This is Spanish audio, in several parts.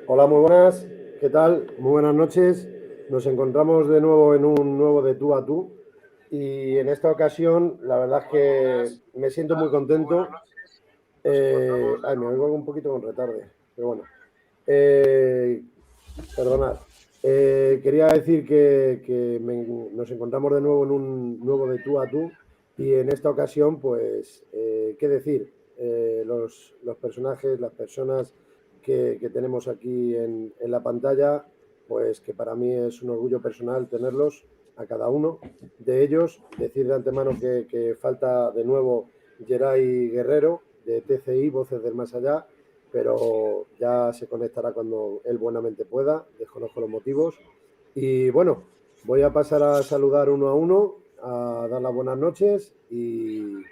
Hola, muy buenas. ¿Qué tal? Muy buenas noches. Nos encontramos de nuevo en un nuevo de tú a tú. Y en esta ocasión, la verdad es que me siento muy contento. Me oigo un poquito con retarde, pero bueno. Eh, Perdonad. Quería decir que nos encontramos de nuevo en un nuevo de tú a tú. Y en esta ocasión, pues, ¿qué decir? Los personajes, las personas que tenemos aquí en la pantalla, pues que para mí es un orgullo personal tenerlos a cada uno de ellos. Decir de antemano que falta de nuevo Geray Guerrero de TCI, Voces del Más Allá, pero ya se conectará cuando él buenamente pueda, desconozco los motivos. Y bueno, voy a pasar a saludar uno a uno, a dar las buenas noches y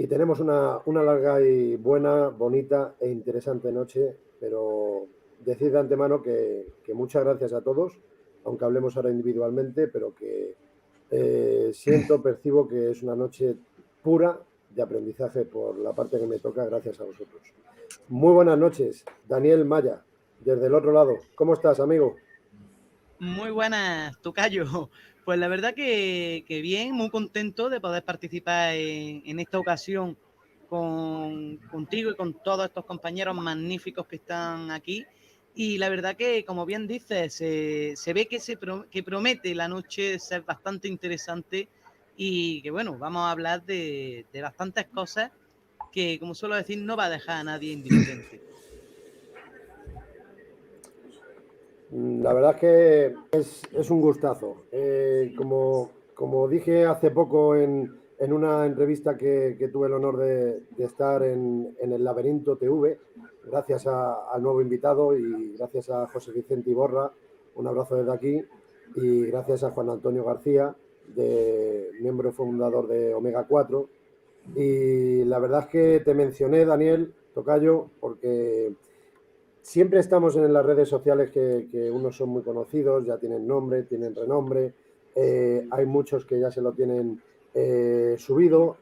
tenemos una larga y buena, bonita e interesante noche, pero decir de antemano que muchas gracias a todos, aunque hablemos ahora individualmente, pero que percibo que es una noche pura de aprendizaje por la parte que me toca, gracias a vosotros. Muy buenas noches, Daniel Maya, desde el otro lado. ¿Cómo estás, amigo? Muy buenas, tocayo. Pues la verdad que bien, muy contento de poder participar en esta ocasión contigo y con todos estos compañeros magníficos que están aquí. Y la verdad que, como bien dices, se ve que promete la noche ser bastante interesante y que, bueno, vamos a hablar de bastantes cosas que, como suelo decir, no va a dejar a nadie indiferente. La verdad es que es un gustazo. Como dije hace poco en una entrevista que tuve el honor de estar en el Laberinto TV, gracias al nuevo invitado y gracias a José Vicente Iborra, un abrazo desde aquí, y gracias a Juan Antonio García, miembro fundador de Omega 4. Y la verdad es que te mencioné, Daniel Tocayo, porque siempre estamos en las redes sociales que unos son muy conocidos, ya tienen nombre, tienen renombre, hay muchos que ya se lo tienen subido,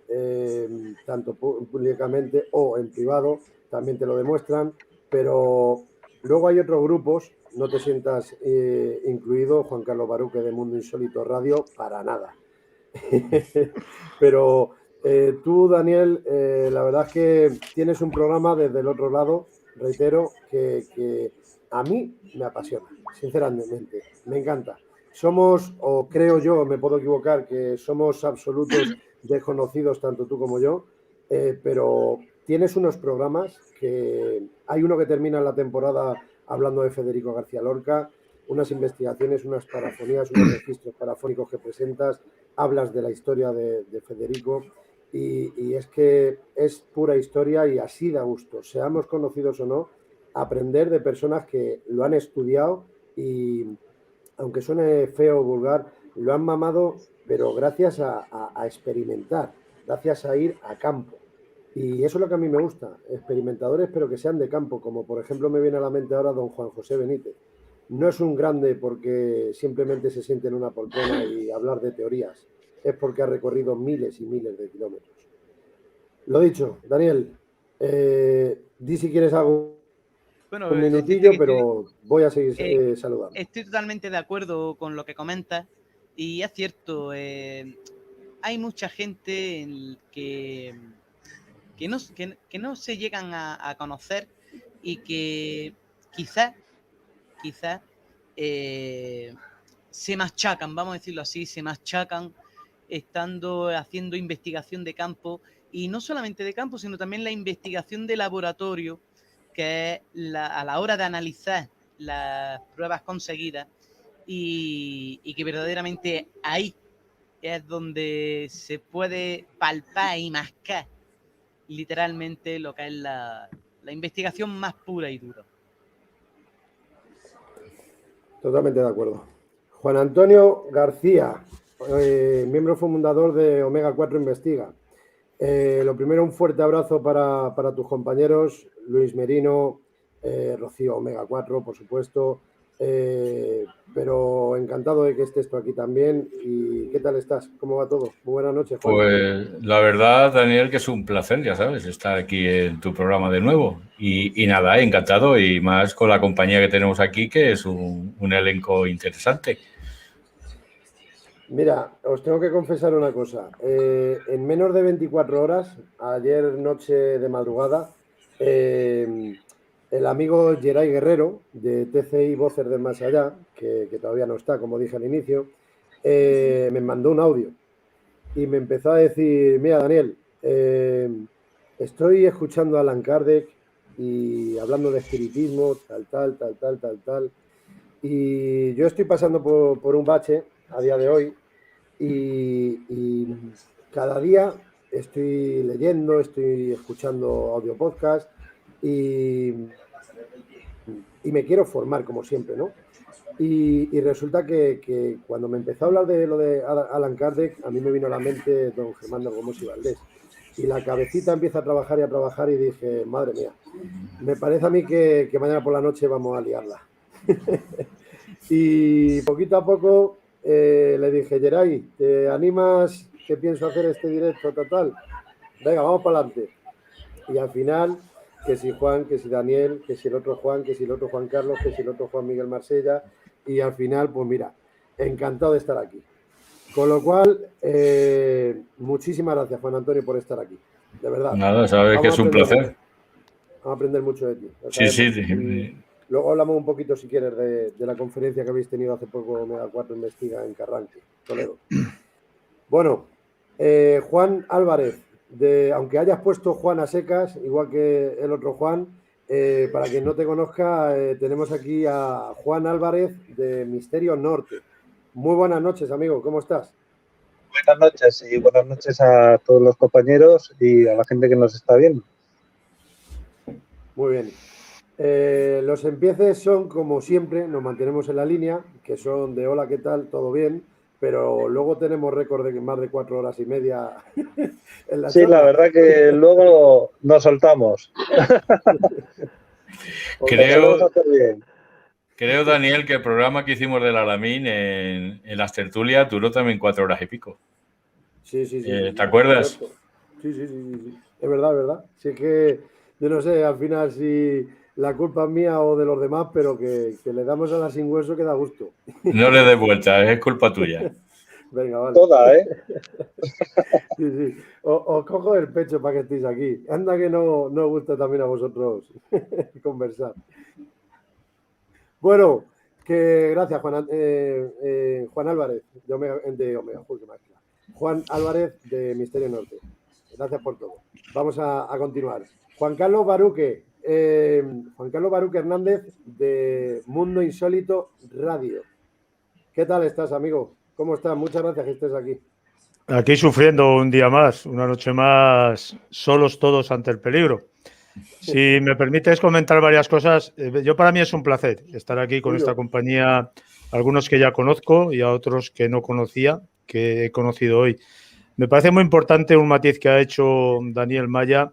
tanto públicamente o en privado, también te lo demuestran, pero luego hay otros grupos, no te sientas incluido, Juan Carlos Baruque de Mundo Insólito Radio, para nada. Pero tú, Daniel, la verdad es que tienes un programa desde el otro lado, reitero, que a mí me apasiona, sinceramente, me encanta. Somos, o creo yo, me puedo equivocar, que somos absolutos desconocidos, tanto tú como yo, pero tienes unos programas que hay uno que termina la temporada hablando de Federico García Lorca, unas investigaciones, unas parafonías, unos registros parafónicos que presentas, hablas de la historia de Federico y es que es pura historia y así da gusto, seamos conocidos o no, aprender de personas que lo han estudiado y, aunque suene feo o vulgar, lo han mamado, pero gracias a experimentar, gracias a ir a campo. Y eso es lo que a mí me gusta, experimentadores, pero que sean de campo, como por ejemplo me viene a la mente ahora don Juan José Benítez. No es un grande porque simplemente se siente en una poltrona y hablar de teorías, es porque ha recorrido miles y miles de kilómetros. Lo dicho, Daniel, di si quieres algo Bueno, un decirte minutillo, que pero voy a seguir eh, saludando. estoy totalmente de acuerdo con lo que comentas y es cierto, hay mucha gente que no se llegan a conocer y que quizás quizás eh, se machacan, vamos a decirlo así, se machacan estando haciendo investigación de campo y no solamente de campo, sino también la investigación de laboratorio, que es a la hora de analizar las pruebas conseguidas y que verdaderamente ahí es donde se puede palpar y mascar literalmente lo que es la investigación más pura y dura. Totalmente de acuerdo. Juan Antonio García, miembro fundador de Omega 4 Investiga. Lo primero, un fuerte abrazo para tus compañeros, Luis Merino, Rocío Omega 4, por supuesto, pero encantado de que estés tú aquí también. ¿Y qué tal estás? ¿Cómo va todo? Muy buenas noches, Juan. Pues la verdad, Daniel, que es un placer, ya sabes, estar aquí en tu programa de nuevo. Y nada, encantado, y más con la compañía que tenemos aquí, que es un elenco interesante. Mira, os tengo que confesar una cosa. En menos de 24 horas, ayer noche de madrugada, el amigo Geray Guerrero, de TCI Voces del Más Allá, que todavía no está, como dije al inicio, me mandó un audio y me empezó a decir, mira, Daniel, estoy escuchando a Allan Kardec y hablando de espiritismo, tal, y yo estoy pasando por un bache a día de hoy y cada día estoy leyendo, estoy escuchando audio podcast y me quiero formar como siempre, ¿no? Y resulta que cuando me empezó a hablar de lo de Allan Kardec, a mí me vino a la mente don Germán Gómez y Valdés. Y la cabecita empieza a trabajar y dije, madre mía, me parece a mí que mañana por la noche vamos a liarla. Y poquito a poco le dije, Geray, ¿te animas que pienso hacer este directo total? Venga, vamos para adelante. Y al final, que si Juan, que si Daniel, que si el otro Juan, que si el otro Juan Carlos, que si el otro Juan Miguel Marsella, y al final, pues mira, encantado de estar aquí. Con lo cual, muchísimas gracias, Juan Antonio, por estar aquí. De verdad. Nada, sabes que es un placer. Vamos a aprender mucho de ti. Sí. Luego hablamos un poquito, si quieres, de la conferencia que habéis tenido hace poco, Omega 4 Investiga en Carranque, Toledo. Bueno, Juan Álvarez, aunque hayas puesto Juan a secas, igual que el otro Juan, para quien no te conozca, tenemos aquí a Juan Álvarez de Misterio Norte. Muy buenas noches, amigo, ¿cómo estás? Buenas noches y buenas noches a todos los compañeros y a la gente que nos está viendo. Muy bien. Los empieces son, como siempre, nos mantenemos en la línea, que son de hola, ¿qué tal? ¿Todo bien? Pero luego tenemos récord de más de 4 horas y media en la Sí, charla. la verdad que luego nos soltamos. Creo, Daniel, que el programa que hicimos del Alamín en las tertulias duró también 4 horas y pico. Sí. ¿Te acuerdas? Sí. Es verdad. Sí que yo no sé al final si la culpa es mía o de los demás, pero que le damos a la sin hueso que da gusto. No le des vuelta, es culpa tuya. Venga, vale. Toda, ¿eh? Sí. Os cojo el pecho para que estéis aquí. Anda que no os gusta también a vosotros conversar. Bueno, que gracias, Juan Álvarez, de Omega, Juan Álvarez de Misterio Norte. Gracias por todo. Vamos a continuar. Juan Carlos Baruque Hernández de Mundo Insólito Radio. ¿Qué tal estás, amigo? ¿Cómo estás? Muchas gracias que estés aquí. Aquí sufriendo un día más, una noche más, solos todos ante el peligro. Si me permites comentar varias cosas, para mí es un placer estar aquí con esta compañía, algunos que ya conozco y a otros que no conocía, que he conocido hoy. Me parece muy importante un matiz que ha hecho Daniel Maya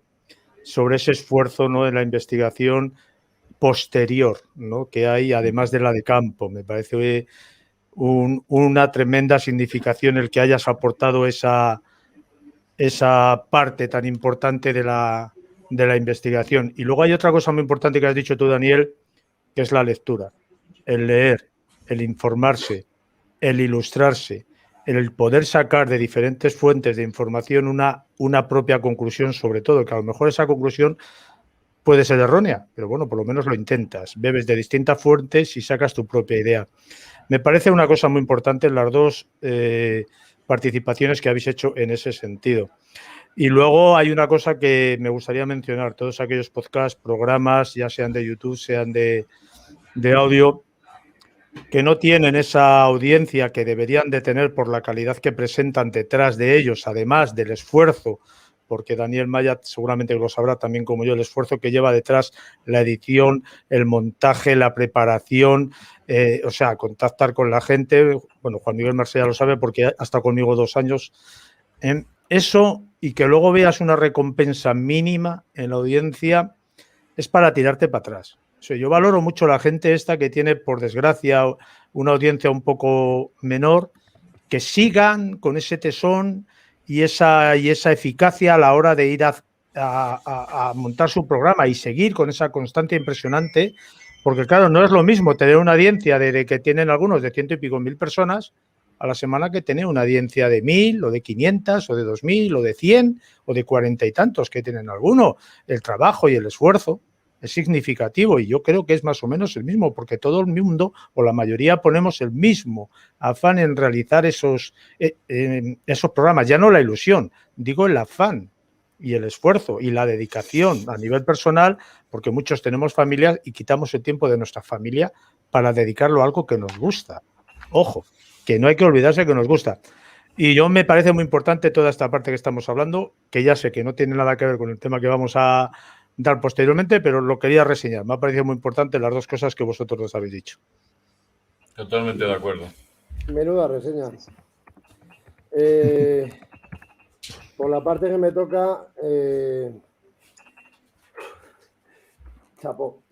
sobre ese esfuerzo, ¿no?, en la investigación posterior, ¿no?, que hay, además de la de campo. Me parece una tremenda significación el que hayas aportado esa parte tan importante de la investigación. Y luego hay otra cosa muy importante que has dicho tú, Daniel, que es la lectura. El leer, el informarse, el ilustrarse, el poder sacar de diferentes fuentes de información una propia conclusión, sobre todo, que a lo mejor esa conclusión puede ser errónea, pero bueno, por lo menos lo intentas. Bebes de distintas fuentes y sacas tu propia idea. Me parece una cosa muy importante en las dos participaciones que habéis hecho en ese sentido. Y luego hay una cosa que me gustaría mencionar, todos aquellos podcasts, programas, ya sean de YouTube, sean de audio, que no tienen esa audiencia que deberían de tener por la calidad que presentan detrás de ellos, además del esfuerzo, porque Daniel Maya seguramente lo sabrá también como yo, el esfuerzo que lleva detrás la edición, el montaje, la preparación, o sea, contactar con la gente. Bueno, Juan Miguel Marsella lo sabe porque ha estado conmigo 2 años. Eso, y que luego veas una recompensa mínima en la audiencia, es para tirarte para atrás. O sea, yo valoro mucho la gente esta que tiene, por desgracia, una audiencia un poco menor, que sigan con ese tesón y esa eficacia a la hora de ir a montar su programa y seguir con esa constancia impresionante, porque claro, no es lo mismo tener una audiencia de que tienen algunos de 100 y pico mil personas a la semana que tener una audiencia de 1000 o de 500 o de 2000 o de 100 o de 40 y tantos que tienen alguno. El trabajo y el esfuerzo es significativo y yo creo que es más o menos el mismo, porque todo el mundo o la mayoría ponemos el mismo afán en realizar esos programas. Ya no la ilusión, digo el afán y el esfuerzo y la dedicación a nivel personal, porque muchos tenemos familias y quitamos el tiempo de nuestra familia para dedicarlo a algo que nos gusta. Ojo, que no hay que olvidarse que nos gusta. Y yo me parece muy importante toda esta parte que estamos hablando, que ya sé que no tiene nada que ver con el tema que vamos a dar posteriormente, pero lo quería reseñar. Me ha parecido muy importante las dos cosas que vosotros nos habéis dicho. Totalmente de acuerdo. Menuda reseña. Por la parte que me toca, chapó.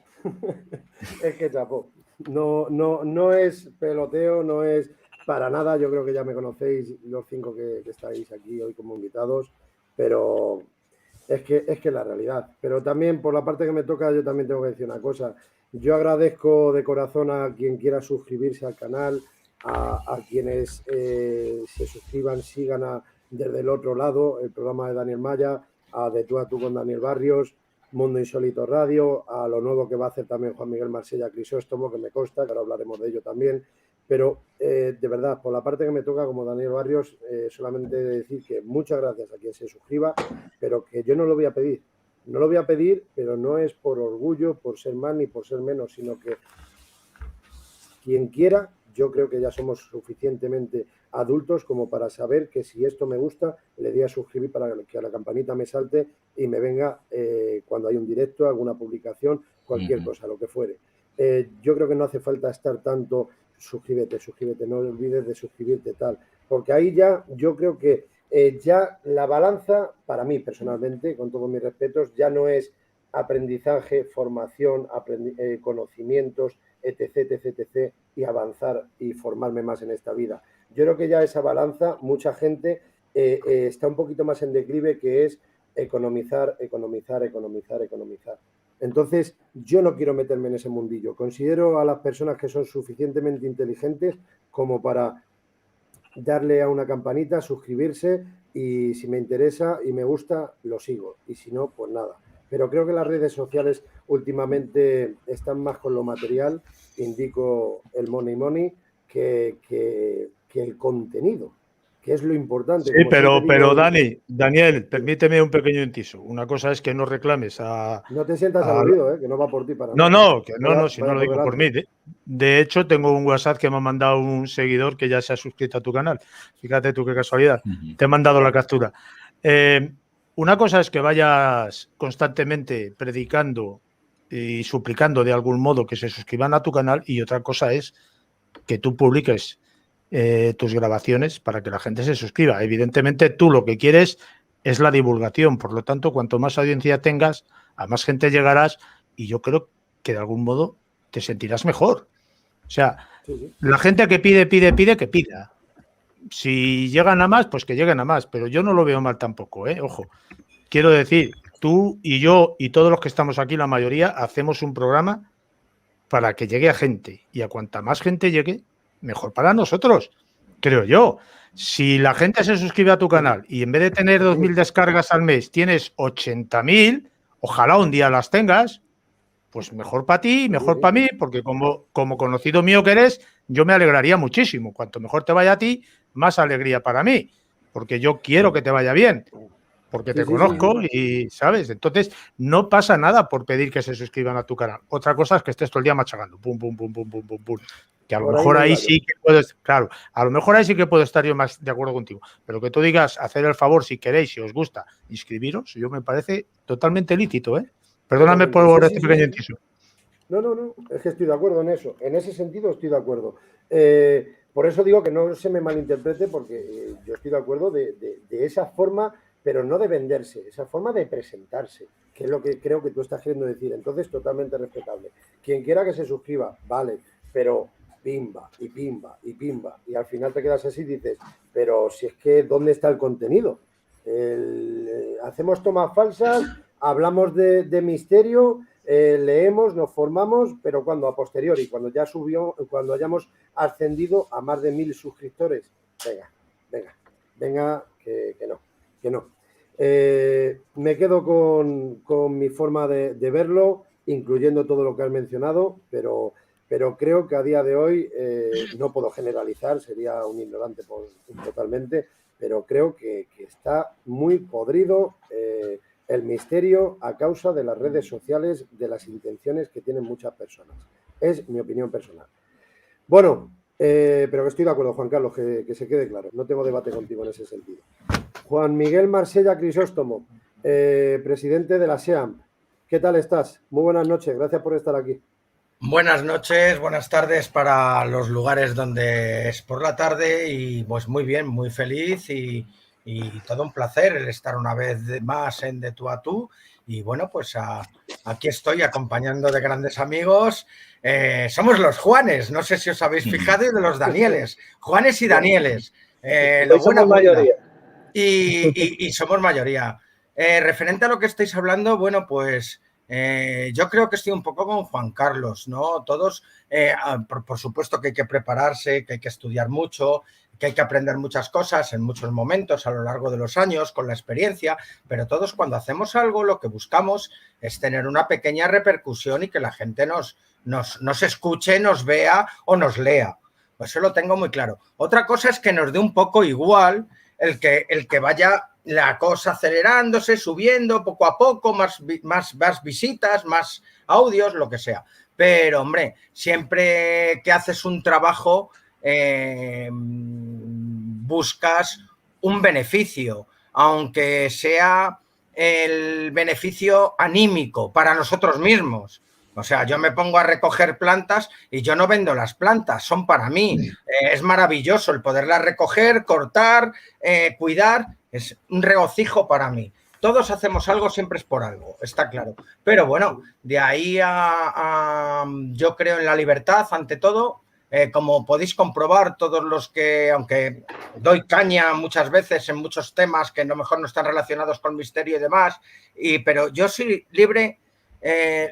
Es que chapó. No es peloteo, no es para nada. Yo creo que ya me conocéis los 5 que estáis aquí hoy como invitados, pero es que la realidad. Pero también por la parte que me toca, yo también tengo que decir una cosa. Yo agradezco de corazón a quien quiera suscribirse al canal, a quienes se suscriban, sigan desde el otro lado el programa de Daniel Maya, a De Tú a Tú con Daniel Barrios, Mundo Insólito Radio, a lo nuevo que va a hacer también Juan Miguel Marsella Crisóstomo, que me consta, que ahora hablaremos de ello también. Pero de verdad, por la parte que me toca como Daniel Barrios, solamente decir que muchas gracias a quien se suscriba, pero que yo no lo voy a pedir. No lo voy a pedir, pero no es por orgullo, por ser más ni por ser menos, sino que quien quiera, yo creo que ya somos suficientemente adultos como para saber que si esto me gusta, le doy a suscribir para que a la campanita me salte y me venga cuando hay un directo, alguna publicación, cualquier cosa, lo que fuere. Yo creo que no hace falta estar tanto, suscríbete, no olvides de suscribirte, tal, porque ahí ya yo creo que ya la balanza, para mí personalmente, con todos mis respetos, ya no es aprendizaje, formación, conocimientos, etc, y avanzar y formarme más en esta vida. Yo creo que ya esa balanza, mucha gente está un poquito más en declive, que es economizar. Entonces, yo no quiero meterme en ese mundillo. Considero a las personas que son suficientemente inteligentes como para darle a una campanita, suscribirse, y si me interesa y me gusta, lo sigo. Y si no, pues nada. Pero creo que las redes sociales últimamente están más con lo material, indico el money, que el contenido, que es lo importante. Sí, pero Daniel, permíteme un pequeño inciso. Una cosa es que no reclames a... No te sientas aludido, que no va por ti para nada. No, si no lo digo por mí. De hecho, tengo un WhatsApp que me ha mandado un seguidor que ya se ha suscrito a tu canal. Fíjate tú qué casualidad. Te he mandado la captura. Una cosa es que vayas constantemente predicando y suplicando de algún modo que se suscriban a tu canal, y otra cosa es que tú publiques tus grabaciones para que la gente se suscriba. Evidentemente, tú lo que quieres es la divulgación. Por lo tanto, cuanto más audiencia tengas, a más gente llegarás, y yo creo que de algún modo te sentirás mejor. O sea, la gente que pide, que pida. Si llegan a más, pues que lleguen a más, pero yo no lo veo mal tampoco, ojo. Quiero decir, tú y yo y todos los que estamos aquí, la mayoría, hacemos un programa para que llegue a gente, y a cuanta más gente llegue, mejor para nosotros, creo yo. Si la gente se suscribe a tu canal y en vez de tener 2.000 descargas al mes tienes 80.000, ojalá un día las tengas, pues mejor para ti, mejor para mí, porque como conocido mío que eres, yo me alegraría muchísimo. Cuanto mejor te vaya a ti, más alegría para mí, porque yo quiero que te vaya bien, porque te conozco y, ¿sabes? Entonces, no pasa nada por pedir que se suscriban a tu canal. Otra cosa es que estés todo el día machacando, pum. Que a lo mejor ahí sí que puedes, claro, a lo mejor ahí sí que puedo estar yo más de acuerdo contigo, pero que tú digas, hacer el favor, si queréis, si os gusta, inscribiros, yo me parece totalmente lícito, Perdóname por este pequeño inciso. No, es que estoy de acuerdo en eso. En ese sentido estoy de acuerdo. Por eso digo que no se me malinterprete, porque yo estoy de acuerdo de esa forma, pero no de venderse, esa forma de presentarse, que es lo que creo que tú estás queriendo decir. Entonces, totalmente respetable. Quien quiera que se suscriba, vale, pero pimba y pimba y pimba. Y al final te quedas así y dices, pero si es que, ¿dónde está el contenido? Hacemos tomas falsas, hablamos de misterio, leemos, nos formamos, pero cuando a posteriori, cuando ya subió, cuando hayamos ascendido a más de 1000 suscriptores, venga, que no. Me quedo con mi forma de verlo, incluyendo todo lo que has mencionado, pero creo que a día de hoy no puedo generalizar, sería un ignorante totalmente, pero creo que está muy podrido el misterio a causa de las redes sociales, de las intenciones que tienen muchas personas. Es mi opinión personal. Bueno, pero que estoy de acuerdo, Juan Carlos, que se quede claro. No tengo debate contigo en ese sentido. Juan Miguel Marsella Crisóstomo, presidente de la SEAMP. ¿Qué tal estás? Muy buenas noches, gracias por estar aquí. Buenas noches, buenas tardes para los lugares donde es por la tarde y pues muy bien, muy feliz y todo un placer el estar una vez más en De Tú a Tú y bueno, pues aquí estoy acompañando de grandes amigos. Somos los Juanes, no sé si os habéis fijado, y de los Danieles, Juanes y Danieles. Lo somos mayoría. Y somos mayoría. Referente a lo que estáis hablando, bueno, pues yo creo que estoy un poco con Juan Carlos, ¿no? Todos, por supuesto que hay que prepararse, que hay que estudiar mucho, que hay que aprender muchas cosas en muchos momentos a lo largo de los años, con la experiencia, pero todos cuando hacemos algo lo que buscamos es tener una pequeña repercusión y que la gente nos escuche, nos vea o nos lea. Pues eso lo tengo muy claro. Otra cosa es que nos dé un poco igual el que vaya la cosa acelerándose, subiendo poco a poco, más visitas, más audios, lo que sea. Pero, hombre, siempre que haces un trabajo, buscas un beneficio, aunque sea el beneficio anímico para nosotros mismos. O sea, yo me pongo a recoger plantas y yo no vendo las plantas, son para mí. Es maravilloso el poderlas recoger, cortar, cuidar, es un regocijo para mí. Todos hacemos algo, siempre es por algo, está claro. Pero bueno, de ahí yo creo en la libertad ante todo. Como podéis comprobar, todos los que, aunque doy caña muchas veces en muchos temas que a lo mejor no están relacionados con misterio y demás, pero yo soy libre.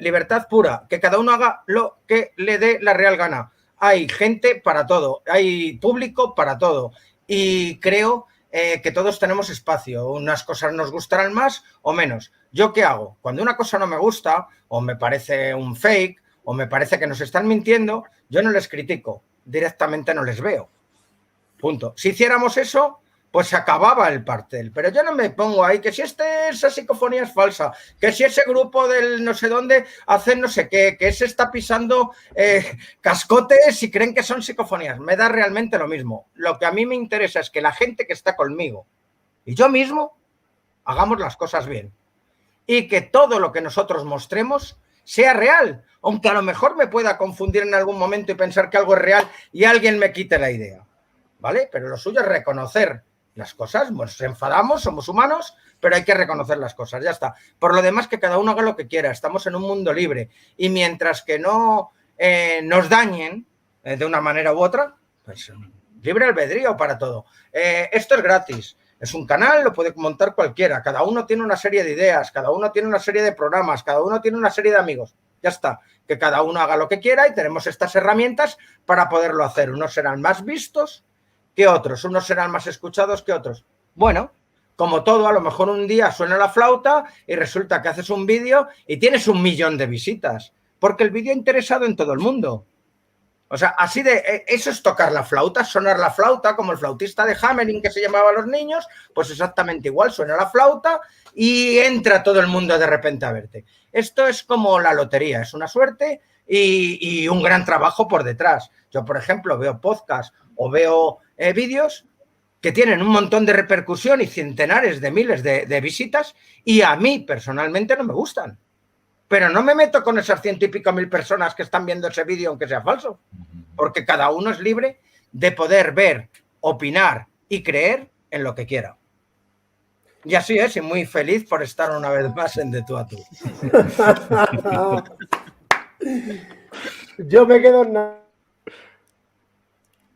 Libertad pura, que cada uno haga lo que le dé la real gana. Hay gente para todo, hay público para todo y creo que todos tenemos espacio. Unas cosas nos gustarán más o menos. ¿Yo qué hago? Cuando una cosa no me gusta o me parece un fake o me parece que nos están mintiendo, yo no les critico, directamente no les veo. Punto. Si hiciéramos eso, pues se acababa el pastel. Pero yo no me pongo ahí que si esa psicofonía es falsa, que si ese grupo del no sé dónde hace no sé qué, que se está pisando cascotes y creen que son psicofonías. Me da realmente lo mismo. Lo que a mí me interesa es que la gente que está conmigo y yo mismo hagamos las cosas bien. Y que todo lo que nosotros mostremos sea real, aunque a lo mejor me pueda confundir en algún momento y pensar que algo es real y alguien me quite la idea. ¿Vale? Pero lo suyo es reconocer las cosas, nos enfadamos, somos humanos, pero hay que reconocer las cosas, ya está. Por lo demás, que cada uno haga lo que quiera, estamos en un mundo libre y mientras que no nos dañen de una manera u otra, pues libre albedrío para todo. Esto es gratis, es un canal, lo puede montar cualquiera, cada uno tiene una serie de ideas, cada uno tiene una serie de programas, cada uno tiene una serie de amigos, ya está. Que cada uno haga lo que quiera y tenemos estas herramientas para poderlo hacer. Unos serán más vistos que otros, unos serán más escuchados que otros. Bueno, como todo, a lo mejor un día suena la flauta y resulta que haces un vídeo y tienes 1 millón de visitas, porque el vídeo ha interesado en todo el mundo. O sea, así de, eso es tocar la flauta, sonar la flauta, como el flautista de Hamelin que se llamaba a los niños, pues exactamente igual, suena la flauta y entra todo el mundo de repente a verte. Esto es como la lotería, es una suerte y un gran trabajo por detrás. Yo, por ejemplo, veo podcasts o veo vídeos que tienen un montón de repercusión y centenares de miles de visitas y a mí personalmente no me gustan. Pero no me meto con esas 100 y pico mil personas que están viendo ese vídeo aunque sea falso, porque cada uno es libre de poder ver, opinar y creer en lo que quiera. Y así es, y muy feliz por estar una vez más en De Tú a Tú. Yo me quedo en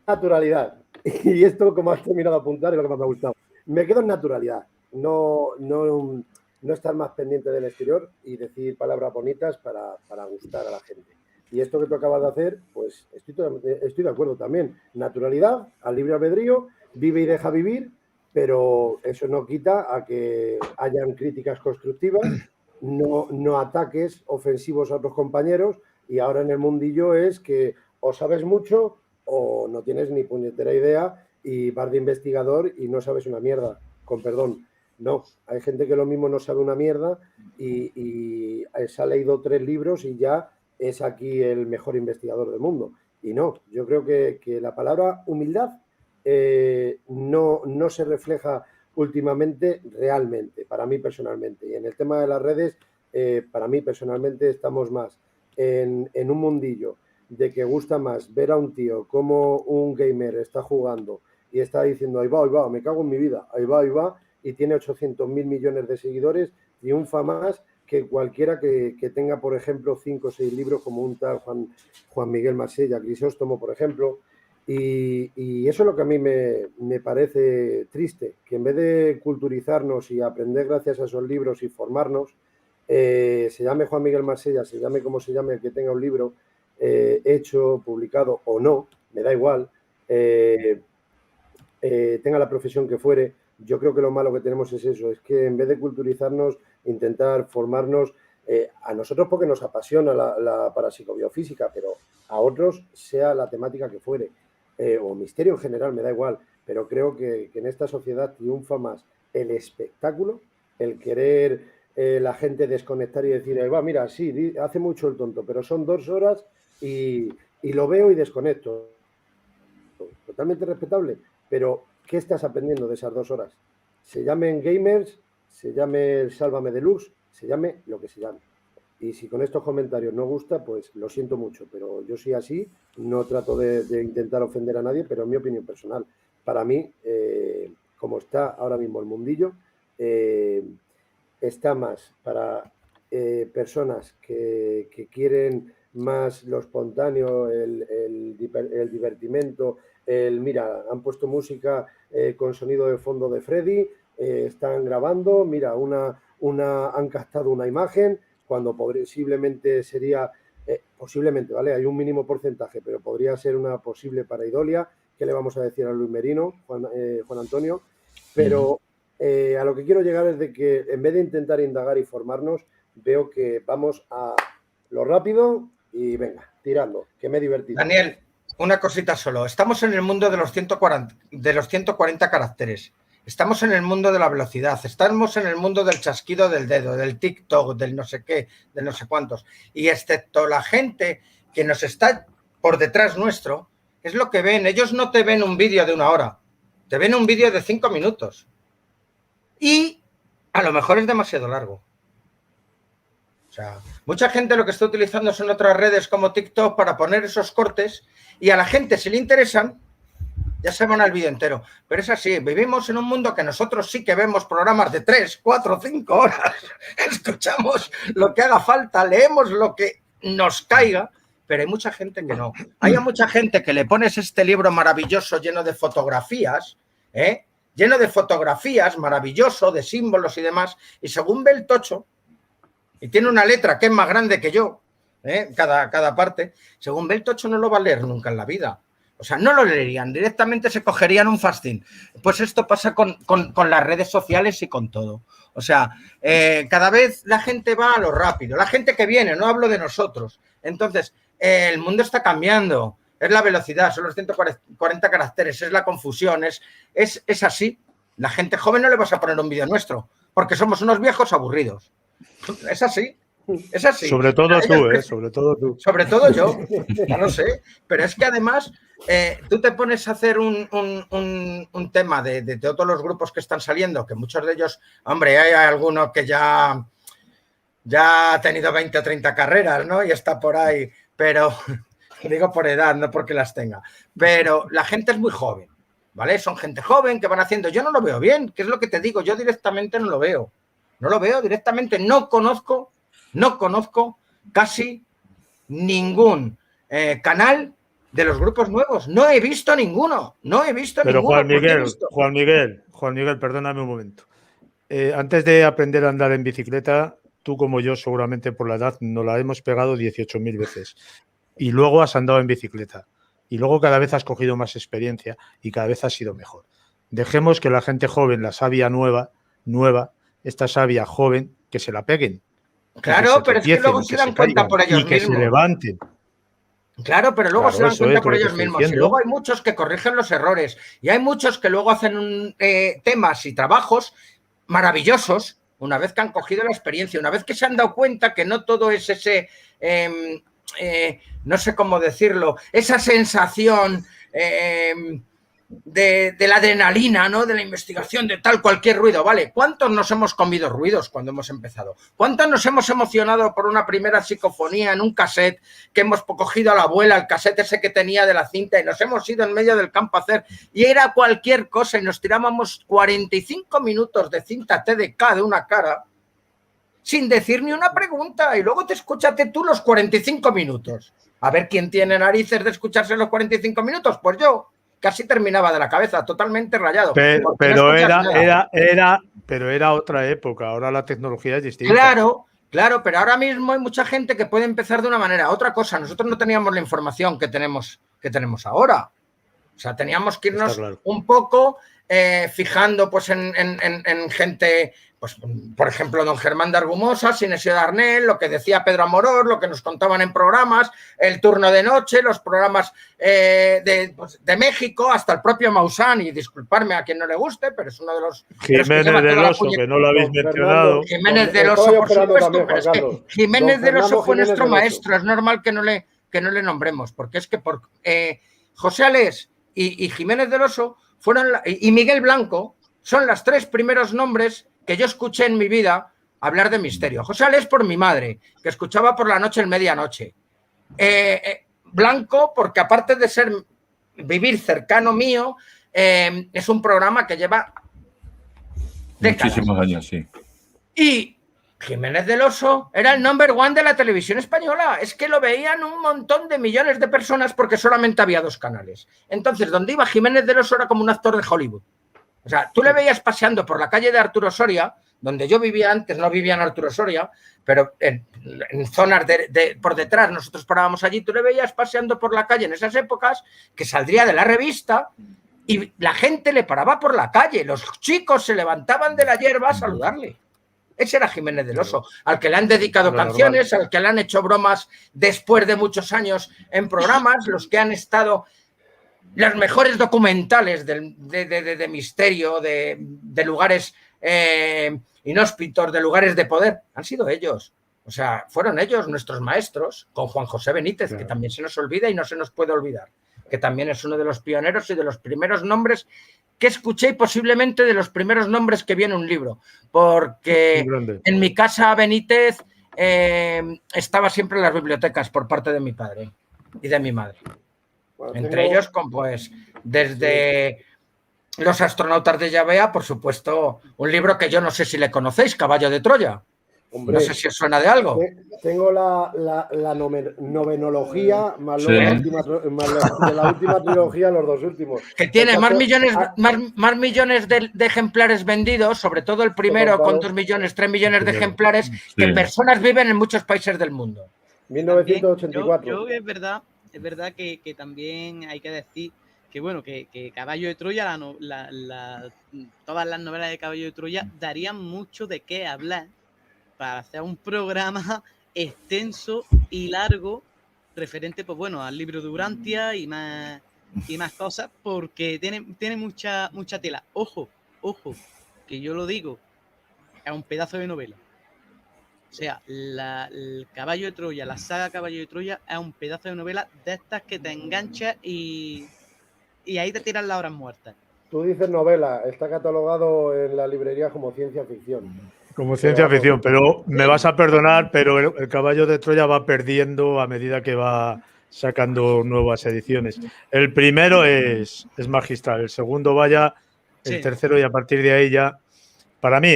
naturalidad. Y esto, como has terminado de apuntar, es lo que más me ha gustado. Me quedo en naturalidad. No estar más pendiente del exterior y decir palabras bonitas para gustar a la gente. Y esto que tú acabas de hacer, pues estoy de acuerdo también. Naturalidad, al libre albedrío, vive y deja vivir, pero eso no quita a que hayan críticas constructivas, no ataques ofensivos a otros compañeros, y ahora en el mundillo es que o sabes mucho o no tienes ni puñetera idea y vas de investigador y no sabes una mierda, con perdón. No, hay gente que lo mismo no sabe una mierda y se ha leído 3 libros y ya es aquí el mejor investigador del mundo. Y no, yo creo que la palabra humildad no se refleja últimamente realmente, para mí personalmente. Y en el tema de las redes, para mí personalmente estamos más en un mundillo de que gusta más ver a un tío como un gamer está jugando y está diciendo, ahí va, me cago en mi vida, ahí va, y tiene 800.000 millones de seguidores, triunfa más que cualquiera que tenga, por ejemplo, 5 o 6 libros como un tal Juan Miguel Marsella, Crisóstomo, por ejemplo. Y eso es lo que a mí me parece triste, que en vez de culturizarnos y aprender gracias a esos libros y formarnos, se llame Juan Miguel Marsella, se llame como se llame el que tenga un libro hecho, publicado o no, me da igual, tenga la profesión que fuere. Yo creo que lo malo que tenemos es eso, es que en vez de culturizarnos, intentar formarnos, a nosotros porque nos apasiona la parapsicobiofísica, pero a otros sea la temática que fuere, o misterio en general, me da igual, pero creo que en esta sociedad triunfa más el espectáculo, el querer la gente desconectar y decir, va, mira, sí, hace mucho el tonto, pero son 2 horas y lo veo y desconecto. Totalmente respetable, pero ¿qué estás aprendiendo de esas 2 horas? Se llamen gamers, se llame Sálvame Deluxe, se llame lo que se llame. Y si con estos comentarios no gusta, pues lo siento mucho, pero yo soy así, no trato de intentar ofender a nadie, pero en mi opinión personal, para mí, como está ahora mismo el mundillo, está más para personas que quieren más lo espontáneo, el divertimento, mira, han puesto música con sonido de fondo de Freddy, están grabando, mira, han captado una imagen, cuando posiblemente sería, posiblemente, ¿vale? Hay un mínimo porcentaje, pero podría ser una posible pareidolia. ¿Qué le vamos a decir a Luis Merino, Juan Antonio? Pero a lo que quiero llegar es de que en vez de intentar indagar y formarnos, veo que vamos a lo rápido y venga, tirando, que me he divertido. Daniel, una cosita solo. Estamos en el mundo de los 140 caracteres. Estamos en el mundo de la velocidad, estamos en el mundo del chasquido del dedo, del TikTok, del no sé qué, del no sé cuántos. Y excepto la gente que nos está por detrás nuestro, es lo que ven. Ellos no te ven un vídeo de 1 hora, te ven un vídeo de 5 minutos. Y a lo mejor es demasiado largo. O sea, mucha gente lo que está utilizando son otras redes como TikTok para poner esos cortes y a la gente, si le interesan, ya se van al vídeo entero. Pero es así, vivimos en un mundo que nosotros sí que vemos programas de 3, 4, 5 horas, escuchamos lo que haga falta, leemos lo que nos caiga, pero hay mucha gente que no. Hay mucha gente que le pones este libro maravilloso lleno de fotografías, lleno de fotografías, maravilloso, de símbolos y demás, y según ve el tocho, y tiene una letra que es más grande que yo, cada parte, según ve el tocho no lo va a leer nunca en la vida. O sea, no lo leerían, directamente se cogerían un fasting. Pues esto pasa con las redes sociales y con todo. O sea, cada vez la gente va a lo rápido. La gente que viene, no hablo de nosotros. Entonces, el mundo está cambiando. Es la velocidad, son los 140 caracteres, es la confusión, es así. La gente joven no le vas a poner un vídeo nuestro, porque somos unos viejos aburridos. Es así. Es así. Sobre todo tú, sobre todo tú. Sobre todo yo, ya lo sé. Pero es que además tú te pones a hacer un tema de todos los grupos que están saliendo, que muchos de ellos, hombre, hay alguno que ya ha tenido 20 o 30 carreras, ¿no? Y está por ahí, pero digo por edad, no porque las tenga. Pero la gente es muy joven, ¿vale? Son gente joven que van haciendo. Yo no lo veo bien, que es lo que te digo, yo directamente no lo veo. No lo veo directamente, no conozco casi ningún canal de los grupos nuevos. No he visto ninguno, Pero ninguno. Juan Miguel, perdóname un momento. Antes de aprender a andar en bicicleta, tú como yo seguramente por la edad nos la hemos pegado 18.000 veces. Y luego has andado en bicicleta. Y luego cada vez has cogido más experiencia y cada vez has sido mejor. Dejemos que la gente joven, la savia nueva, esta savia joven, que se la peguen. Claro, pero es que luego se dan cuenta por ellos mismos. Y que se levanten. Claro, pero luego se dan cuenta por ellos mismos. Y luego hay muchos que corrigen los errores. Y hay muchos que luego hacen temas y trabajos maravillosos una vez que han cogido la experiencia, una vez que se han dado cuenta que no todo es ese, no sé cómo decirlo, esa sensación de la adrenalina, ¿no? De la investigación, de tal cualquier ruido, ¿vale? ¿Cuántos nos hemos comido ruidos cuando hemos empezado? ¿Cuántos nos hemos emocionado por una primera psicofonía en un cassette que hemos cogido a la abuela, el cassette ese que tenía de la cinta y nos hemos ido en medio del campo a hacer y era cualquier cosa y nos tirábamos 45 minutos de cinta TDK de una cara sin decir ni una pregunta y luego te escúchate tú los 45 minutos. A ver quién tiene narices de escucharse los 45 minutos, pues yo. Casi terminaba de la cabeza, totalmente rayado. Pero era otra época, ahora la tecnología es distinta. Claro, pero ahora mismo hay mucha gente que puede empezar de una manera. Otra cosa, nosotros no teníamos la información que tenemos ahora. O sea, teníamos que irnos un poco fijando pues en gente, pues por ejemplo, don Germán de Argumosa, Sinesio de Arnel, lo que decía Pedro Amorós, lo que nos contaban en programas, el turno de noche, los programas de México, hasta el propio Maussan, y disculparme a quien no le guste, pero es uno de los... Jiménez del Oso, que no lo habéis mencionado. Jiménez del Oso, por supuesto, pero es que Jiménez del Oso fue nuestro maestro, es normal que no le nombremos, porque es que por José Alés y Jiménez del Oso y Miguel Blanco son los 3 primeros nombres que yo escuché en mi vida hablar de misterio. José Alés por mi madre, que escuchaba por la noche en medianoche. Blanco, porque aparte de ser vivir cercano mío, es un programa que lleva décadas. Muchísimos años, sí. Y Jiménez del Oso era el number 1 de la televisión española. Es que lo veían un montón de millones de personas porque solamente había 2 canales. Entonces, donde iba Jiménez del Oso era como un actor de Hollywood. O sea, tú le veías paseando por la calle de Arturo Soria, donde yo vivía antes, no vivía en Arturo Soria, pero en zonas por detrás, nosotros parábamos allí, tú le veías paseando por la calle en esas épocas, que saldría de la revista y la gente le paraba por la calle, los chicos se levantaban de la hierba a saludarle. Ese era Jiménez del Oso, al que le han dedicado canciones, al que le han hecho bromas después de muchos años en programas, los que han estado... Los mejores documentales de misterio, de lugares inhóspitos, de lugares de poder, han sido ellos. O sea, fueron ellos nuestros maestros, con Juan José Benítez, que también se nos olvida y no se nos puede olvidar, que también es uno de los pioneros y de los primeros nombres que escuché y posiblemente de los primeros nombres que vi en un libro, porque en mi casa Benítez estaba siempre en las bibliotecas por parte de mi padre y de mi madre. Bueno, entre ellos, pues, desde Los astronautas de Yavea, por supuesto, un libro que yo no sé si le conocéis, Caballo de Troya. Hombre, no sé si os suena de algo. Tengo la novenología más, de la última trilogía, los 2 últimos. Que tiene más millones de ejemplares vendidos, sobre todo el primero con 2 millones, 3 millones de ejemplares, que personas viven en muchos países del mundo. 1984. Yo es verdad que también hay que decir que bueno, que Caballo de Troya, todas las novelas de Caballo de Troya darían mucho de qué hablar para hacer un programa extenso y largo referente, pues bueno, al libro de Urantia y más cosas, porque tiene mucha tela. Ojo, que yo lo digo, es un pedazo de novela. O sea, el Caballo de Troya, la saga Caballo de Troya es un pedazo de novela de estas que te enganchas y ahí te tiran las horas muertas. Tú dices novela, está catalogado en la librería como ciencia ficción. Como ciencia ficción, pero me vas a perdonar, pero el Caballo de Troya va perdiendo a medida que va sacando nuevas ediciones. El primero es magistral, el segundo vaya, el Sí. tercero y a partir de ahí ya, para mí,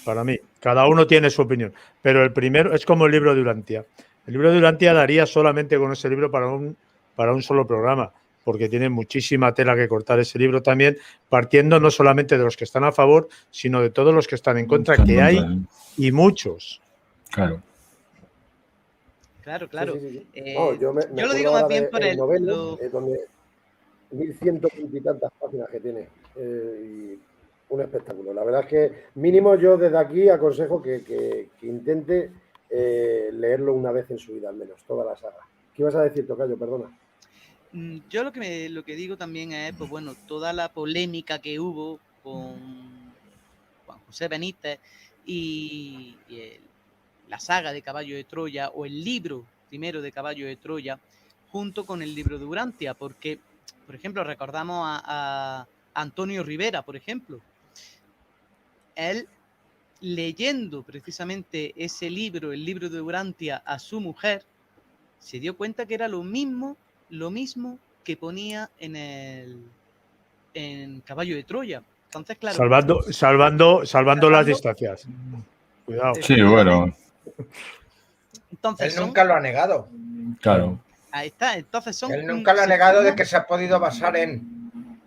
para mí, cada uno tiene su opinión, pero el primero es como el libro de Urantia. El libro de Urantia daría solamente con ese libro para un solo programa, porque tiene muchísima tela que cortar ese libro también, partiendo no solamente de los que están a favor, sino de todos los que están en contra, que hay y muchos. Claro. Claro, claro. Sí, sí, sí. No, yo me yo lo digo más bien por el noveno, donde 1120 y tantas páginas que tiene. Y un espectáculo. La verdad es que mínimo yo desde aquí aconsejo que intente leerlo una vez en su vida, al menos, toda la saga. ¿Qué ibas a decir, Tocayo? Perdona. Yo lo que digo también es, pues bueno, toda la polémica que hubo con Juan José Benítez y la saga de Caballo de Troya, o el libro primero de Caballo de Troya, junto con el libro de Urantia, porque, por ejemplo, recordamos a Antonio Rivera, por ejemplo. Él, leyendo precisamente ese libro, el libro de Urantia, a su mujer, se dio cuenta que era lo mismo que ponía en Caballo de Troya. Entonces, claro. Salvando las distancias. Cuidado. Sí, bueno. Entonces, él nunca lo ha negado. Claro. Ahí está. Entonces Él nunca lo ha negado de que se ha podido basar en.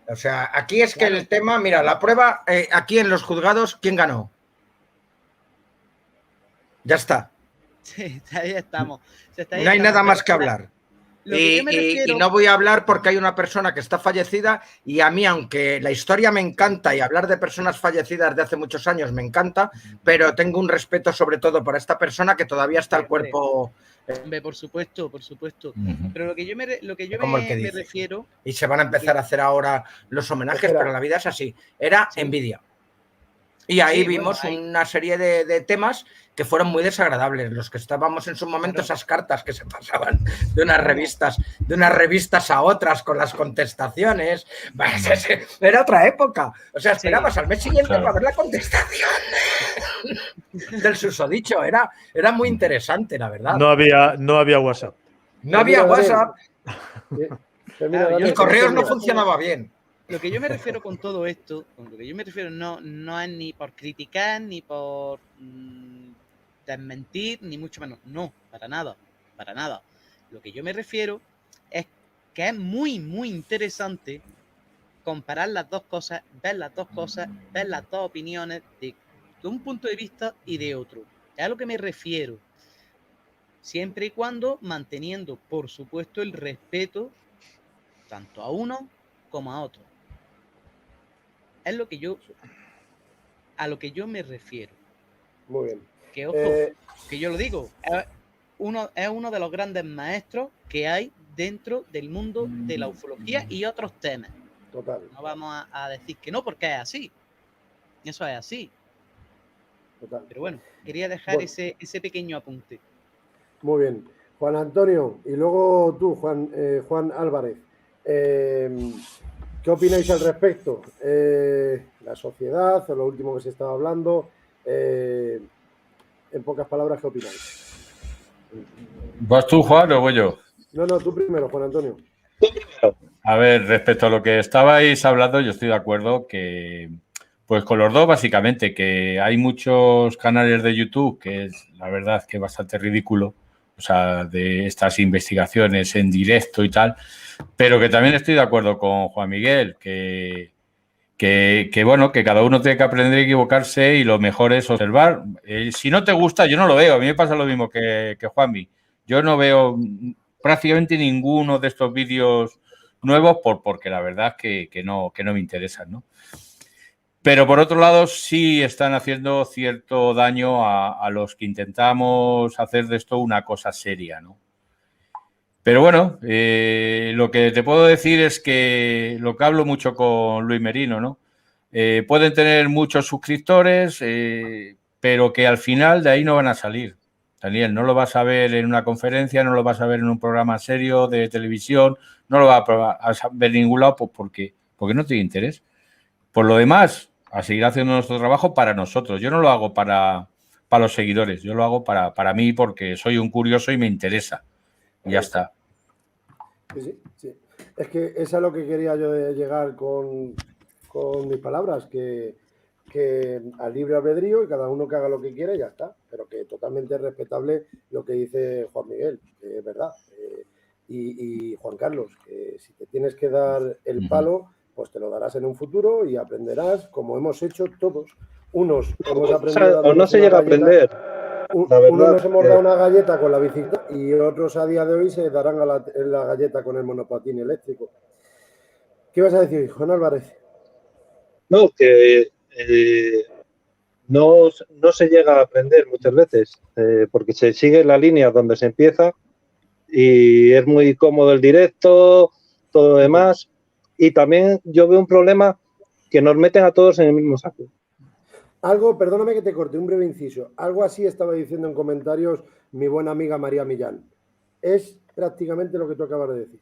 O sea, aquí es que el tema, mira, la prueba, aquí en los juzgados, ¿quién ganó? Ya está. Sí, ahí estamos. No hay nada más que hablar. Y no voy a hablar porque hay una persona que está fallecida y a mí, aunque la historia me encanta y hablar de personas fallecidas de hace muchos años me encanta, pero tengo un respeto sobre todo por esta persona que todavía está el cuerpo... Hombre, por supuesto. Pero lo que yo me refiero... Y se van a empezar a hacer ahora los homenajes, pero la vida es así. Era envidia. Y ahí vimos una serie de temas que fueron muy desagradables. Los que estábamos en su momento, esas cartas que se pasaban de unas revistas a otras con las contestaciones. Era otra época. O sea, esperabas al mes siguiente para ver la contestación del susodicho. Era muy interesante, la verdad. No había WhatsApp. No había WhatsApp. Los correos no funcionaba bien. Lo que yo me refiero con todo esto, no es ni por criticar, ni por desmentir, ni mucho menos. No, para nada. Lo que yo me refiero es que es muy, muy interesante comparar las dos cosas, ver las dos opiniones de un punto de vista y de otro. Es a lo que me refiero. Siempre y cuando manteniendo, por supuesto, el respeto tanto a uno como a otro. Es a lo que yo me refiero. Muy bien. Que ojo, que yo lo digo, es uno de los grandes maestros que hay dentro del mundo de la ufología y otros temas. Total. No vamos a decir que no, porque es así. Eso es así. Total. Pero bueno, quería dejar ese pequeño apunte. Muy bien. Juan Antonio, y luego tú, Juan Álvarez. ¿Qué opináis al respecto? La sociedad, o lo último que se estaba hablando. En pocas palabras, ¿qué opináis? ¿Vas tú, Juan, o voy yo? No, tú primero, Juan Antonio. A ver, respecto a lo que estabais hablando, yo estoy de acuerdo que, pues con los dos, básicamente, que hay muchos canales de YouTube que es, la verdad, que es bastante ridículo, o sea, de estas investigaciones en directo y tal, pero que también estoy de acuerdo con Juan Miguel, que bueno, que cada uno tiene que aprender a equivocarse y lo mejor es observar. Si no te gusta, yo no lo veo. A mí me pasa lo mismo que Juanmi. Yo no veo prácticamente ninguno de estos vídeos nuevos porque la verdad es que no me interesan, ¿no? Pero por otro lado sí están haciendo cierto daño a los que intentamos hacer de esto una cosa seria, ¿no? Pero bueno, lo que te puedo decir es que lo que hablo mucho con Luis Merino, ¿no? Pueden tener muchos suscriptores, pero que al final de ahí no van a salir. Daniel, no lo vas a ver en una conferencia, no lo vas a ver en un programa serio de televisión, no lo vas a ver en ningún lado porque no tiene interés. Por lo demás, a seguir haciendo nuestro trabajo para nosotros. Yo no lo hago para los seguidores, yo lo hago para mí porque soy un curioso y me interesa. Y ya está. Sí. Es que es a lo que quería yo llegar con mis palabras, que al libre albedrío y cada uno que haga lo que quiera y ya está, pero que totalmente respetable lo que dice Juan Miguel, que es verdad. Y Juan Carlos, que si te tienes que dar el palo, pues te lo darás en un futuro y aprenderás como hemos hecho todos. Unos hemos aprendido O no se llega a aprender. Unos nos hemos dado una galleta con la bicicleta y otros a día de hoy se darán la galleta con el monopatín eléctrico. ¿Qué vas a decir, Juan Álvarez? No, que no se llega a aprender muchas veces, porque se sigue la línea donde se empieza y es muy cómodo el directo, todo lo demás. Y también yo veo un problema que nos meten a todos en el mismo saco. Algo, perdóname que te corte, un breve inciso. Algo así estaba diciendo en comentarios mi buena amiga María Millán. Es prácticamente lo que tú acabas de decir.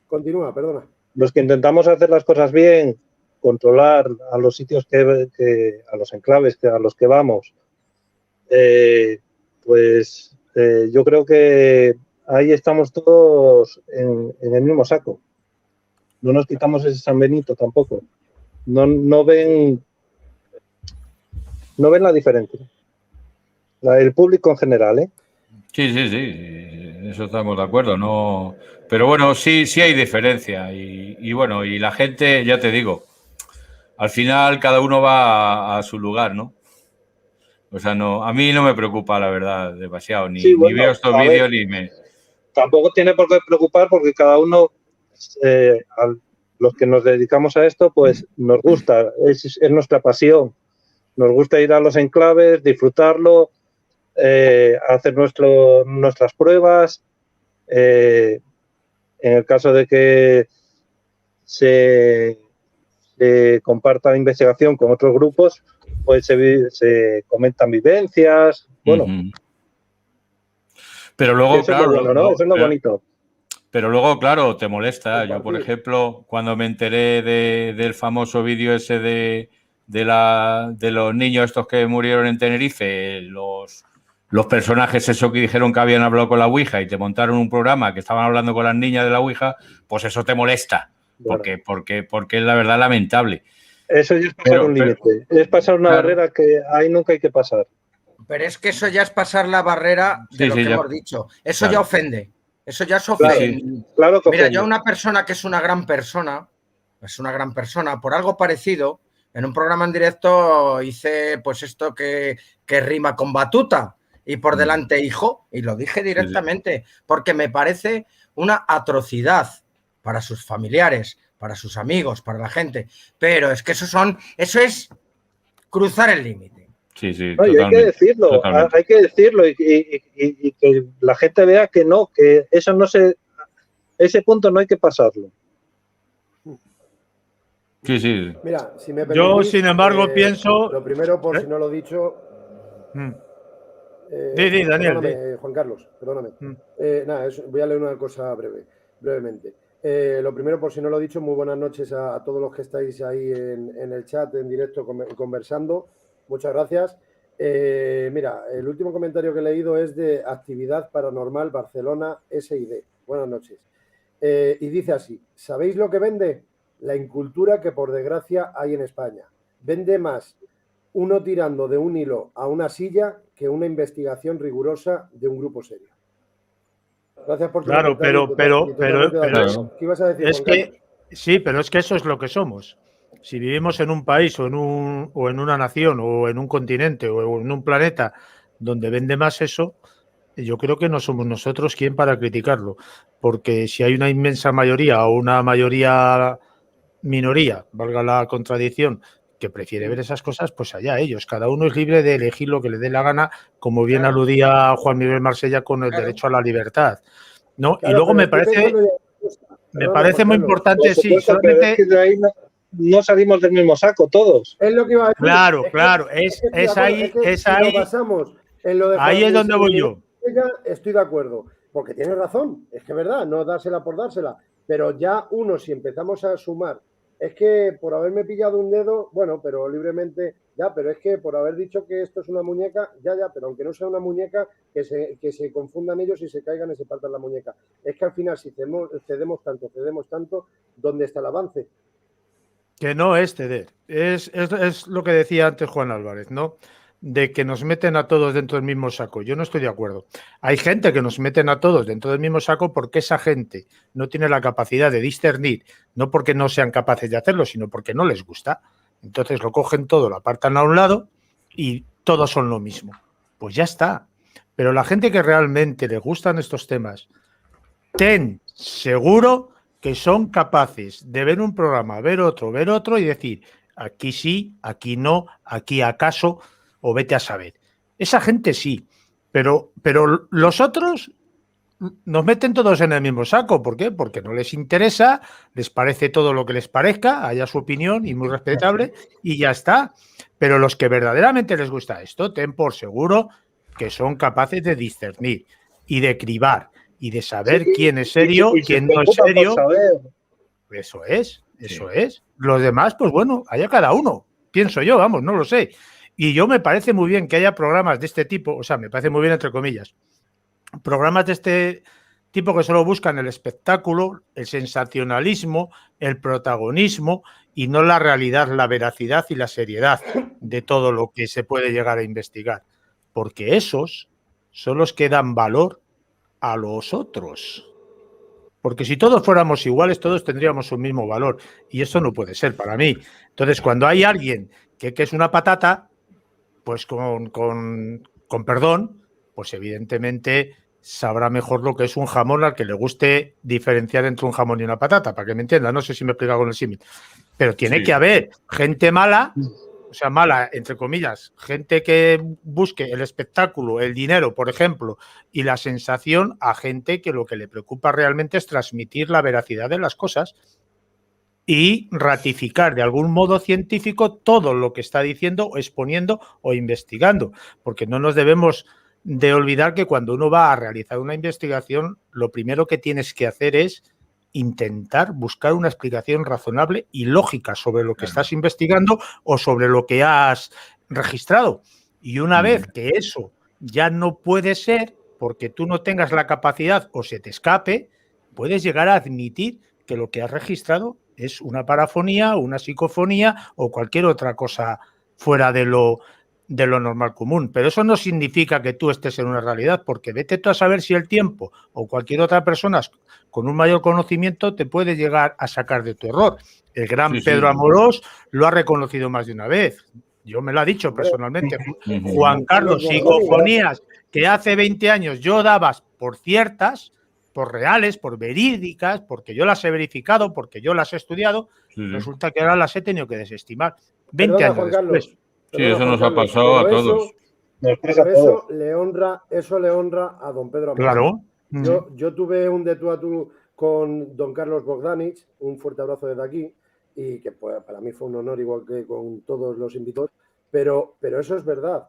Continúa, perdona. Los que intentamos hacer las cosas bien, controlar a los sitios a los enclaves a los que vamos, pues yo creo que ahí estamos todos en el mismo saco. No nos quitamos ese San Benito tampoco. No ven la diferencia. El público en general, ¿eh? Sí, eso estamos de acuerdo, no, pero bueno, sí hay diferencia y bueno, y la gente, ya te digo, al final cada uno va a su lugar, ¿no? O sea, no, a mí no me preocupa, la verdad, demasiado, ni veo estos vídeos ni me... Tampoco tiene por qué preocupar porque cada uno, los que nos dedicamos a esto, pues nos gusta, es nuestra pasión. Nos gusta ir a los enclaves, disfrutarlo, hacer nuestras pruebas. En el caso de que se comparta investigación con otros grupos, pues se comentan vivencias. Bueno. Pero luego, eso claro, es lo bueno, ¿no? Eso es lo bonito. Pero luego, claro, te molesta. Yo, por ejemplo, cuando me enteré del famoso vídeo ese de los niños estos que murieron en Tenerife, los personajes esos que dijeron que habían hablado con la Ouija y te montaron un programa que estaban hablando con las niñas de la Ouija, pues eso te molesta. Claro. Porque es la verdad lamentable. Eso ya es pasar un límite. Es pasar una barrera que ahí nunca hay que pasar. Pero es que eso ya es pasar la barrera de lo que hemos dicho. Eso ya ofende. Eso ya se ofende. Claro que Mira, ofende. yo una persona que es una gran persona, por algo parecido, en un programa en directo hice pues esto que rima con batuta y por delante hijo, y lo dije directamente, porque me parece una atrocidad para sus familiares, para sus amigos, para la gente. Pero es que eso es cruzar el límite. Sí, no, y hay que decirlo, y que la gente vea que no, que eso no ese punto no hay que pasarlo. Sí. Mira, si me permitís, yo, sin embargo, pienso... Lo primero, por si no lo he dicho... Daniel. Perdóname, Juan Carlos, perdóname. Voy a leer una cosa brevemente. Lo primero, por si no lo he dicho, muy buenas noches a todos los que estáis ahí en el chat, en directo, conversando. Muchas gracias. Mira, el último comentario que he leído es de Actividad Paranormal Barcelona SID. Buenas noches. Y dice así: ¿sabéis lo que vende? La incultura que por desgracia hay en España. Vende más uno tirando de un hilo a una silla que una investigación rigurosa de un grupo serio. Gracias por tu comentario. Pero ¿qué ibas a decir, es que sí, pero es que eso es lo que somos. Si vivimos en un país o en una nación o en un continente o en un planeta donde vende más eso, yo creo que no somos nosotros quien para criticarlo, porque si hay una inmensa mayoría o una minoría, valga la contradicción, que prefiere ver esas cosas, pues allá ellos. Cada uno es libre de elegir lo que le dé la gana, como bien aludía Juan Miguel Marsella con el derecho a la libertad, ¿no? Y luego me parece muy importante, sí, solamente... Es que de ahí no salimos del mismo saco todos. Es lo que iba a decir. Claro, es ahí. Si lo basamos en lo de ahí es donde voy yo. Estoy de acuerdo, porque tiene razón, es que es verdad, no dársela por dársela, pero ya si empezamos a sumar es que por haberme pillado un dedo, bueno, pero libremente, ya, pero es que por haber dicho que esto es una muñeca, ya, pero aunque no sea una muñeca, que se confundan ellos y se caigan y se partan la muñeca. Es que al final, si cedemos tanto, ¿dónde está el avance? Que no es ceder. Es lo que decía antes Juan Álvarez, ¿no? De que nos meten a todos dentro del mismo saco. Yo no estoy de acuerdo. Hay gente que nos meten a todos dentro del mismo saco porque esa gente no tiene la capacidad de discernir, no porque no sean capaces de hacerlo, sino porque no les gusta. Entonces lo cogen todo, lo apartan a un lado y todos son lo mismo. Pues ya está. Pero la gente que realmente le gustan estos temas, ten seguro que son capaces de ver un programa, ver otro y decir, aquí sí, aquí no, aquí acaso, o vete a saber. Esa gente sí, pero los otros nos meten todos en el mismo saco. ¿Por qué? Porque no les interesa, les parece todo lo que les parezca, haya su opinión y muy respetable, y ya está. Pero los que verdaderamente les gusta esto, ten por seguro que son capaces de discernir y de cribar y de saber quién es serio, quién no es serio. Eso es. Los demás, pues bueno, haya cada uno, pienso yo, vamos, no lo sé. Y yo me parece muy bien que haya programas de este tipo, o sea, me parece muy bien entre comillas, programas de este tipo que solo buscan el espectáculo, el sensacionalismo, el protagonismo y no la realidad, la veracidad y la seriedad de todo lo que se puede llegar a investigar. Porque esos son los que dan valor a los otros. Porque si todos fuéramos iguales, todos tendríamos un mismo valor. Y eso no puede ser para mí. Entonces, cuando hay alguien que es una patata, pues con perdón, pues evidentemente sabrá mejor lo que es un jamón al que le guste diferenciar entre un jamón y una patata, para que me entienda. No sé si me he explicado con el símil. Pero tiene que haber gente mala, o sea, mala, entre comillas, gente que busque el espectáculo, el dinero, por ejemplo, y la sensación a gente que lo que le preocupa realmente es transmitir la veracidad de las cosas y ratificar de algún modo científico todo lo que está diciendo, exponiendo o investigando, porque no nos debemos de olvidar que cuando uno va a realizar una investigación, lo primero que tienes que hacer es intentar buscar una explicación razonable y lógica sobre lo que estás investigando o sobre lo que has registrado. Y una vez que eso ya no puede ser, porque tú no tengas la capacidad o se te escape, puedes llegar a admitir que lo que has registrado es una parafonía, una psicofonía o cualquier otra cosa fuera de lo normal común. Pero eso no significa que tú estés en una realidad, porque vete tú a saber si el tiempo o cualquier otra persona con un mayor conocimiento te puede llegar a sacar de tu error. El gran Pedro Amorós lo ha reconocido más de una vez. Yo me lo ha dicho personalmente. Juan Carlos, psicofonías que hace 20 años yo daba por ciertas, por reales, por verídicas, porque yo las he verificado, porque yo las he estudiado, resulta que ahora las he tenido que desestimar. 20 años Juan Carlos, después. Sí, eso nos ha pasado a todos. Eso le honra a don Pedro Amorós. Claro. Yo tuve un de tú a tú con don Carlos Bogdanich, un fuerte abrazo desde aquí, y que pues, para mí fue un honor, igual que con todos los invitados, pero eso es verdad.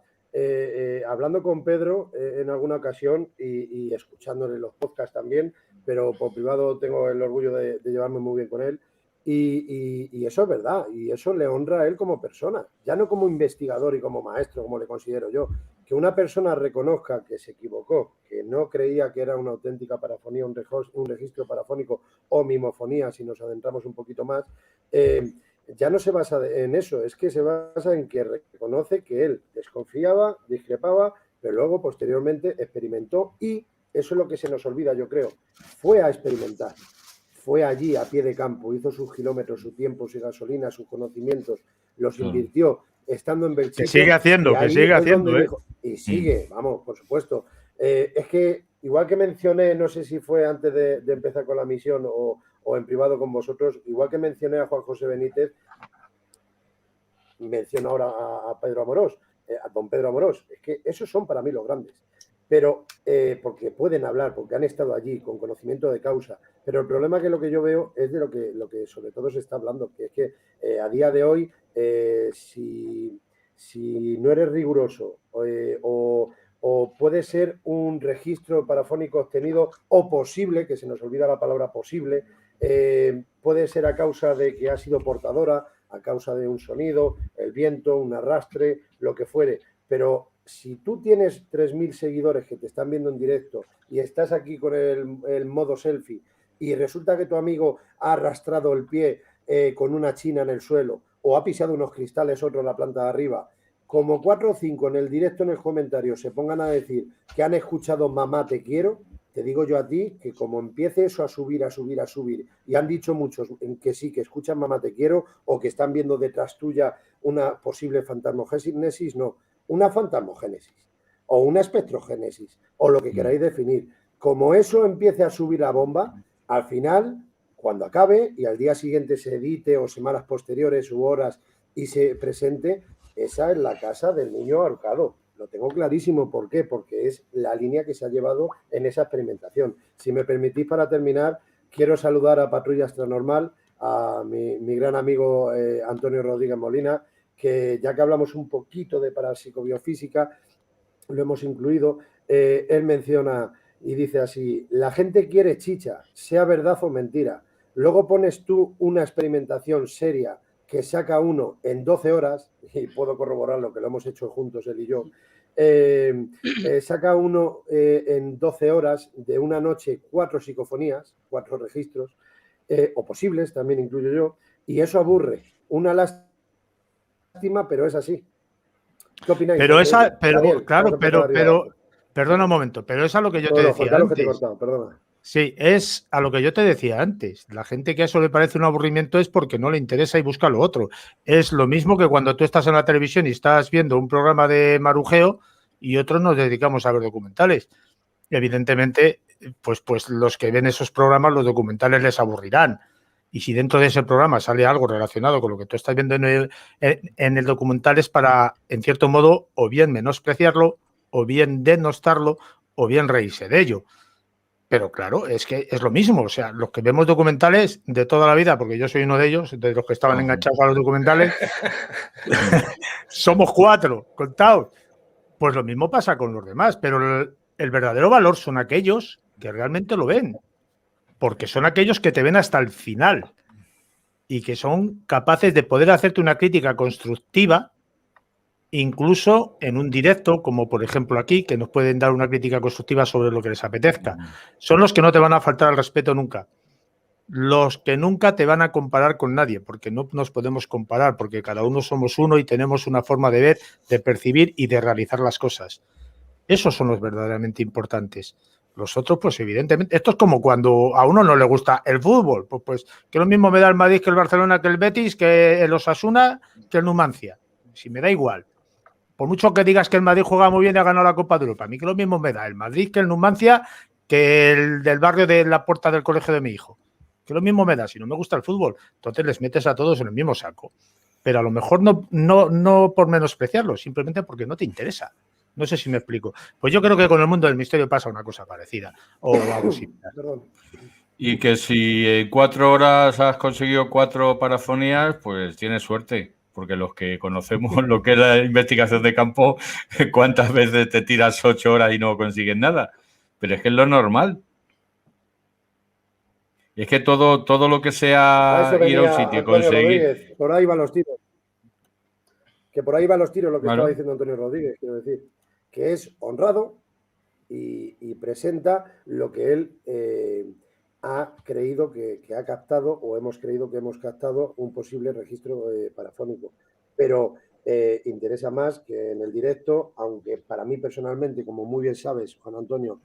Hablando con Pedro en alguna ocasión y escuchándole los podcasts también, pero por privado tengo el orgullo de llevarme muy bien con él. Y eso es verdad, y eso le honra a él como persona, ya no como investigador y como maestro, como le considero yo. Que una persona reconozca que se equivocó, que no creía que era una auténtica parafonía, un registro parafónico o mimofonía, si nos adentramos un poquito más, ya no se basa en eso, es que se basa en que reconoce que él desconfiaba, discrepaba, pero luego posteriormente experimentó y eso es lo que se nos olvida, yo creo, fue a experimentar. Fue allí a pie de campo, hizo sus kilómetros, su tiempo, su gasolina, sus conocimientos, los invirtió estando en Belchite. Que sigue haciendo. Dijo, y sigue, vamos, por supuesto. Es que, igual que mencioné, no sé si fue antes de empezar con la misión o en privado con vosotros, igual que mencioné a Juan José Benítez, menciono ahora a Pedro Amorós, a don Pedro Amorós. Es que esos son para mí los grandes. Pero porque pueden hablar, porque han estado allí con conocimiento de causa. Pero el problema que lo que yo veo es de lo que sobre todo se está hablando, que es que a día de hoy, si no eres riguroso o puede ser un registro parafónico obtenido o posible, que se nos olvida la palabra posible, puede ser a causa de que ha sido portadora, a causa de un sonido, el viento, un arrastre, lo que fuere. Pero si tú tienes 3.000 seguidores que te están viendo en directo y estás aquí con el modo selfie y resulta que tu amigo ha arrastrado el pie con una china en el suelo o ha pisado unos cristales, otro en la planta de arriba, como 4 o 5 en el directo, en el comentario, se pongan a decir que han escuchado mamá te quiero, te digo yo a ti que como empiece eso a subir, y han dicho muchos que sí, que escuchan mamá te quiero o que están viendo detrás tuya una posible fantasmogénesis, no, una fantasmogénesis o una espectrogénesis o lo que queráis definir. Como eso empiece a subir la bomba, al final, cuando acabe y al día siguiente se edite o semanas posteriores u horas y se presente, esa es la casa del niño ahorcado. Lo tengo clarísimo. ¿Por qué? Porque es la línea que se ha llevado en esa experimentación. Si me permitís, para terminar, quiero saludar a Patrulla Extranormal, a mi gran amigo Antonio Rodríguez Molina, que ya que hablamos un poquito de parapsicobiofísica, lo hemos incluido. Él menciona y dice así: la gente quiere chicha, sea verdad o mentira. Luego pones tú una experimentación seria que saca uno en 12 horas, y puedo corroborarlo, que lo hemos hecho juntos él y yo, saca uno en 12 horas de una noche 4 psicofonías, 4 registros, o posibles, también incluyo yo, y eso aburre. Una lástima, pero es así. ¿Qué opináis? Pero Daniel, claro, perdona un momento, pero es a lo que yo te decía antes. Que te he cortado, perdona. Sí, es a lo que yo te decía antes. La gente que a eso le parece un aburrimiento es porque no le interesa y busca lo otro. Es lo mismo que cuando tú estás en la televisión y estás viendo un programa de marujeo y otros nos dedicamos a ver documentales. Evidentemente, pues los que ven esos programas, los documentales les aburrirán. Y si dentro de ese programa sale algo relacionado con lo que tú estás viendo en el documental, es para, en cierto modo, o bien menospreciarlo, o bien denostarlo, o bien reírse de ello. Pero claro, es que es lo mismo. O sea, los que vemos documentales de toda la vida, porque yo soy uno de ellos, de los que estaban enganchados a los documentales, somos 4, contados. Pues lo mismo pasa con los demás, pero el verdadero valor son aquellos que realmente lo ven, porque son aquellos que te ven hasta el final y que son capaces de poder hacerte una crítica constructiva, incluso en un directo, como por ejemplo aquí, que nos pueden dar una crítica constructiva sobre lo que les apetezca. Son los que no te van a faltar al respeto nunca. Los que nunca te van a comparar con nadie, porque no nos podemos comparar, porque cada uno somos uno y tenemos una forma de ver, de percibir y de realizar las cosas. Esos son los verdaderamente importantes. Los otros, pues evidentemente, esto es como cuando a uno no le gusta el fútbol, pues que lo mismo me da el Madrid que el Barcelona, que el Betis, que el Osasuna, que el Numancia. Si me da igual. Por mucho que digas que el Madrid juega muy bien y ha ganado la Copa de Europa, a mí que lo mismo me da el Madrid que el Numancia, que el del barrio de la puerta del colegio de mi hijo. Que lo mismo me da, si no me gusta el fútbol, entonces les metes a todos en el mismo saco. Pero a lo mejor no por menospreciarlo, simplemente porque no te interesa. No sé si me explico. Pues yo creo que con el mundo del misterio pasa una cosa parecida o algo similar. Y que si en 4 horas has conseguido 4 parafonías, pues tienes suerte. Porque los que conocemos lo que es la investigación de campo, ¿cuántas veces te tiras 8 horas y no consigues nada? Pero es que es lo normal. Y es que todo lo que sea ir a un sitio y conseguir... Rodríguez, por ahí van los tiros. Que por ahí van los tiros, lo que Bueno. estaba diciendo Antonio Rodríguez, quiero decir. Que es honrado y presenta lo que él ha creído que ha captado, o hemos creído que hemos captado un posible registro parafónico. Pero interesa más que en el directo, aunque para mí personalmente, como muy bien sabes, Juan Antonio,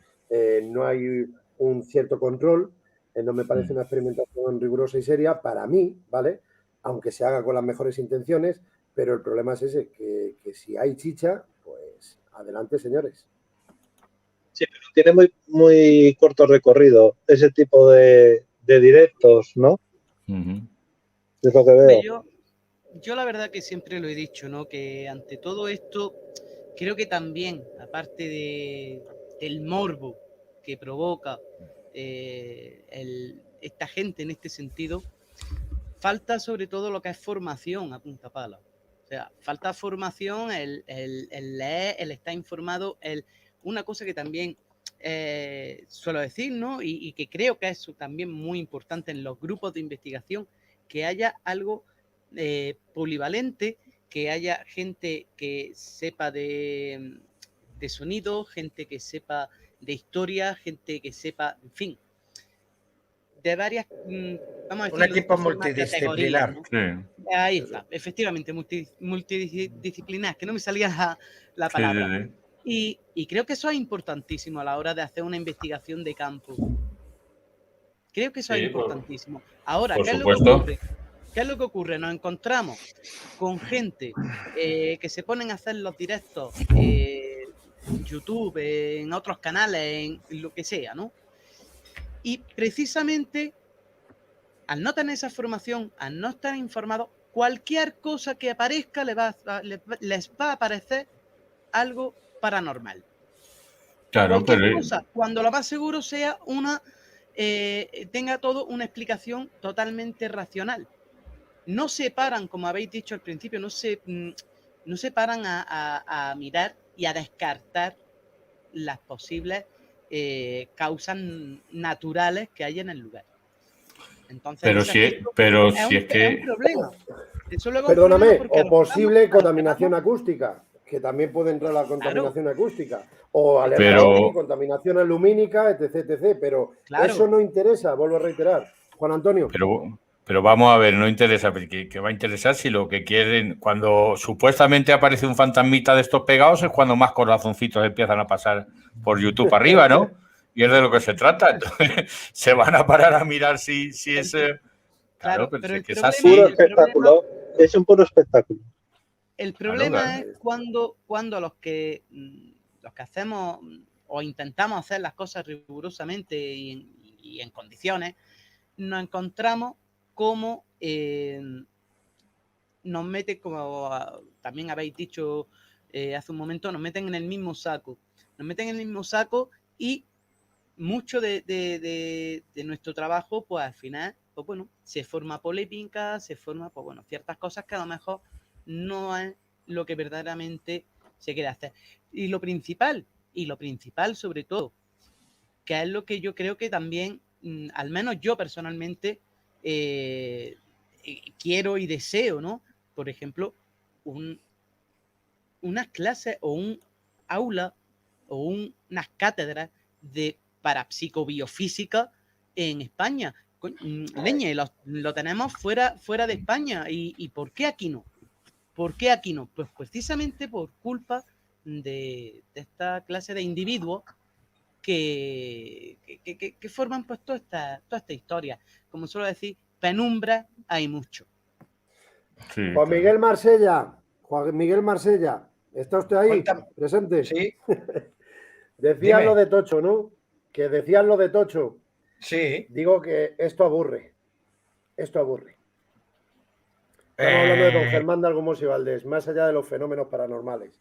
no hay un cierto control, no me parece una experimentación rigurosa y seria para mí, ¿vale? Aunque se haga con las mejores intenciones, pero el problema es ese, que si hay chicha, pues adelante, señores. Sí, pero tiene muy corto recorrido ese tipo de directos, ¿no? Es lo que veo. Yo la verdad que siempre lo he dicho, ¿no? Que ante todo esto, creo que también, aparte del morbo que provoca esta gente en este sentido, falta sobre todo lo que es formación a punta pala. O sea, falta formación, el leer, el estar informado, una cosa que también suelo decir, ¿no? Y que creo que es también muy importante en los grupos de investigación, que haya algo polivalente, que haya gente que sepa de sonido, gente que sepa de historia, gente que sepa, en fin, de varias, vamos a decir, un equipo multidisciplinar. ¿no? Sí. Ahí está, efectivamente, multidisciplinar, que no me salía la palabra. Sí, sí, sí. Y creo que eso es importantísimo a la hora de hacer una investigación de campo. Creo que eso es importantísimo. Ahora, por ¿qué supuesto. es lo que ocurre? ¿Qué es lo que ocurre? Nos encontramos con gente que se ponen a hacer los directos en YouTube, en otros canales, en lo que sea, ¿no? Y precisamente, al no tener esa formación, al no estar informado, cualquier cosa que aparezca les va a parecer algo paranormal. Claro, Cualquier cosa, cuando lo más seguro sea tenga todo una explicación totalmente racional. No se paran, como habéis dicho al principio, no se paran a mirar y a descartar las posibles causas naturales que hay en el lugar. Entonces, pero si es que... Es un problema. Eso luego Perdóname, es un problema o posible contaminación acústica, que también puede entrar la contaminación acústica, o alergia, contaminación alumínica, etc. Pero eso no interesa, vuelvo a reiterar. Juan Antonio. Pero vamos a ver, no interesa, porque ¿qué va a interesar si lo que quieren, cuando supuestamente aparece un fantasmita de estos pegados, es cuando más corazoncitos empiezan a pasar por YouTube arriba, ¿no? Y es de lo que se trata. Entonces, se van a parar a mirar si es... Claro, pero es que es así. Puro espectáculo. Es un puro espectáculo. El problema es cuando los que hacemos o intentamos hacer las cosas rigurosamente y en condiciones, nos encontramos como nos meten, como también habéis dicho hace un momento, nos meten en el mismo saco. Nos meten en el mismo saco y mucho de nuestro trabajo, pues al final, pues bueno, se forma polémica, se forma, pues bueno, ciertas cosas que a lo mejor no es lo que verdaderamente se quiere hacer. Y lo principal sobre todo, que es lo que yo creo que también, al menos yo personalmente, quiero y deseo, ¿no? Por ejemplo, unas clases o un aula o unas cátedras de parapsicobiofísica en España. Leñe, lo tenemos fuera de España. ¿Y por qué aquí no? ¿Por qué aquí no? Pues precisamente por culpa de esta clase de individuos que forman pues toda esta historia. Como suelo decir, penumbra hay mucho. Sí, Juan Miguel Marsella, ¿está usted ahí? Cuéntame. Presente. Sí. Decías lo de Tocho, ¿no? Que decías lo de Tocho. Sí. Digo que esto aburre. Estamos hablando de don Germán de Algomos y Valdés, más allá de los fenómenos paranormales.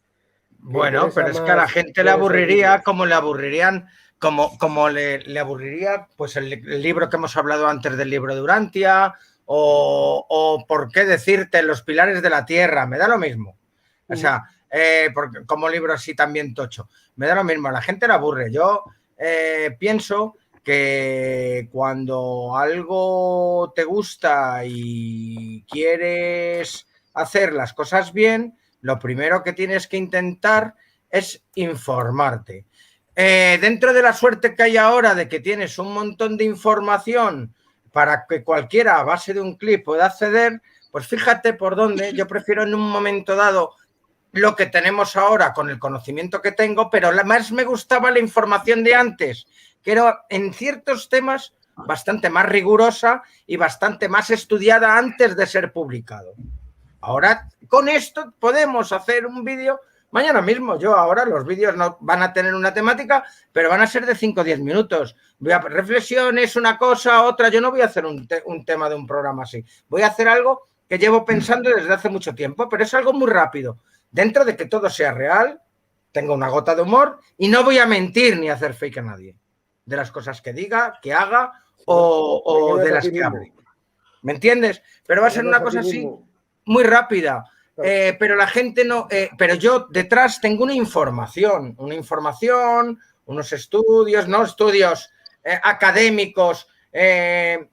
Bueno, pero es que a la gente le aburriría como le aburrirían, como le aburriría pues el libro que hemos hablado antes del libro de Urantia, o por qué decirte Los pilares de la tierra, me da lo mismo. O sea, porque como libro así también tocho, me da lo mismo, a la gente le aburre. Yo pienso que cuando algo te gusta y quieres hacer las cosas bien, lo primero que tienes que intentar es informarte. Dentro de la suerte que hay ahora de que tienes un montón de información para que cualquiera a base de un clip pueda acceder, pues fíjate por dónde. Yo prefiero en un momento dado lo que tenemos ahora con el conocimiento que tengo, pero más me gustaba la información de antes, que era en ciertos temas bastante más rigurosa y bastante más estudiada antes de ser publicado. Ahora, con esto podemos hacer un vídeo mañana mismo. Yo ahora los vídeos no van a tener una temática, pero van a ser de 5 o 10 minutos. Voy a reflexiones, una cosa, otra. Yo no voy a hacer un tema de un programa así. Voy a hacer algo que llevo pensando desde hace mucho tiempo, pero es algo muy rápido. Dentro de que todo sea real, tengo una gota de humor y no voy a mentir ni hacer fake a nadie de las cosas que diga, que haga o de las que hable. ¿Me entiendes? Pero va a ser una cosa así muy rápida. Pero la gente no... pero yo detrás tengo una información, unos estudios, no estudios académicos, pero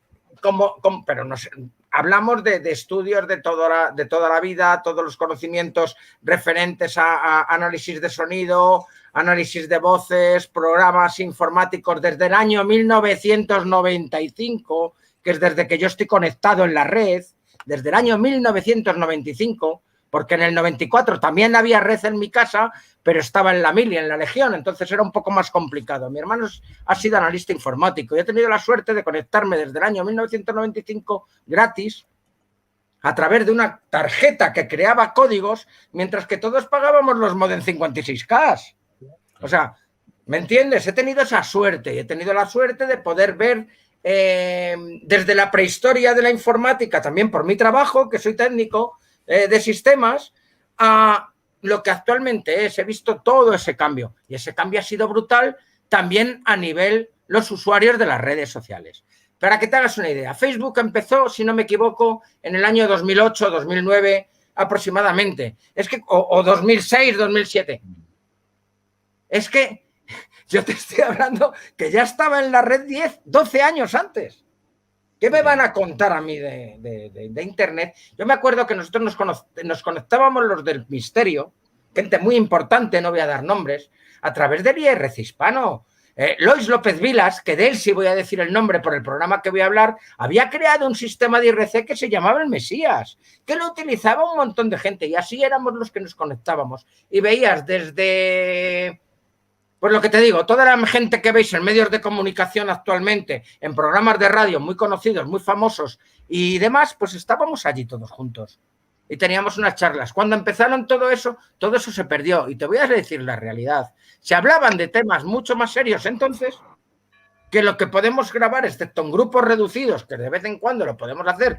no sé, hablamos de estudios de toda la vida, todos los conocimientos referentes a análisis de sonido, análisis de voces, programas informáticos desde el año 1995, que es desde que yo estoy conectado en la red, desde el año 1995, porque en el 94 también había red en mi casa, pero estaba en la mili, en la Legión, entonces era un poco más complicado. Mi hermano ha sido analista informático y he tenido la suerte de conectarme desde el año 1995 gratis a través de una tarjeta que creaba códigos, mientras que todos pagábamos los modem 56K. O sea, ¿me entiendes? He tenido esa suerte y he tenido la suerte de poder ver desde la prehistoria de la informática, también por mi trabajo, que soy técnico de sistemas, a lo que actualmente es. He visto todo ese cambio y ese cambio ha sido brutal también a nivel los usuarios de las redes sociales. Para que te hagas una idea, Facebook empezó, si no me equivoco, en el año 2008, 2009 aproximadamente. Es que, o 2006, 2007. Es que yo te estoy hablando que ya estaba en la red 10, 12 años antes. ¿Qué me van a contar a mí de Internet? Yo me acuerdo que nosotros nos conectábamos los del Misterio, gente muy importante, no voy a dar nombres, a través del IRC hispano. Lois López Vilas, que de él sí voy a decir el nombre por el programa que voy a hablar, había creado un sistema de IRC que se llamaba el Mesías, que lo utilizaba un montón de gente y así éramos los que nos conectábamos. Y veías desde... Pues lo que te digo, toda la gente que veis en medios de comunicación actualmente, en programas de radio muy conocidos, muy famosos y demás, pues estábamos allí todos juntos y teníamos unas charlas. Cuando empezaron todo eso se perdió. Y te voy a decir la realidad. Se hablaban de temas mucho más serios entonces que lo que podemos grabar, excepto en grupos reducidos, que de vez en cuando lo podemos hacer,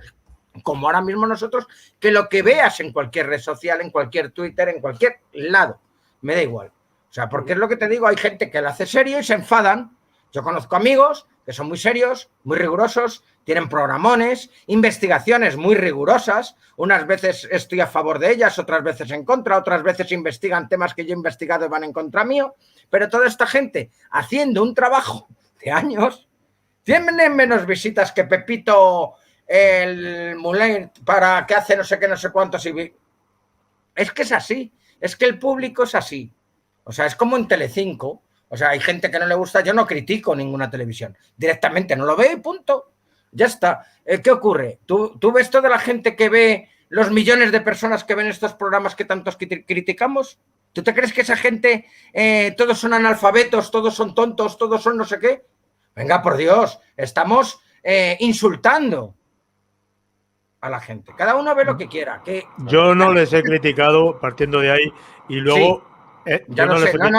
como ahora mismo nosotros, que lo que veas en cualquier red social, en cualquier Twitter, en cualquier lado. Me da igual. O sea, porque es lo que te digo, hay gente que lo hace serio y se enfadan. Yo conozco amigos que son muy serios, muy rigurosos, tienen programones, investigaciones muy rigurosas. Unas veces estoy a favor de ellas, otras veces en contra, otras veces investigan temas que yo he investigado y van en contra mío. Pero toda esta gente haciendo un trabajo de años, tienen menos visitas que Pepito el Muller para que hace no sé qué, no sé cuántos. Es que es así, es que el público es así. O sea, es como en Telecinco. O sea, hay gente que no le gusta. Yo no critico ninguna televisión. Directamente no lo ve y punto. Ya está. ¿Qué ocurre? ¿Tú ves toda la gente que ve, los millones de personas que ven estos programas que tantos criticamos? ¿Tú te crees que esa gente, todos son analfabetos, todos son tontos, todos son no sé qué? Venga, por Dios, estamos insultando a la gente. Cada uno ve lo que quiera. Yo no les he criticado partiendo de ahí y luego... Sí. Ya lo sé, pero es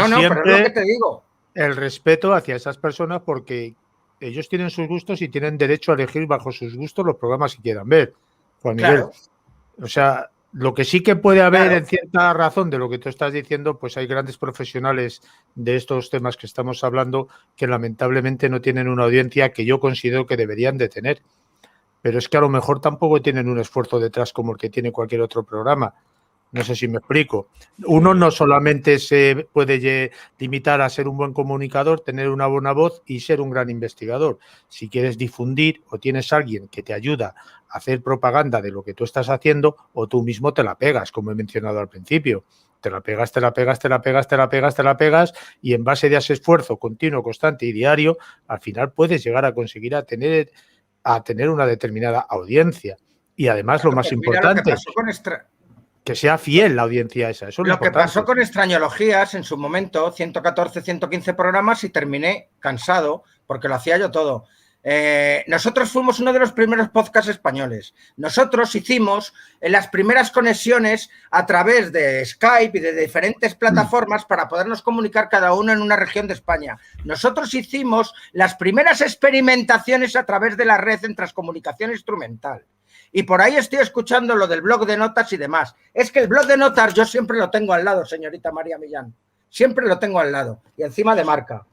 lo que te digo. El respeto hacia esas personas porque ellos tienen sus gustos y tienen derecho a elegir bajo sus gustos los programas que quieran ver, Juan Miguel. Claro. O sea, lo que sí que puede haber en cierta razón de lo que tú estás diciendo, pues hay grandes profesionales de estos temas que estamos hablando que lamentablemente no tienen una audiencia que yo considero que deberían de tener. Pero es que a lo mejor tampoco tienen un esfuerzo detrás como el que tiene cualquier otro programa. No sé si me explico. Uno no solamente se puede limitar a ser un buen comunicador, tener una buena voz y ser un gran investigador. Si quieres difundir o tienes a alguien que te ayuda a hacer propaganda de lo que tú estás haciendo, o tú mismo te la pegas, como he mencionado al principio. Te la pegas y en base de ese esfuerzo continuo, constante y diario, al final puedes llegar a conseguir a tener una determinada audiencia. Y además lo más importante... Que sea fiel la audiencia esa. Eso es lo que pasó con Extrañologías en su momento, 114, 115 programas y terminé cansado porque lo hacía yo todo. Nosotros fuimos uno de los primeros podcasts españoles. Nosotros hicimos las primeras conexiones a través de Skype y de diferentes plataformas para podernos comunicar cada uno en una región de España. Nosotros hicimos las primeras experimentaciones a través de la red en transcomunicación instrumental. Y por ahí estoy escuchando lo del blog de notas y demás. Es que el blog de notas yo siempre lo tengo al lado, señorita María Millán. Siempre lo tengo al lado y encima de marca.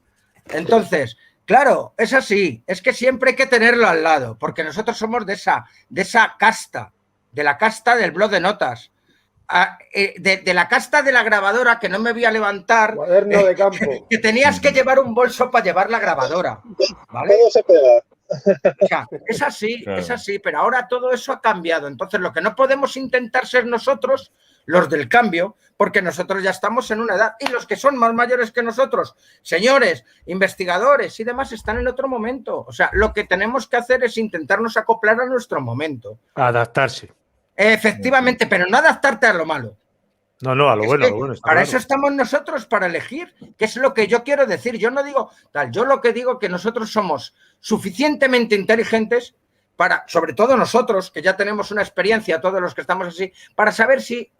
Entonces, claro, es así. Es que siempre hay que tenerlo al lado porque nosotros somos de esa casta, de la casta del blog de notas. de la casta de la grabadora que no me voy a levantar. Cuaderno de campo. Que tenías que llevar un bolso para llevar la grabadora. ¿Vale? Todo se pega. O sea, es así, Claro. es así, pero ahora todo eso ha cambiado. Entonces, lo que no podemos intentar ser nosotros, los del cambio, porque nosotros ya estamos en una edad, y los que son más mayores que nosotros, señores, investigadores y demás, están en otro momento. O sea, lo que tenemos que hacer es intentarnos acoplar a nuestro momento. Adaptarse. Efectivamente, pero no adaptarte a lo malo. No, no, a lo Es bueno, que a lo bueno. Está para claro. eso estamos nosotros, para elegir, que es lo que yo quiero decir. Yo no digo tal, yo lo que digo es que nosotros somos suficientemente inteligentes para, sobre todo nosotros, que ya tenemos una experiencia, todos los que estamos así, para saber si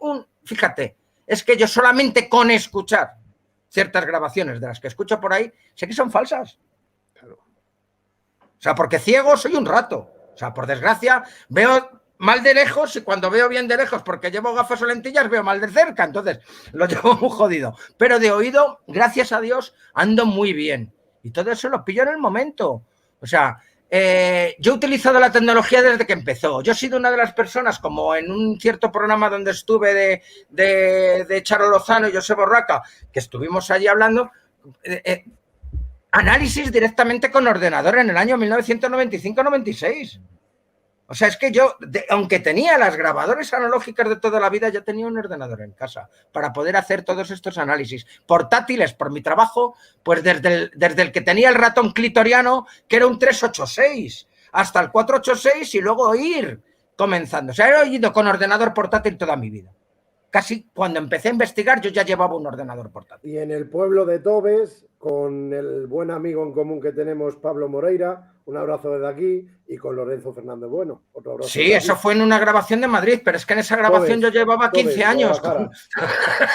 fíjate, es que yo solamente con escuchar ciertas grabaciones de las que escucho por ahí, sé que son falsas. Claro. O sea, porque ciego soy un rato. O sea, por desgracia, veo mal de lejos y cuando veo bien de lejos, porque llevo gafas o lentillas, veo mal de cerca. Entonces, lo llevo muy jodido. Pero de oído, gracias a Dios, ando muy bien. Y todo eso lo pillo en el momento. O sea, yo he utilizado la tecnología desde que empezó. Yo he sido una de las personas, como en un cierto programa donde estuve de Charo Lozano y José Borraca, que estuvimos allí hablando, análisis directamente con ordenador en el año 1995-96. O sea, es que yo, aunque tenía las grabadoras analógicas de toda la vida, ya tenía un ordenador en casa para poder hacer todos estos análisis portátiles por mi trabajo, pues desde el que tenía el ratón clitoriano, que era un 386, hasta el 486 y luego ir comenzando. O sea, he ido con ordenador portátil toda mi vida. Casi cuando empecé a investigar yo ya llevaba un ordenador portátil. Y en el pueblo de Tobes, con el buen amigo en común que tenemos, Pablo Moreira, un abrazo desde aquí, y con Lorenzo Fernández Bueno, otro abrazo. Sí, eso fue en una grabación de Madrid, pero es que en esa grabación yo llevaba 15 años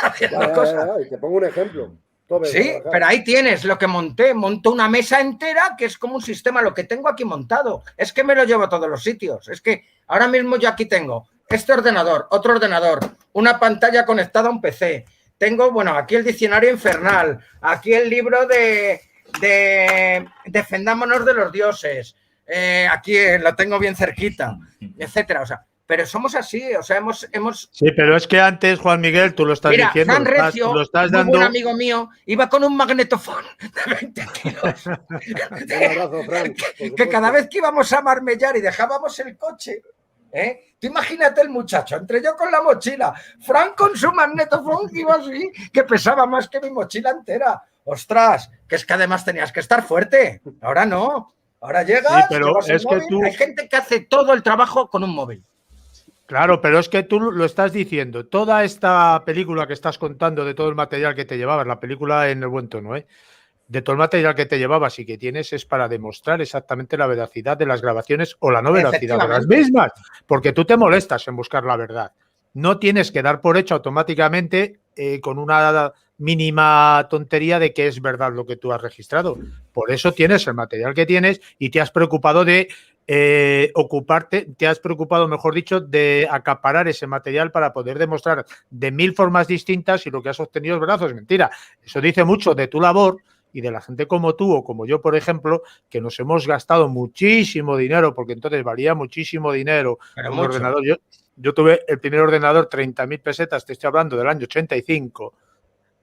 haciendo cosas. Te pongo un ejemplo. Tobes, sí, pero ahí tienes lo que monté. Monto una mesa entera que es como un sistema, lo que tengo aquí montado. Es que me lo llevo a todos los sitios. Es que ahora mismo yo aquí tengo este ordenador, otro ordenador, una pantalla conectada a un PC. Tengo, bueno, aquí el diccionario infernal, aquí el libro de Defendámonos de los dioses, aquí lo tengo bien cerquita, etcétera. O sea, pero somos así, o sea, hemos... Sí, pero es que antes, Juan Miguel, tú lo estás diciendo, Fran Recio, lo estás muy dando... buen amigo mío, iba con un magnetofón de 20 kilos. Un abrazo, Fran. Que cada vez que íbamos a Marmellar y dejábamos el coche, tú imagínate el muchacho, entre yo con la mochila, Fran con su magnetofón que iba así, que pesaba más que mi mochila entera. Ostras, que es que además tenías que estar fuerte. Ahora no. Ahora llegas, sí, pero llevas el es que móvil. Hay gente que hace todo el trabajo con un móvil. Claro, pero es que tú lo estás diciendo. Toda esta película que estás contando de todo el material que te llevabas, la película en el buen tono, de todo el material que te llevabas y que tienes es para demostrar exactamente la veracidad de las grabaciones o la no veracidad de las mismas, porque tú te molestas en buscar la verdad. No tienes que dar por hecho automáticamente con una mínima tontería de que es verdad lo que tú has registrado. Por eso tienes el material que tienes y te has preocupado de te has preocupado, mejor dicho, de acaparar ese material para poder demostrar de 1000 formas distintas si lo que has obtenido es verdad o es mentira. Eso dice mucho de tu labor y de la gente como tú o como yo, por ejemplo, que nos hemos gastado muchísimo dinero, porque entonces valía muchísimo dinero un ordenador. Yo tuve el primer ordenador, 30.000 pesetas, te estoy hablando del año 85.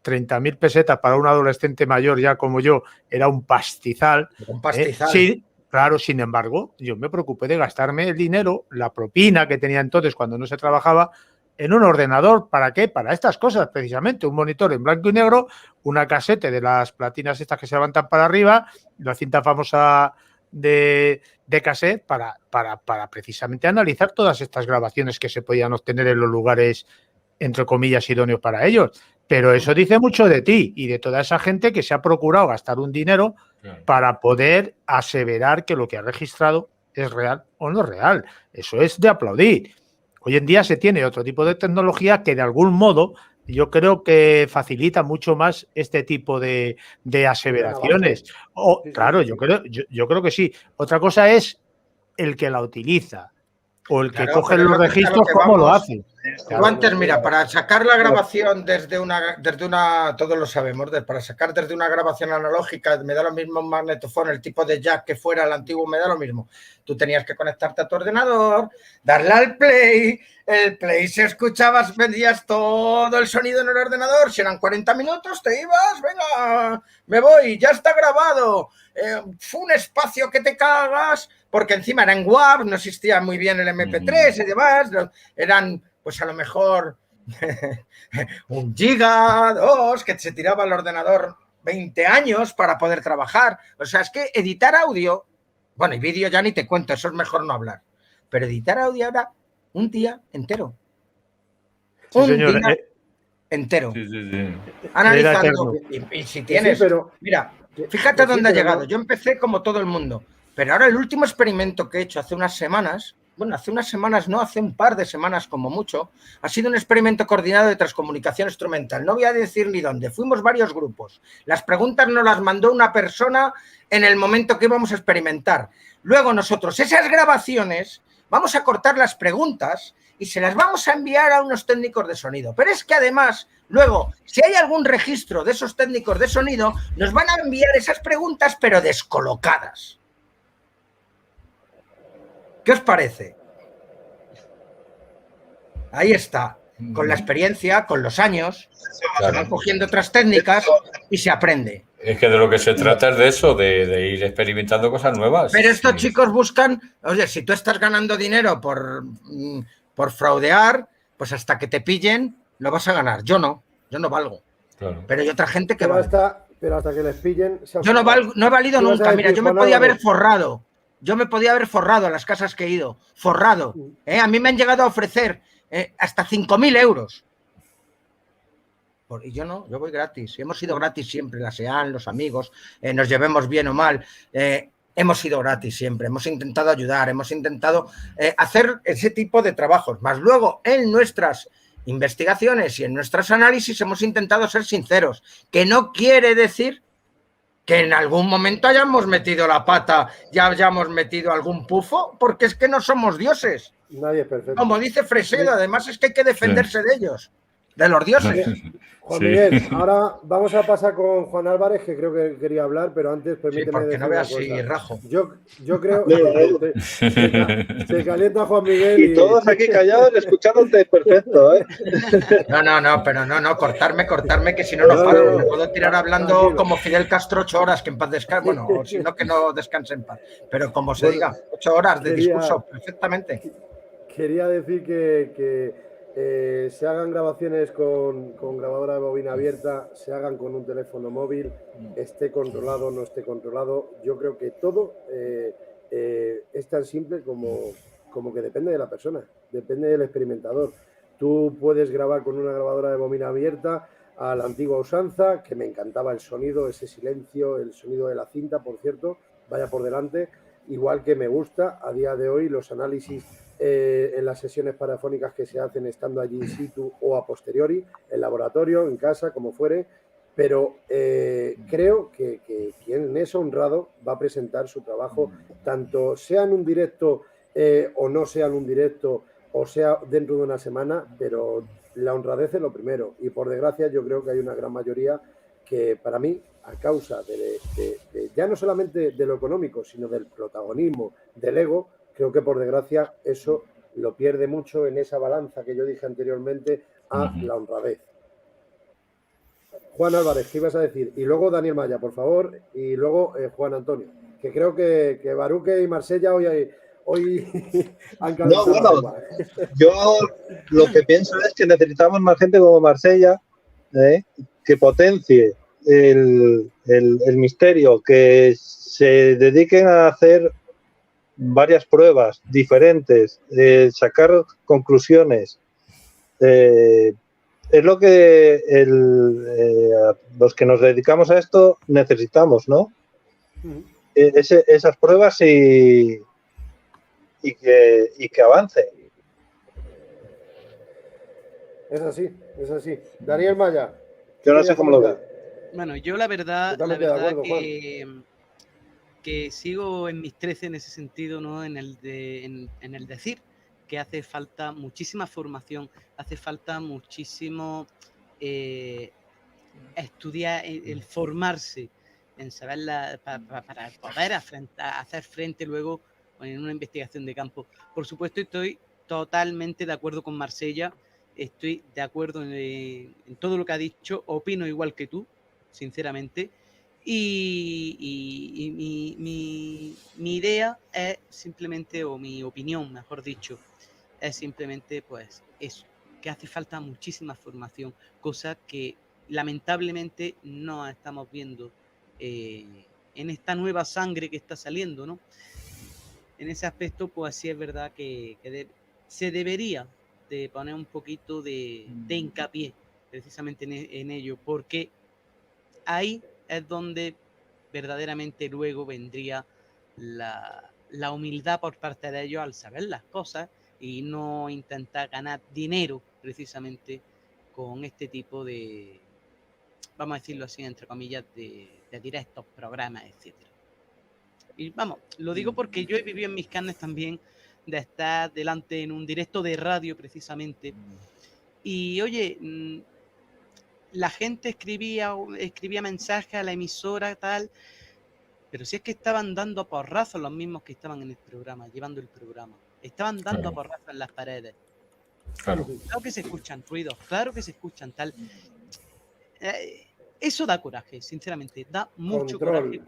30.000 pesetas para un adolescente mayor ya como yo era un pastizal. Un pastizal. Sí, claro, sin embargo, yo me preocupé de gastarme el dinero, la propina que tenía entonces cuando no se trabajaba, en un ordenador. ¿Para qué? Para estas cosas, precisamente. Un monitor en blanco y negro, una casete de las platinas estas que se levantan para arriba, la cinta famosa de cassette para precisamente analizar todas estas grabaciones que se podían obtener en los lugares, entre comillas, idóneos para ellos. Pero eso dice mucho de ti y de toda esa gente que se ha procurado gastar un dinero para poder aseverar que lo que ha registrado es real o no es real. Eso es de aplaudir. Hoy en día se tiene otro tipo de tecnología que de algún modo yo creo que facilita mucho más este tipo de aseveraciones. Claro, yo creo que sí. Otra cosa es el que la utiliza o el que coge los registros, cómo lo hace. Tú antes, mira, para sacar la grabación desde una, todos lo sabemos, para sacar desde una grabación analógica, me da lo mismo un magnetofón, el tipo de jack que fuera el antiguo, me da lo mismo. Tú tenías que conectarte a tu ordenador, darle al play, el play se escuchabas, vendías todo el sonido en el ordenador, si eran 40 minutos te ibas, venga, me voy, ya está grabado. Fue un espacio que te cagas, porque encima era en WAV, no existía muy bien el MP3 y demás, eran pues a lo mejor 1 giga, 2, que se tiraba el ordenador 20 años para poder trabajar. O sea, es que editar audio, bueno, y vídeo ya ni te cuento, eso es mejor no hablar, pero editar audio era un día entero. Sí, señor. Día entero. Sí, sí, sí. Analizando. Y si tienes... Sí, pero, mira, fíjate sí, dónde ha llegado. No. Yo empecé como todo el mundo, pero ahora el último experimento que he hecho hace unas semanas, bueno, hace unas semanas no, hace un par de semanas como mucho, ha sido un experimento coordinado de transcomunicación instrumental. No voy a decir ni dónde, fuimos varios grupos. Las preguntas nos las mandó una persona en el momento que íbamos a experimentar. Luego nosotros esas grabaciones vamos a cortar las preguntas y se las vamos a enviar a unos técnicos de sonido. Pero es que además, luego, si hay algún registro de esos técnicos de sonido, nos van a enviar esas preguntas pero descolocadas. ¿Qué os parece? Ahí está. Con la experiencia, con los años, se van cogiendo otras técnicas y se aprende. Es que de lo que se trata es de eso, de ir experimentando cosas nuevas. Pero estos chicos buscan, oye, si tú estás ganando dinero por fraudear, pues hasta que te pillen lo vas a ganar. Yo no valgo. Claro. Pero hay otra gente que vale. Pero hasta que les pillen... Yo no he valido nunca. Mira, yo me podía haber forrado. Yo me podía haber forrado a las casas que he ido. Forrado. A mí me han llegado a ofrecer hasta 5.000 euros. Y yo no, yo voy gratis. Hemos ido gratis siempre, la SEAN, los amigos, nos llevemos bien o mal. Hemos ido gratis siempre, hemos intentado ayudar, hemos intentado hacer ese tipo de trabajos. Más luego, en nuestras investigaciones y en nuestros análisis hemos intentado ser sinceros, que no quiere decir que en algún momento hayamos metido la pata, ya hayamos metido algún pufo, porque es que no somos dioses. Nadie es perfecto. Como dice Fresedo, además es que hay que defenderse de ellos, de los dioses. Juan Miguel, ahora vamos a pasar con Juan Álvarez, que creo que quería hablar, pero antes permíteme decir no veas así, rajo. Yo creo se calienta Juan Miguel y todos aquí callados escuchándote perfecto, ¿eh? No, cortarme, que si no paro. Me puedo tirar hablando como Fidel Castro 8 horas, que en paz descanse. Bueno, o si no, que no descanse en paz. Pero como se diga, 8 horas de discurso, perfectamente. Quería decir que se hagan grabaciones con grabadora de bobina abierta, se hagan con un teléfono móvil, esté controlado o no esté controlado. Yo creo que todo es tan simple como que depende de la persona, depende del experimentador. Tú puedes grabar con una grabadora de bobina abierta a la antigua usanza, que me encantaba el sonido, ese silencio, el sonido de la cinta, por cierto, vaya por delante, igual que me gusta a día de hoy los análisis en las sesiones parafónicas que se hacen estando allí in situ o a posteriori, en laboratorio, en casa, como fuere, pero creo que quien es honrado va a presentar su trabajo, tanto sea en un directo o no sea en un directo, o sea dentro de una semana, pero la honradez es lo primero, y por desgracia yo creo que hay una gran mayoría que para mí, a causa de ya no solamente de lo económico, sino del protagonismo, del ego, creo que por desgracia eso lo pierde mucho en esa balanza que yo dije anteriormente a la honradez. Juan Álvarez, ¿qué ibas a decir? Y luego Daniel Maya, por favor, y luego Juan Antonio, que creo que Baruque y Marsella hoy han calentado. No, bueno, yo lo que pienso es que necesitamos más gente como Marsella, que potencie el misterio, que se dediquen a hacer varias pruebas diferentes, sacar conclusiones. Es lo que los que nos dedicamos a esto necesitamos, ¿no? Esas pruebas y que avance. Es así, es así. Daniel Maya. Yo no sé cómo lo veo. Bueno, yo la verdad que sigo en mis 13 en ese sentido, ¿no? En el decir que hace falta muchísima formación, hace falta muchísimo estudiar, el formarse en saber para poder hacer frente luego en una investigación de campo. Por supuesto, estoy totalmente de acuerdo con Marsella, estoy de acuerdo en todo lo que ha dicho, opino igual que tú, sinceramente, y mi idea es simplemente, o mi opinión, mejor dicho, es simplemente pues eso, que hace falta muchísima formación, cosa que lamentablemente no estamos viendo en esta nueva sangre que está saliendo, ¿no? En ese aspecto, pues sí es verdad que se debería de poner un poquito de hincapié precisamente en ello, porque ahí es donde verdaderamente luego vendría la humildad por parte de ellos al saber las cosas y no intentar ganar dinero precisamente con este tipo de, vamos a decirlo así, entre comillas, de directos, programas, etcétera. Y vamos, lo digo porque yo he vivido en mis carnes también de estar delante en un directo de radio precisamente. Y oye, la gente escribía mensajes a la emisora, tal, pero si es que estaban dando porrazos los mismos que estaban en el programa, llevando el programa. Estaban dando porrazos en las paredes. Claro. Claro que se escuchan ruidos, claro que se escuchan tal. Eso da coraje, sinceramente, da mucho coraje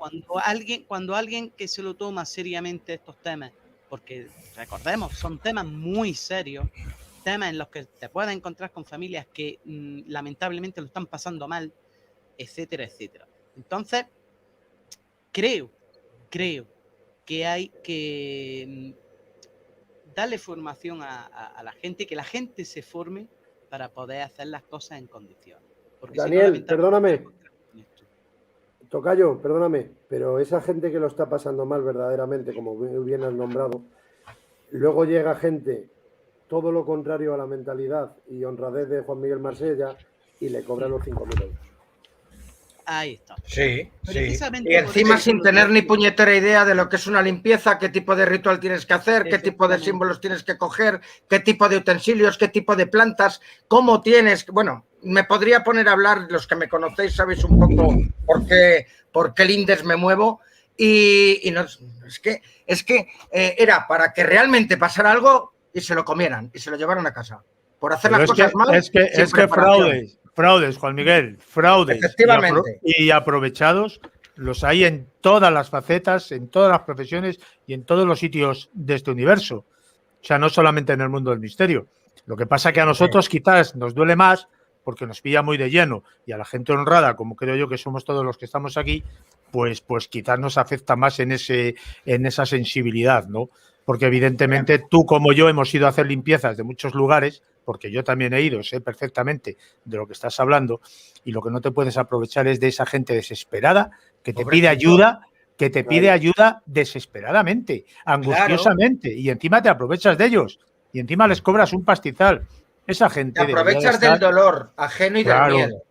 cuando alguien que se lo toma seriamente estos temas, porque recordemos, son temas muy serios, temas en los que te puedes encontrar con familias que lamentablemente lo están pasando mal, etcétera, etcétera. Entonces, creo que hay que darle formación a la gente, que la gente se forme para poder hacer las cosas en condiciones. Porque Daniel, si no, perdóname. Tocayo, perdóname, pero esa gente que lo está pasando mal verdaderamente, como bien has nombrado, luego llega gente todo lo contrario a la mentalidad y honradez de Juan Miguel Marsella y le cobra los 5.000 euros. Ahí está. Sí, sí. Precisamente Y encima por sin eso tener ni puñetera idea de lo que es una limpieza, qué tipo de ritual tienes que hacer, qué tipo de símbolos tienes que coger, qué tipo de utensilios, qué tipo de plantas, cómo tienes... Bueno, me podría poner a hablar, los que me conocéis sabéis un poco por qué lindes me muevo, y no, es que era para que realmente pasara algo y se lo comieran y se lo llevaran a casa. Por hacer las cosas mal. Es que fraudes, Juan Miguel, fraudes. Efectivamente. Y aprovechados los hay en todas las facetas, en todas las profesiones y en todos los sitios de este universo. O sea, no solamente en el mundo del misterio. Lo que pasa es que a nosotros quizás nos duele más porque nos pilla muy de lleno, y a la gente honrada, como creo yo que somos todos los que estamos aquí, pues quizás nos afecta más en esa sensibilidad, ¿no? Porque evidentemente tú como yo hemos ido a hacer limpiezas de muchos lugares, porque yo también he ido, sé perfectamente de lo que estás hablando, y lo que no te puedes aprovechar es de esa gente desesperada que te pide ayuda, desesperadamente, angustiosamente, y encima te aprovechas de ellos, y encima les cobras un pastizal. Esa gente te aprovechas del dolor ajeno y del miedo.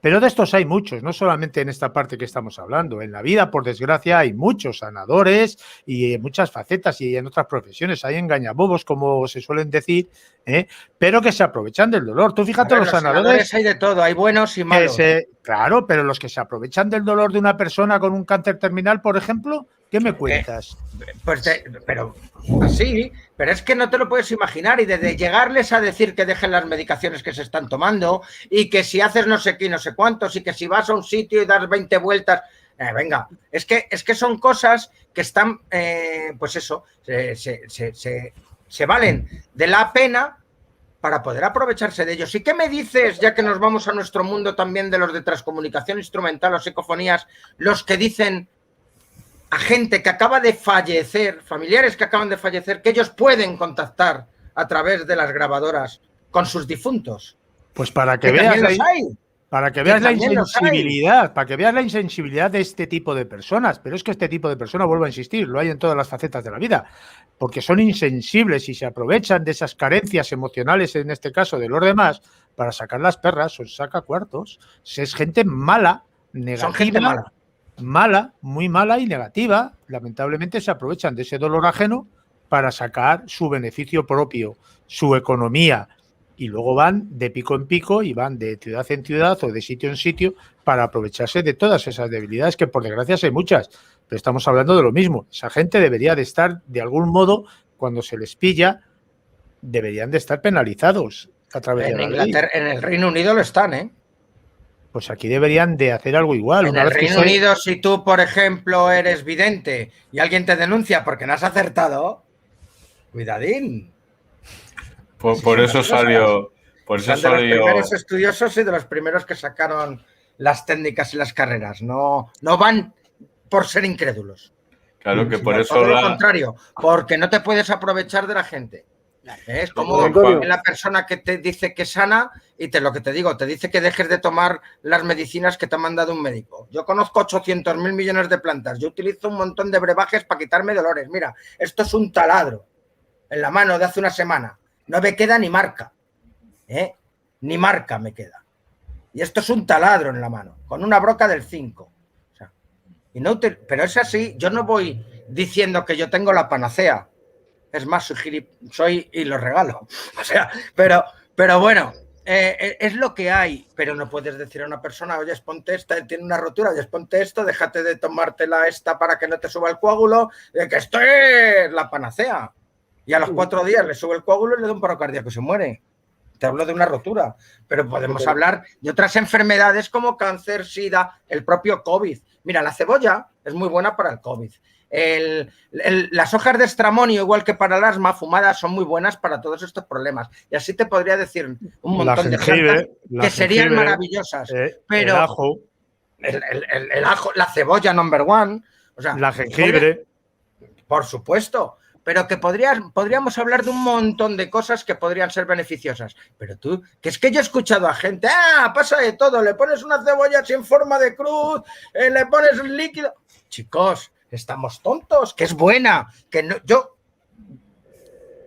Pero de estos hay muchos, no solamente en esta parte que estamos hablando. En la vida, por desgracia, hay muchos sanadores y en muchas facetas y en otras profesiones. Hay engañabobos, como se suelen decir, pero que se aprovechan del dolor. Tú fíjate, los sanadores hay de todo, hay buenos y malos. Claro, pero los que se aprovechan del dolor de una persona con un cáncer terminal, por ejemplo, ¿qué me cuentas? Pero así, pero es que no te lo puedes imaginar, y desde llegarles a decir que dejen las medicaciones que se están tomando y que si haces no sé qué, no sé cuántos, y que si vas a un sitio y das 20 vueltas, venga, es que son cosas que están, pues eso, se valen de la pena para poder aprovecharse de ellos. ¿Y qué me dices, ya que nos vamos a nuestro mundo también de los de transcomunicación instrumental o psicofonías, los que dicen a gente que acaba de fallecer, familiares que acaban de fallecer, que ellos pueden contactar a través de las grabadoras con sus difuntos? Pues para que veas la insensibilidad de este tipo de personas. Pero es que este tipo de personas, vuelvo a insistir, lo hay en todas las facetas de la vida, porque son insensibles y se aprovechan de esas carencias emocionales, en este caso de los demás, para sacar las perras o saca cuartos. Es gente mala, negativa. Son gente mala, muy mala y negativa. Lamentablemente se aprovechan de ese dolor ajeno para sacar su beneficio propio, su economía, y luego van de pico en pico y van de ciudad en ciudad o de sitio en sitio para aprovecharse de todas esas debilidades, que por desgracia hay muchas, pero estamos hablando de lo mismo. Esa gente debería de estar, de algún modo, cuando se les pilla, deberían de estar penalizados a través de la ley. En el Reino Unido lo están, ¿eh? Pues aquí deberían de hacer algo igual. En el Reino Unido, si tú, por ejemplo, eres vidente y alguien te denuncia porque no has acertado, cuidadín. Por eso salió... Por eso Son de los primeros estudiosos y de los primeros que sacaron las técnicas y las carreras. No van por ser incrédulos. Claro que por eso... Todo lo contrario, porque no te puedes aprovechar de la gente. Es como la persona que te dice que sana y lo que te digo, te dice que dejes de tomar las medicinas que te ha mandado un médico. Yo conozco 800.000 millones de plantas. Yo utilizo un montón de brebajes para quitarme dolores. Mira, esto es un taladro en la mano de hace una semana. No me queda ni marca. Ni marca me queda. Y esto es un taladro en la mano, con una broca del 5. O sea, pero es así, yo no voy diciendo que yo tengo la panacea. Es más, soy y lo regalo. O sea, pero bueno, es lo que hay. Pero no puedes decir a una persona, oye, ponte esta, tiene una rotura, oye, ponte esto, déjate de tomártela esta para que no te suba el coágulo, de que esto es la panacea. Y a los 4 días le sube el coágulo y le da un paro cardíaco y se muere. Te hablo de una rotura, pero podemos hablar de otras enfermedades como cáncer, sida, el propio COVID. Mira, la cebolla es muy buena para el COVID. Las hojas de estramonio, igual que para el asma, fumadas, son muy buenas para todos estos problemas. Y así te podría decir un montón de plantas que serían maravillosas. Pero el ajo, la cebolla number one, o sea, la jengibre. Por supuesto. Pero que podríamos hablar de un montón de cosas que podrían ser beneficiosas. Pero tú, que es que yo he escuchado a gente, pasa de todo, le pones una cebolla así en forma de cruz, le pones un líquido. Chicos, estamos tontos, que es buena, que no,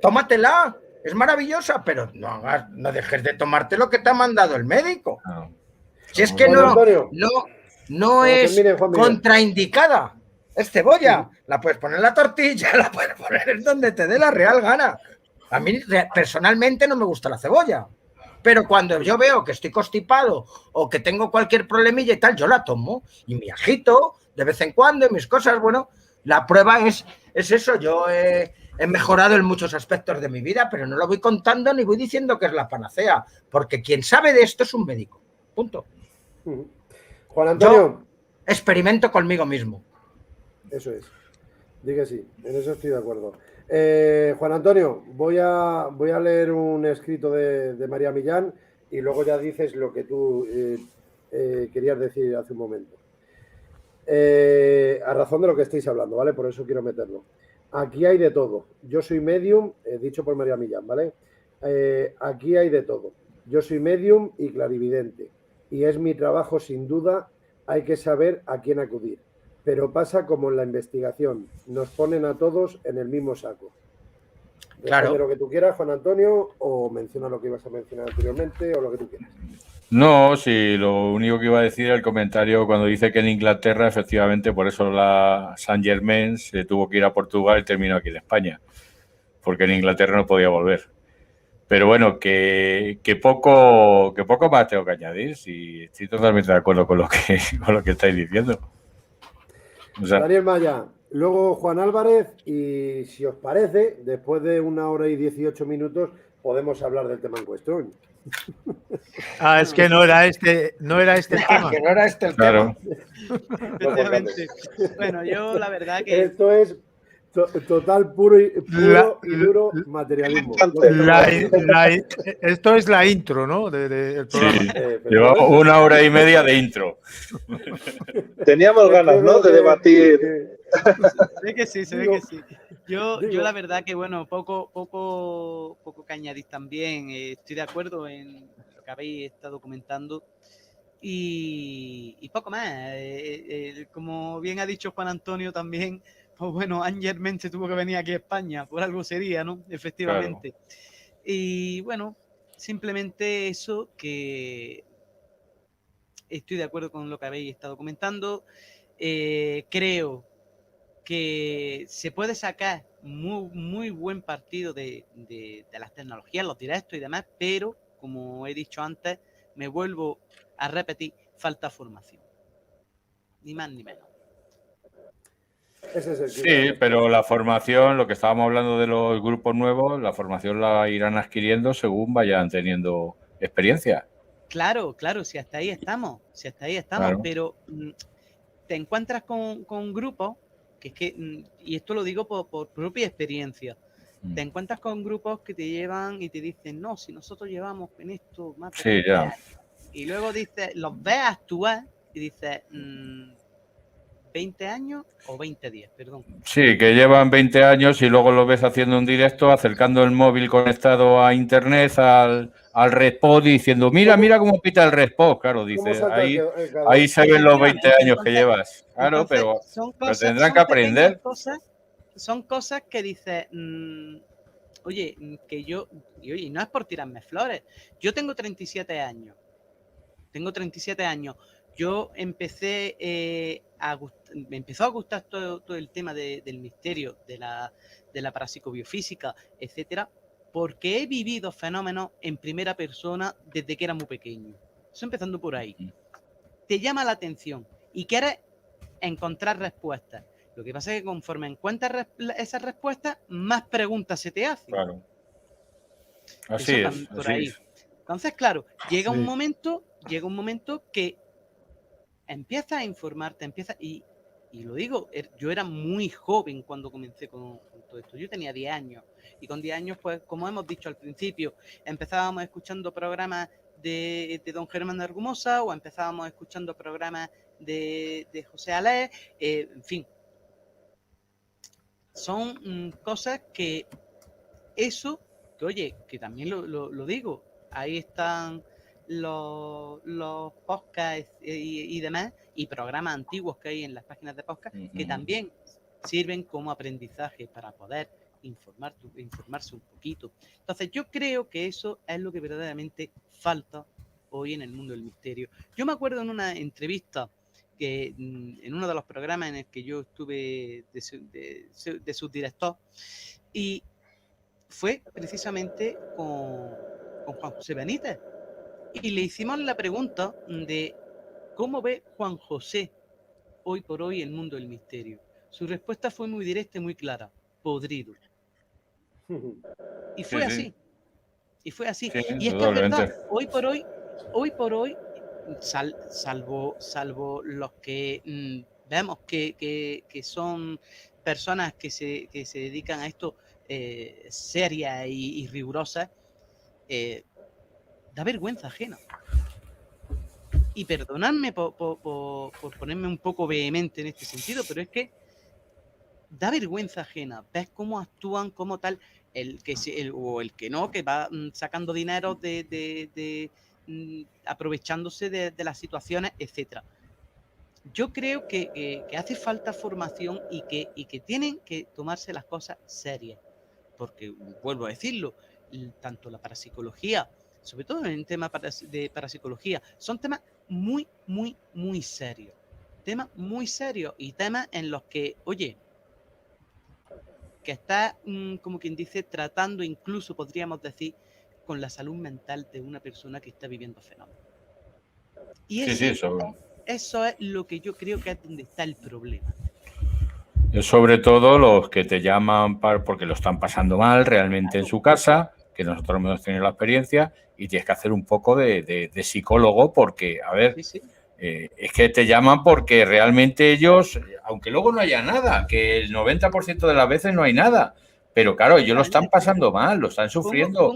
tómatela, es maravillosa, pero no dejes de tomarte lo que te ha mandado el médico. Si es que no es contraindicada. Es cebolla, la puedes poner en la tortilla, la puedes poner en donde te dé la real gana. A mí personalmente no me gusta la cebolla, pero cuando yo veo que estoy constipado o que tengo cualquier problemilla y tal, yo la tomo y mi ajito de vez en cuando y mis cosas, bueno, la prueba es eso. Yo he mejorado en muchos aspectos de mi vida, pero no lo voy contando ni voy diciendo que es la panacea, porque quien sabe de esto es un médico, punto. Juan Antonio. Yo experimento conmigo mismo. Eso es. Di que sí, en eso estoy de acuerdo. Juan Antonio, voy a leer un escrito de María Millán y luego ya dices lo que tú querías decir hace un momento. A razón de lo que estáis hablando, ¿vale? Por eso quiero meterlo. Aquí hay de todo. Yo soy medium, dicho por María Millán, ¿vale? Aquí hay de todo. Yo soy medium y clarividente. Y es mi trabajo, sin duda. Hay que saber a quién acudir. Pero pasa como en la investigación, nos ponen a todos en el mismo saco. Claro. Lo que tú quieras, Juan Antonio, o menciona lo que ibas a mencionar anteriormente, o lo que tú quieras. No, sí, lo único que iba a decir el comentario cuando dice que en Inglaterra, efectivamente, por eso la Saint Germain se tuvo que ir a Portugal y terminó aquí en España, porque en Inglaterra no podía volver. Pero bueno, que poco más tengo que añadir, si estoy totalmente de acuerdo con lo que estáis diciendo. O sea, Daniel Maya, luego Juan Álvarez, y si os parece, después de 1 hora y 18 minutos, podemos hablar del tema en cuestión. Es que no era este el tema. Que no era este el tema. Bueno, yo la verdad que... Esto es total puro y duro materialismo. Esto es la intro, ¿no? Del programa. Sí, llevamos 1 hora y media de intro. Teníamos ganas, ¿no? De debatir. Se ve que sí. Yo la verdad que, bueno, poco que añadir también. Estoy de acuerdo en lo que habéis estado comentando. Y poco más. Como bien ha dicho Juan Antonio también, pues bueno, Ángel se tuvo que venir aquí a España, por algo sería, ¿no? Efectivamente. Claro. Y bueno, simplemente eso, que estoy de acuerdo con lo que habéis estado comentando. Creo que se puede sacar muy buen partido de las tecnologías, los directos y demás, pero, como he dicho antes, me vuelvo a repetir, falta formación. Ni más ni menos. Ese es el Sí, criterio. pero la formación, lo que estábamos hablando de los grupos nuevos, la formación la irán adquiriendo según vayan teniendo experiencia. Claro, si hasta ahí estamos, Claro. pero te encuentras con grupos, que es que, y esto lo digo por propia experiencia, te encuentras con grupos que te llevan y te dicen, no, si nosotros llevamos en esto más de Sí, 20 ya. años. Y luego dices, los ves actuar y dices, 20 años o 20 días, perdón. Sí, que llevan 20 años y luego lo ves haciendo un directo, acercando el móvil conectado a internet al Respod diciendo, mira cómo pita el Respod. Claro, ¿Cómo dice, salta ahí el calor? se ven los 20 Efectivamente, años que llevas. Claro, entonces pero son tendrán que pequeñas aprender. cosas, son cosas que dices, oye, que yo, y oye, no es por tirarme flores, yo tengo 37 años, yo empecé me empezó a gustar todo el tema del misterio, de la parapsicobiofísica, etcétera, porque he vivido fenómenos en primera persona desde que era muy pequeño. Eso empezando por ahí. Te llama la atención y quieres encontrar respuestas. Lo que pasa es que conforme encuentras esas respuestas, más preguntas se te hacen. Claro. Eso también por ahí. Entonces, claro, llega un momento que empiezas a informarte, y lo digo, yo era muy joven cuando comencé con todo esto. Yo tenía 10 años. Y con 10 años, pues, como hemos dicho al principio, empezábamos escuchando programas de don Germán de Argumosa, o empezábamos escuchando programas de José Alé, en fin. Son cosas que oye, que también lo digo, ahí están los podcasts y demás, y programas antiguos que hay en las páginas de podcast, que también sirven como aprendizaje para poder informarse un poquito. Entonces, yo creo que eso es lo que verdaderamente falta hoy en el mundo del misterio. Yo me acuerdo en una entrevista que en uno de los programas en el que yo estuve de subdirector, y fue precisamente con Juan José Benítez. Y le hicimos la pregunta de cómo ve Juan José hoy por hoy el mundo del misterio. Su respuesta fue muy directa y muy clara: podrido. Y fue así. Y fue así. Sí, y es que es verdad, hoy por hoy, salvo los que vemos que son personas que se dedican a esto serias y rigurosas, da vergüenza ajena. Y perdonadme por ponerme un poco vehemente en este sentido, pero es que da vergüenza ajena. Ves cómo actúan, como tal, el que no, que va sacando dinero aprovechándose de las situaciones, etcétera. Yo creo que hace falta formación y que tienen que tomarse las cosas serias. Porque, vuelvo a decirlo, tanto la parapsicología, sobre todo en el tema de parapsicología, son temas muy, muy, muy serios. Temas muy serios y temas en los que, oye, que está, como quien dice, tratando, incluso podríamos decir, con la salud mental de una persona que está viviendo fenómenos. Y eso es lo que yo creo que es donde está el problema. Sobre todo los que te llaman porque lo están pasando mal realmente en su casa, que nosotros hemos tenido la experiencia, y tienes que hacer un poco de psicólogo porque, a ver, es que te llaman porque realmente ellos, aunque luego no haya nada, que el 90% de las veces no hay nada, pero claro, ellos lo están pasando mal, lo están sufriendo.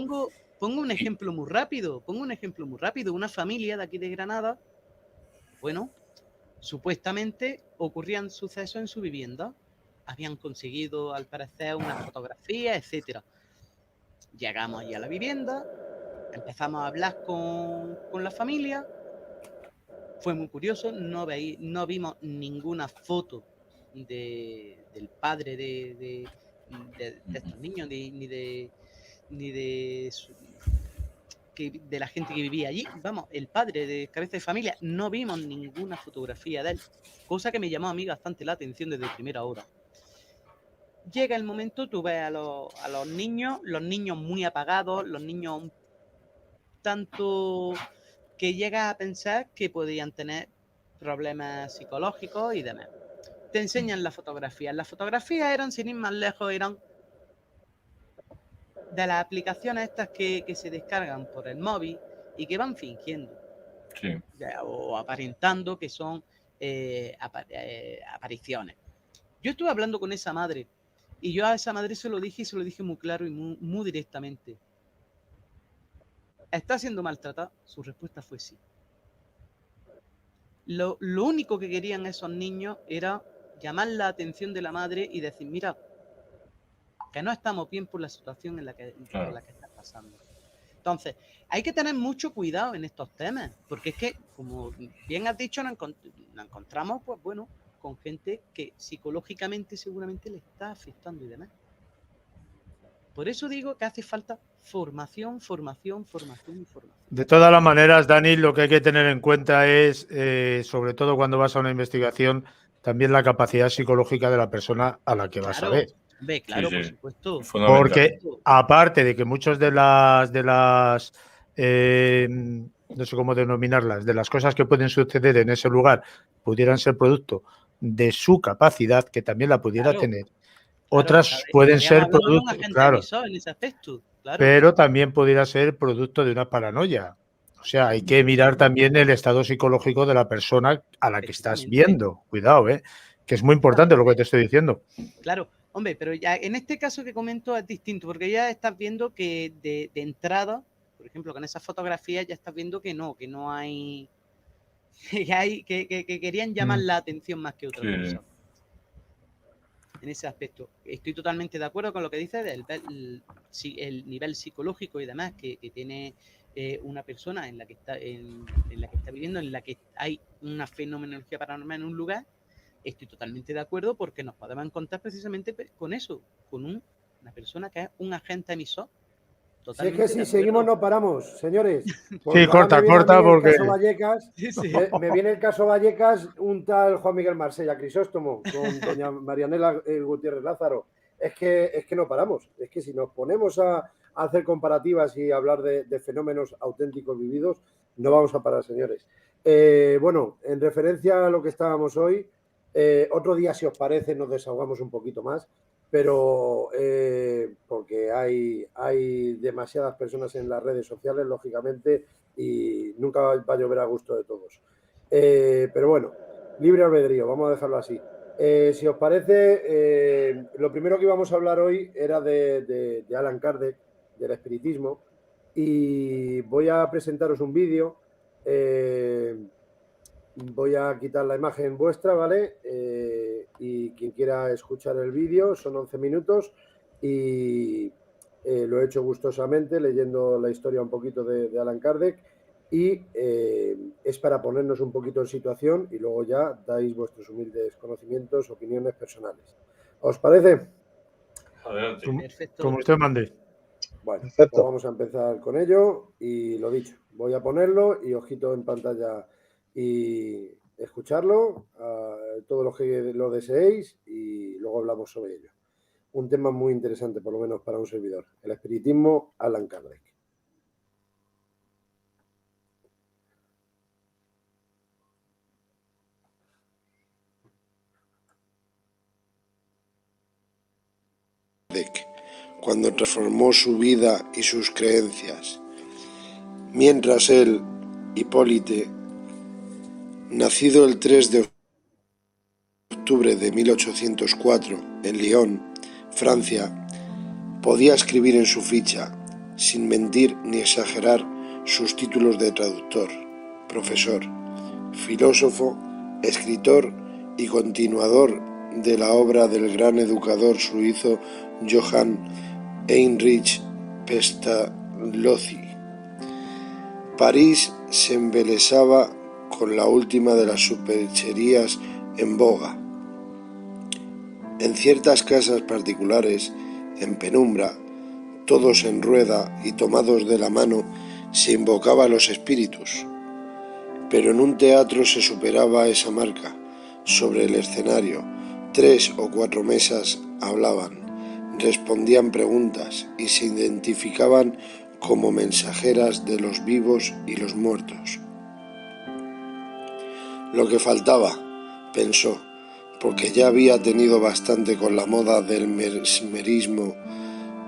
Pongo un ejemplo muy rápido, una familia de aquí de Granada, bueno, supuestamente ocurrían sucesos en su vivienda, habían conseguido al parecer una fotografía, etcétera. Llegamos allí a la vivienda, empezamos a hablar con la familia, fue muy curioso, no vimos ninguna foto del padre de estos niños, ni de la gente que vivía allí. Vamos, el padre de cabeza de familia, no vimos ninguna fotografía de él, cosa que me llamó a mí bastante la atención desde primera hora. llega el momento, tú ves a los niños muy apagados, los niños un tanto que llegas a pensar que podrían tener problemas psicológicos y demás. Te enseñan las fotografías. Las fotografías eran, sin ir más lejos, eran de las aplicaciones estas que se descargan por el móvil y que van fingiendo. Sí. O aparentando que son apariciones. Yo estuve hablando con esa madre y yo a esa madre se lo dije muy claro y muy directamente. ¿Está siendo maltratada? Su respuesta fue sí. Lo único que querían esos niños era llamar la atención de la madre y decir, mira, que no estamos bien por la situación en la que está pasando. Entonces, hay que tener mucho cuidado en estos temas, porque es que, como bien has dicho, nos encontramos, pues bueno, con gente que psicológicamente seguramente le está afectando y demás. Por eso digo que hace falta formación. De todas las maneras, Dani, lo que hay que tener en cuenta es, sobre todo cuando vas a una investigación, también la capacidad psicológica de la persona a la que vas a ver. Claro, por supuesto. Porque aparte de que muchos de las no sé cómo denominarlas, de las cosas que pueden suceder en ese lugar pudieran ser producto de su capacidad, que también la pudiera tener. Otras pueden ser producto, claro, en ese aspecto, claro, pero también pudiera ser producto de una paranoia. O sea, hay que mirar también el estado psicológico de la persona a la que estás viendo. Cuidado, que es muy importante lo que te estoy diciendo. Claro, hombre, pero ya en este caso que comento es distinto, porque ya estás viendo que de entrada, por ejemplo, con esas fotografías ya estás viendo que no hay, que querían llamar la atención más que otra cosa. En ese aspecto. Estoy totalmente de acuerdo con lo que dices el nivel psicológico y demás que tiene una persona en la que está viviendo, en la que hay una fenomenología paranormal en un lugar. Estoy totalmente de acuerdo porque nos podemos encontrar precisamente con eso, con una persona que es un agente emisor. Si es que si seguimos no paramos, señores. Sí, corta, porque... Me viene el caso Vallecas, un tal Juan Miguel Marsella Crisóstomo, con doña Marianela Gutiérrez Lázaro. Es que no paramos. Es que si nos ponemos a hacer comparativas y hablar de fenómenos auténticos vividos, no vamos a parar, señores. Bueno, en referencia a lo que estábamos hoy, otro día, si os parece, nos desahogamos un poquito más. Pero porque hay demasiadas personas en las redes sociales, lógicamente, y nunca va a llover a gusto de todos. Pero bueno, libre albedrío, vamos a dejarlo así. Si os parece, lo primero que íbamos a hablar hoy era de Allan Kardec, del espiritismo, y voy a presentaros un vídeo. Voy a quitar la imagen vuestra, ¿vale? Y quien quiera escuchar el vídeo, son 11 minutos y lo he hecho gustosamente leyendo la historia un poquito de Allan Kardec y es para ponernos un poquito en situación y luego ya dais vuestros humildes conocimientos, opiniones personales. ¿Os parece? Adelante. Como usted mande. Bueno, pues vamos a empezar con ello y lo dicho, voy a ponerlo y ojito en pantalla y escucharlo a todos los que lo deseéis y luego hablamos sobre ello. Un tema muy interesante, por lo menos para un servidor. El espiritismo, Allan Kardec. Cuando transformó su vida y sus creencias. Mientras él, Hipólite, nacido el 3 de octubre de 1804 en Lyon, Francia, podía escribir en su ficha, sin mentir ni exagerar, sus títulos de traductor, profesor, filósofo, escritor y continuador de la obra del gran educador suizo Johann Heinrich Pestalozzi. París se embelesaba con la última de las supercherías en boga. En ciertas casas particulares, en penumbra, todos en rueda y tomados de la mano, se invocaba a los espíritus. Pero en un teatro se superaba esa marca. Sobre el escenario, 3 o 4 mesas hablaban, respondían preguntas y se identificaban como mensajeras de los vivos y los muertos. Lo que faltaba, pensó, porque ya había tenido bastante con la moda del mesmerismo,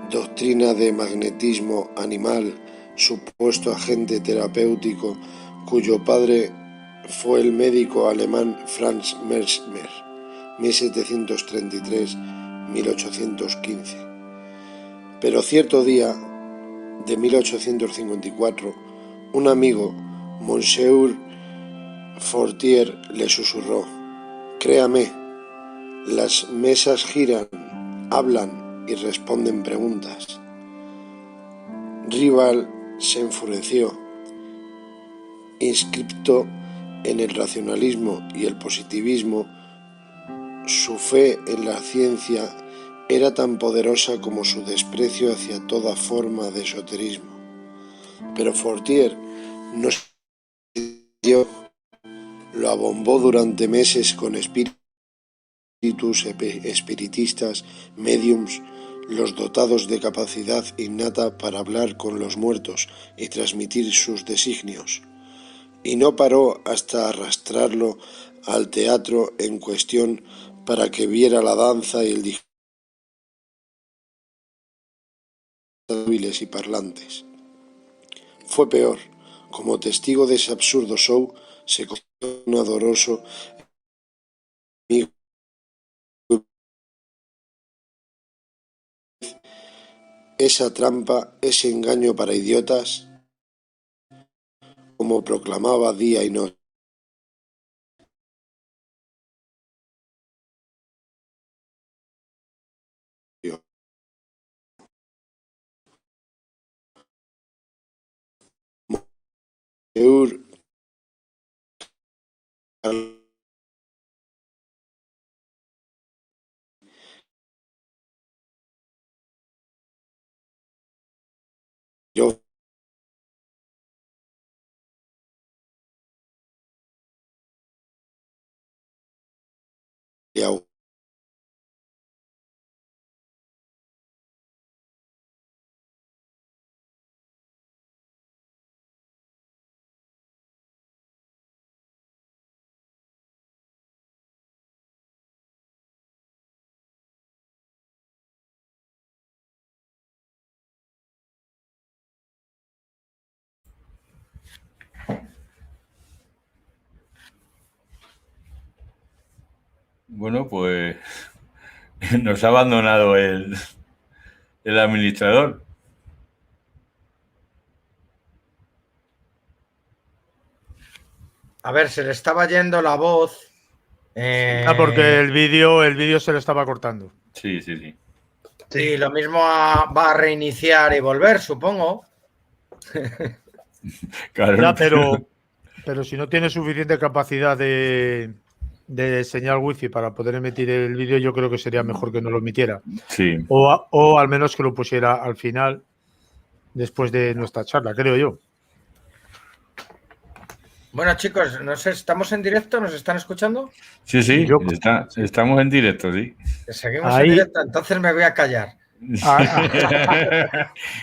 doctrina de magnetismo animal, supuesto agente terapéutico, cuyo padre fue el médico alemán Franz Mesmer, 1733-1815. Pero cierto día de 1854, un amigo, Monsieur Fortier, le susurró: «Créame, las mesas giran, hablan y responden preguntas». Rival se enfureció. Inscripto en el racionalismo y el positivismo, su fe en la ciencia era tan poderosa como su desprecio hacia toda forma de esoterismo. Pero Fortier no se dio, lo abombó durante meses con espíritus espiritistas, médiums, los dotados de capacidad innata para hablar con los muertos y transmitir sus designios, y no paró hasta arrastrarlo al teatro en cuestión para que viera la danza y el hábiles y parlantes. Fue peor. Como testigo de ese absurdo show, se convirtió en un adoroso amigo. Esa trampa, ese engaño para idiotas, como proclamaba día y noche. Yo Bueno, pues nos ha abandonado el administrador. A ver, se le estaba yendo la voz. Porque el vídeo se le estaba cortando. Sí, sí, sí. Y lo mismo va a reiniciar y volver, supongo. Claro. Ya, pero si no tiene suficiente capacidad de señal wifi para poder emitir el vídeo, yo creo que sería mejor que no lo emitiera. Sí. O al menos que lo pusiera al final, después de nuestra charla, creo yo. Bueno, chicos, no sé, ¿estamos en directo? ¿Nos están escuchando? Sí, estamos en directo, sí. Seguimos en directo, entonces me voy a callar.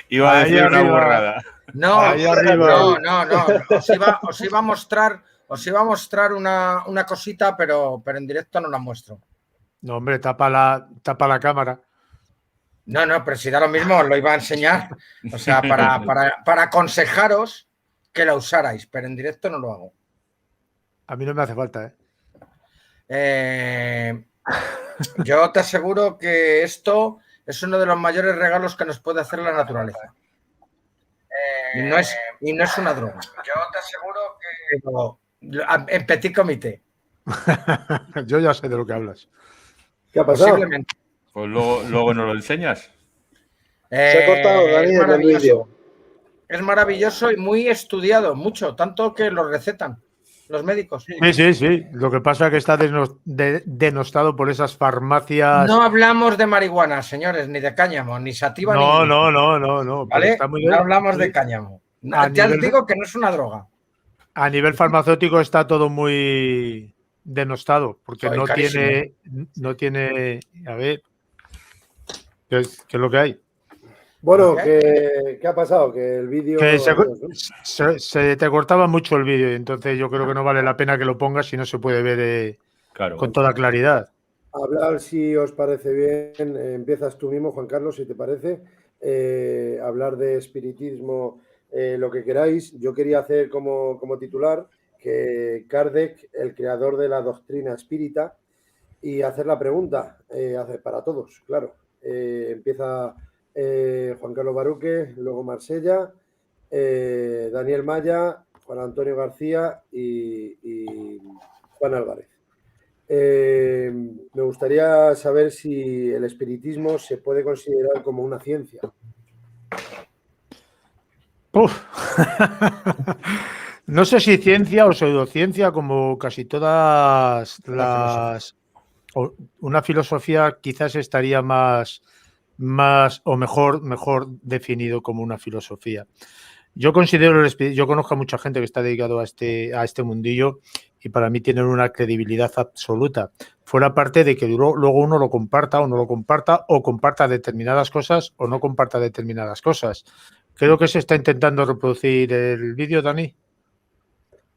Iba a decir una burrada. No. Os iba a mostrar una cosita, pero en directo no la muestro. No, hombre, tapa la cámara. No, pero si da lo mismo, os lo iba a enseñar. O sea, para aconsejaros que la usarais, pero en directo no lo hago. A mí no me hace falta, Yo te aseguro que esto es uno de los mayores regalos que nos puede hacer la naturaleza. Y no es una droga. Yo te aseguro que en petit comité. Yo ya sé de lo que hablas. ¿Qué ha pasado? Posiblemente. Pues luego nos lo enseñas. Se ha cortado, Daniel, el vídeo. Es maravilloso y muy estudiado, mucho, tanto que lo recetan los médicos. Sí. Lo que pasa es que está denostado por esas farmacias. No hablamos de marihuana, señores, ni de cáñamo, ni sativa. No. ¿Vale? No hablamos de cáñamo. Ya os digo que no es una droga. A nivel farmacéutico está todo muy denostado, porque no tiene. A ver. ¿Qué es lo que hay? Bueno, ¿qué ha pasado? Que el vídeo... Que adiós, ¿no? se te cortaba mucho el vídeo y entonces yo creo que no vale la pena que lo pongas si no se puede ver Claro. con toda claridad. Hablar, si os parece bien, empiezas tú mismo, Juan Carlos, si te parece, hablar de espiritismo, lo que queráis. Yo quería hacer como titular que Kardec, el creador de la doctrina espírita, y hacer la pregunta para todos, claro. Empieza Juan Carlos Baruque, luego Marsella, Daniel Maya, Juan Antonio García y Juan Álvarez. Me gustaría saber si el espiritismo se puede considerar como una ciencia. Uf. No sé si ciencia o pseudociencia, como casi todas las... Una filosofía quizás estaría más o mejor definido como una filosofía. Yo conozco a mucha gente que está dedicado a este mundillo y para mí tienen una credibilidad absoluta. Fuera parte de que luego uno lo comparta o no lo comparta, o comparta determinadas cosas o no comparta determinadas cosas. Creo que se está intentando reproducir el vídeo, Dani.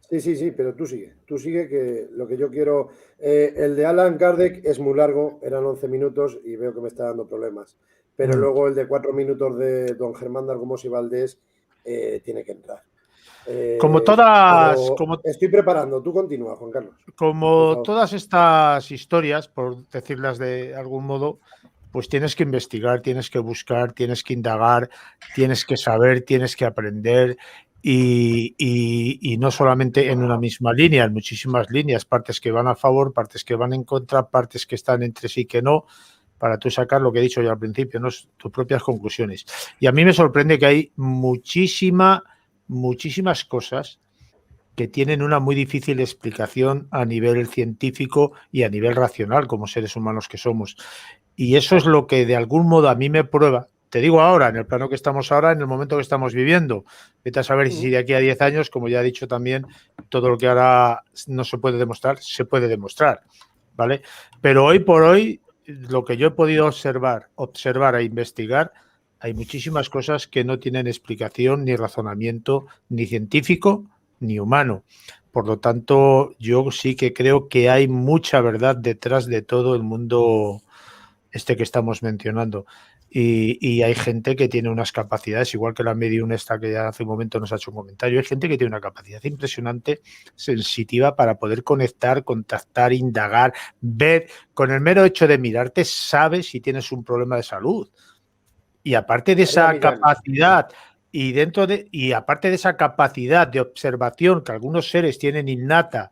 Sí, pero tú sigue que lo que yo quiero... el de Alan Kardec es muy largo, eran 11 minutos y veo que me está dando problemas. Pero luego el de 4 minutos de don Germán de Argumos y Valdés tiene que entrar. Como todas... Estoy preparando, tú continúa, Juan Carlos. Como todas estas historias, por decirlas de algún modo, pues tienes que investigar, tienes que buscar, tienes que indagar, tienes que saber, tienes que aprender y no solamente en una misma línea, en muchísimas líneas, partes que van a favor, partes que van en contra, partes que están entre sí que no, para tú sacar lo que he dicho yo al principio, ¿no? Tus propias conclusiones. Y a mí me sorprende que hay muchísimas cosas que tienen una muy difícil explicación a nivel científico y a nivel racional como seres humanos que somos. Y eso es lo que de algún modo a mí me prueba. Te digo ahora, en el plano que estamos ahora, en el momento que estamos viviendo. Vete a saber si de aquí a 10 años, como ya he dicho también, todo lo que ahora no se puede demostrar, se puede demostrar, ¿vale? Pero hoy por hoy, lo que yo he podido observar e investigar, hay muchísimas cosas que no tienen explicación ni razonamiento ni científico ni humano. Por lo tanto, yo sí que creo que hay mucha verdad detrás de todo el mundo que estamos mencionando. Y hay gente que tiene unas capacidades, igual que la medium esta que ya hace un momento nos ha hecho un comentario, hay gente que tiene una capacidad impresionante, sensitiva para poder conectar, contactar, indagar, ver. Con el mero hecho de mirarte, sabes si tienes un problema de salud. Y aparte de esa capacidad... Y aparte de esa capacidad de observación que algunos seres tienen innata,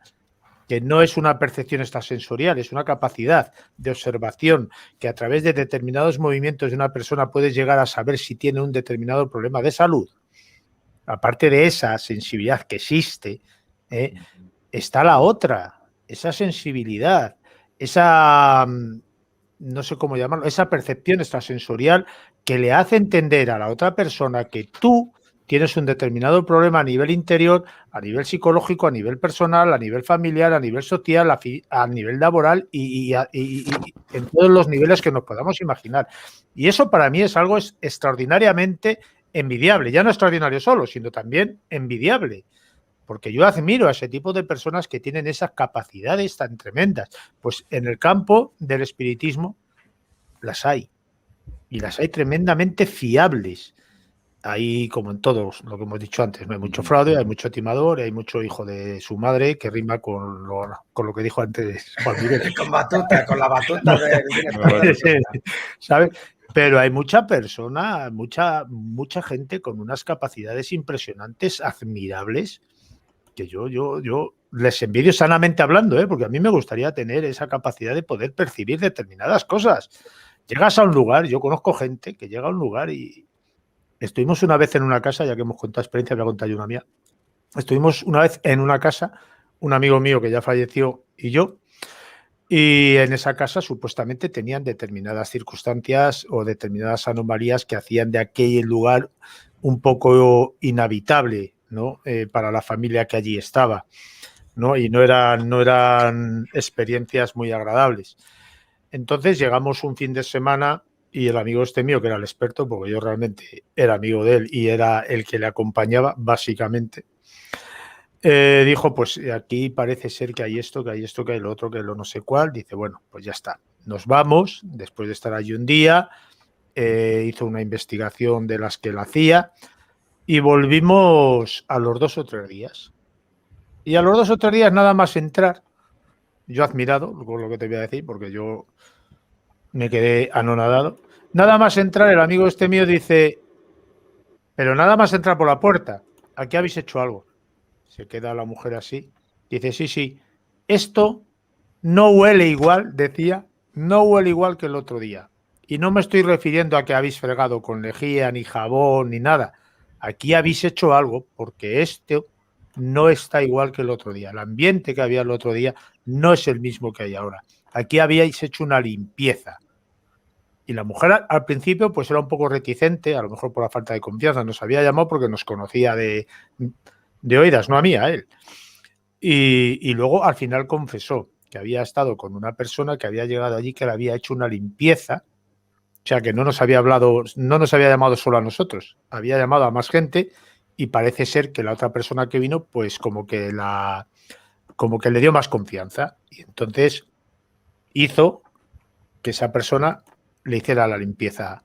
que no es una percepción extrasensorial, es una capacidad de observación que a través de determinados movimientos de una persona puedes llegar a saber si tiene un determinado problema de salud. Aparte de esa sensibilidad que existe, está la otra, esa sensibilidad, esa... no sé cómo llamarlo, esa percepción extrasensorial que le hace entender a la otra persona que tú tienes un determinado problema a nivel interior, a nivel psicológico, a nivel personal, a nivel familiar, a nivel social, a nivel laboral y en todos los niveles que nos podamos imaginar. Y eso para mí es algo extraordinariamente envidiable, ya no extraordinario solo, sino también envidiable. Porque yo admiro a ese tipo de personas que tienen esas capacidades tan tremendas. Pues en el campo del espiritismo las hay. Y las hay tremendamente fiables. Hay, como en todos, lo que hemos dicho antes, ¿no? Hay mucho fraude, hay mucho timador, hay mucho hijo de su madre, que rima con lo que dijo antes Juan Miguel. Con la batuta del director de ¿sabes? Pero hay mucha persona, mucha gente con unas capacidades impresionantes, admirables, que yo les envidio sanamente hablando, porque a mí me gustaría tener esa capacidad de poder percibir determinadas cosas. Llegas a un lugar, yo conozco gente que llega a un lugar y estuvimos una vez en una casa, ya que hemos contado experiencia, voy a contar yo una mía. Estuvimos una vez en una casa, un amigo mío que ya falleció y yo, y en esa casa supuestamente tenían determinadas circunstancias o determinadas anomalías que hacían de aquel lugar un poco inhabitable, ¿no? Para la familia que allí estaba, ¿no? Y no eran experiencias muy agradables. Entonces llegamos un fin de semana y el amigo este mío, que era el experto, porque yo realmente era amigo de él y era el que le acompañaba, básicamente, dijo, pues aquí parece ser que hay esto, que hay esto, que hay lo otro, que lo no sé cuál. Dice, bueno, pues ya está. Nos vamos, después de estar allí un día, hizo una investigación de las que él hacía y volvimos a los 2 o 3 días. Y a los 2 o 3 días nada más entrar, yo admirado, con lo que te voy a decir, porque yo me quedé anonadado. Nada más entrar, el amigo este mío dice, pero nada más entrar por la puerta, aquí habéis hecho algo. Se queda la mujer así, dice, sí, esto no huele igual, decía, no huele igual que el otro día. Y no me estoy refiriendo a que habéis fregado con lejía, ni jabón, ni nada. Aquí habéis hecho algo, porque esto no está igual que el otro día. El ambiente que había el otro día no es el mismo que hay ahora. Aquí habíais hecho una limpieza. Y la mujer al principio pues era un poco reticente, a lo mejor por la falta de confianza. Nos había llamado porque nos conocía de oídas, no a mí, a él. Y luego al final confesó que había estado con una persona que había llegado allí, que le había hecho una limpieza. O sea, que no nos había hablado, no nos había llamado solo a nosotros, había llamado a más gente y parece ser que la otra persona que vino, pues como que le dio más confianza. Y entonces hizo que esa persona le hiciera la limpieza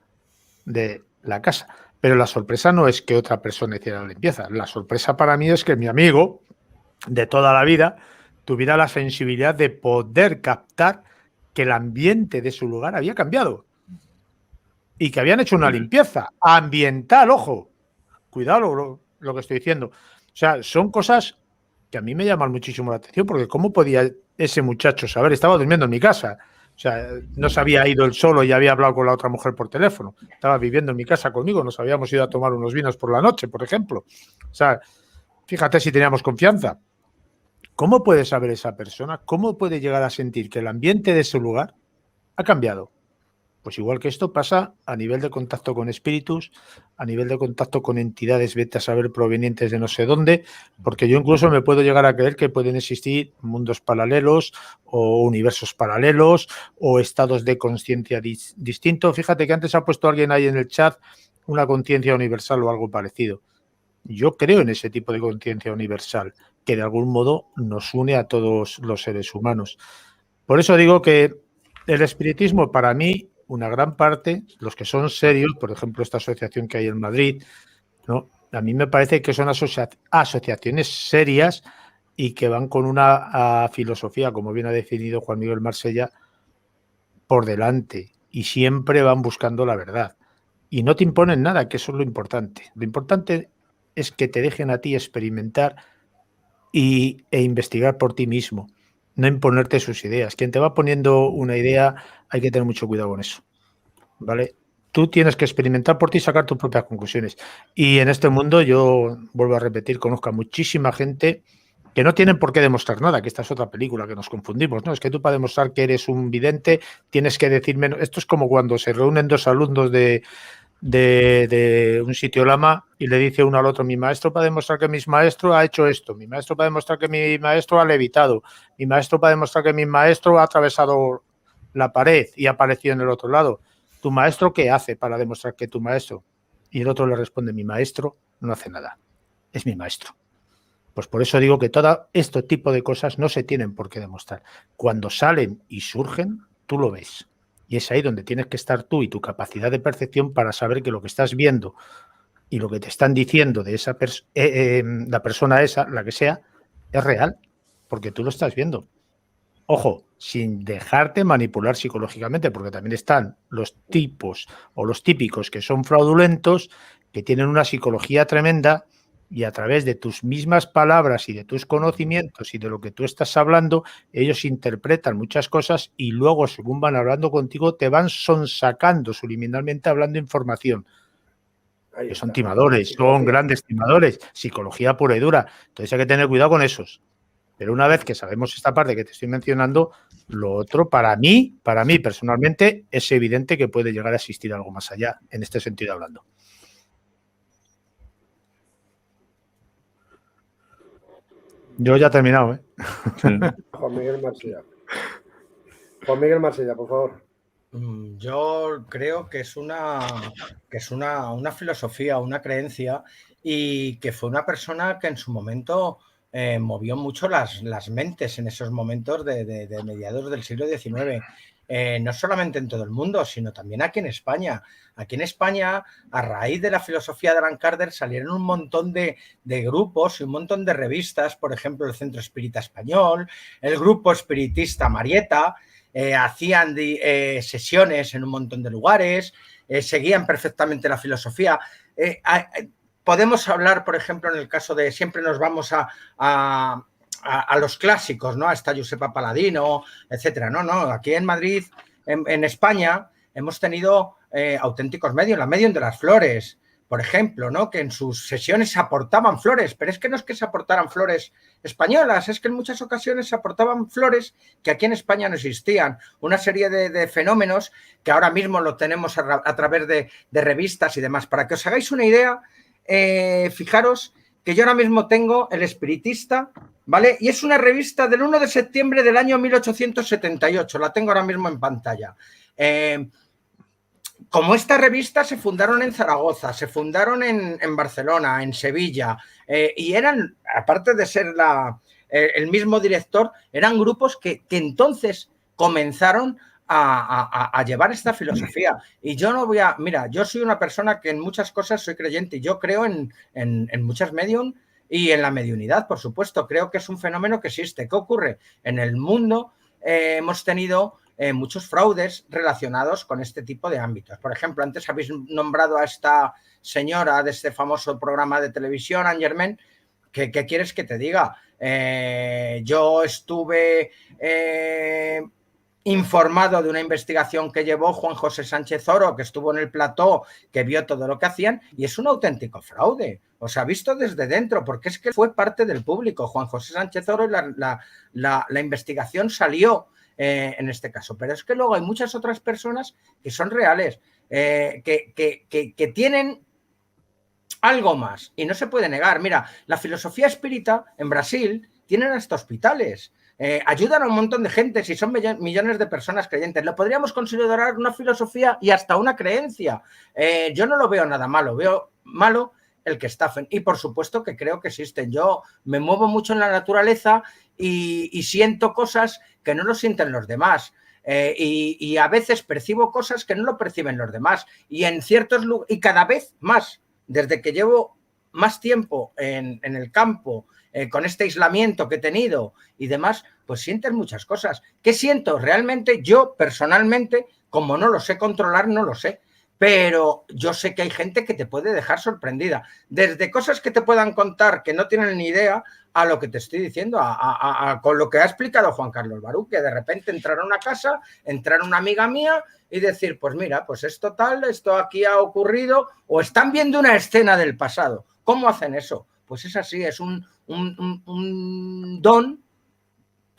de la casa. Pero la sorpresa no es que otra persona hiciera la limpieza. La sorpresa para mí es que mi amigo de toda la vida tuviera la sensibilidad de poder captar que el ambiente de su lugar había cambiado y que habían hecho una limpieza ambiental, ojo, cuidado lo que estoy diciendo. O sea, son cosas que a mí me llaman muchísimo la atención, porque ¿cómo podía ese muchacho saber? Estaba durmiendo en mi casa. O sea, no se había ido él solo y había hablado con la otra mujer por teléfono. Estaba viviendo en mi casa conmigo, nos habíamos ido a tomar unos vinos por la noche, por ejemplo. O sea, fíjate si teníamos confianza. ¿Cómo puede saber esa persona? ¿Cómo puede llegar a sentir que el ambiente de ese lugar ha cambiado? Pues igual que esto pasa a nivel de contacto con espíritus, a nivel de contacto con entidades, vete a saber, provenientes de no sé dónde, porque yo incluso me puedo llegar a creer que pueden existir mundos paralelos o universos paralelos o estados de conciencia distintos. Fíjate que antes ha puesto alguien ahí en el chat una conciencia universal o algo parecido. Yo creo en ese tipo de conciencia universal que de algún modo nos une a todos los seres humanos. Por eso digo que el espiritismo, para mí, una gran parte, los que son serios, por ejemplo, esta asociación que hay en Madrid, ¿no? A mí me parece que son asociaciones serias y que van con una filosofía, como bien ha definido Juan Miguel Marsella, por delante y siempre van buscando la verdad. Y no te imponen nada, que eso es lo importante. Lo importante es que te dejen a ti experimentar e investigar por ti mismo, no imponerte sus ideas. Quien te va poniendo una idea, hay que tener mucho cuidado con eso, ¿vale? Tú tienes que experimentar por ti y sacar tus propias conclusiones. Y en este mundo, yo vuelvo a repetir, conozco a muchísima gente que no tienen por qué demostrar nada, que esta es otra película que nos confundimos, ¿no? Es que tú para demostrar que eres un vidente tienes que decirme... Esto es como cuando se reúnen 2 alumnos de un sitio lama y le dice uno al otro, mi maestro para demostrar que mi maestro ha hecho esto, mi maestro para demostrar que mi maestro ha levitado, mi maestro para demostrar que mi maestro ha atravesado la pared y ha aparecido en el otro lado. ¿Tu maestro qué hace para demostrar que tu maestro? Y el otro le responde, mi maestro no hace nada, es mi maestro. Pues por eso digo que todo este tipo de cosas no se tienen por qué demostrar. Cuando salen y surgen, tú lo ves. Y es ahí donde tienes que estar tú y tu capacidad de percepción para saber que lo que estás viendo y lo que te están diciendo de esa la persona esa, la que sea, es real, porque tú lo estás viendo. Ojo, sin dejarte manipular psicológicamente, porque también están los tipos o los típicos que son fraudulentos, que tienen una psicología tremenda y a través de tus mismas palabras y de tus conocimientos y de lo que tú estás hablando, ellos interpretan muchas cosas y luego, según van hablando contigo, te van sonsacando subliminalmente hablando información. Que son timadores, son grandes timadores, psicología pura y dura. Entonces hay que tener cuidado con esos. Pero una vez que sabemos esta parte que te estoy mencionando, lo otro, para mí personalmente, es evidente que puede llegar a existir algo más allá, en este sentido hablando. Yo ya he terminado, ¿eh? Juan Miguel Marsella. Juan Miguel Marsella, por favor. Yo creo que es una filosofía, una creencia, y que fue una persona que en su momento movió mucho las mentes en esos momentos de mediados del siglo XIX. No solamente en todo el mundo, sino también aquí en España. Aquí en España, a raíz de la filosofía de Allan Kardec, salieron un montón de grupos y un montón de revistas, por ejemplo, el Centro Espírita Español, el Grupo Espiritista Marieta. Hacían sesiones en un montón de lugares, seguían perfectamente la filosofía. Podemos hablar, por ejemplo, en el caso de, siempre nos vamos a los clásicos, ¿no? Hasta Josepa Paladino, etcétera. No, aquí en Madrid, en España, hemos tenido auténticos medios, la Medium de las Flores, por ejemplo, ¿no? Que en sus sesiones aportaban flores, pero es que no es que se aportaran flores españolas, es que en muchas ocasiones se aportaban flores que aquí en España no existían. Una serie de fenómenos que ahora mismo lo tenemos a través de revistas y demás. Para que os hagáis una idea, fijaros que yo ahora mismo tengo El Espiritista, ¿vale? Y es una revista del 1 de septiembre del año 1878, la tengo ahora mismo en pantalla. Como esta revista se fundaron en Zaragoza, se fundaron en Barcelona, en Sevilla, y eran, aparte de ser el mismo director, eran grupos que entonces comenzaron a llevar esta filosofía. Y yo no voy a... Mira, yo soy una persona que en muchas cosas soy creyente y yo creo en muchas medium y en la mediunidad, por supuesto. Creo que es un fenómeno que existe. ¿Qué ocurre? En el mundo hemos tenido... muchos fraudes relacionados con este tipo de ámbitos. Por ejemplo, antes habéis nombrado a esta señora de este famoso programa de televisión, Anne Germain. ¿Qué quieres que te diga? Yo estuve informado de una investigación que llevó Juan José Sánchez Oro, que estuvo en el plató, que vio todo lo que hacían, y es un auténtico fraude. Os ha visto desde dentro, porque es que fue parte del público. Juan José Sánchez Oro, la investigación salió en este caso, pero es que luego hay muchas otras personas que son reales, que tienen algo más y no se puede negar. Mira, la filosofía espírita en Brasil tienen hasta hospitales, ayudan a un montón de gente, si son millones de personas creyentes. Lo podríamos considerar una filosofía y hasta una creencia. Yo no lo veo nada malo, veo malo el que estafen, y por supuesto que creo que existen. Yo me muevo mucho en la naturaleza y siento cosas que no lo sienten los demás, y a veces percibo cosas que no lo perciben los demás, y en ciertos lugares, y cada vez más, desde que llevo más tiempo en el campo, con este aislamiento que he tenido y demás, pues sientes muchas cosas. ¿Qué siento? Realmente yo personalmente, como no lo sé controlar, no lo sé. Pero yo sé que hay gente que te puede dejar sorprendida, desde cosas que te puedan contar que no tienen ni idea, a lo que te estoy diciendo, con lo que ha explicado Juan Carlos Barú, que de repente entrar a una casa, entrar una amiga mía y decir, pues mira, pues esto tal, esto aquí ha ocurrido, o están viendo una escena del pasado. ¿Cómo hacen eso? Pues es así, es un don,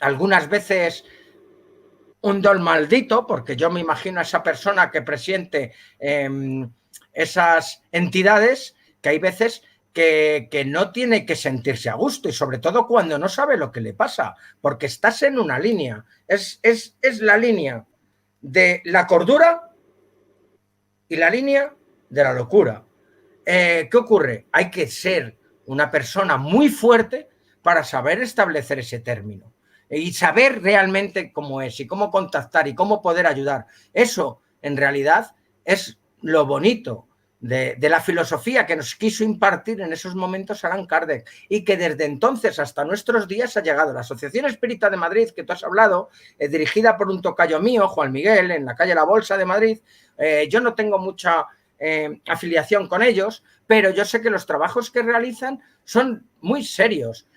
algunas veces... un don maldito, porque yo me imagino a esa persona que presiente esas entidades, que hay veces que no tiene que sentirse a gusto, y sobre todo cuando no sabe lo que le pasa, porque estás en una línea, es la línea de la cordura y la línea de la locura. ¿Qué ocurre? Hay que ser una persona muy fuerte para saber establecer ese término y saber realmente cómo es y cómo contactar y cómo poder ayudar. Eso, en realidad, es lo bonito de la filosofía que nos quiso impartir en esos momentos Allan Kardec, y que desde entonces hasta nuestros días ha llegado. La Asociación Espírita de Madrid, que tú has hablado, dirigida por un tocayo mío, Juan Miguel, en la calle La Bolsa de Madrid, yo no tengo mucha afiliación con ellos, pero yo sé que los trabajos que realizan son muy serios.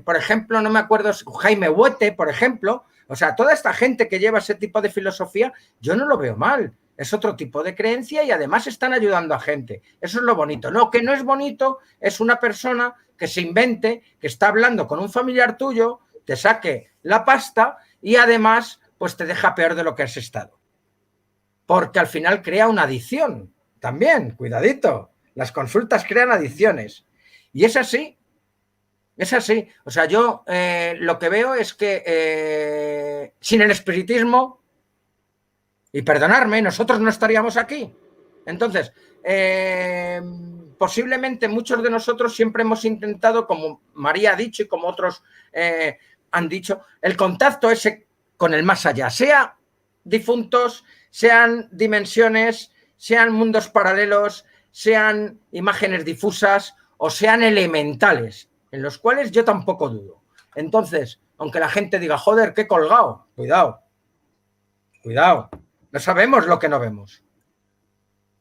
Por ejemplo, no me acuerdo, Jaime Huete, por ejemplo, o sea, toda esta gente que lleva ese tipo de filosofía, yo no lo veo mal, es otro tipo de creencia y además están ayudando a gente. Eso es lo bonito. Lo que no es bonito es una persona que se invente, que está hablando con un familiar tuyo, te saque la pasta y además pues te deja peor de lo que has estado, porque al final crea una adicción también. Cuidadito, las consultas crean adicciones y es así. Es así. O sea, yo lo que veo es que sin el espiritismo Y perdonadme, nosotros no estaríamos aquí. Entonces, posiblemente muchos de nosotros siempre hemos intentado, como María ha dicho y como otros han dicho, el contacto ese con el más allá, sea difuntos, sean dimensiones, sean mundos paralelos, sean imágenes difusas o sean elementales, en los cuales yo tampoco dudo. Entonces, aunque la gente diga, joder, qué colgado, cuidado, cuidado, no sabemos lo que no vemos.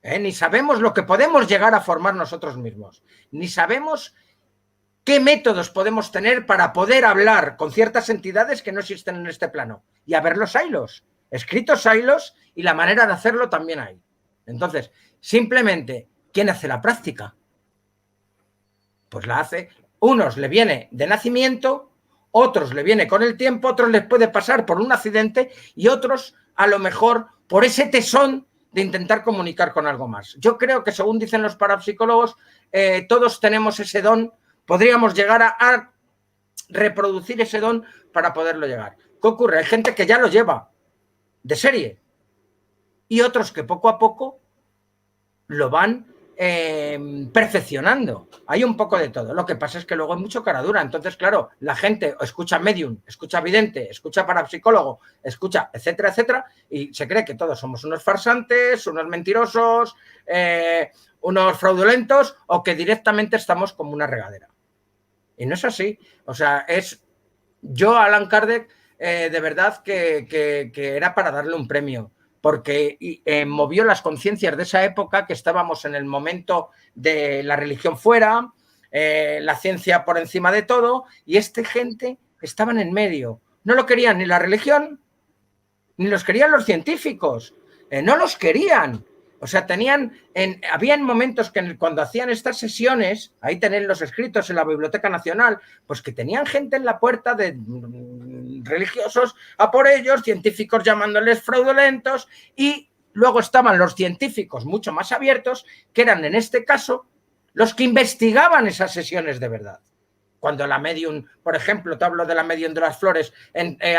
Ni sabemos lo que podemos llegar a formar nosotros mismos, ni sabemos qué métodos podemos tener para poder hablar con ciertas entidades que no existen en este plano. Y a ver los haylos, escritos haylos, y la manera de hacerlo también hay. Entonces, simplemente, ¿quién hace la práctica? Pues la hace, unos le viene de nacimiento, otros le viene con el tiempo, otros les puede pasar por un accidente y otros a lo mejor por ese tesón de intentar comunicar con algo más. Yo creo que, según dicen los parapsicólogos, todos tenemos ese don, podríamos llegar a reproducir ese don para poderlo llegar. ¿Qué ocurre? Hay gente que ya lo lleva de serie y otros que poco a poco lo van perfeccionando. Hay un poco de todo. Lo que pasa es que luego hay mucho cara dura. Entonces, claro, la gente escucha medium, escucha vidente, escucha parapsicólogo, escucha, etcétera, etcétera, y se cree que todos somos unos farsantes, unos mentirosos, unos fraudulentos, o que directamente estamos como una regadera. Y no es así. O sea, yo a Allan Kardec, de verdad que era para darle un premio, porque movió las conciencias de esa época, que estábamos en el momento de la religión fuera, la ciencia por encima de todo, y gente estaban en medio. No lo querían ni la religión, ni los querían los científicos, no los querían. O sea, habían momentos que cuando hacían estas sesiones, ahí tenéis los escritos en la Biblioteca Nacional, pues que tenían gente en la puerta de religiosos a por ellos, científicos llamándoles fraudulentos, y luego estaban los científicos mucho más abiertos, que eran en este caso los que investigaban esas sesiones de verdad. Cuando la medium, por ejemplo, te hablo de la medium de las flores,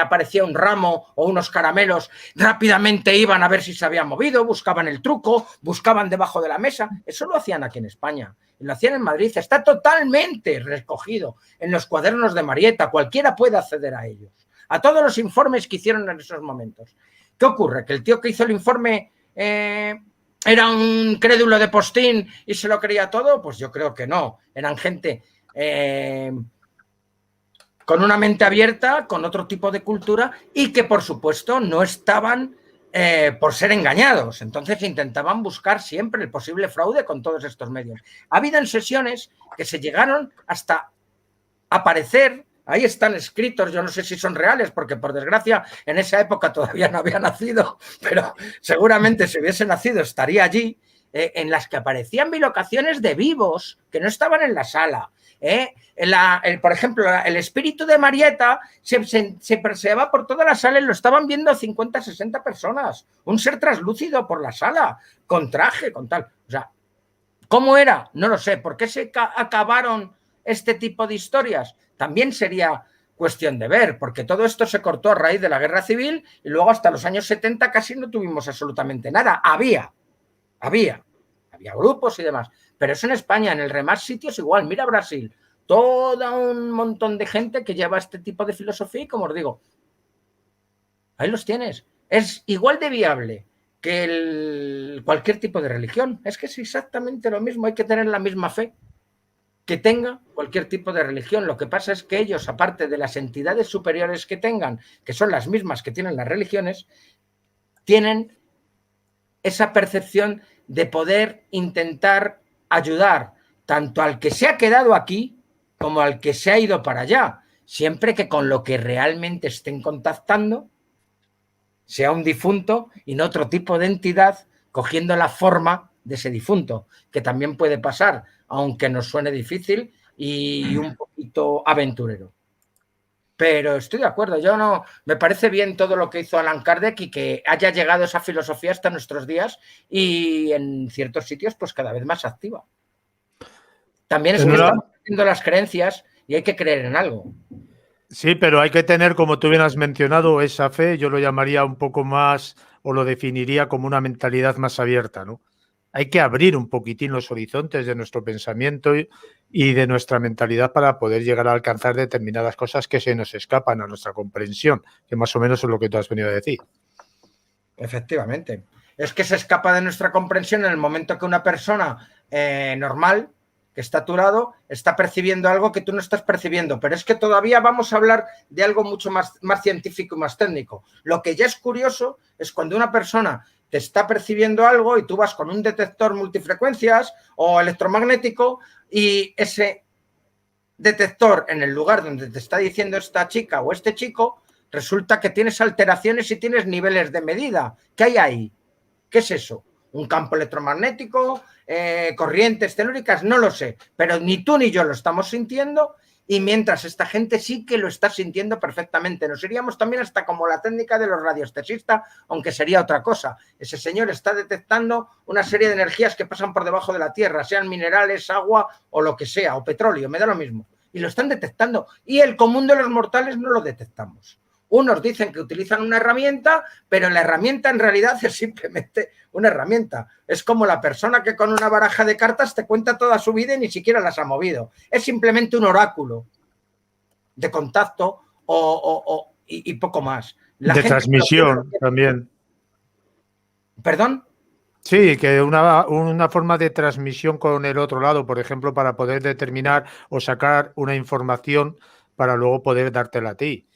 aparecía un ramo o unos caramelos, rápidamente iban a ver si se había movido, buscaban el truco, buscaban debajo de la mesa. Eso lo hacían aquí en España, lo hacían en Madrid. Está totalmente recogido en los cuadernos de Marieta. Cualquiera puede acceder a ellos, a todos los informes que hicieron en esos momentos. ¿Qué ocurre? ¿Que el tío que hizo el informe era un crédulo de postín y se lo creía todo? Pues yo creo que no. Eran gente con una mente abierta, con otro tipo de cultura, y que por supuesto no estaban por ser engañados. Entonces intentaban buscar siempre el posible fraude con todos estos medios. Ha habido en sesiones que se llegaron hasta aparecer, ahí están escritos, yo no sé si son reales, porque por desgracia en esa época todavía no había nacido, pero seguramente si hubiese nacido estaría allí, en las que aparecían bilocaciones de vivos que no estaban en la sala. Por ejemplo, el espíritu de Marieta se perseaba por toda la sala y lo estaban viendo 50, 60 personas. Un ser translúcido por la sala, con traje, con tal. O sea, ¿cómo era? No lo sé. ¿Por qué se acabaron este tipo de historias? También sería cuestión de ver, porque todo esto se cortó a raíz de la Guerra Civil y luego hasta los años 70 casi no tuvimos absolutamente nada. Había grupos y demás, pero eso en España, en el demás sitios igual. Mira Brasil, todo un montón de gente que lleva este tipo de filosofía y, como os digo, ahí los tienes. Es igual de viable que cualquier tipo de religión. Es que es exactamente lo mismo, hay que tener la misma fe que tenga cualquier tipo de religión. Lo que pasa es que ellos, aparte de las entidades superiores que tengan, que son las mismas que tienen las religiones, tienen esa percepción de poder intentar ayudar tanto al que se ha quedado aquí como al que se ha ido para allá, siempre que con lo que realmente estén contactando sea un difunto y no otro tipo de entidad cogiendo la forma de ese difunto, que también puede pasar, aunque nos suene difícil y un poquito aventurero. Pero estoy de acuerdo, me parece bien todo lo que hizo Allan Kardec y que haya llegado esa filosofía hasta nuestros días y en ciertos sitios pues cada vez más activa. También es que estamos haciendo las creencias y hay que creer en algo. Sí, pero hay que tener, como tú bien has mencionado, esa fe, yo lo llamaría un poco más o lo definiría como una mentalidad más abierta, ¿no? Hay que abrir un poquitín los horizontes de nuestro pensamiento y de nuestra mentalidad para poder llegar a alcanzar determinadas cosas que se nos escapan a nuestra comprensión, que más o menos es lo que tú has venido a decir. Efectivamente. Es que se escapa de nuestra comprensión en el momento que una persona normal, que está a tu lado, está percibiendo algo que tú no estás percibiendo. Pero es que todavía vamos a hablar de algo mucho más científico y más técnico. Lo que ya es curioso es cuando una persona te está percibiendo algo y tú vas con un detector multifrecuencias o electromagnético y ese detector en el lugar donde te está diciendo esta chica o este chico, resulta que tienes alteraciones y tienes niveles de medida. ¿Qué hay ahí? ¿Qué es eso? ¿Un campo electromagnético? ¿Corrientes telúricas? No lo sé, pero ni tú ni yo lo estamos sintiendo. Y mientras esta gente sí que lo está sintiendo perfectamente. Nos iríamos también hasta como la técnica de los radiestesistas, aunque sería otra cosa. Ese señor está detectando una serie de energías que pasan por debajo de la Tierra, sean minerales, agua o lo que sea, o petróleo, me da lo mismo. Y lo están detectando. Y el común de los mortales no lo detectamos. Unos dicen que utilizan una herramienta, pero la herramienta en realidad es simplemente una herramienta. Es como la persona que con una baraja de cartas te cuenta toda su vida y ni siquiera las ha movido. Es simplemente un oráculo de contacto y poco más. La de transmisión también. ¿Perdón? Sí, que una forma de transmisión con el otro lado, por ejemplo, para poder determinar o sacar una información para luego poder dártela a ti.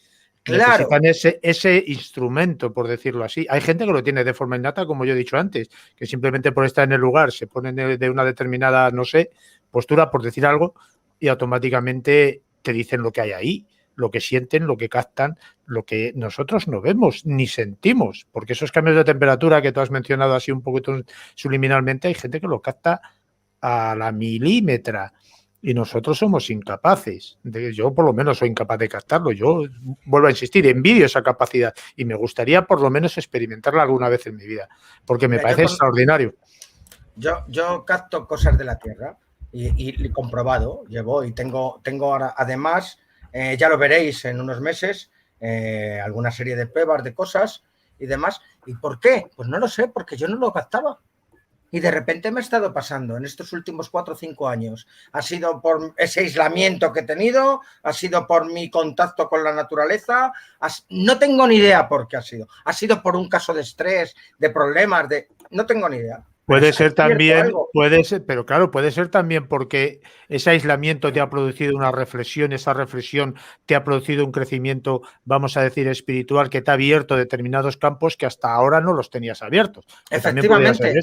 Claro. Necesitan ese instrumento, por decirlo así. Hay gente que lo tiene de forma innata, como yo he dicho antes, que simplemente por estar en el lugar se ponen de una determinada, no sé, postura, por decir algo, y automáticamente te dicen lo que hay ahí, lo que sienten, lo que captan, lo que nosotros no vemos ni sentimos, porque esos cambios de temperatura que tú has mencionado así un poquito subliminalmente, hay gente que lo capta a la milímetra. Y nosotros somos incapaces. Yo por lo menos soy incapaz de captarlo. Yo vuelvo a insistir, envidio esa capacidad y me gustaría por lo menos experimentarla alguna vez en mi vida, porque me parece extraordinario. Yo capto cosas de la Tierra y comprobado, llevo y tengo ahora, además, ya lo veréis en unos meses, alguna serie de pruebas de cosas y demás. ¿Y por qué? Pues no lo sé, porque yo no lo captaba. Y de repente me ha estado pasando en estos últimos 4 o 5 años. Ha sido por ese aislamiento que he tenido, ha sido por mi contacto con la naturaleza, no tengo ni idea por qué ha sido. Ha sido por un caso de estrés, de problemas, no tengo ni idea. Puede ser también, pero claro, puede ser también porque ese aislamiento te ha producido una reflexión, esa reflexión te ha producido un crecimiento, vamos a decir, espiritual, que te ha abierto determinados campos que hasta ahora no los tenías abiertos. Efectivamente.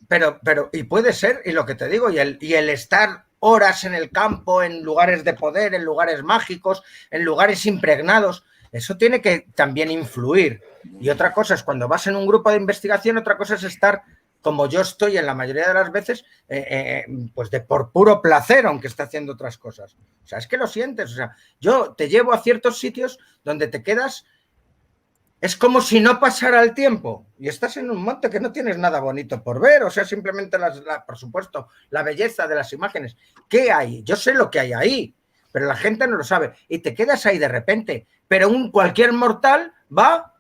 Pero, y puede ser, y lo que te digo, y el estar horas en el campo, en lugares de poder, en lugares mágicos, en lugares impregnados, eso tiene que también influir. Y otra cosa es cuando vas en un grupo de investigación, otra cosa es estar, como yo estoy en la mayoría de las veces, pues por puro placer, aunque esté haciendo otras cosas. O sea, es que lo sientes. O sea, yo te llevo a ciertos sitios donde te quedas. Es como si no pasara el tiempo y estás en un monte que no tienes nada bonito por ver, o sea, simplemente, por supuesto, la belleza de las imágenes. ¿Qué hay? Yo sé lo que hay ahí, pero la gente no lo sabe y te quedas ahí de repente. Pero cualquier mortal va,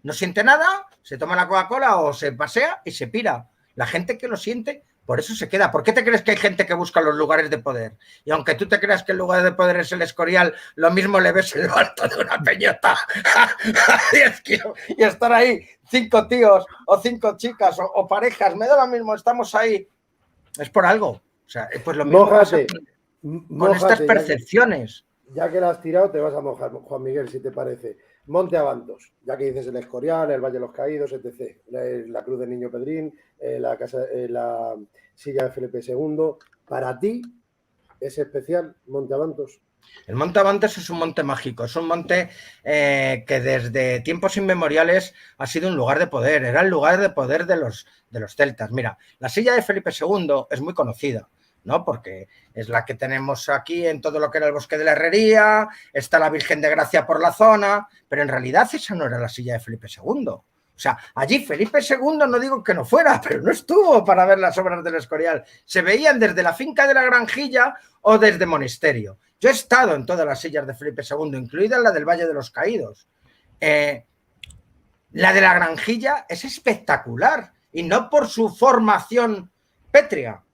no siente nada, se toma la Coca-Cola o se pasea y se pira. La gente que lo siente, por eso se queda. ¿Por qué te crees que hay gente que busca los lugares de poder? Y aunque tú te creas que el lugar de poder es el Escorial, lo mismo le ves en lo alto de una peñota a 10 kilos y estar ahí 5 tíos o 5 chicas o parejas, me da lo mismo, estamos ahí. Es por algo. O sea, pues lo mismo pasa con estas percepciones. Ya que la has tirado, te vas a mojar, Juan Miguel, si te parece. Monte Abantos, ya que dices el Escorial, el Valle de los Caídos, etc. La Cruz del Niño Pedrín, la silla de Felipe II. Para ti, ¿es especial Monte Abantos? El Monte Abantos es un monte mágico, es un monte que desde tiempos inmemoriales ha sido un lugar de poder, era el lugar de poder de los celtas. Mira, la silla de Felipe II es muy conocida, ¿no? Porque es la que tenemos aquí en todo lo que era el Bosque de la Herrería, está la Virgen de Gracia por la zona, pero en realidad esa no era la silla de Felipe II. O sea, allí Felipe II no digo que no fuera, pero no estuvo para ver las obras del Escorial. Se veían desde la finca de la Granjilla o desde Monasterio. Yo he estado en todas las sillas de Felipe II, incluida la del Valle de los Caídos. La de la Granjilla es espectacular y no por su formación pétrea,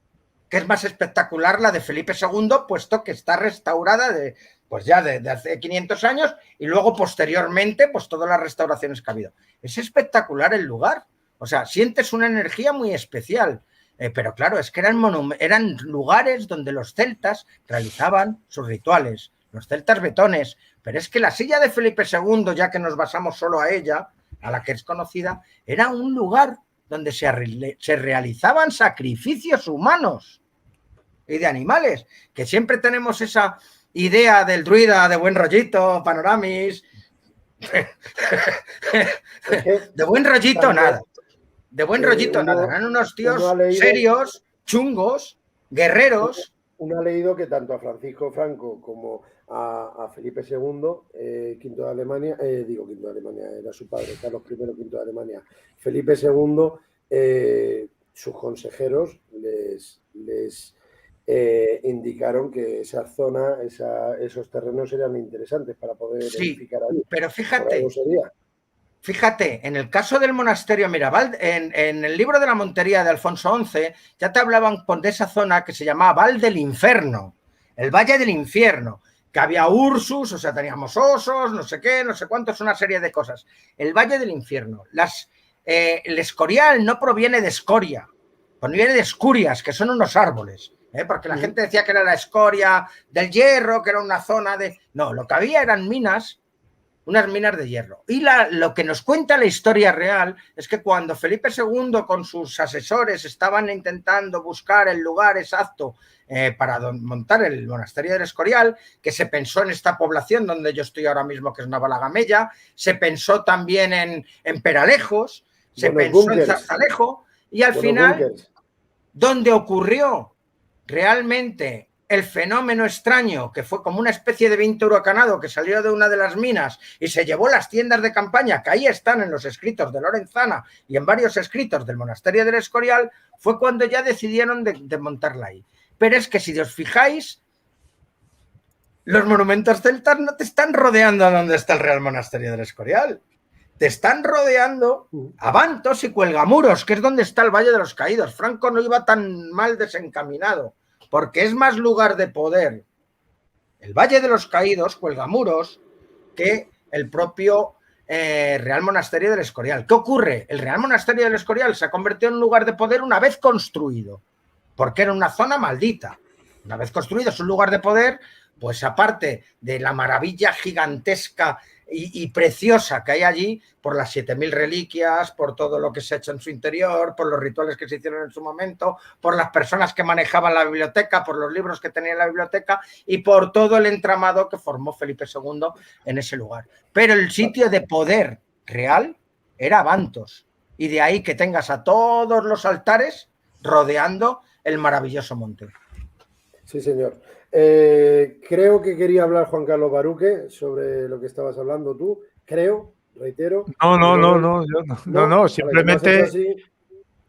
que es más espectacular la de Felipe II, puesto que está restaurada pues ya de hace 500 años y luego posteriormente pues todas las restauraciones que ha habido. Es espectacular el lugar, o sea, sientes una energía muy especial, pero claro, es que eran lugares donde los celtas realizaban sus rituales, los celtas betones, pero es que la silla de Felipe II, ya que nos basamos solo a ella, a la que es conocida, era un lugar donde se realizaban sacrificios humanos y de animales, que siempre tenemos esa idea del druida de buen rollito, Panoramis, de buen rollito nada, de buen rollito nada, eran unos tíos serios, chungos, guerreros. Uno ha leído que tanto a Francisco Franco como a Felipe II, quinto de Alemania, quinto de Alemania, era su padre, Carlos I, quinto de Alemania, Felipe II, sus consejeros les indicaron que esa zona, esos terrenos eran interesantes para poder edificar allí. Pero fíjate, en el caso del monasterio Mirabal, en el libro de la Montería de Alfonso XI, ya te hablaban de esa zona que se llamaba Val del Inferno, el Valle del Infierno, que había Ursus, o sea, teníamos osos, no sé qué, no sé cuántos, una serie de cosas. El Valle del Infierno. El escorial no proviene de escoria, proviene de escurias, que son unos árboles, porque la gente decía que era la escoria del hierro, que era una zona de... No, lo que había eran minas, unas minas de hierro. Y lo que nos cuenta la historia real es que cuando Felipe II con sus asesores estaban intentando buscar el lugar exacto para montar el monasterio del Escorial, que se pensó en esta población donde yo estoy ahora mismo, que es Navalagamella, se pensó también en Peralejos, se pensó en Zarzalejo, y al final, donde ocurrió realmente el fenómeno extraño, que fue como una especie de viento huracanado que salió de una de las minas y se llevó las tiendas de campaña, que ahí están en los escritos de Lorenzana y en varios escritos del monasterio del Escorial, fue cuando ya decidieron de montarla ahí. Pero es que si os fijáis, los monumentos celtas no te están rodeando a donde está el Real Monasterio del Escorial. Te están rodeando a Bantos y Cuelgamuros, que es donde está el Valle de los Caídos. Franco no iba tan mal desencaminado, porque es más lugar de poder el Valle de los Caídos, Cuelgamuros, que el propio Real Monasterio del Escorial. ¿Qué ocurre? El Real Monasterio del Escorial se ha convertido en un lugar de poder una vez construido, porque era una zona maldita. Una vez construido es un lugar de poder, pues aparte de la maravilla gigantesca y preciosa que hay allí, por las 7.000 reliquias, por todo lo que se ha hecho en su interior, por los rituales que se hicieron en su momento, por las personas que manejaban la biblioteca, por los libros que tenía en la biblioteca y por todo el entramado que formó Felipe II en ese lugar. Pero el sitio de poder real era Bantos, y de ahí que tengas a todos los altares rodeando el maravilloso monte. Sí, señor. Creo que quería hablar Juan Carlos Baruque sobre lo que estabas hablando tú. Creo, reitero. No, simplemente...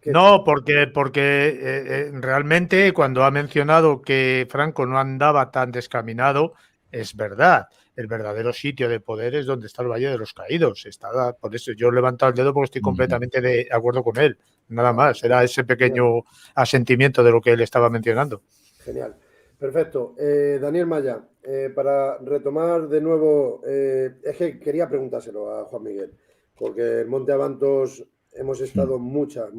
No, porque realmente cuando ha mencionado que Franco no andaba tan descaminado, es verdad. El verdadero sitio de poder es donde está el Valle de los Caídos. Por eso yo he levantado el dedo porque estoy completamente de acuerdo con él. Nada más, era ese pequeño asentimiento de lo que él estaba mencionando. Genial. Perfecto. Daniel Maya, para retomar de nuevo, es que quería preguntárselo a Juan Miguel, porque en Monte Abantos hemos estado muchas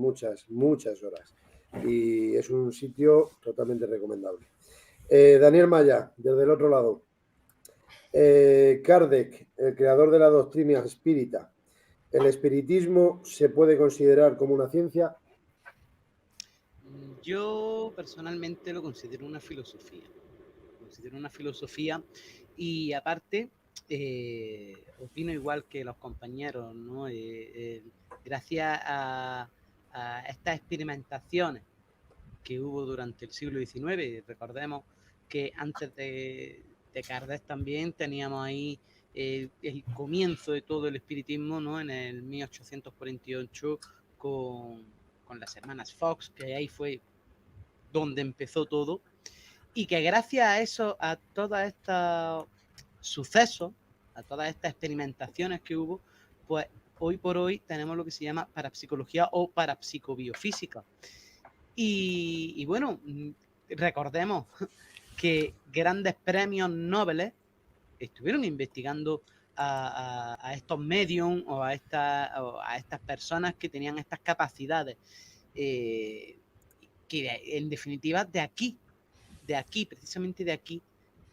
horas y es un sitio totalmente recomendable. Daniel Maya, desde el otro lado. Kardec, el creador de la doctrina espírita, ¿el espiritismo se puede considerar como una ciencia? Yo personalmente lo considero una filosofía. Y aparte, opino igual que los compañeros, ¿no? Gracias a estas experimentaciones que hubo durante el siglo XIX, recordemos que antes de Kardec también teníamos ahí el comienzo de todo el espiritismo, ¿no? En el 1848 con las hermanas Fox, que ahí fue donde empezó todo, y que gracias a eso, a todos estos sucesos, a todas estas experimentaciones que hubo, pues hoy por hoy tenemos lo que se llama parapsicología o parapsicobiofísica. Y bueno, recordemos que grandes premios Nobel estuvieron investigando a estos mediums o a estas personas que tenían estas capacidades, que en definitiva de aquí, precisamente de aquí,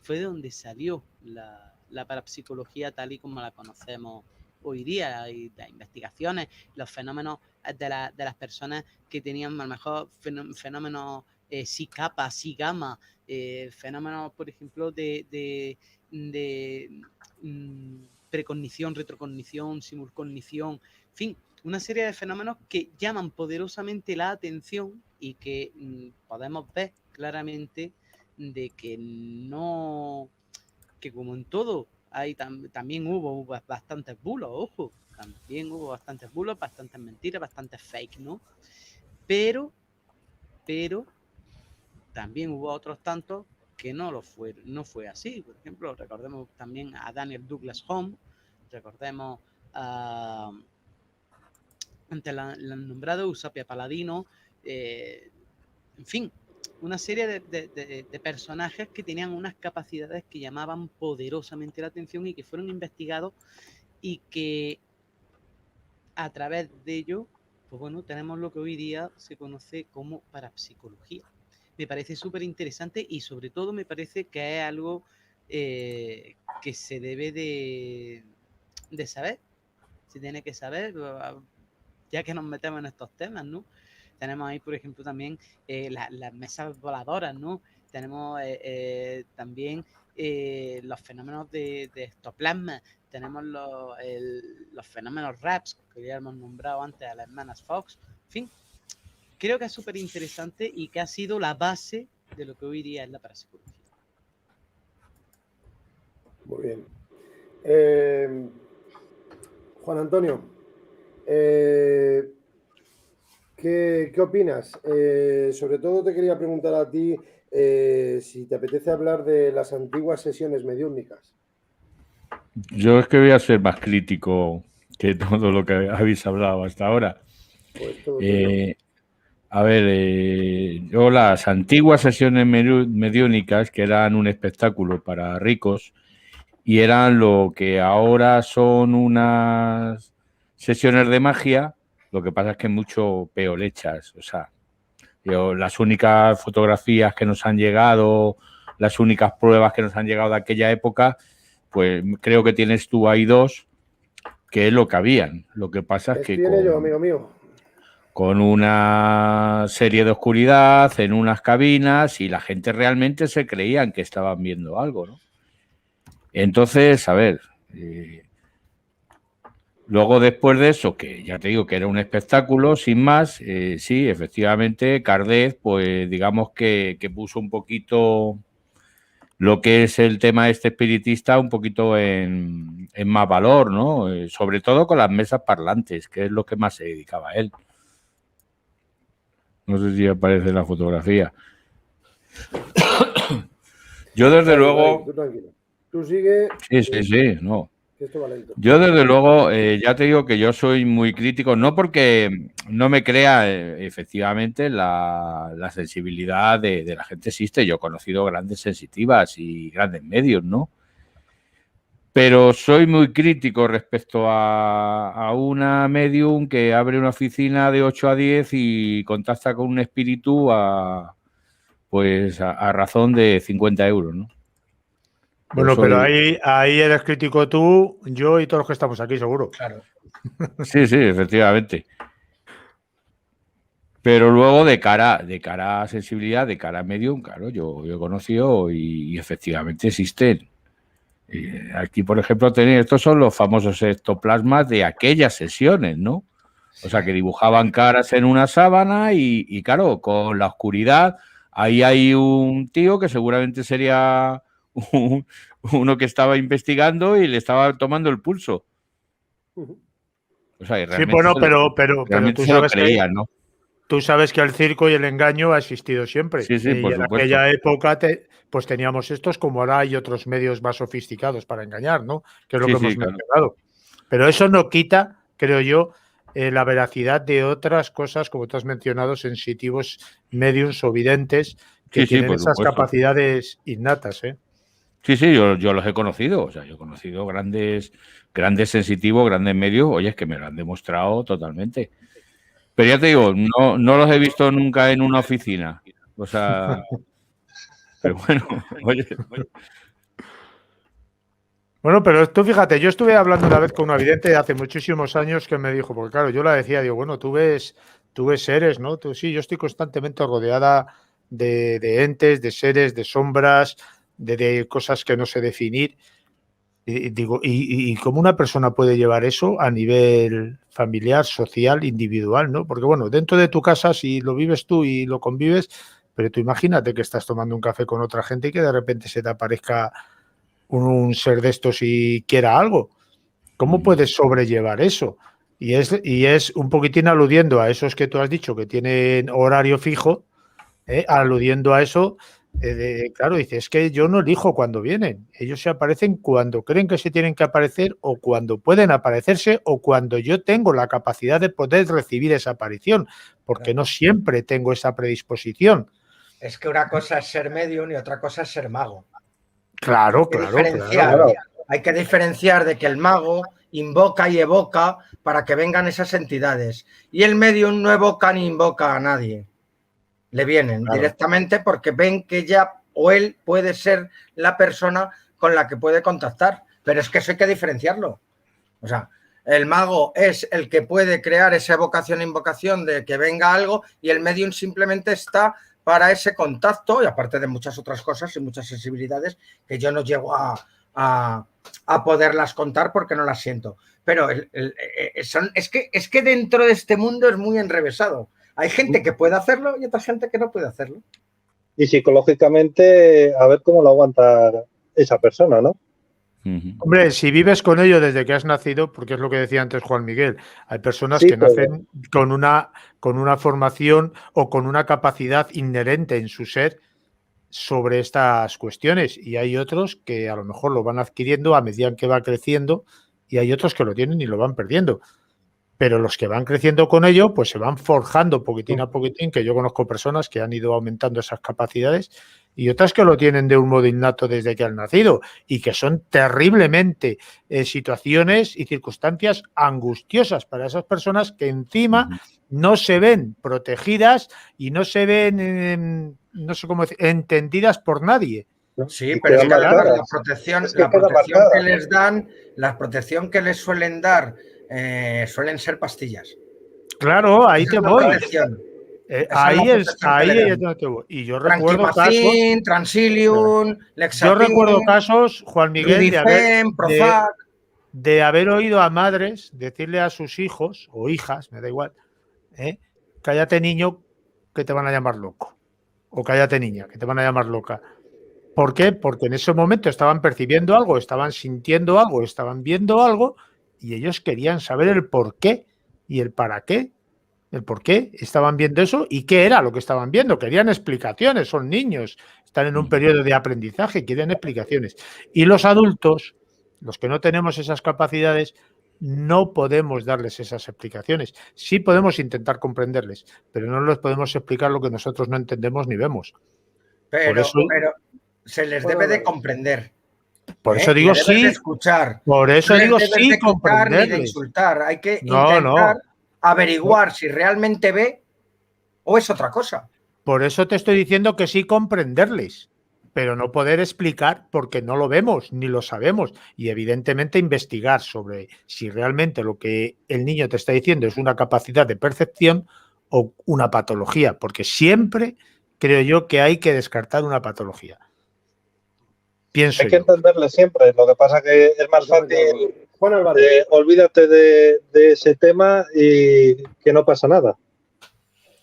fue de donde salió la parapsicología tal y como la conocemos hoy día, y las investigaciones, los fenómenos de las personas que tenían a lo mejor fenómenos si kappa, si gamma, fenómenos, por ejemplo, de precognición, retrocognición, simulcognición, en fin, una serie de fenómenos que llaman poderosamente la atención y que podemos ver claramente de que no, que como en todo, también hubo bastantes bulos, ojo, también hubo bastantes bulos, bastantes mentiras, bastantes fake, ¿no? Pero también hubo otros tantos que no fue así. Por ejemplo, recordemos también a Daniel Douglas Home, recordemos ante el nombrado Eusapia Paladino, en fin, una serie de personajes que tenían unas capacidades que llamaban poderosamente la atención y que fueron investigados, y que a través de ello, pues bueno, tenemos lo que hoy día se conoce como parapsicología. Me parece súper interesante y sobre todo me parece que es algo que se debe de saber, se tiene que saber, ya que nos metemos en estos temas, ¿no? Tenemos ahí, por ejemplo, también las mesas voladoras, ¿no? Tenemos también los fenómenos de ectoplasma, tenemos los fenómenos RAPS, que ya hemos nombrado antes a las hermanas Fox, en fin. Creo que es súper interesante y que ha sido la base de lo que hoy día es la parapsicología. Muy bien. Juan Antonio, ¿qué opinas? Sobre todo te quería preguntar a ti si te apetece hablar de las antiguas sesiones mediúmnicas. Yo es que voy a ser más crítico que todo lo que habéis hablado hasta ahora. Pues todo a ver, yo las antiguas sesiones mediúnicas, que eran un espectáculo para ricos, y eran lo que ahora son unas sesiones de magia, lo que pasa es que mucho peor hechas. O sea, las únicas fotografías que nos han llegado, las únicas pruebas que nos han llegado de aquella época, pues creo que tienes tú ahí dos, que es lo que habían. Lo que pasa es que yo, amigo mío, con una serie de oscuridad en unas cabinas, y la gente realmente se creían que estaban viendo algo, ¿no? Entonces, a ver, luego después de eso, que ya te digo que era un espectáculo, sin más, sí, efectivamente, Kardec, pues digamos que puso un poquito lo que es el tema espiritista un poquito en más valor, ¿no? Sobre todo con las mesas parlantes, que es lo que más se dedicaba a él. No sé si aparece la fotografía. Yo desde luego... Tú tranquilo. Tú sigue. Sí, no. Que esto va lento. Yo desde luego, ya te digo que yo soy muy crítico, no porque no me crea efectivamente la sensibilidad de la gente existe. Yo he conocido grandes sensitivas y grandes medios, ¿no? Pero soy muy crítico respecto a una medium que abre una oficina de 8 a 10 y contacta con un espíritu a razón de 50 euros, ¿no? Bueno, pero ahí eres crítico tú, yo y todos los que estamos aquí, seguro. Claro. Sí, efectivamente. Pero luego de cara a sensibilidad, de cara a medium, claro, yo he conocido y efectivamente existen. Aquí, por ejemplo, estos son los famosos ectoplasmas de aquellas sesiones, ¿no? O sea, que dibujaban caras en una sábana y claro, con la oscuridad, ahí hay un tío que seguramente sería uno que estaba investigando y le estaba tomando el pulso. O sea, y realmente sí, bueno, pero tú sabes creían, ¿no? Tú sabes que el circo y el engaño ha existido siempre. Sí, y por en supuesto. aquella época pues teníamos estos, como ahora hay otros medios más sofisticados para engañar, ¿no? Que es lo que hemos mencionado. Pero eso no quita creo yo, la veracidad de otras cosas, como tú has mencionado, sensitivos, mediums o videntes, que Sí, sí, tienen por esas supuesto. capacidades innatas, ¿eh? Sí, sí, yo los he conocido. O sea, yo he conocido grandes sensitivos, grandes medios. Oye, es que me lo han demostrado totalmente. Pero ya te digo, no los he visto nunca en una oficina. O sea, pero bueno, oye. Bueno, pero tú fíjate, yo estuve hablando una vez con una vidente hace muchísimos años que me dijo, porque claro, yo la decía, digo, bueno, tú ves seres, ¿no? Tú, sí, yo estoy constantemente rodeada de entes, de seres, de sombras, de cosas que no sé definir. Y digo, ¿y cómo una persona puede llevar eso a nivel familiar, social, individual, ¿no? Porque bueno, dentro de tu casa, si lo vives tú y lo convives, pero tú imagínate que estás tomando un café con otra gente y que de repente se te aparezca un ser de estos y quiera algo. ¿Cómo puedes sobrellevar eso? Y es un poquitín aludiendo a esos que tú has dicho que tienen horario fijo, aludiendo a eso, claro, dice, es que yo no elijo cuando vienen, ellos se aparecen cuando creen que se tienen que aparecer o cuando pueden aparecerse o cuando yo tengo la capacidad de poder recibir esa aparición, porque no siempre tengo esa predisposición. Es que una cosa es ser medium y otra cosa es ser mago. Claro, Hay que diferenciar de que el mago invoca y evoca para que vengan esas entidades. Y el medium no evoca ni invoca a nadie. Le vienen directamente porque ven que ella o él puede ser la persona con la que puede contactar. Pero es que eso hay que diferenciarlo. O sea, el mago es el que puede crear esa evocación e invocación de que venga algo y el medium simplemente está para ese contacto y aparte de muchas otras cosas y muchas sensibilidades que yo no llego a poderlas contar porque no las siento. Pero es que dentro de este mundo es muy enrevesado. Hay gente que puede hacerlo y otra gente que no puede hacerlo. Y psicológicamente, a ver cómo lo aguanta esa persona, ¿no? Hombre, si vives con ello desde que has nacido, porque es lo que decía antes Juan Miguel, hay personas que nacen con una formación o con una capacidad inherente en su ser sobre estas cuestiones y hay otros que a lo mejor lo van adquiriendo a medida que va creciendo y hay otros que lo tienen y lo van perdiendo. Pero los que van creciendo con ello, pues se van forjando poquitín a poquitín, que yo conozco personas que han ido aumentando esas capacidades y otras que lo tienen de un modo innato desde que han nacido y que son terriblemente situaciones y circunstancias angustiosas para esas personas que encima no se ven protegidas y no se ven, no sé cómo decir, entendidas por nadie. Sí, pero es que la protección que les dan, la protección que les suelen dar, suelen ser pastillas. Claro, ahí te voy. Ahí es donde te voy. Y yo recuerdo casos. Transilium, Lexapin, yo recuerdo casos, Juan Miguel, de haber oído a madres decirle a sus hijos o hijas, me da igual, cállate niño, que te van a llamar loco. O cállate niña, que te van a llamar loca. ¿Por qué? Porque en ese momento estaban percibiendo algo, estaban sintiendo algo, estaban viendo algo y ellos querían saber el por qué y el para qué. El por qué estaban viendo eso y qué era lo que estaban viendo. Querían explicaciones, son niños, están en un periodo de aprendizaje, quieren explicaciones. Y los adultos, los que no tenemos esas capacidades, no podemos darles esas explicaciones. Sí podemos intentar comprenderles, pero no les podemos explicar lo que nosotros no entendemos ni vemos. Pero se les debe de comprender. Por eso digo sí. De escuchar. Por eso digo sí, comprenderles. Ni de insultar. Hay que intentar averiguar si realmente ve o es otra cosa. Por eso te estoy diciendo que sí comprenderles, pero no poder explicar porque no lo vemos ni lo sabemos. Y evidentemente investigar sobre si realmente lo que el niño te está diciendo es una capacidad de percepción o una patología, porque siempre creo yo que hay que descartar una patología. Pienso hay que entenderle siempre. Lo que pasa que es más fácil. Olvídate de ese tema y que no pasa nada.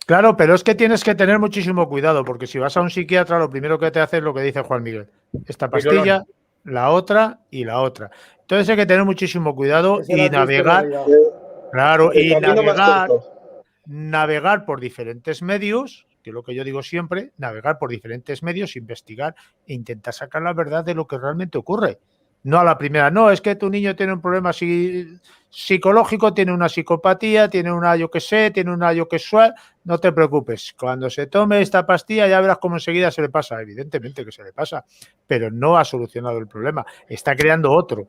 Claro, pero es que tienes que tener muchísimo cuidado, porque si vas a un psiquiatra, lo primero que te hace es lo que dice Juan Miguel. Esta pastilla, la otra y la otra. Entonces hay que tener muchísimo cuidado y navegar. Claro, y navegar por diferentes medios, que es lo que yo digo siempre, navegar por diferentes medios, investigar e intentar sacar la verdad de lo que realmente ocurre. No a la primera, no, es que tu niño tiene un problema psicológico, tiene una psicopatía, tiene una yo que sé, tiene una yo que sé, no te preocupes. Cuando se tome esta pastilla ya verás cómo enseguida se le pasa. Evidentemente que se le pasa, pero no ha solucionado el problema, está creando otro.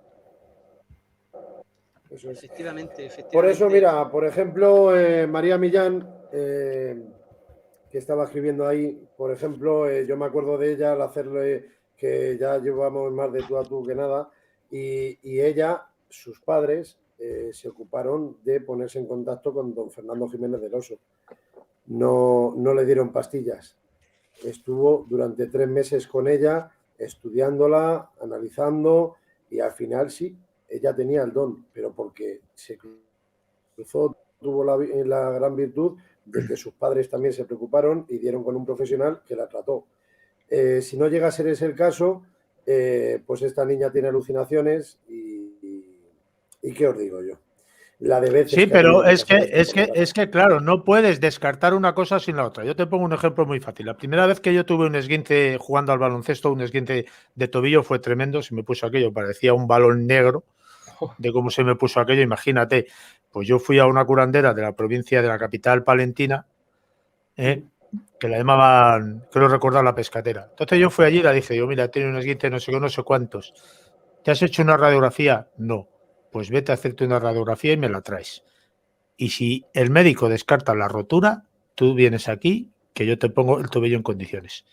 Eso es. Efectivamente. Por eso, mira, por ejemplo, María Millán, que estaba escribiendo ahí, por ejemplo, yo me acuerdo de ella al hacerle, que ya llevamos más de tú a tú que nada, y ella, sus padres, se ocuparon de ponerse en contacto con don Fernando Jiménez del Oso. No le dieron pastillas. Estuvo durante 3 meses con ella, estudiándola, analizando, y al final sí, ella tenía el don, pero porque se cruzó, tuvo la gran virtud de que sus padres también se preocuparon y dieron con un profesional que la trató. Si no llega a ser ese el caso, pues esta niña tiene alucinaciones y ¿qué os digo yo? La de veces Sí, que ha pero tenido que es que, claro, no puedes descartar una cosa sin la otra. Yo te pongo un ejemplo muy fácil. La primera vez que yo tuve un esguince jugando al baloncesto, un esguince de tobillo, fue tremendo. Se me puso aquello, parecía un balón negro de cómo se me puso aquello. Imagínate, pues yo fui a una curandera de la provincia de la capital palentina, que la llamaban, creo recordar, la pescatera. Entonces yo fui allí y la dije, yo, mira, tiene un esguince no sé qué, no sé cuántos. ¿Te has hecho una radiografía? No. Pues vete a hacerte una radiografía y me la traes. Y si el médico descarta la rotura, tú vienes aquí, que yo te pongo el tobillo en condiciones.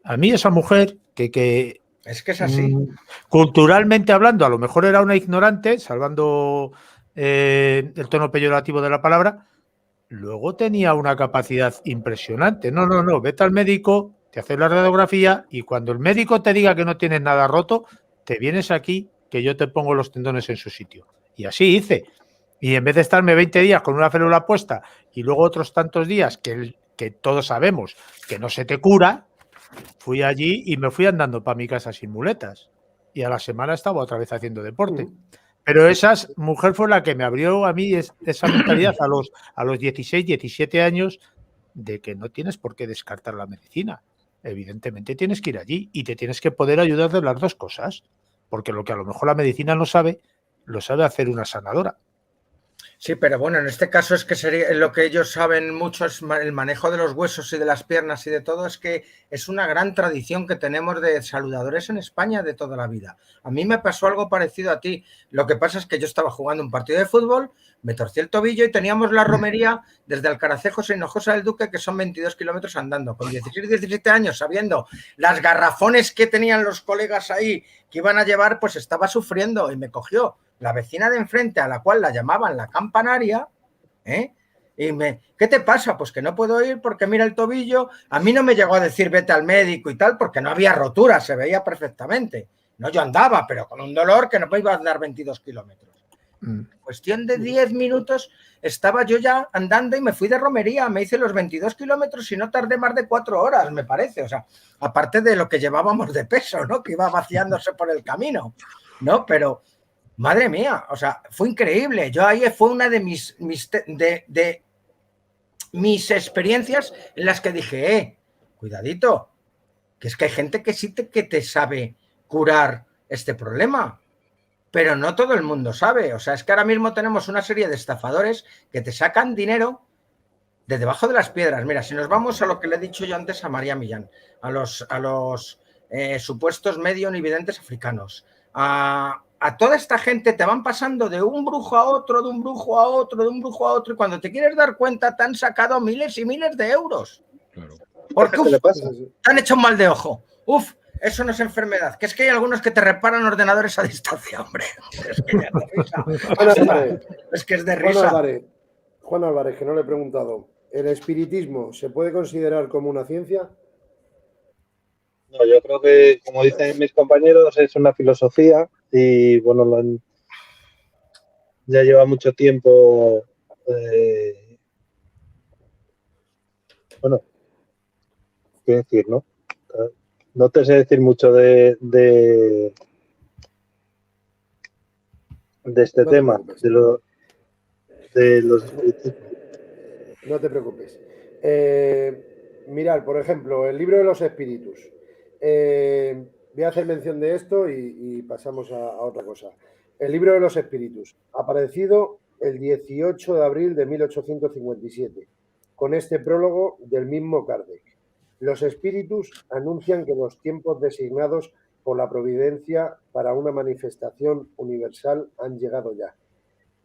A mí esa mujer, que es que es así. Culturalmente hablando, a lo mejor era una ignorante, salvando el tono peyorativo de la palabra, luego tenía una capacidad impresionante. No, vete al médico, te haces la radiografía y cuando el médico te diga que no tienes nada roto, te vienes aquí, que yo te pongo los tendones en su sitio. Y así hice. Y en vez de estarme 20 días con una férula puesta y luego otros tantos días que todos sabemos que no se te cura, fui allí y me fui andando para mi casa sin muletas. Y a la semana estaba otra vez haciendo deporte. Pero esa mujer fue la que me abrió a mí esa mentalidad a los 16, 17 años de que no tienes por qué descartar la medicina. Evidentemente tienes que ir allí y te tienes que poder ayudar de las dos cosas. Porque lo que a lo mejor la medicina no sabe, lo sabe hacer una sanadora. Sí, pero bueno, en este caso es que sería lo que ellos saben mucho es el manejo de los huesos y de las piernas y de todo, es que es una gran tradición que tenemos de saludadores en España de toda la vida. A mí me pasó algo parecido a ti. Lo que pasa es que yo estaba jugando un partido de fútbol, me torcí el tobillo y teníamos la romería desde Alcaracejos a Hinojosa del Duque, que son 22 kilómetros andando. Con 16, 17 años, sabiendo las garrafones que tenían los colegas ahí que iban a llevar, pues estaba sufriendo y me cogió la vecina de enfrente, a la cual la llamaban la campanaria, y ¿qué te pasa? Pues que no puedo ir porque mira el tobillo. A mí no me llegó a decir vete al médico y tal, porque no había rotura, se veía perfectamente. No, yo andaba, pero con un dolor que no me iba a dar 22 kilómetros. En cuestión de 10 minutos estaba yo ya andando y me fui de romería, me hice los 22 kilómetros y no tardé más de 4 horas, me parece. O sea, aparte de lo que llevábamos de peso, ¿no? Que iba vaciándose por el camino, ¿no? Pero madre mía, o sea, fue increíble. Yo ahí fue una de mis experiencias en las que dije, cuidadito, que es que hay gente que sí que te sabe curar este problema, pero no todo el mundo sabe. O sea, es que ahora mismo tenemos una serie de estafadores que te sacan dinero de debajo de las piedras. Mira, si nos vamos a lo que le he dicho yo antes a María Millán, a los supuestos medio invidentes africanos, a toda esta gente te van pasando de un brujo a otro, de un brujo a otro, de un brujo a otro, y cuando te quieres dar cuenta te han sacado miles y miles de euros. Claro. Porque uf, te han hecho un mal de ojo. Uf, eso no es enfermedad. Que es que hay algunos que te reparan ordenadores a distancia, hombre. Es que ya es de risa. Es que es de risa. Juan Álvarez, que no le he preguntado. ¿El espiritismo se puede considerar como una ciencia? No, yo creo que, como dicen mis compañeros, es una filosofía y, bueno, ya lleva mucho tiempo, bueno, qué decir, ¿no? No te sé decir mucho de este no tema, de los espiritismos. No te preocupes. Mirad, por ejemplo, el libro de los espíritus. voy a hacer mención de esto y pasamos a otra cosa. El libro de los espíritus, aparecido el 18 de abril de 1857, con este prólogo del mismo Kardec. Los espíritus anuncian que los tiempos designados por la providencia para una manifestación universal han llegado ya,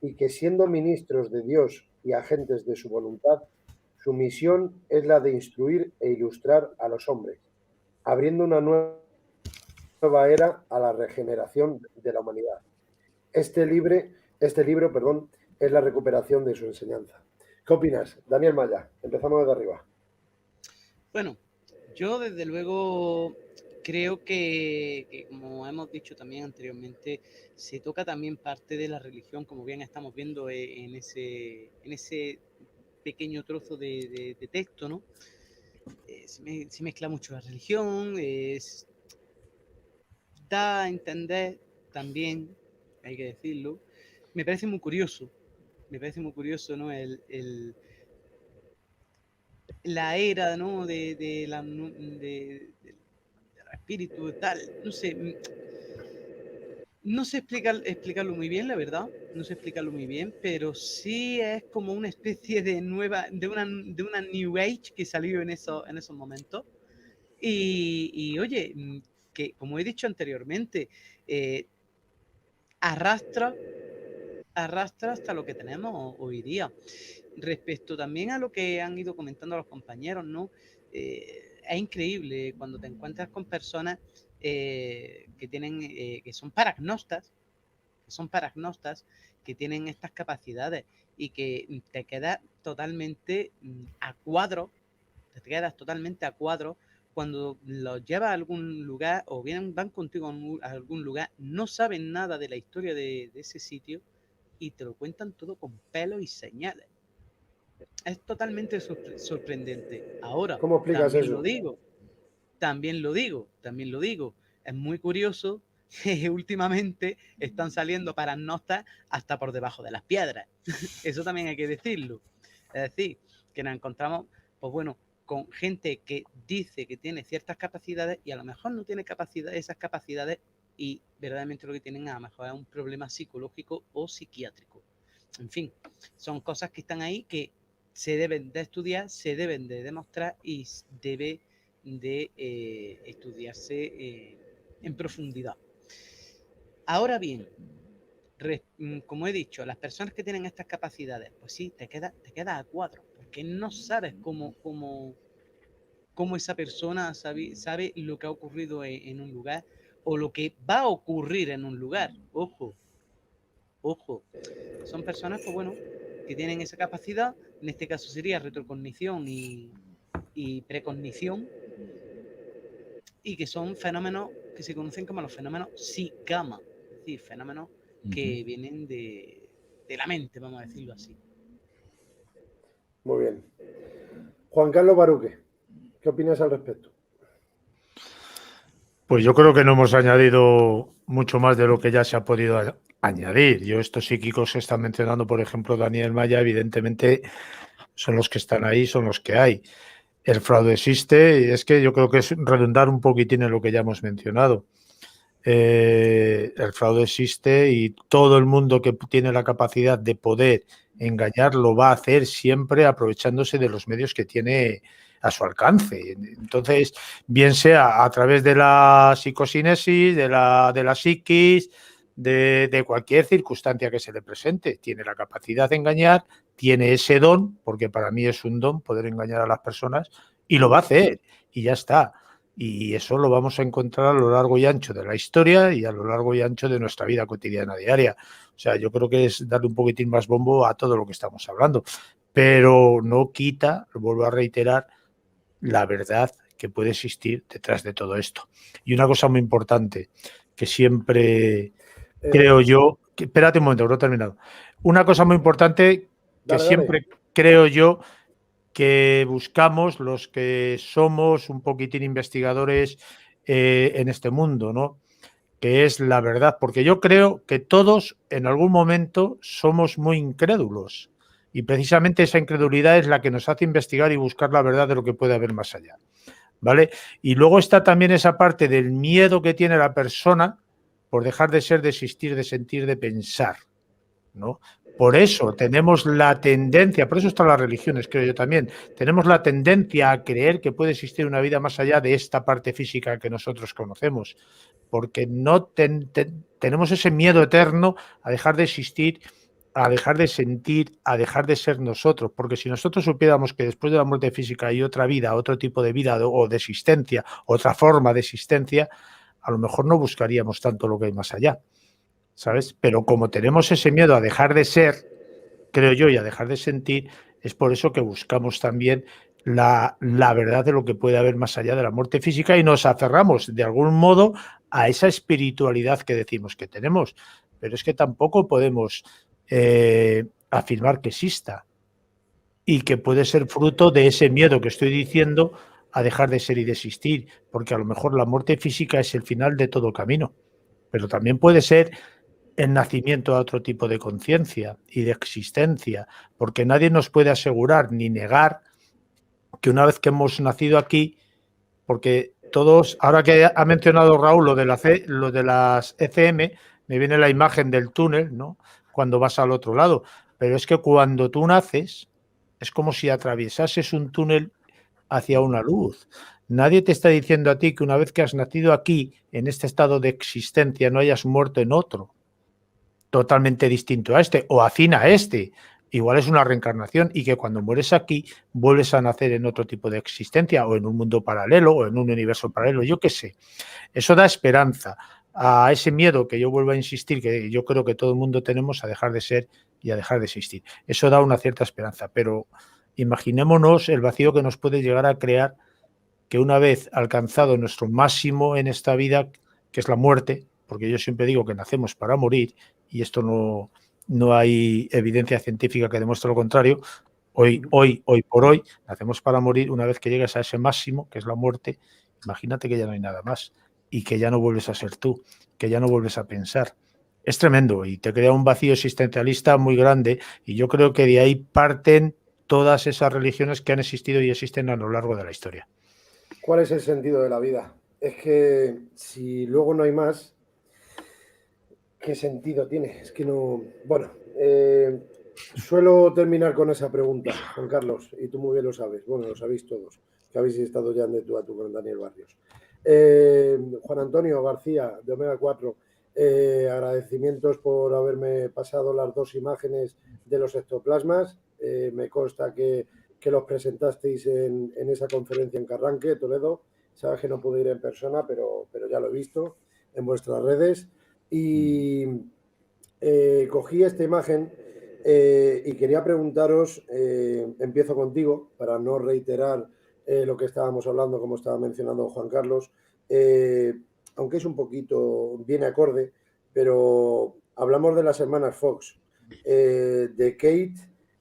y que siendo ministros de Dios y agentes de su voluntad, su misión es la de instruir e ilustrar a los hombres, abriendo una nueva era a la regeneración de la humanidad. Este libro, es la recuperación de su enseñanza. ¿Qué opinas, Daniel Maya? Empezamos desde arriba. Bueno, yo desde luego creo que, como hemos dicho también anteriormente, se toca también parte de la religión, como bien estamos viendo en ese pequeño trozo de texto, ¿no? Se mezcla mucho la religión, da a entender también, hay que decirlo, me parece muy curioso, ¿no? La era, ¿no? de espíritu y tal, no sé explicarlo muy bien, la verdad, no sé explicarlo muy bien, pero sí es como una especie de una New Age que salió en esos momentos. Y oye, que como he dicho anteriormente, arrastra hasta lo que tenemos hoy día. Respecto también a lo que han ido comentando los compañeros, ¿no? Es increíble cuando te encuentras con personas que tienen, que son paragnostas, que tienen estas capacidades y que te quedas totalmente a cuadro, cuando los llevas a algún lugar o bien van contigo a algún lugar, no saben nada de la historia de ese sitio y te lo cuentan todo con pelos y señales. Es totalmente sorprendente. Ahora, ¿Cómo explicas también eso? lo digo. Es muy curioso que últimamente están saliendo paragnostas hasta por debajo de las piedras. Eso también hay que decirlo. Es decir, que nos encontramos, pues bueno, con gente que dice que tiene ciertas capacidades y a lo mejor no tiene esas capacidades y verdaderamente lo que tienen a lo mejor es un problema psicológico o psiquiátrico. En fin, son cosas que están ahí que se deben de estudiar, se deben de demostrar y debe de estudiarse en profundidad. Ahora bien, como he dicho, las personas que tienen estas capacidades, pues sí, te queda a cuadro, porque no sabes cómo esa persona sabe lo que ha ocurrido en un lugar o lo que va a ocurrir en un lugar. Ojo, son personas, pues bueno, que tienen esa capacidad, en este caso sería retrocognición y precognición, y que son fenómenos que se conocen como los fenómenos psicama, es decir, fenómenos que vienen de la mente, vamos a decirlo así. Muy bien. Juan Carlos Baruque, ¿qué opinas al respecto? Pues yo creo que no hemos añadido mucho más de lo que ya se ha podido añadir. Yo estos psíquicos que están mencionando, por ejemplo, Daniel Maya, evidentemente son los que están ahí, son los que hay. El fraude existe y es que yo creo que es redundar un poquitín en lo que ya hemos mencionado. El fraude existe y todo el mundo que tiene la capacidad de poder engañar lo va a hacer siempre aprovechándose de los medios que tiene a su alcance. Entonces, bien sea a través de la psicosinesis, de la psiquis, de cualquier circunstancia que se le presente, tiene la capacidad de engañar, tiene ese don, porque para mí es un don poder engañar a las personas, y lo va a hacer, y ya está. Y eso lo vamos a encontrar a lo largo y ancho de la historia y a lo largo y ancho de nuestra vida cotidiana diaria. O sea, yo creo que es darle un poquitín más bombo a todo lo que estamos hablando. Pero no quita, lo vuelvo a reiterar, la verdad que puede existir detrás de todo esto. Y una cosa muy importante, que siempre creo yo... espérate un momento, no he terminado. Una cosa muy importante que siempre creo yo que buscamos los que somos un poquitín investigadores en este mundo, ¿no? Que es la verdad, porque yo creo que todos en algún momento somos muy incrédulos y precisamente esa incredulidad es la que nos hace investigar y buscar la verdad de lo que puede haber más allá. ¿vale? Y luego está también esa parte del miedo que tiene la persona por dejar de ser, de existir, de sentir, de pensar, ¿no? Por eso tenemos la tendencia, por eso están las religiones, creo yo también, tenemos la tendencia a creer que puede existir una vida más allá de esta parte física que nosotros conocemos, porque no tenemos ese miedo eterno a dejar de existir, a dejar de sentir, a dejar de ser nosotros, porque si nosotros supiéramos que después de la muerte física hay otra vida, otro tipo de vida o de existencia, otra forma de existencia, a lo mejor no buscaríamos tanto lo que hay más allá, ¿sabes? Pero como tenemos ese miedo a dejar de ser, creo yo, y a dejar de sentir, es por eso que buscamos también la verdad de lo que puede haber más allá de la muerte física y nos aferramos de algún modo a esa espiritualidad que decimos que tenemos. Pero es que tampoco podemos afirmar que exista y que puede ser fruto de ese miedo que estoy diciendo a dejar de ser y de existir, porque a lo mejor la muerte física es el final de todo camino, pero también puede ser el nacimiento a otro tipo de conciencia y de existencia, porque nadie nos puede asegurar ni negar que una vez que hemos nacido aquí, porque todos, ahora que ha mencionado Raúl lo de las ECM, me viene la imagen del túnel, ¿no? Cuando vas al otro lado, pero es que cuando tú naces es como si atraviesases un túnel hacia una luz. Nadie te está diciendo a ti que una vez que has nacido aquí, en este estado de existencia, no hayas muerto en otro totalmente distinto a este o afín a este. Igual es una reencarnación y que cuando mueres aquí vuelves a nacer en otro tipo de existencia o en un mundo paralelo o en un universo paralelo, yo qué sé. Eso da esperanza a ese miedo que yo vuelvo a insistir, que yo creo que todo el mundo tenemos a dejar de ser y a dejar de existir. Eso da una cierta esperanza, pero imaginémonos el vacío que nos puede llegar a crear que una vez alcanzado nuestro máximo en esta vida, que es la muerte, porque yo siempre digo que nacemos para morir, y esto no hay evidencia científica que demuestre lo contrario, hoy por hoy, nacemos para morir. Una vez que llegas a ese máximo, que es la muerte, imagínate que ya no hay nada más y que ya no vuelves a ser tú, que ya no vuelves a pensar. Es tremendo y te crea un vacío existencialista muy grande y yo creo que de ahí parten todas esas religiones que han existido y existen a lo largo de la historia. ¿Cuál es el sentido de la vida? Es que si luego no hay más, ¿qué sentido tiene? Es que no... Bueno, suelo terminar con esa pregunta, Juan Carlos, y tú muy bien lo sabes. Bueno, lo sabéis todos, que habéis estado ya de tú a tú con Daniel Barrios. Juan Antonio García, de Omega 4, agradecimientos por haberme pasado las dos imágenes de los ectoplasmas. Me consta que los presentasteis en esa conferencia en Carranque, Toledo. Sabes que no pude ir en persona, pero ya lo he visto en vuestras redes. Y cogí esta imagen y quería preguntaros, empiezo contigo, para no reiterar lo que estábamos hablando, como estaba mencionando Juan Carlos, aunque es un poquito, viene acorde, pero hablamos de las hermanas Fox, de Kate,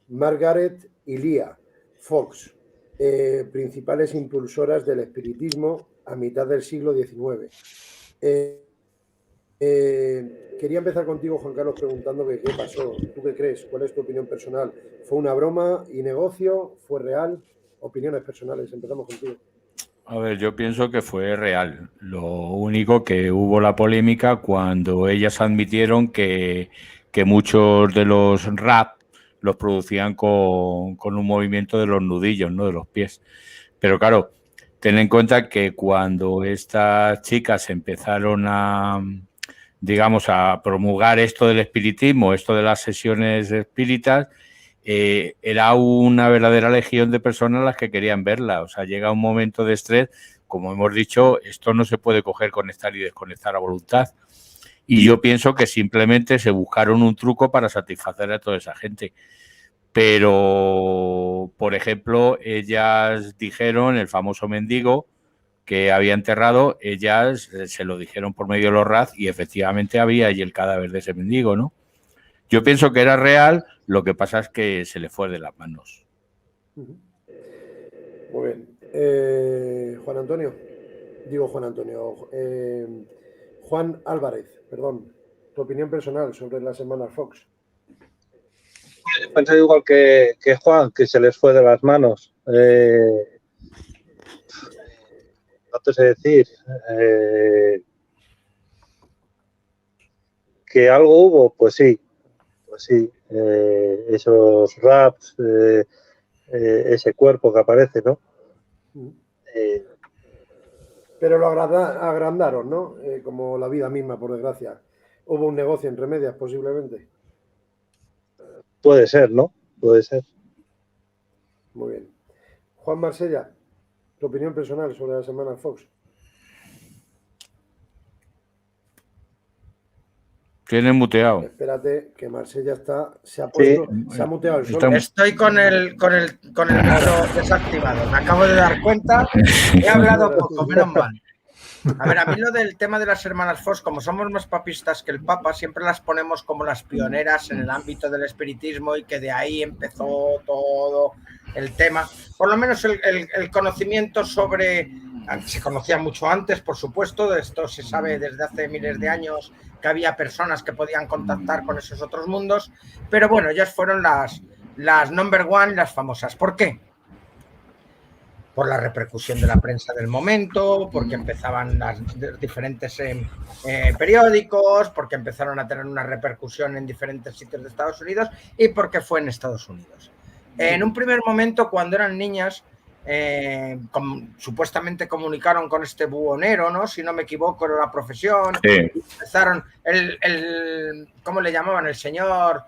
Margaret y Leah Fox, principales impulsoras del espiritismo a mitad del siglo XIX. Quería empezar contigo, Juan Carlos, preguntando qué pasó. ¿Tú qué crees? ¿Cuál es tu opinión personal? ¿Fue una broma y negocio? ¿Fue real? Opiniones personales. Empezamos contigo. A ver, yo pienso que fue real. Lo único que hubo la polémica cuando ellas admitieron que muchos de los rap los producían con un movimiento de los nudillos, ¿no? De los pies. Pero claro, ten en cuenta que cuando estas chicas empezaron a, digamos, a promulgar esto del espiritismo, esto de las sesiones espíritas, era una verdadera legión de personas las que querían verla. O sea, llega un momento de estrés, como hemos dicho, esto no se puede coger, conectar y desconectar a voluntad. Y yo pienso que simplemente se buscaron un truco para satisfacer a toda esa gente. Pero, por ejemplo, ellas dijeron, el famoso mendigo que había enterrado, ellas se lo dijeron por medio de los RAZ y efectivamente había allí el cadáver de ese mendigo, ¿no? Yo pienso que era real, lo que pasa es que se le fue de las manos. Muy bien. Juan Álvarez, perdón, tu opinión personal sobre las hermanas Fox. Pensé igual que Juan, que se les fue de las manos. no te sé decir. ¿Que algo hubo? Pues sí. Esos raps, ese cuerpo que aparece, ¿no? Pero lo agrandaron, ¿no? Como la vida misma, por desgracia. Hubo un negocio entre medias, posiblemente. Puede ser, ¿no? Puede ser. Muy bien. Juan Marsella, tu opinión personal sobre la semana Fox. Tiene muteado. Espérate, que Marsella se ha puesto, se ha muteado el solo. Estoy con el micro desactivado. Me acabo de dar cuenta. He hablado poco, menos mal. A ver, a mí lo del tema de las hermanas Fox, como somos más papistas que el Papa, siempre las ponemos como las pioneras en el ámbito del espiritismo y que de ahí empezó todo el tema. Por lo menos el conocimiento sobre... Se conocía mucho antes, por supuesto, de esto se sabe desde hace miles de años que había personas que podían contactar con esos otros mundos, pero bueno, ellas fueron las number one, las famosas. ¿Por qué? Por la repercusión de la prensa del momento, porque empezaban los diferentes periódicos, porque empezaron a tener una repercusión en diferentes sitios de Estados Unidos y porque fue en Estados Unidos. En un primer momento, cuando eran niñas, supuestamente comunicaron con este buhonero, ¿no? Si no me equivoco, era la profesión. Sí. Empezaron ¿cómo le llamaban? El señor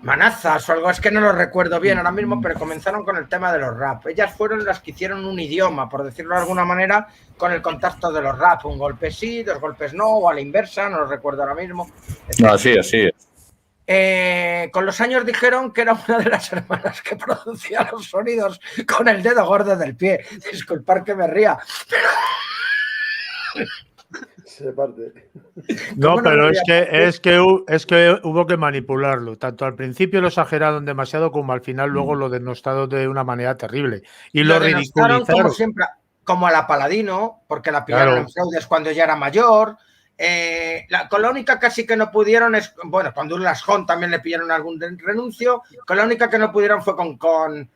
Manazas o algo, es que no lo recuerdo bien ahora mismo, pero comenzaron con el tema de los rap. Ellas fueron las que hicieron un idioma, por decirlo de alguna manera, con el contacto de los rap. Un golpe sí, 2 golpes no, o a la inversa, no lo recuerdo ahora mismo. No, así es. Con los años dijeron que era una de las hermanas que producía los sonidos con el dedo gordo del pie. Disculpad que me ría, pero... Se parte. No, pero es que hubo que manipularlo. Tanto al principio lo exageraron demasiado como al final luego lo denostaron de una manera terrible. Y lo ridiculizaron. Como siempre, como a la Paladino, porque la pillaron en fraudes cuando ya era mayor. Con la única casi que no pudieron es, bueno, cuando Urlas Hunt también le pillaron algún renuncio, con la única que no pudieron fue con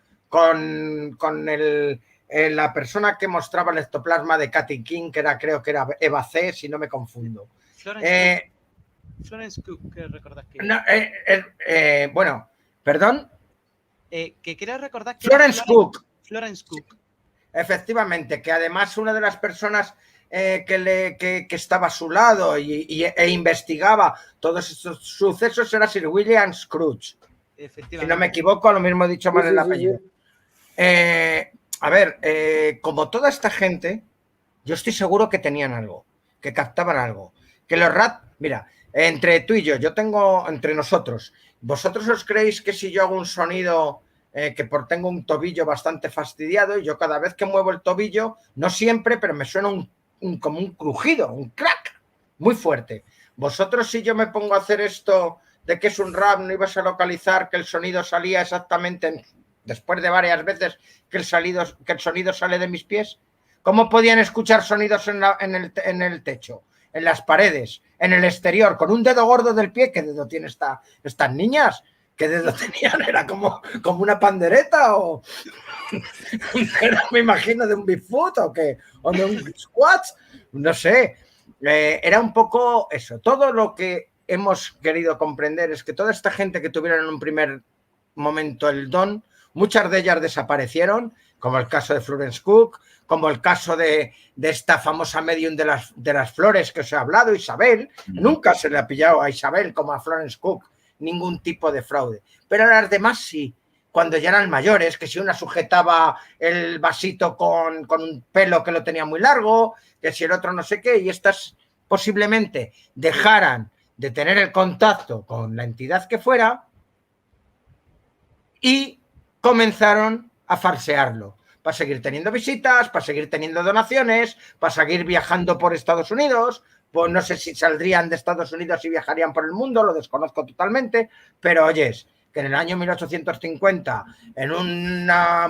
la persona que mostraba el ectoplasma de Katy King, que creo que era Eva C, si no me confundo. Florence Cook, que recordás que... No, bueno, ¿perdón? Que quiero recordar que... Florence Cook. Efectivamente, que además una de las personas que estaba a su lado e investigaba todos estos sucesos era Sir William Scrooge. Si no me equivoco, lo mismo he dicho mal el apellido. A ver, como toda esta gente, yo estoy seguro que tenían algo, que captaban algo. Que los rap, mira, entre tú y yo tengo entre nosotros, ¿vosotros os creéis que si yo hago un sonido tengo un tobillo bastante fastidiado y yo cada vez que muevo el tobillo, no siempre, pero me suena como un crujido, un crack, muy fuerte? ¿Vosotros si yo me pongo a hacer esto de que es un rap, no ibas a localizar que el sonido salía exactamente después de varias veces que el sonido sale de mis pies? ¿Cómo podían escuchar sonidos en el techo, en las paredes, en el exterior, con un dedo gordo del pie? ¿Qué dedo tienen estas niñas? ¿Qué dedo tenían? ¿Era como una pandereta o me imagino de un Bigfoot o qué? ¿O de un squat? No sé. Era un poco eso. Todo lo que hemos querido comprender es que toda esta gente que tuvieron en un primer momento el don, muchas de ellas desaparecieron, como el caso de Florence Cook, como el caso de esta famosa medium de las flores que os he hablado, Isabel. Nunca se le ha pillado a Isabel como a Florence Cook ningún tipo de fraude. Pero a las demás sí, cuando ya eran mayores, que si una sujetaba el vasito con un pelo que lo tenía muy largo, que si el otro no sé qué, y estas posiblemente dejaran de tener el contacto con la entidad que fuera y comenzaron a farsearlo, para seguir teniendo visitas, para seguir teniendo donaciones, para seguir viajando por Estados Unidos. Pues no sé si saldrían de Estados Unidos y viajarían por el mundo, lo desconozco totalmente, pero oyes, que en el año 1850, en un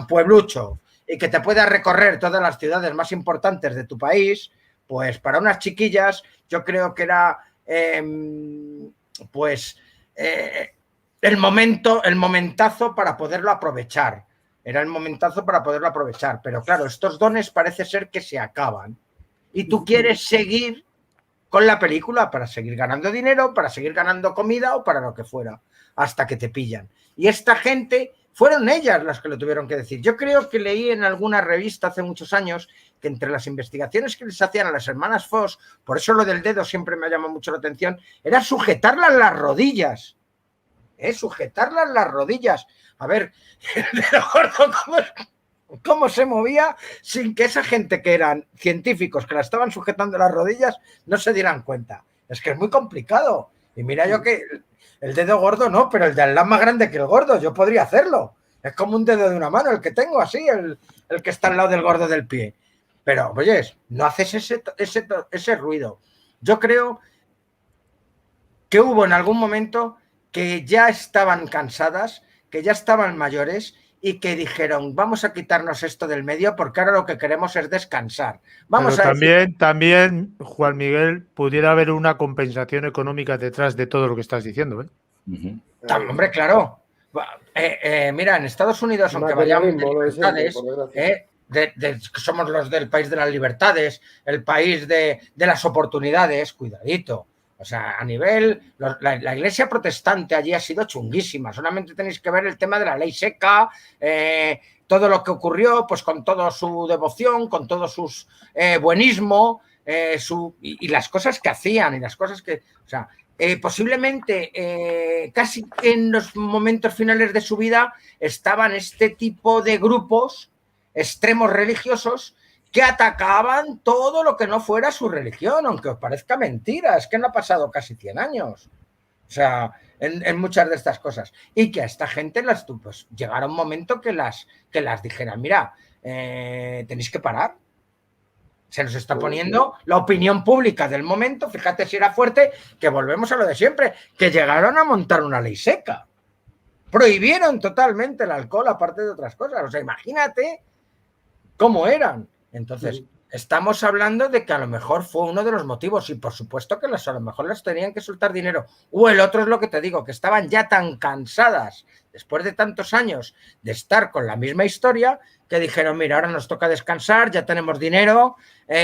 pueblucho, y que te puedas recorrer todas las ciudades más importantes de tu país, pues para unas chiquillas yo creo que era el momentazo para poderlo aprovechar. era el momentazo para poderlo aprovechar. Pero claro, estos dones parece ser que se acaban. Y tú quieres seguir con la película para seguir ganando dinero, para seguir ganando comida o para lo que fuera, hasta que te pillan. Y esta gente, fueron ellas las que lo tuvieron que decir. Yo creo que leí en alguna revista hace muchos años que entre las investigaciones que les hacían a las hermanas Foss, por eso lo del dedo siempre me ha llamado mucho la atención, era sujetarlas las rodillas. Sujetarlas las rodillas. A ver, el dedo gordo, ¿cómo se movía sin que esa gente que eran científicos que la estaban sujetando las rodillas no se dieran cuenta? Es que es muy complicado. Y mira yo que el dedo gordo no, pero el de al lado más grande que el gordo, yo podría hacerlo. Es como un dedo de una mano el que tengo así, el que está al lado del gordo del pie. Pero, oye, no haces ese ruido. Yo creo que hubo en algún momento que ya estaban cansadas, que ya estaban mayores y que dijeron, vamos a quitarnos esto del medio porque ahora lo que queremos es descansar. Vamos Pero a decir... también, Juan Miguel, pudiera haber una compensación económica detrás de todo lo que estás diciendo, ¿eh? Hombre, claro. Mira, en Estados Unidos, aunque vayamos de libertades, somos los del país de las libertades, el país de las oportunidades, cuidadito. O sea, a nivel... La iglesia protestante allí ha sido chunguísima. Solamente tenéis que ver el tema de la ley seca, todo lo que ocurrió, pues con toda su devoción, con todo su buenismo, y las cosas que hacían y las cosas que... O sea, posiblemente casi en los momentos finales de su vida estaban este tipo de grupos extremos religiosos que atacaban todo lo que no fuera su religión, aunque os parezca mentira, es que no ha pasado casi 100 años. O sea, en muchas de estas cosas. Y que a esta gente pues, llegara un momento que las dijeran, mira, tenéis que parar. Se nos está poniendo la opinión pública del momento, fíjate si era fuerte, que volvemos a lo de siempre, que llegaron a montar una ley seca. Prohibieron totalmente el alcohol, aparte de otras cosas. O sea, imagínate cómo eran. Entonces, estamos hablando de que a lo mejor fue uno de los motivos y por supuesto que a lo mejor les tenían que soltar dinero. O el otro es lo que te digo, que estaban ya tan cansadas después de tantos años de estar con la misma historia que dijeron, mira, ahora nos toca descansar, ya tenemos dinero,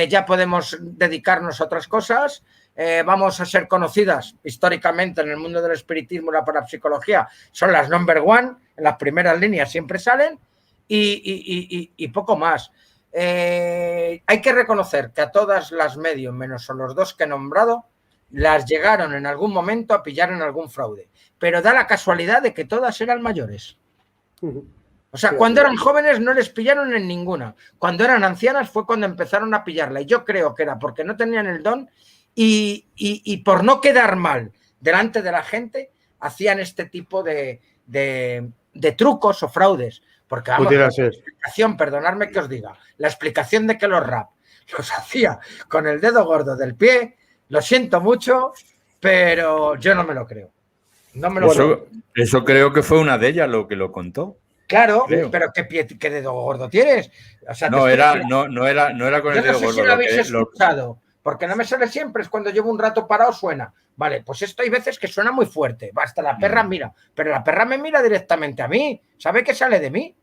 ya podemos dedicarnos a otras cosas, vamos a ser conocidas históricamente en el mundo del espiritismo y la parapsicología, son las number one, en las primeras líneas siempre salen y poco más. Hay que reconocer que a todas las medios, menos a los dos que he nombrado, las llegaron en algún momento a pillar en algún fraude. Pero da la casualidad de que todas eran mayores. O sea, cuando eran jóvenes no les pillaron en ninguna. Cuando eran ancianas fue cuando empezaron a pillarla. Y yo creo que era porque no tenían el don y por no quedar mal delante de la gente, hacían este tipo de trucos o fraudes. Porque vamos, la explicación, perdonadme que os diga, la explicación de que los rap los hacía con el dedo gordo del pie, lo siento mucho, pero yo no me lo creo. No me lo creo. Eso creo que fue una de ellas lo que lo contó. Claro, pero ¿qué dedo gordo tienes? O sea, no era con el dedo gordo. No sé si lo habéis escuchado, porque no me sale siempre, es cuando llevo un rato parado suena. Vale, pues esto hay veces que suena muy fuerte, hasta la perra mira, pero la perra me mira directamente a mí, sabe que sale de mí.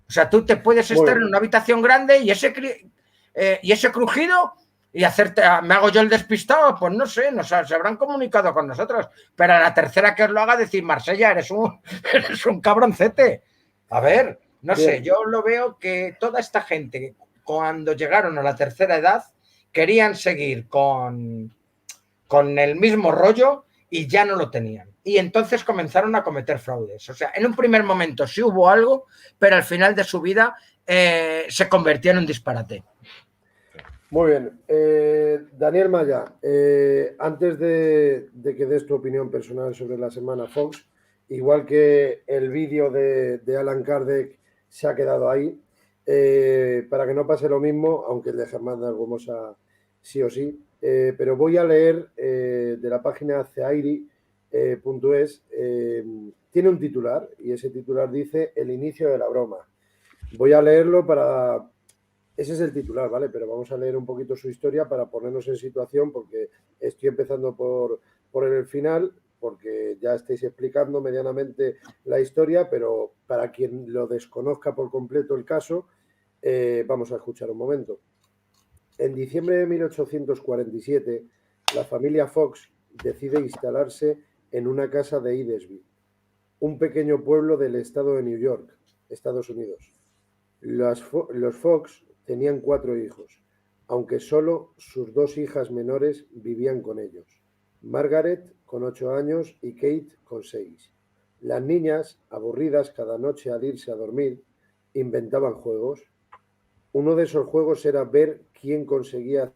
O sea, tú te puedes estar en una habitación grande y ese crujido y hacerte, me hago yo el despistado, pues no sé, se habrán comunicado con nosotros, pero a la tercera que os lo haga decir, Marsella, eres un cabroncete. A ver, no sé, yo lo veo que toda esta gente, cuando llegaron a la tercera edad, querían seguir con el mismo rollo y ya no lo tenían. Y entonces comenzaron a cometer fraudes. O sea, en un primer momento sí hubo algo, pero al final de su vida se convirtió en un disparate. Muy bien. Daniel Maya, antes de que des tu opinión personal sobre la semana Fox, igual que el vídeo de Alan Kardec se ha quedado ahí, para que no pase lo mismo, aunque el de Germán de Argumosa sí o sí, pero voy a leer de la página ceairi.es, tiene un titular y ese titular dice el inicio de la broma. Voy a leerlo para... Ese es el titular, ¿vale? Pero vamos a leer un poquito su historia para ponernos en situación porque estoy empezando por el final porque ya estáis explicando medianamente la historia, pero para quien lo desconozca por completo el caso, vamos a escuchar un momento. En diciembre de 1847, la familia Fox decide instalarse en una casa de Hydesville, un pequeño pueblo del estado de New York, Estados Unidos. Los Fox tenían 4 hijos, aunque solo sus 2 hijas menores vivían con ellos. Margaret, con 8 años, y Kate, con 6. Las niñas, aburridas cada noche al irse a dormir, inventaban juegos. Uno de esos juegos era ver quién conseguía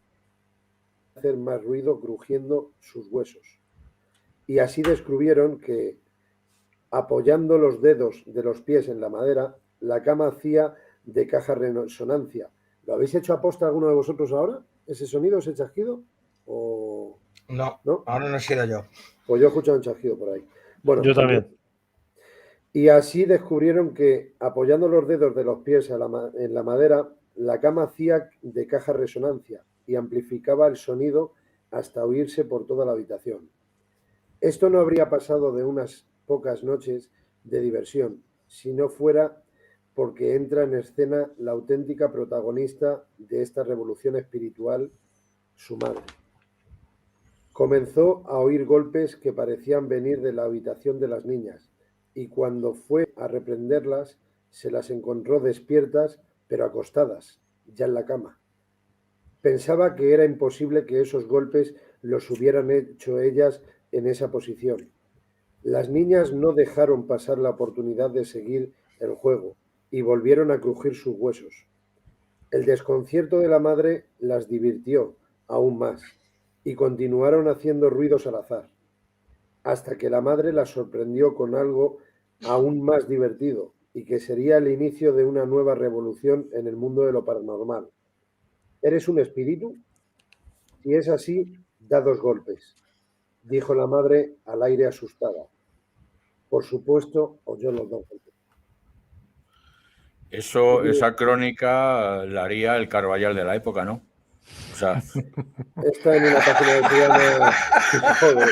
hacer más ruido crujiendo sus huesos. Y así descubrieron que, apoyando los dedos de los pies en la madera, la cama hacía de caja resonancia. ¿Lo habéis hecho aposta alguno de vosotros ahora? ¿Ese sonido, ese chasquido? ¿O No, ahora no he sido yo. Pues yo he escuchado un chasquido por ahí. Bueno, yo también. Y así descubrieron que, apoyando los dedos de los pies en la madera, la cama hacía de caja resonancia y amplificaba el sonido hasta oírse por toda la habitación. Esto no habría pasado de unas pocas noches de diversión, si no fuera porque entra en escena la auténtica protagonista de esta revolución espiritual, su madre. Comenzó a oír golpes que parecían venir de la habitación de las niñas, y cuando fue a reprenderlas, se las encontró despiertas, pero acostadas, ya en la cama. Pensaba que era imposible que esos golpes los hubieran hecho ellas en esa posición. Las niñas no dejaron pasar la oportunidad de seguir el juego y volvieron a crujir sus huesos. El desconcierto de la madre las divirtió aún más y continuaron haciendo ruidos al azar, hasta que la madre las sorprendió con algo aún más divertido y que sería el inicio de una nueva revolución en el mundo de lo paranormal. ¿Eres un espíritu? Si es así, da 2 golpes, dijo la madre al aire asustada. Por supuesto, oyó los 2 golpes. Esa crónica la haría el Carballal de la época, ¿no? O sea, está en una página de Triana. Joder.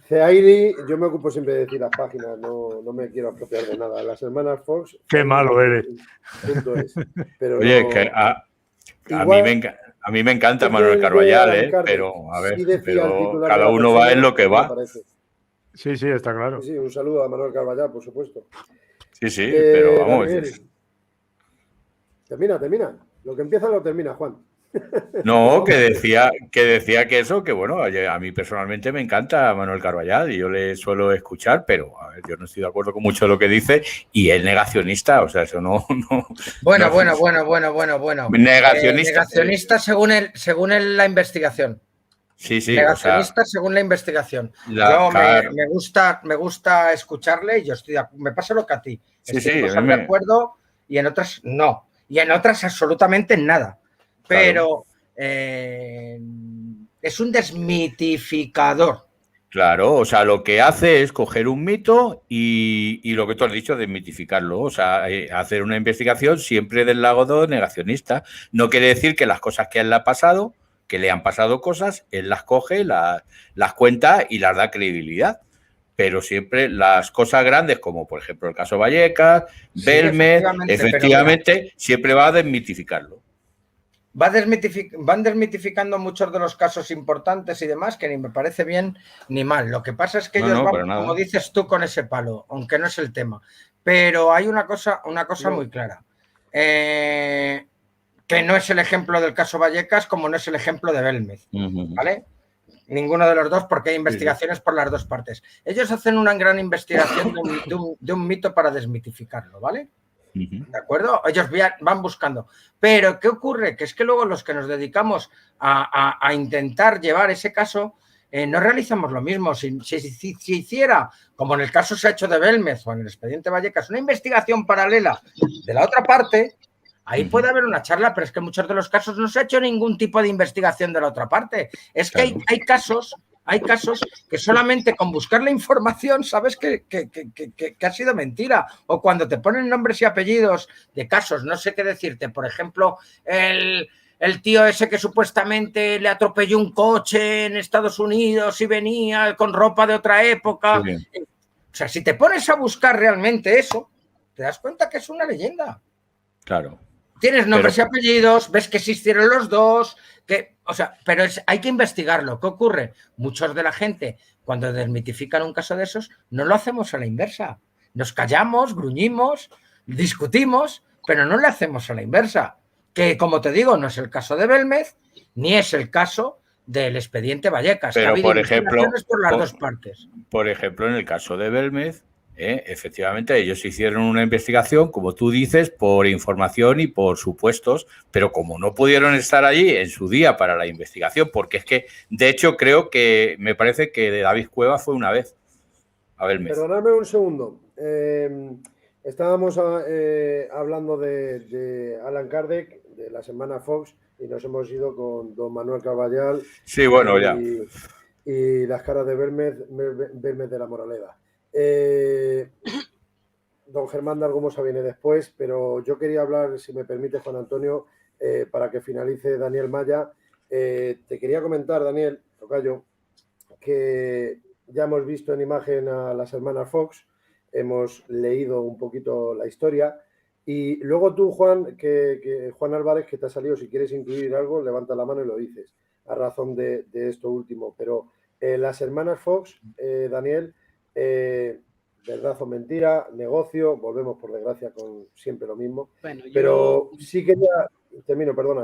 Ceairi, yo me ocupo siempre de decir las páginas, no me quiero apropiar de nada. Las hermanas Fox. Qué malo eres. Pero oye, no, que a mí me encanta es Manuel que Carballal, Carmen, pero a ver, sí decía el pero titular de cada la uno persona, va en lo que no va. aparece. Sí, está claro. Sí, un saludo a Manuel Carballal, por supuesto. Sí, pero vamos. Daniel, termina. Lo que empieza lo termina, Juan. No, que decía que eso, que bueno, a mí personalmente me encanta Manuel Carballal y yo le suelo escuchar, pero a ver, yo no estoy de acuerdo con mucho de lo que dice y es negacionista, o sea, eso no. Bueno. Negacionista. Según la investigación. Sí, Negacionista según la investigación. Me gusta escuclarle y yo me pasa lo que a ti. Estoy en cosas de acuerdo y en otras no. Y en otras absolutamente nada. Pero es un desmitificador. Claro, o sea, lo que hace es coger un mito y lo que tú has dicho, desmitificarlo. O sea, hacer una investigación siempre del lado negacionista. No quiere decir que las cosas que a él le ha pasado, que le han pasado cosas, él las coge, las cuenta y las da credibilidad. Pero siempre las cosas grandes, como por ejemplo el caso Vallecas, Belmez, efectivamente siempre va a desmitificarlo. Van desmitificando muchos de los casos importantes y demás, que ni me parece bien ni mal. Lo que pasa es que ellos van, como dices tú, con ese palo, aunque no es el tema. Pero hay una cosa muy clara. Que no es el ejemplo del caso Vallecas como no es el ejemplo de Belmez. ¿Vale? Ninguno de los dos, porque hay investigaciones por las dos partes. Ellos hacen una gran investigación de un mito para desmitificarlo, ¿vale? ¿De acuerdo? Ellos van buscando. Pero, ¿qué ocurre? Que es que luego los que nos dedicamos a intentar llevar ese caso, no realizamos lo mismo. Si hiciera, como en el caso se ha hecho de Belmez o en el expediente Vallecas, una investigación paralela de la otra parte, ahí puede haber una charla, pero es que en muchos de los casos no se ha hecho ningún tipo de investigación de la otra parte. Es que hay casos que solamente con buscar la información sabes que ha sido mentira. O cuando te ponen nombres y apellidos de casos, no sé qué decirte. Por ejemplo, el el tío ese que supuestamente le atropelló un coche en Estados Unidos y venía con ropa de otra época. Sí. O sea, si te pones a buscar realmente eso, te das cuenta que es una leyenda. Claro. Tienes nombres y apellidos, ves que existieron los dos, pero hay que investigarlo. ¿Qué ocurre? Muchos de la gente, cuando desmitifican un caso de esos, no lo hacemos a la inversa. Nos callamos, gruñimos, discutimos, pero no lo hacemos a la inversa. Que, como te digo, no es el caso de Belmez, ni es el caso del expediente Vallecas. Pero, por ejemplo, por las dos partes. Por ejemplo, en el caso de Belmez, efectivamente, ellos hicieron una investigación, como tú dices, por información y por supuestos, pero como no pudieron estar allí en su día para la investigación, porque es que, de hecho, creo que me parece que de David Cueva fue una vez a Belmez. Perdonadme un segundo. Estábamos hablando de Alan Kardec, de la semana Fox, y nos hemos ido con don Manuel Carballal. Sí, bueno, ya. Y las caras de Belmez de la Moraleda. Don Germán de Argumosa viene después, pero yo quería hablar, si me permite, Juan Antonio, para que finalice Daniel Maya. Te quería comentar, Daniel, tocayo, que ya hemos visto en imagen a las hermanas Fox, hemos leído un poquito la historia, y luego tú, Juan, Juan Álvarez, que te ha salido, si quieres incluir algo, levanta la mano y lo dices, a razón de esto último. Pero las hermanas Fox, Daniel, verdad o mentira, negocio, volvemos por desgracia con siempre lo mismo. Bueno, pero sí quería,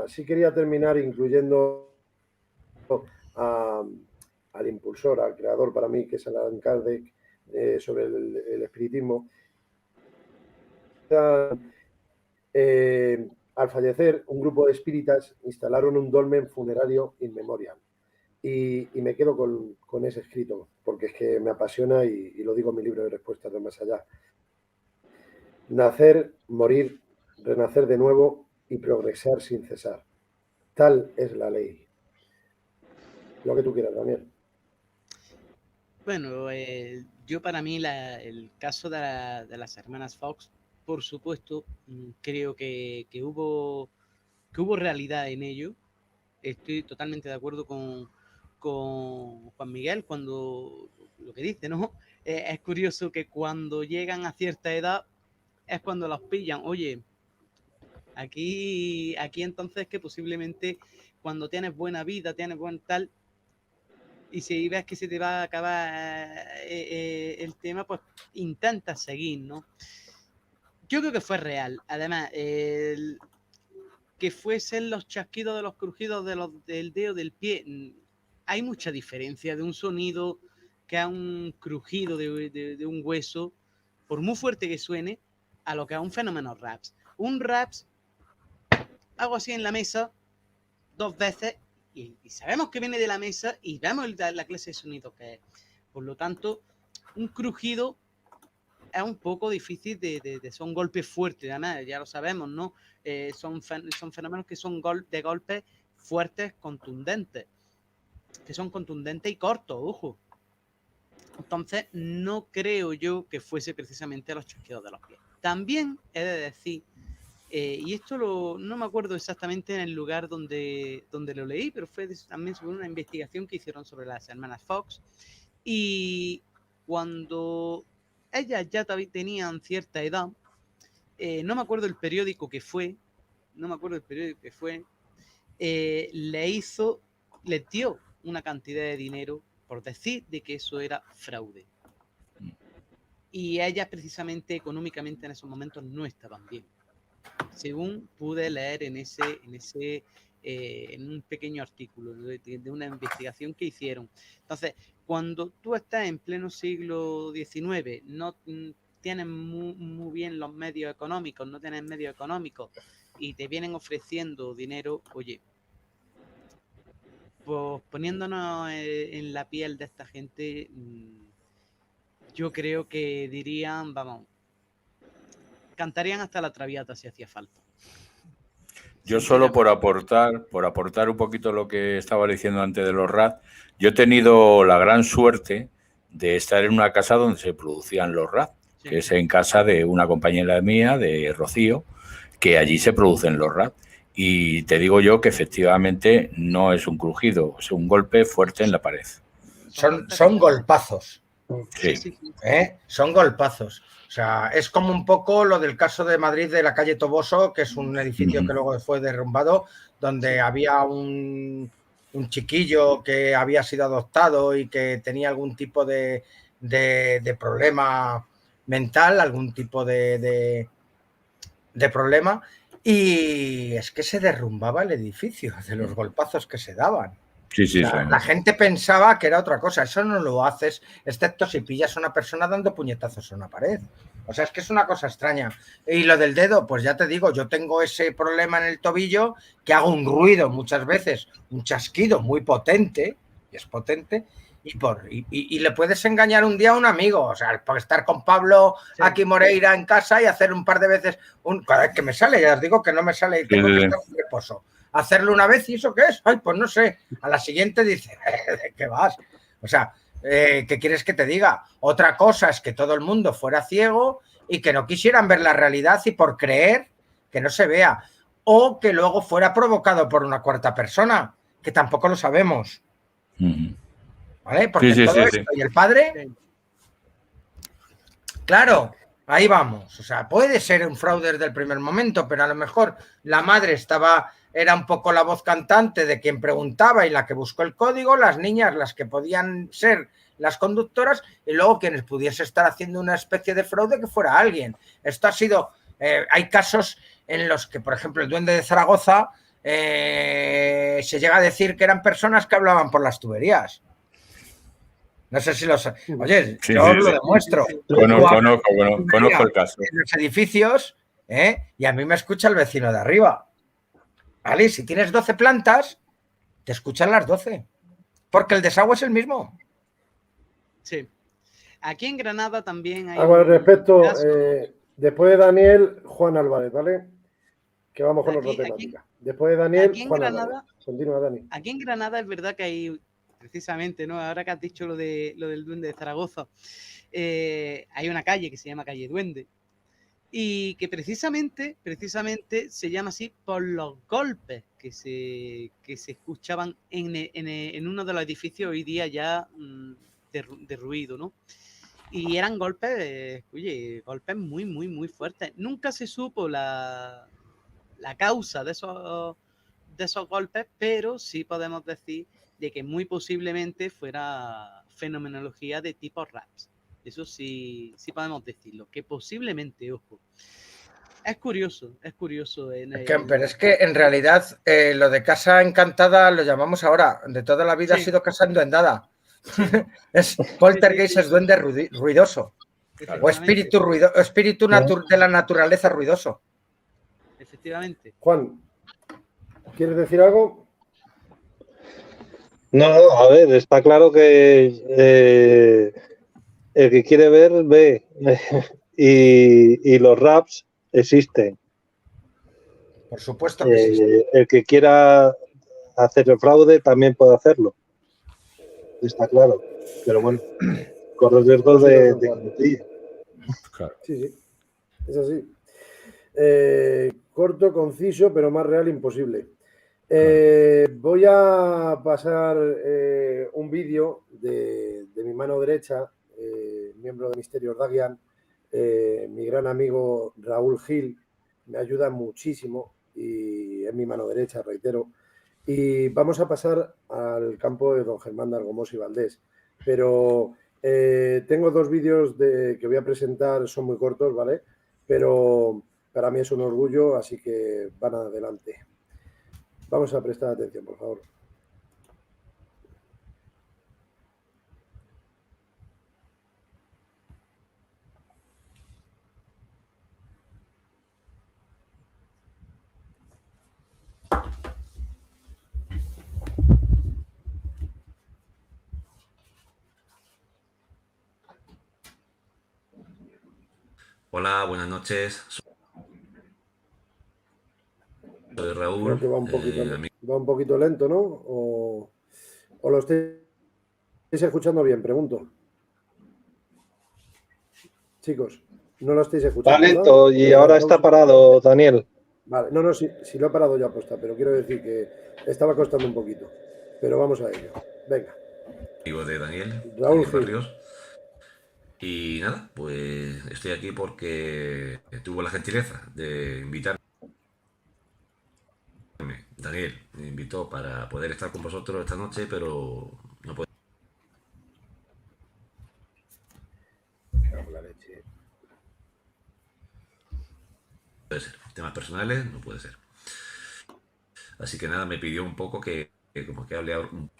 sí quería terminar incluyendo al impulsor, al creador para mí, que es Alan Kardec, sobre el espiritismo. Al fallecer, un grupo de espíritas instalaron un dolmen funerario in memoriam. Y me quedo con ese escrito, porque es que me apasiona y lo digo en mi libro de respuestas de Más Allá. Nacer, morir, renacer de nuevo y progresar sin cesar. Tal es la ley. Lo que tú quieras, Daniel. Bueno, yo para mí el caso de las hermanas Fox, por supuesto, creo que hubo realidad en ello. Estoy totalmente de acuerdo con Juan Miguel cuando lo que dice, ¿no? Es curioso que cuando llegan a cierta edad es cuando los pillan. Oye, aquí entonces que posiblemente cuando tienes buena vida, tienes buen tal, y si ves que se te va a acabar el tema, pues intentas seguir, ¿no? Yo creo que fue real. Además, que fuesen los chasquidos de los crujidos del dedo del pie, hay mucha diferencia de un sonido que a un crujido de un hueso, por muy fuerte que suene, a lo que a un fenómeno raps. Un raps, hago así en la mesa 2 veces y sabemos que viene de la mesa y vemos la clase de sonido que es. Por lo tanto, un crujido es un poco difícil son golpes fuertes, además, ya lo sabemos, ¿no? Son fenómenos que son de golpes fuertes, contundentes, que son contundentes y cortos, ojo. Entonces, no creo yo que fuese precisamente los chasquidos de los pies. También he de decir, y esto no me acuerdo exactamente en el lugar donde lo leí, pero fue también sobre una investigación que hicieron sobre las hermanas Fox, y cuando ellas ya tenían cierta edad, no me acuerdo el periódico que fue, les dio una cantidad de dinero por decir de que eso era fraude. Y ellas precisamente económicamente en esos momentos no estaban bien, según pude leer en un pequeño artículo de una investigación que hicieron. Entonces, cuando tú estás en pleno siglo XIX, no tienes muy bien los medios económicos, no tienes medios económicos y te vienen ofreciendo dinero, oye, pues poniéndonos en la piel de esta gente, yo creo que dirían, vamos, cantarían hasta la Traviata si hacía falta. Yo solo por aportar un poquito lo que estaba diciendo antes de los RAD, yo he tenido la gran suerte de estar en una casa donde se producían los RAD, sí, que es en casa de una compañera mía, de Rocío, que allí se producen los RAD. Y te digo yo que efectivamente no es un crujido, es un golpe fuerte en la pared. Son golpazos. Sí. Son golpazos. O sea, es como un poco lo del caso de Madrid de la calle Toboso, que es un edificio que luego fue derrumbado, donde había un chiquillo que había sido adoptado y que tenía algún tipo de problema mental, algún tipo de problema, y es que se derrumbaba el edificio de los golpazos que se daban. Sí, sí, o sea, la gente pensaba que era otra cosa. Eso no lo haces, excepto si pillas a una persona dando puñetazos a una pared. O sea, es que es una cosa extraña. Y lo del dedo, pues ya te digo, yo tengo ese problema en el tobillo que hago un ruido muchas veces, un chasquido muy potente, y es potente, y le puedes engañar un día a un amigo. O sea, por estar con Pablo aquí Moreira en casa y hacer un par de veces, cada vez que me sale, ya os digo que no me sale y tengo que estar en reposo. Hacerlo una vez, ¿y eso qué es? Ay, pues no sé. A la siguiente dice, ¿de qué vas? O sea, ¿qué quieres que te diga? Otra cosa es que todo el mundo fuera ciego y que no quisieran ver la realidad y por creer que no se vea. O que luego fuera provocado por una cuarta persona, que tampoco lo sabemos. ¿Vale? Porque todo esto y el padre... Claro, ahí vamos. O sea, puede ser un fraude desde el primer momento, pero a lo mejor la madre era un poco la voz cantante de quien preguntaba y la que buscó el código, las niñas las que podían ser las conductoras y luego quienes pudiese estar haciendo una especie de fraude que fuera alguien. Esto ha sido... hay casos en los que, por ejemplo, el Duende de Zaragoza se llega a decir que eran personas que hablaban por las tuberías. No sé si lo sé. Oye, yo os lo demuestro. Conozco el caso. En los edificios, y a mí me escucha el vecino de arriba. ¿Vale? Si tienes 12 plantas, te escuchan las 12. Porque el desagüe es el mismo. Sí. Aquí en Granada también hay... Al respecto, después de Daniel, Juan Álvarez, ¿vale? Que vamos con otra temática. Después de Daniel, Juan Álvarez. Continúa, Dani. Aquí en Granada es verdad que hay, precisamente, ¿no? Ahora que has dicho lo del Duende de Zaragoza, hay una calle que se llama Calle Duende y que precisamente se llama así por los golpes que se escuchaban en uno de los edificios hoy día ya de ruido, ¿no? Y eran golpes, golpes muy, muy, muy fuertes. Nunca se supo la causa de esos golpes, pero sí podemos decir de que muy posiblemente fuera fenomenología de tipo RAPS. Eso sí podemos decirlo, que posiblemente, ojo. Es curioso. Pero es que en realidad lo de casa encantada lo llamamos ahora. De toda la vida ha sido casa enduendada. Sí. Es poltergeist, es duende ruidoso. O espíritu de la naturaleza ruidoso. Efectivamente. Juan, ¿quieres decir algo? No, a ver, está claro que el que quiere ver, ve. Y los raps existen. Por supuesto que existen. El que quiera hacer el fraude también puede hacerlo. Está claro. Pero bueno, corre riesgos de... Claro. Sí. Es así. Corto, conciso, pero más real imposible. Voy a pasar un vídeo de mi mano derecha, miembro de Misterios Dagian, mi gran amigo Raúl Gil, me ayuda muchísimo y es mi mano derecha, reitero. Y vamos a pasar al campo de don Germán de Argomós y Valdés. Pero tengo dos vídeos que voy a presentar, son muy cortos, ¿vale? Pero para mí es un orgullo, así que van adelante. Vamos a prestar atención, por favor. Hola, buenas noches. Soy Raúl. Creo que va un poquito lento, ¿no? ¿O lo estáis escuchando bien? Pregunto. Chicos, no lo estáis escuchando. Va lento y ahora está parado, Daniel. Vale, no, si lo he parado ya aposta, pero quiero decir que estaba costando un poquito. Pero vamos a ello. Venga. Amigo de Daniel, Raúl Daniel Gil. Barrios. Y nada, pues estoy aquí porque tuvo la gentileza de invitarme. Daniel me invitó para poder estar con vosotros esta noche, pero no puede ser. Temas personales no puede ser. Así que nada, me pidió un poco que como que hable un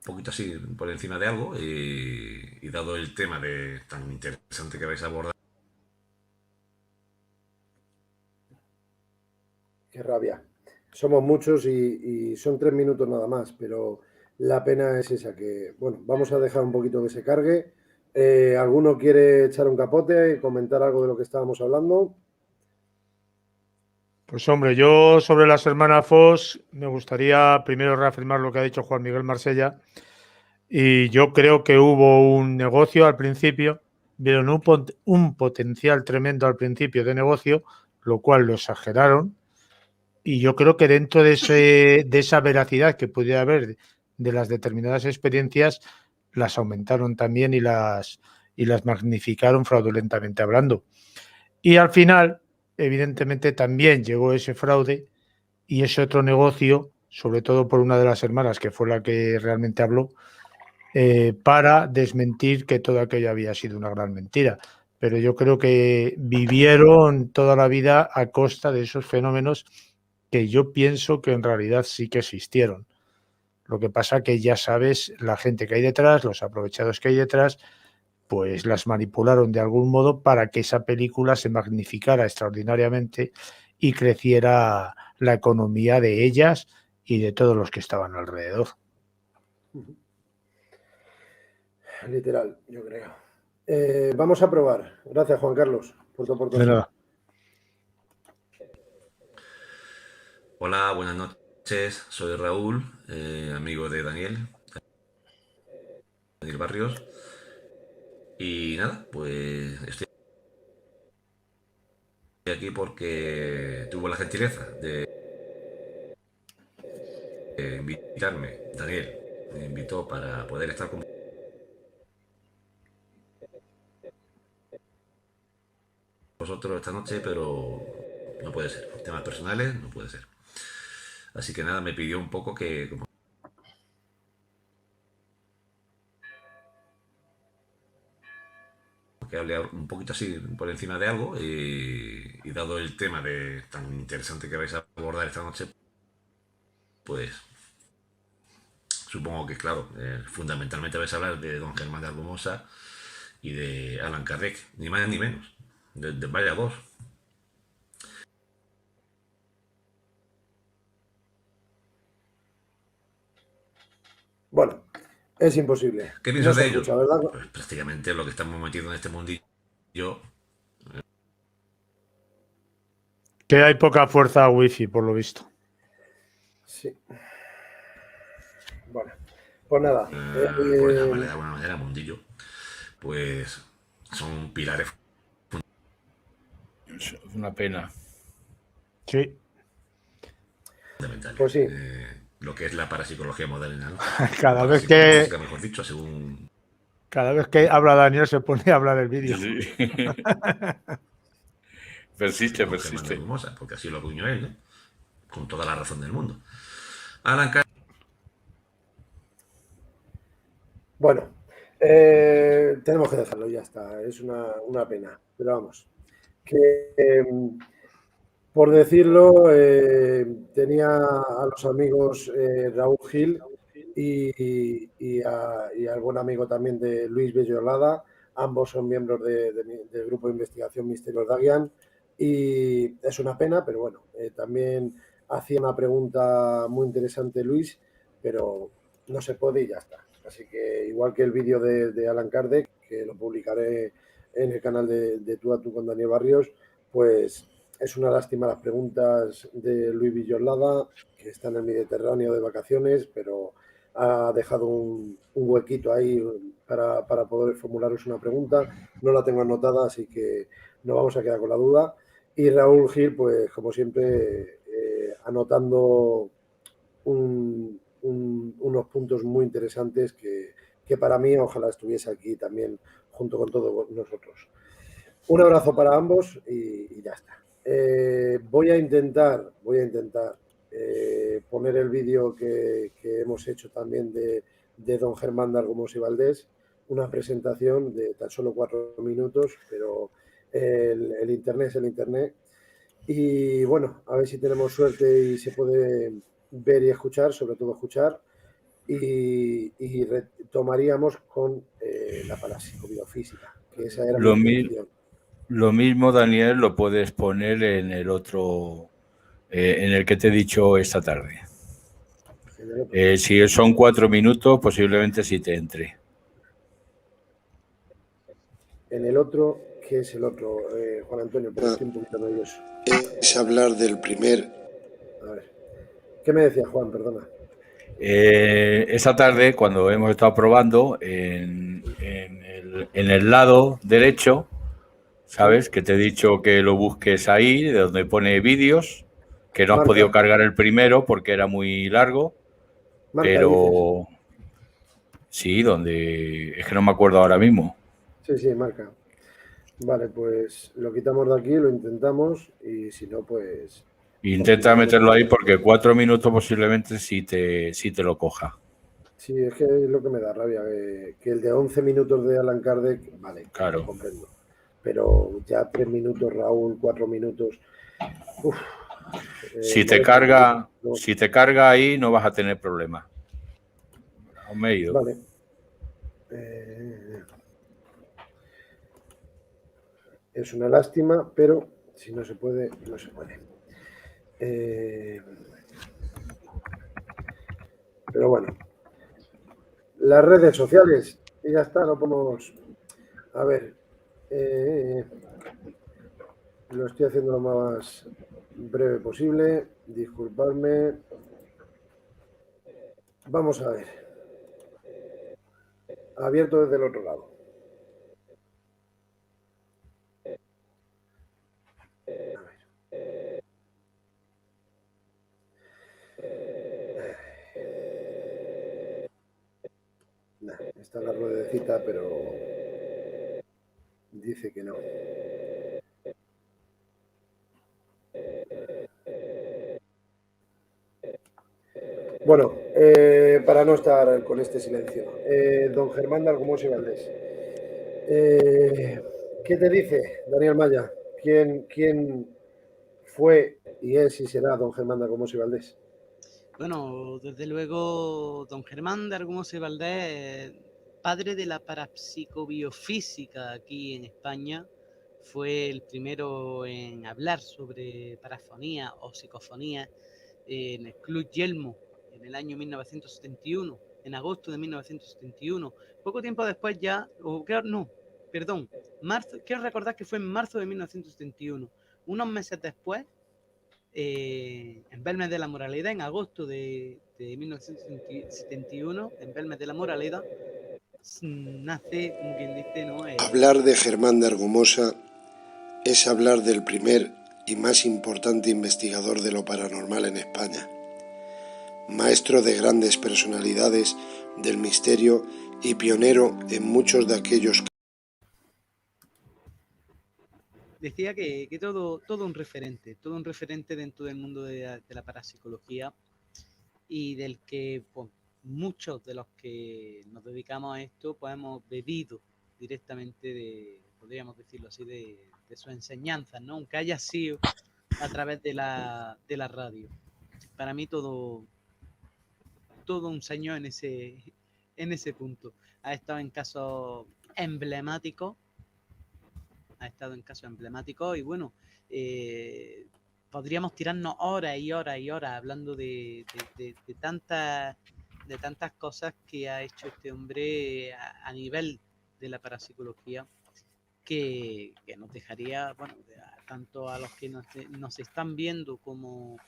poquito así por encima de algo y dado el tema de tan interesante que vais a abordar. Qué rabia. Somos muchos y son 3 minutos nada más, pero la pena es esa que, bueno, vamos a dejar un poquito que se cargue. ¿Alguno quiere echar un capote y comentar algo de lo que estábamos hablando? Pues hombre, yo sobre las hermanas Foss me gustaría primero reafirmar lo que ha dicho Juan Miguel Marsella. Y yo creo que hubo un negocio al principio, vieron un potencial tremendo al principio de negocio, lo cual lo exageraron. Y yo creo que dentro de esa veracidad que pudiera haber de las determinadas experiencias, las aumentaron también y las magnificaron fraudulentamente hablando. Y al final, evidentemente, también llegó ese fraude y ese otro negocio, sobre todo por una de las hermanas, que fue la que realmente habló, para desmentir que todo aquello había sido una gran mentira. Pero yo creo que vivieron toda la vida a costa de esos fenómenos que yo pienso que en realidad sí que existieron. Lo que pasa que ya sabes la gente que hay detrás, los aprovechados que hay detrás, pues las manipularon de algún modo para que esa película se magnificara extraordinariamente y creciera la economía de ellas y de todos los que estaban alrededor. Literal, yo creo. Vamos a probar. Gracias, Juan Carlos, por tu aportación. De nada. Hola, buenas noches, soy Raúl, amigo de Daniel Barrios. Y nada, pues estoy aquí porque tuvo la gentileza de invitarme. Daniel me invitó para poder estar con vosotros esta noche, pero no puede ser. Temas personales no puede ser. Así que nada, me pidió un poco que como que hable un poquito así por encima de algo y dado el tema de tan interesante que vais a abordar esta noche, pues supongo que claro, fundamentalmente vais a hablar de don Germán de Argumosa y de Allan Kardec, ni más ni menos, de vaya dos. Bueno, es imposible. ¿Qué piensas No de se ellos? escucha, ¿verdad? Pues prácticamente lo que estamos metidos en este mundillo. Que hay poca fuerza wifi, por lo visto. Sí. Bueno, pues nada. Por llamarle de alguna manera, mundillo, pues son pilares Es una pena. Sí. fundamentales. Pues sí. Lo que es la parapsicología moderna, ¿no? Cada vez que mejor dicho, según cada vez que habla Daniel se pone a hablar el vídeo. Sí. persiste. Germán de Argumosa, porque así lo acuñó él, ¿no? Con toda la razón del mundo. Allan Kardec. Bueno, tenemos que dejarlo, ya está. Es una pena. Pero vamos. Que, por decirlo, tenía a los amigos Raúl Gil y al buen amigo también de Luis Bellolada. Ambos son miembros del grupo de investigación Misterios de Aguian. Y es una pena, pero bueno, también hacía una pregunta muy interesante Luis, pero no se puede y ya está. Así que igual que el vídeo de Allan Kardec, que lo publicaré en el canal de Tú a Tú con Daniel Barrios, pues es una lástima las preguntas de Luis Villolada, que está en el Mediterráneo de vacaciones, pero ha dejado un huequito ahí para poder formularos una pregunta. No la tengo anotada, así que no vamos a quedar con la duda. Y Raúl Gil, pues como siempre, anotando unos puntos muy interesantes que para mí ojalá estuviese aquí también junto con todos nosotros. Un abrazo para ambos y ya está. Voy a intentar poner el vídeo que hemos hecho también de don Germán de Argumos y Valdés, una presentación de tan solo 4 minutos, pero el Internet es el Internet. Y bueno, a ver si tenemos suerte y se puede ver y escuchar, sobre todo escuchar, y retomaríamos con la parapsicobiofísica, que esa era mi intención. Lo mismo, Daniel, lo puedes poner en el otro, en el que te he dicho esta tarde. Si son 4 minutos, posiblemente sí te entre. En el otro, ¿qué es el otro, Juan Antonio? Pero estoy un poquito nervioso. Es hablar del primer... A ver. ¿Qué me decía Juan? Perdona. Esta tarde, cuando hemos estado probando, en el lado derecho, ¿sabes? Que te he dicho que lo busques ahí, de donde pone vídeos, que no has podido cargar el primero porque era muy largo, pero sí, donde es que no me acuerdo ahora mismo. Sí, marca. Vale, pues lo quitamos de aquí, lo intentamos y si no, pues... Intenta meterlo ahí porque 4 minutos posiblemente sí te lo coja. Sí, es que es lo que me da rabia, que el de 11 minutos de Allan Kardec, vale, claro, lo comprendo. Pero ya 3 minutos, Raúl, 4 minutos... Uf, si te carga ahí no vas a tener problema. Me he ido. Vale. Es una lástima, pero si no se puede, no se puede. Pero bueno. Las redes sociales, y ya está, no podemos... A ver. Lo estoy haciendo lo más breve posible. Disculpadme. Vamos a ver. Abierto desde el otro lado. Está la ruedecita, pero dice que no. Bueno, para no estar con este silencio, don Germán de Argumos y Valdés, ¿qué te dice Daniel Maya? ¿Quién fue y es y será don Germán de Argumos y Valdés? Bueno, desde luego, don Germán de Argumos y Valdés, padre de la parapsicobiofísica aquí en España, fue el primero en hablar sobre parafonía o psicofonía en el Club Yelmo en el año 1971, en agosto de 1971. Poco tiempo después ya, quiero recordar que fue en marzo de 1971. Unos meses después, en Belmes de la Moralidad, en agosto de 1971, en Belmes de la Moralidad, nace, como quien dice, ¿no? Hablar de Germán de Argumosa es hablar del primer y más importante investigador de lo paranormal en España, maestro de grandes personalidades del misterio y pionero en muchos de aquellos. Decía que todo un referente dentro del mundo de la parapsicología y del que pues, muchos de los que nos dedicamos a esto pues hemos bebido directamente podríamos decirlo así, de sus enseñanzas, ¿no? Aunque haya sido a través de la radio. Para mí todo un señor en ese punto. Ha estado en casos emblemáticos, y bueno, podríamos tirarnos horas y horas y horas hablando de tantas cosas que ha hecho este hombre a nivel de la parapsicología que nos dejaría, bueno, tanto a los que nos están viendo como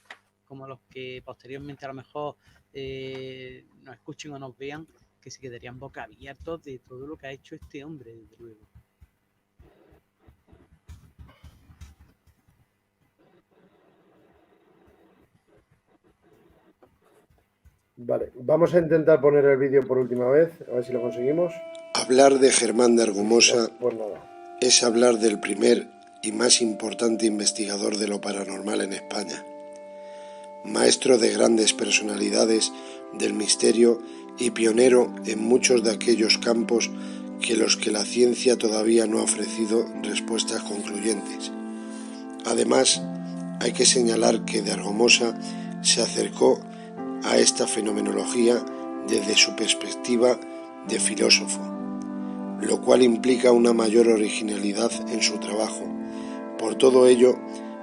como los que posteriormente a lo mejor nos escuchen o nos vean, que se quedarían boca abiertos de todo lo que ha hecho este hombre, desde luego. Vale, vamos a intentar poner el vídeo por última vez, a ver si lo conseguimos. Hablar de Germán de Argumosa Pues nada. es hablar del primer y más importante investigador de lo paranormal en España. Maestro de grandes personalidades del misterio y pionero en muchos de aquellos campos que los que la ciencia todavía no ha ofrecido respuestas concluyentes. Además, hay que señalar que de Argumosa se acercó a esta fenomenología desde su perspectiva de filósofo, lo cual implica una mayor originalidad en su trabajo. Por todo ello,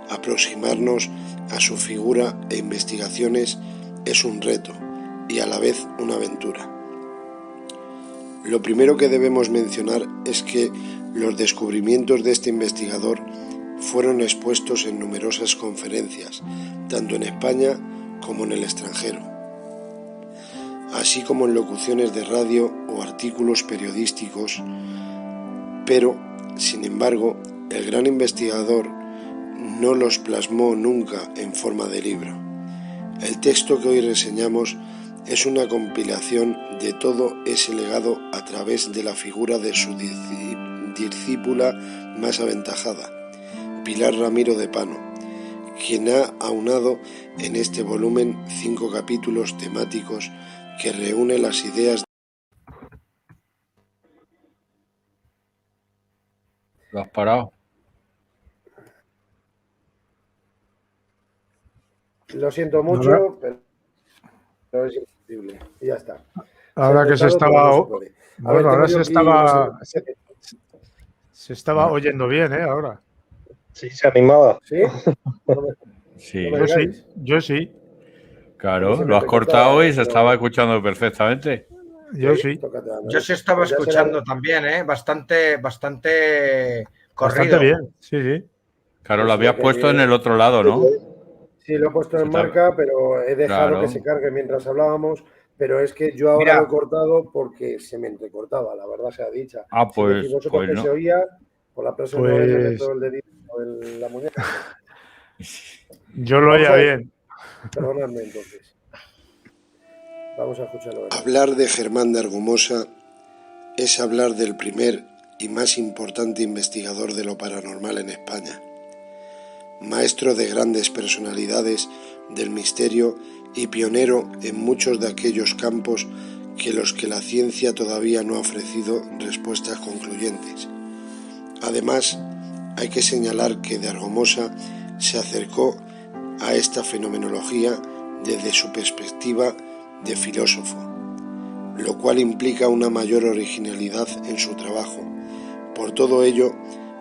aproximarnos a su figura e investigaciones es un reto y a la vez una aventura. Lo primero que debemos mencionar es que los descubrimientos de este investigador fueron expuestos en numerosas conferencias, tanto en España como en el extranjero, así como en locuciones de radio o artículos periodísticos, pero, sin embargo, el gran investigador no los plasmó nunca en forma de libro. El texto que hoy reseñamos es una compilación de todo ese legado a través de la figura de su discípula más aventajada, Pilar Ramiro de Pano, quien ha aunado en este volumen 5 capítulos temáticos que reúne las ideas. Lo has parado. Lo siento mucho, pero es imposible. Y ya está. Ahora que se estaba... Bueno, ahora se estaba oyendo bien, ¿eh? Ahora. Sí, se animaba. ¿Sí? Sí. Yo sí. Claro, lo has cortado y se estaba escuchando perfectamente. Yo sí. Yo sí estaba escuchando también, ¿eh? Bastante corrido. Bastante bien, sí. Claro, lo habías puesto en el otro lado, ¿no? Sí, lo he puesto en marca, pero he dejado que se cargue mientras hablábamos. Pero es que yo ahora lo he cortado porque se me entrecortaba, la verdad sea dicha. Pues, si vosotros que no. se oía, por la presión no me meto el dedito en la muñeca. Yo lo oía bien. Perdonadme entonces. Vamos a escucharlo. Hablar de Germán de Argumosa es hablar del primer y más importante investigador de lo paranormal en España. Maestro de grandes personalidades del misterio y pionero en muchos de aquellos campos que los que la ciencia todavía no ha ofrecido respuestas concluyentes. Además, hay que señalar que de Argumosa se acercó a esta fenomenología desde su perspectiva de filósofo, lo cual implica una mayor originalidad en su trabajo. Por todo ello,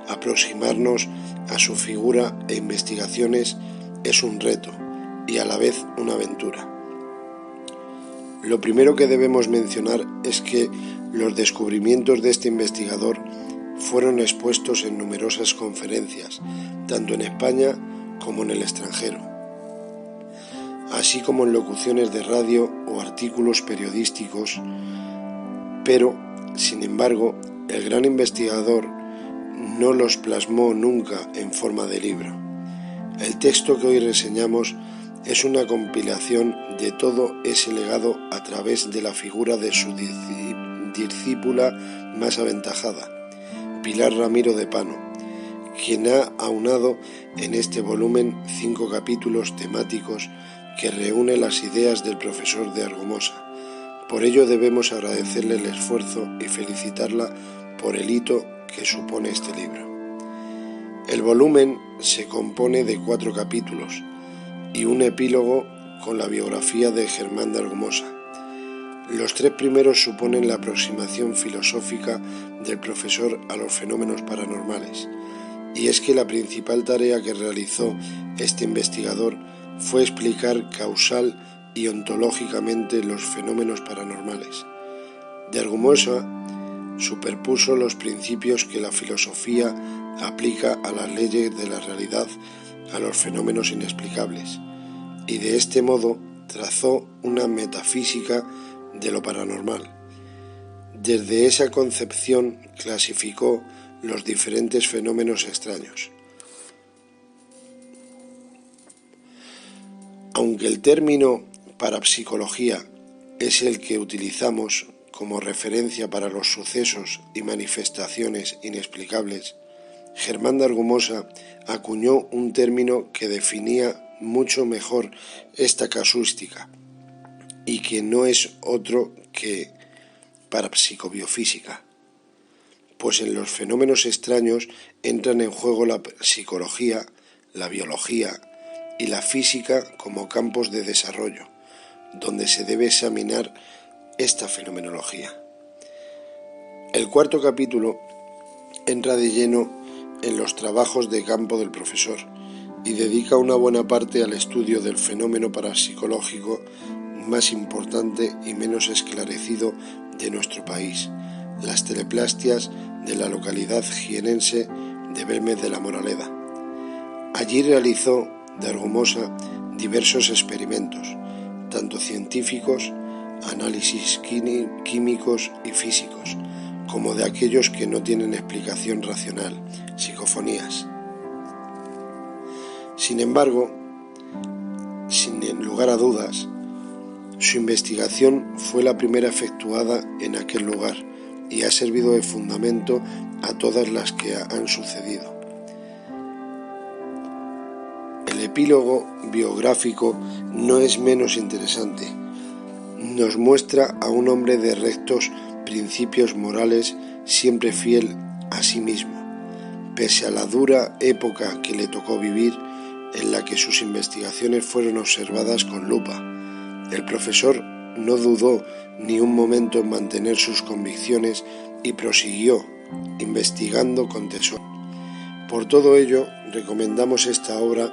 aproximarnos a su figura e investigaciones es un reto y a la vez una aventura. Lo primero que debemos mencionar es que los descubrimientos de este investigador fueron expuestos en numerosas conferencias, tanto en España como en el extranjero, así como en locuciones de radio o artículos periodísticos, pero, sin embargo, el gran investigador no los plasmó nunca en forma de libro. El texto que hoy reseñamos es una compilación de todo ese legado a través de la figura de su discípula más aventajada, Pilar Ramiro de Pano, quien ha aunado en este volumen 5 capítulos temáticos que reúne las ideas del profesor de Argumosa. Por ello debemos agradecerle el esfuerzo y felicitarla por el hito que supone este libro. El volumen se compone de 4 capítulos y un epílogo con la biografía de Germán de Argumosa. Los 3 primeros suponen la aproximación filosófica del profesor a los fenómenos paranormales, y es que la principal tarea que realizó este investigador fue explicar causal y ontológicamente los fenómenos paranormales. De Argumosa superpuso los principios que la filosofía aplica a las leyes de la realidad, a los fenómenos inexplicables. y de este modo trazó una metafísica de lo paranormal. Desde esa concepción clasificó los diferentes fenómenos extraños. Aunque el término parapsicología es el que utilizamos como referencia para los sucesos y manifestaciones inexplicables, Germán de Argumosa acuñó un término que definía mucho mejor esta casuística y que no es otro que parapsicobiofísica, pues en los fenómenos extraños entran en juego la psicología, la biología y la física como campos de desarrollo, donde se debe examinar esta fenomenología. El cuarto capítulo entra de lleno en los trabajos de campo del profesor y dedica una buena parte al estudio del fenómeno parapsicológico más importante y menos esclarecido de nuestro país, las teleplastias de la localidad jienense de Belmez de la Moraleda. Allí realizó de Argumosa diversos experimentos, tanto científicos, análisis químicos y físicos, como de aquellos que no tienen explicación racional, psicofonías. Sin embargo, sin lugar a dudas, su investigación fue la primera efectuada en aquel lugar y ha servido de fundamento a todas las que han sucedido. El epílogo biográfico no es menos interesante. Nos muestra a un hombre de rectos principios morales, siempre fiel a sí mismo, pese a la dura época que le tocó vivir, en la que sus investigaciones fueron observadas con lupa. El profesor no dudó ni un momento en mantener sus convicciones y prosiguió investigando con tesón. Por todo ello, recomendamos esta obra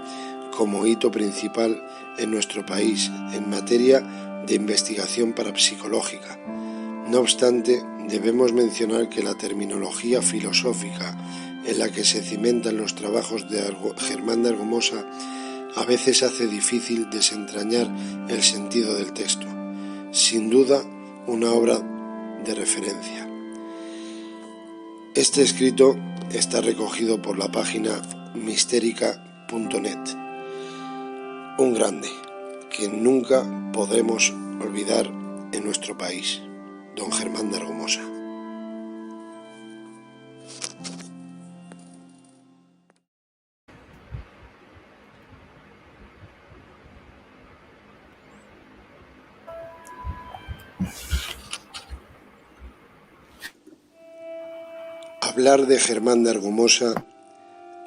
como hito principal en nuestro país en materia de investigación parapsicológica. No obstante, debemos mencionar que la terminología filosófica en la que se cimentan los trabajos de Germán de Argumosa a veces hace difícil desentrañar el sentido del texto. Sin duda, una obra de referencia. Este escrito está recogido por la página mistérica.net. Un grande que nunca podremos olvidar en nuestro país, don Germán de Argumosa. Hablar de Germán de Argumosa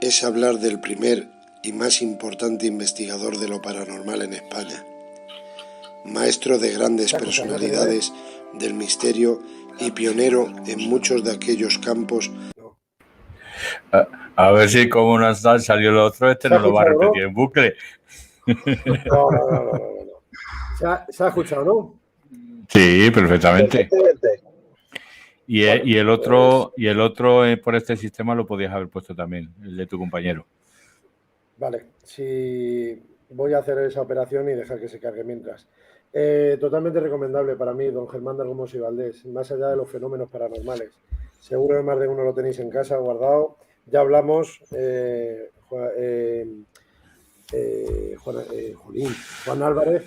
es hablar del primer y más importante investigador de lo paranormal en España, maestro de grandes personalidades del misterio y pionero en muchos de aquellos campos. A ver si como no salió lo otro, no lo va a repetir en bucle. No. ¿Se ha escuchado, no? Sí, perfectamente. Y el otro por este sistema lo podías haber puesto también, el de tu compañero. Vale, sí, voy a hacer esa operación y dejar que se cargue mientras. Totalmente recomendable para mí, don Germán de Argumosa y Valdés, más allá de los fenómenos paranormales. Seguro que más de uno lo tenéis en casa guardado. Ya hablamos, Juan Álvarez,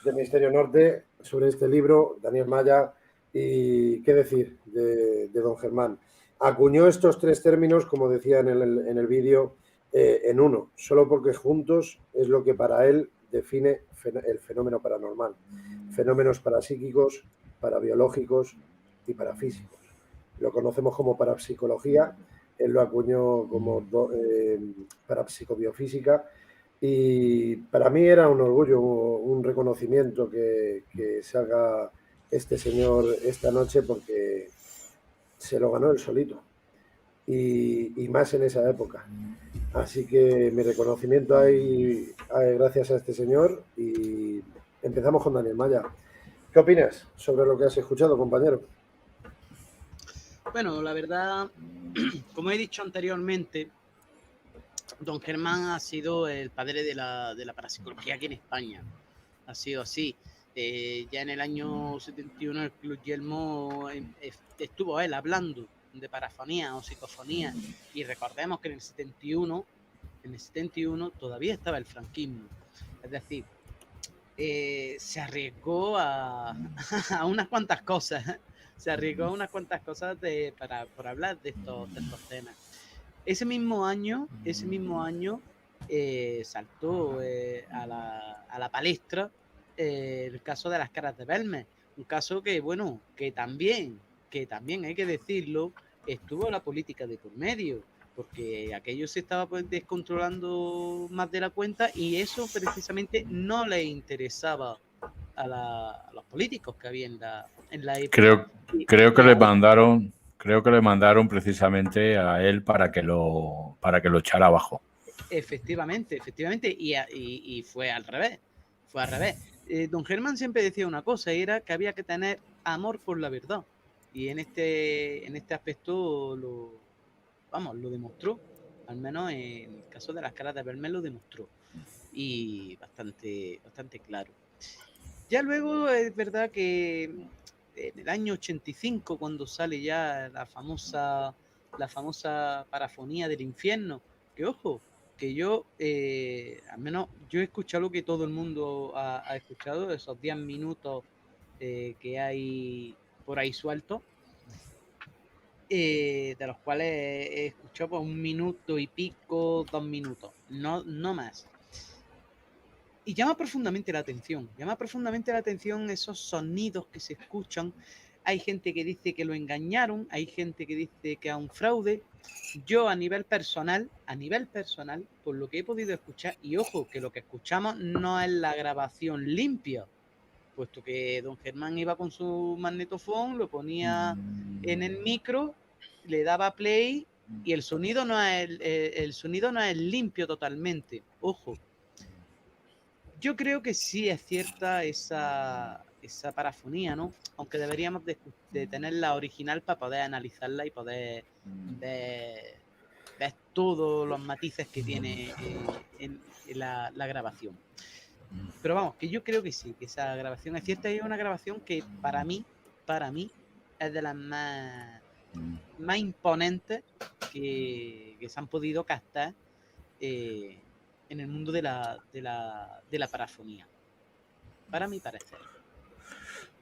de Misterio Norte, sobre este libro, Daniel Maya, y qué decir de don Germán. Acuñó estos tres términos, como decía en el vídeo, en uno, solo porque juntos es lo que para él define el fenómeno paranormal. Fenómenos parapsíquicos, parabiológicos y parafísicos. Lo conocemos como parapsicología, él lo acuñó como parapsicobiofísica, y para mí era un orgullo, un reconocimiento que salga este señor esta noche, porque se lo ganó él solito, y más en esa época. Así que mi reconocimiento hay gracias a este señor, y empezamos con Daniel Maya. ¿Qué opinas sobre lo que has escuchado, compañero? Bueno, la verdad, como he dicho anteriormente, don Germán ha sido el padre de la parapsicología aquí en España. Ha sido así. Ya en el año 71 el Club Yelmo estuvo él hablando de parafonía o psicofonía, y recordemos que en el 71 todavía estaba el franquismo. Es decir, se arriesgó a unas cuantas cosas. Se arriesgó a unas cuantas cosas por hablar de estos temas. Ese mismo año saltó a la palestra el caso de las caras de Belmez, un caso que, bueno, que también hay que decirlo, estuvo la política de por medio, porque aquello se estaba pues descontrolando más de la cuenta, y eso precisamente no le interesaba a los políticos que había en la época. Creo que le mandaron precisamente a él para que lo echara abajo. Efectivamente, y fue al revés. Don Germán siempre decía una cosa, era que había que tener amor por la verdad, y en este aspecto lo demostró, al menos en el caso de las caras de Belmez lo demostró, y bastante claro. Ya luego es verdad que en el año 85, cuando sale ya la famosa parafonía del infierno, que ojo, que yo, al menos yo he escuchado lo que todo el mundo ha escuchado, esos 10 minutos que hay por ahí sueltos, de los cuales he escuchado pues 1 minuto y pico, 2 minutos, no más. Y llama profundamente la atención esos sonidos que se escuchan. Hay gente que dice que lo engañaron, hay gente que dice que es un fraude. Yo a nivel personal, por lo que he podido escuchar, y ojo, que lo que escuchamos no es la grabación limpia, puesto que don Germán iba con su magnetofón, lo ponía en el micro, le daba play, y el sonido no es limpio totalmente, ojo. Yo creo que sí es cierta esa parafonía, ¿no? Aunque deberíamos de tener la original para poder analizarla y poder ver todos los matices que tiene en la grabación. Pero vamos, que yo creo que sí, que esa grabación es cierta, y es una grabación que para mí es de las más imponentes que se han podido captar en el mundo de la parafonía, para mi parecer.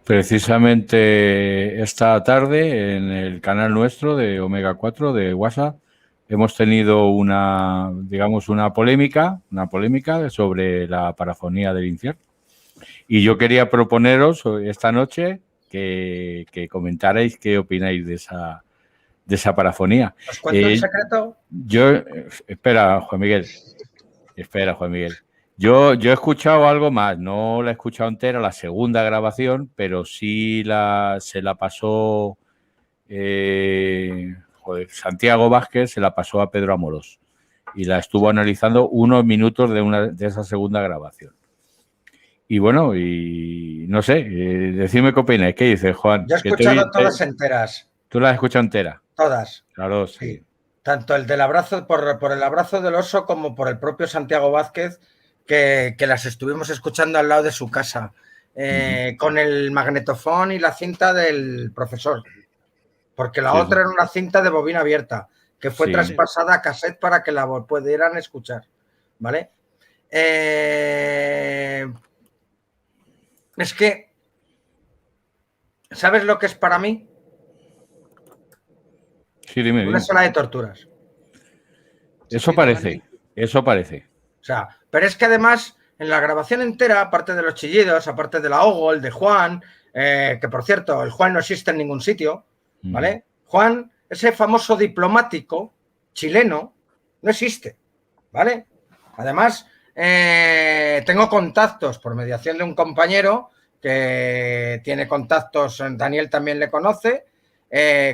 Precisamente esta tarde en el canal nuestro de Omega 4 de WhatsApp hemos tenido una polémica sobre la parafonía del infierno, y yo quería proponeros esta noche que comentarais qué opináis de esa parafonía. ¿Os cuento el secreto? Espera, Juan Miguel. Yo he escuchado algo más, no la he escuchado entera, la segunda grabación, pero sí se la pasó Santiago Vázquez, se la pasó a Pedro Amorós, y la estuvo analizando unos minutos de esa segunda grabación. Y bueno, y no sé, decidme qué opináis. ¿Qué dices, Juan? Yo he escuchado todas enteras. ¿Tú la has escuchado entera? Todas. Claro, sí. Tanto el del abrazo, por el abrazo del oso, como por el propio Santiago Vázquez, que las estuvimos escuchando al lado de su casa, con el magnetofón y la cinta del profesor, porque la otra era una cinta de bobina abierta, que fue traspasada a cassette para que la pudieran escuchar, ¿vale? Es que, ¿sabes lo que es para mí? Sí, dime. Una sala de torturas. Eso parece. O sea, pero es que además, en la grabación entera, aparte de los chillidos, aparte del ahogo, el de Juan, que por cierto, el Juan no existe en ningún sitio, ¿vale? Juan, ese famoso diplomático chileno, no existe, ¿vale? Además, tengo contactos por mediación de un compañero que tiene contactos, Daniel también le conoce,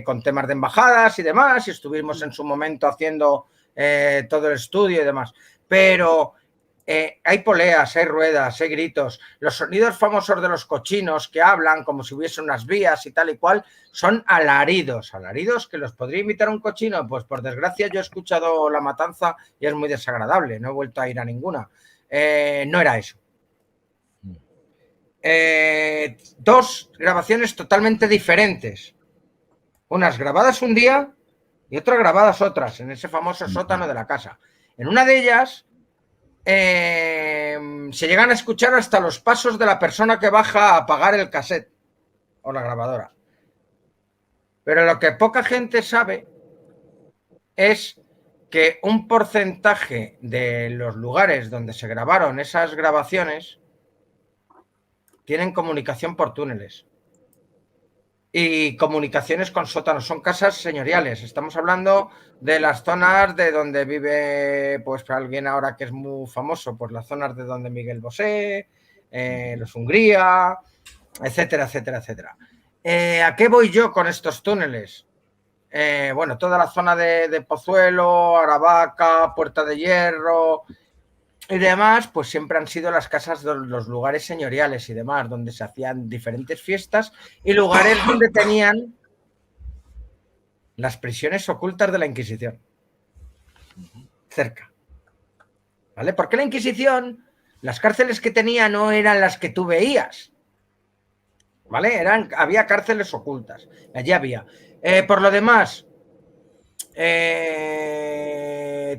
con temas de embajadas y demás, y estuvimos en su momento haciendo todo el estudio y demás. Pero hay poleas, hay ruedas, hay gritos. Los sonidos famosos de los cochinos que hablan como si hubiese unas vías y tal y cual son alaridos que los podría imitar un cochino. Pues por desgracia yo he escuchado La Matanza y es muy desagradable, no he vuelto a ir a ninguna. No era eso. 2 grabaciones totalmente diferentes. Unas grabadas un día y otras grabadas otras, en ese famoso sótano de la casa. En una de ellas se llegan a escuchar hasta los pasos de la persona que baja a apagar el cassette o la grabadora. Pero lo que poca gente sabe es que un porcentaje de los lugares donde se grabaron esas grabaciones tienen comunicación por túneles y comunicaciones con sótanos. Son casas señoriales. Estamos hablando de las zonas de donde vive, pues alguien ahora que es muy famoso, pues las zonas de donde Miguel Bosé, los Hungría, etcétera, etcétera, etcétera. ¿A qué voy yo con estos túneles? Bueno, toda la zona de Pozuelo, Aravaca, Puerta de Hierro y demás, pues siempre han sido las casas de los lugares señoriales y demás, donde se hacían diferentes fiestas y lugares donde tenían las prisiones ocultas de la Inquisición. Cerca. ¿Vale? Porque la Inquisición, las cárceles que tenía no eran las que tú veías. ¿Vale? Había cárceles ocultas. Allí había. Por lo demás,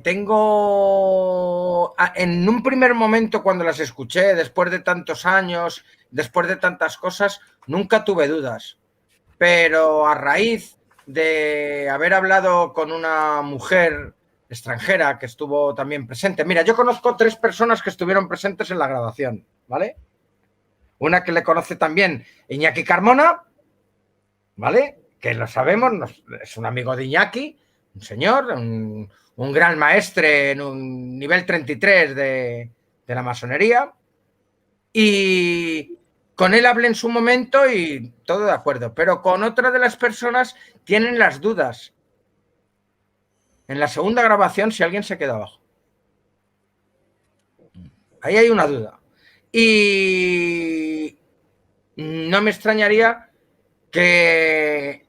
tengo en un primer momento cuando las escuché, después de tantos años, después de tantas cosas, nunca tuve dudas, pero a raíz de haber hablado con una mujer extranjera que estuvo también presente, mira, yo conozco 3 personas que estuvieron presentes en la grabación, ¿vale? Una que le conoce también Iñaki Carmona, ¿vale? Que lo sabemos, es un amigo de Iñaki, un señor, un gran maestre en un nivel 33 de la masonería, y con él hablé en su momento y todo de acuerdo, pero con otra de las personas tienen las dudas. En la segunda grabación, si alguien se queda abajo. Ahí hay una duda. Y no me extrañaría que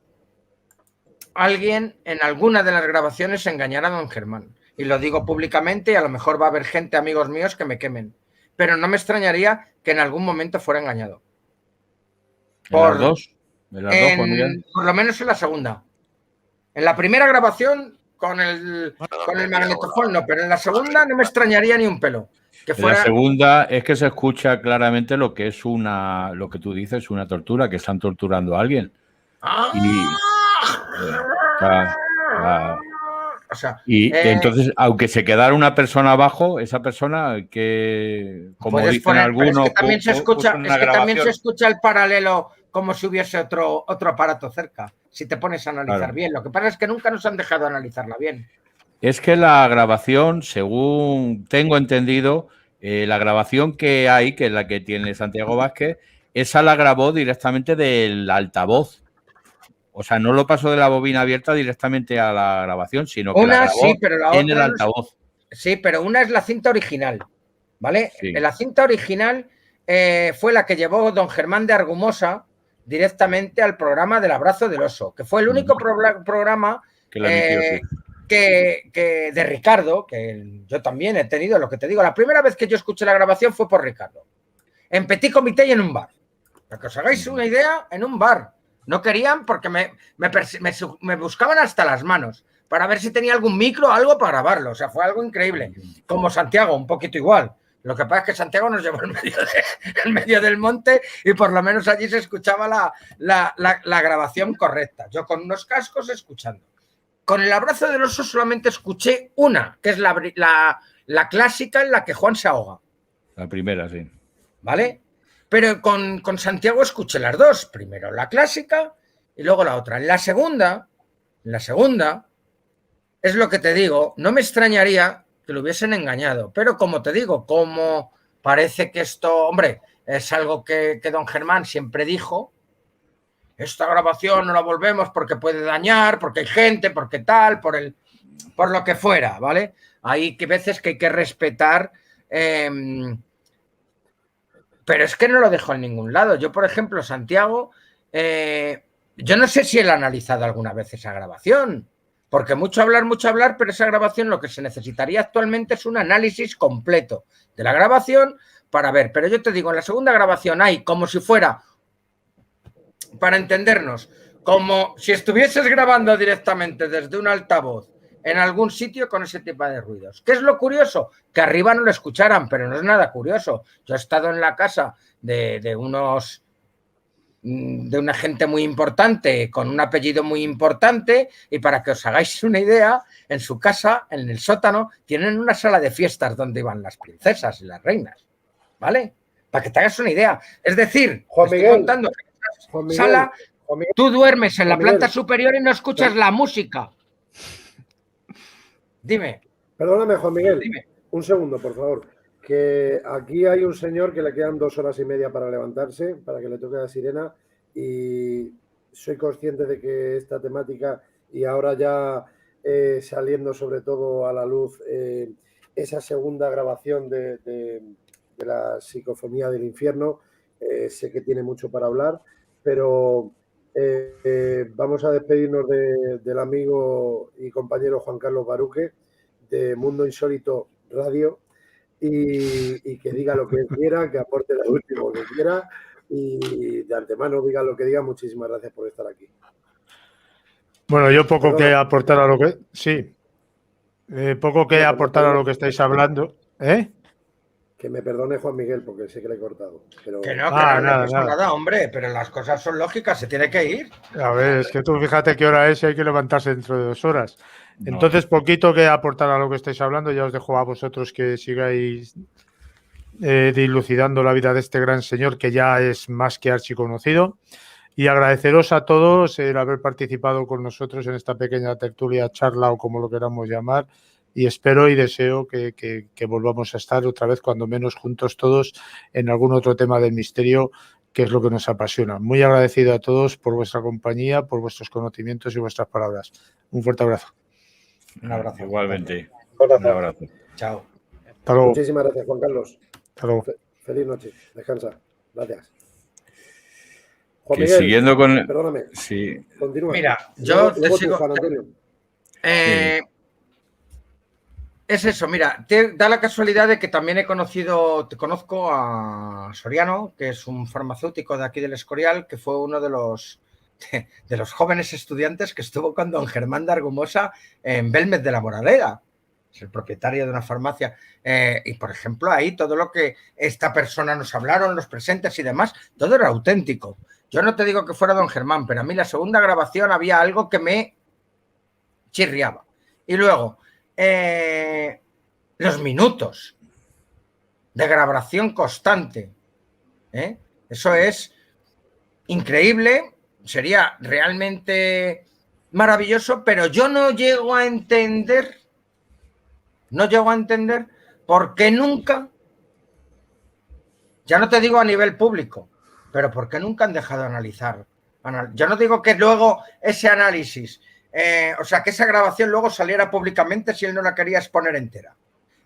alguien en alguna de las grabaciones engañara a don Germán. Y lo digo públicamente y a lo mejor va a haber gente, amigos míos, que me quemen. Pero no me extrañaría que en algún momento fuera engañado. ¿En las dos? Por lo menos en la segunda. En la primera grabación con el magnetofón no, pero en la segunda no me extrañaría ni un pelo. Que fuera... En la segunda es que se escucha claramente lo que es lo que tú dices, una tortura, que están torturando a alguien. O sea, entonces, aunque se quedara una persona abajo, esa persona que, como dicen poner, algunos, es que también se escucha, también se escucha el paralelo como si hubiese otro aparato cerca, si te pones a analizar bien. Lo que pasa es que nunca nos han dejado analizarla bien. Es que la grabación, según tengo entendido, la grabación que hay, que es la que tiene Santiago Vázquez, esa la grabó directamente del altavoz. O sea, no lo pasó de la bobina abierta directamente a la grabación, sino que la grabó sí, pero la en el altavoz. Sí, pero una es la cinta original, ¿vale? Sí. La cinta original fue la que llevó don Germán de Argumosa directamente al programa del Abrazo del Oso, que fue el único programa que la emitió, que de Ricardo, que yo también he tenido, lo que te digo, la primera vez que yo escuché la grabación fue por Ricardo, en Petit Comité y en un bar. Para que os hagáis una idea, en un bar. No querían porque me buscaban hasta las manos para ver si tenía algún micro o algo para grabarlo. O sea, fue algo increíble. Como Santiago, un poquito igual. Lo que pasa es que Santiago nos llevó en medio del monte y por lo menos allí se escuchaba la grabación correcta. Yo con unos cascos escuchando. Con el Abrazo del Oso solamente escuché una, que es la clásica en la que Juan se ahoga. La primera, sí. ¿Vale? Pero con Santiago escuché las dos. Primero la clásica y luego la otra. En la segunda, es lo que te digo, no me extrañaría que lo hubiesen engañado. Pero como te digo, como parece que esto, hombre, es algo que don Germán siempre dijo, esta grabación no la volvemos porque puede dañar, porque hay gente, porque tal, por lo que fuera, ¿vale? Hay veces que hay que respetar Pero es que no lo dejo en ningún lado. Yo, por ejemplo, Santiago, yo no sé si él ha analizado alguna vez esa grabación, porque mucho hablar, pero esa grabación lo que se necesitaría actualmente es un análisis completo de la grabación para ver. Pero yo te digo, en la segunda grabación hay como si fuera, para entendernos, como si estuvieses grabando directamente desde un altavoz en algún sitio con ese tipo de ruidos. ¿Qué es lo curioso? Que arriba no lo escucharan, pero no es nada curioso. Yo he estado en la casa de una gente muy importante, con un apellido muy importante, y para que os hagáis una idea, en su casa, en el sótano, tienen una sala de fiestas donde iban las princesas y las reinas, ¿vale? Para que te hagas una idea. Es decir, Juan estoy Miguel, contando que Juan en Miguel, la sala, Juan Miguel, tú duermes en la Juan Miguel. planta superior y no escuchas la música. Dime. Perdóname, Juan Miguel, Dime. un segundo, por favor. Que aquí hay un señor que le quedan 2 horas y media para levantarse, para que le toque la sirena, y soy consciente de que esta temática, y ahora ya saliendo sobre todo a la luz esa segunda grabación de la psicofonía del infierno, sé que tiene mucho para hablar, pero vamos a despedirnos del amigo y compañero Juan Carlos Baruque, de Mundo Insólito Radio, y que diga lo que quiera, que aporte lo último que quiera, y de antemano diga lo que diga. Muchísimas gracias por estar aquí. Bueno, yo poco que aportar a lo que... Sí. Poco que aportar a lo que estáis hablando. Que me perdone Juan Miguel, porque sé que le he cortado. Pero... Que no pasa nada, hombre, pero las cosas son lógicas, se tiene que ir. A ver, es que tú fíjate qué hora es y hay que levantarse dentro de 2 horas. Entonces, poquito que aportar a lo que estáis hablando, ya os dejo a vosotros que sigáis dilucidando la vida de este gran señor que ya es más que archiconocido. Y agradeceros a todos el haber participado con nosotros en esta pequeña tertulia, charla o como lo queramos llamar. Y espero y deseo que volvamos a estar otra vez, cuando menos juntos todos, en algún otro tema del misterio, que es lo que nos apasiona. Muy agradecido a todos por vuestra compañía, por vuestros conocimientos y vuestras palabras. Un fuerte abrazo. Un abrazo. Igualmente. Un abrazo. Chao. Hasta luego. Muchísimas gracias, Juan Carlos. Hasta luego. Feliz noche. Descansa. Gracias. Juan Que Miguel, siguiendo con... perdóname. Sí. Continúa. Mira, yo te luego sigo. tú, Juan Antonio. Es eso, mira, da la casualidad de que también conozco a Soriano, que es un farmacéutico de aquí del Escorial, que fue uno de los jóvenes estudiantes que estuvo con don Germán de Argumosa en Belmez de la Moraleda. Es el propietario de una farmacia. Y, por ejemplo, ahí todo lo que esta persona nos hablaron, los presentes y demás, todo era auténtico. Yo no te digo que fuera don Germán, pero a mí la segunda grabación había algo que me chirriaba. Y luego... los minutos de grabación constante, eso es increíble, sería realmente maravilloso, pero yo no llego a entender por qué nunca, ya no te digo a nivel público, pero por qué nunca han dejado de analizar. Yo no digo que luego ese análisis... o sea, que esa grabación luego saliera públicamente si él no la quería exponer entera.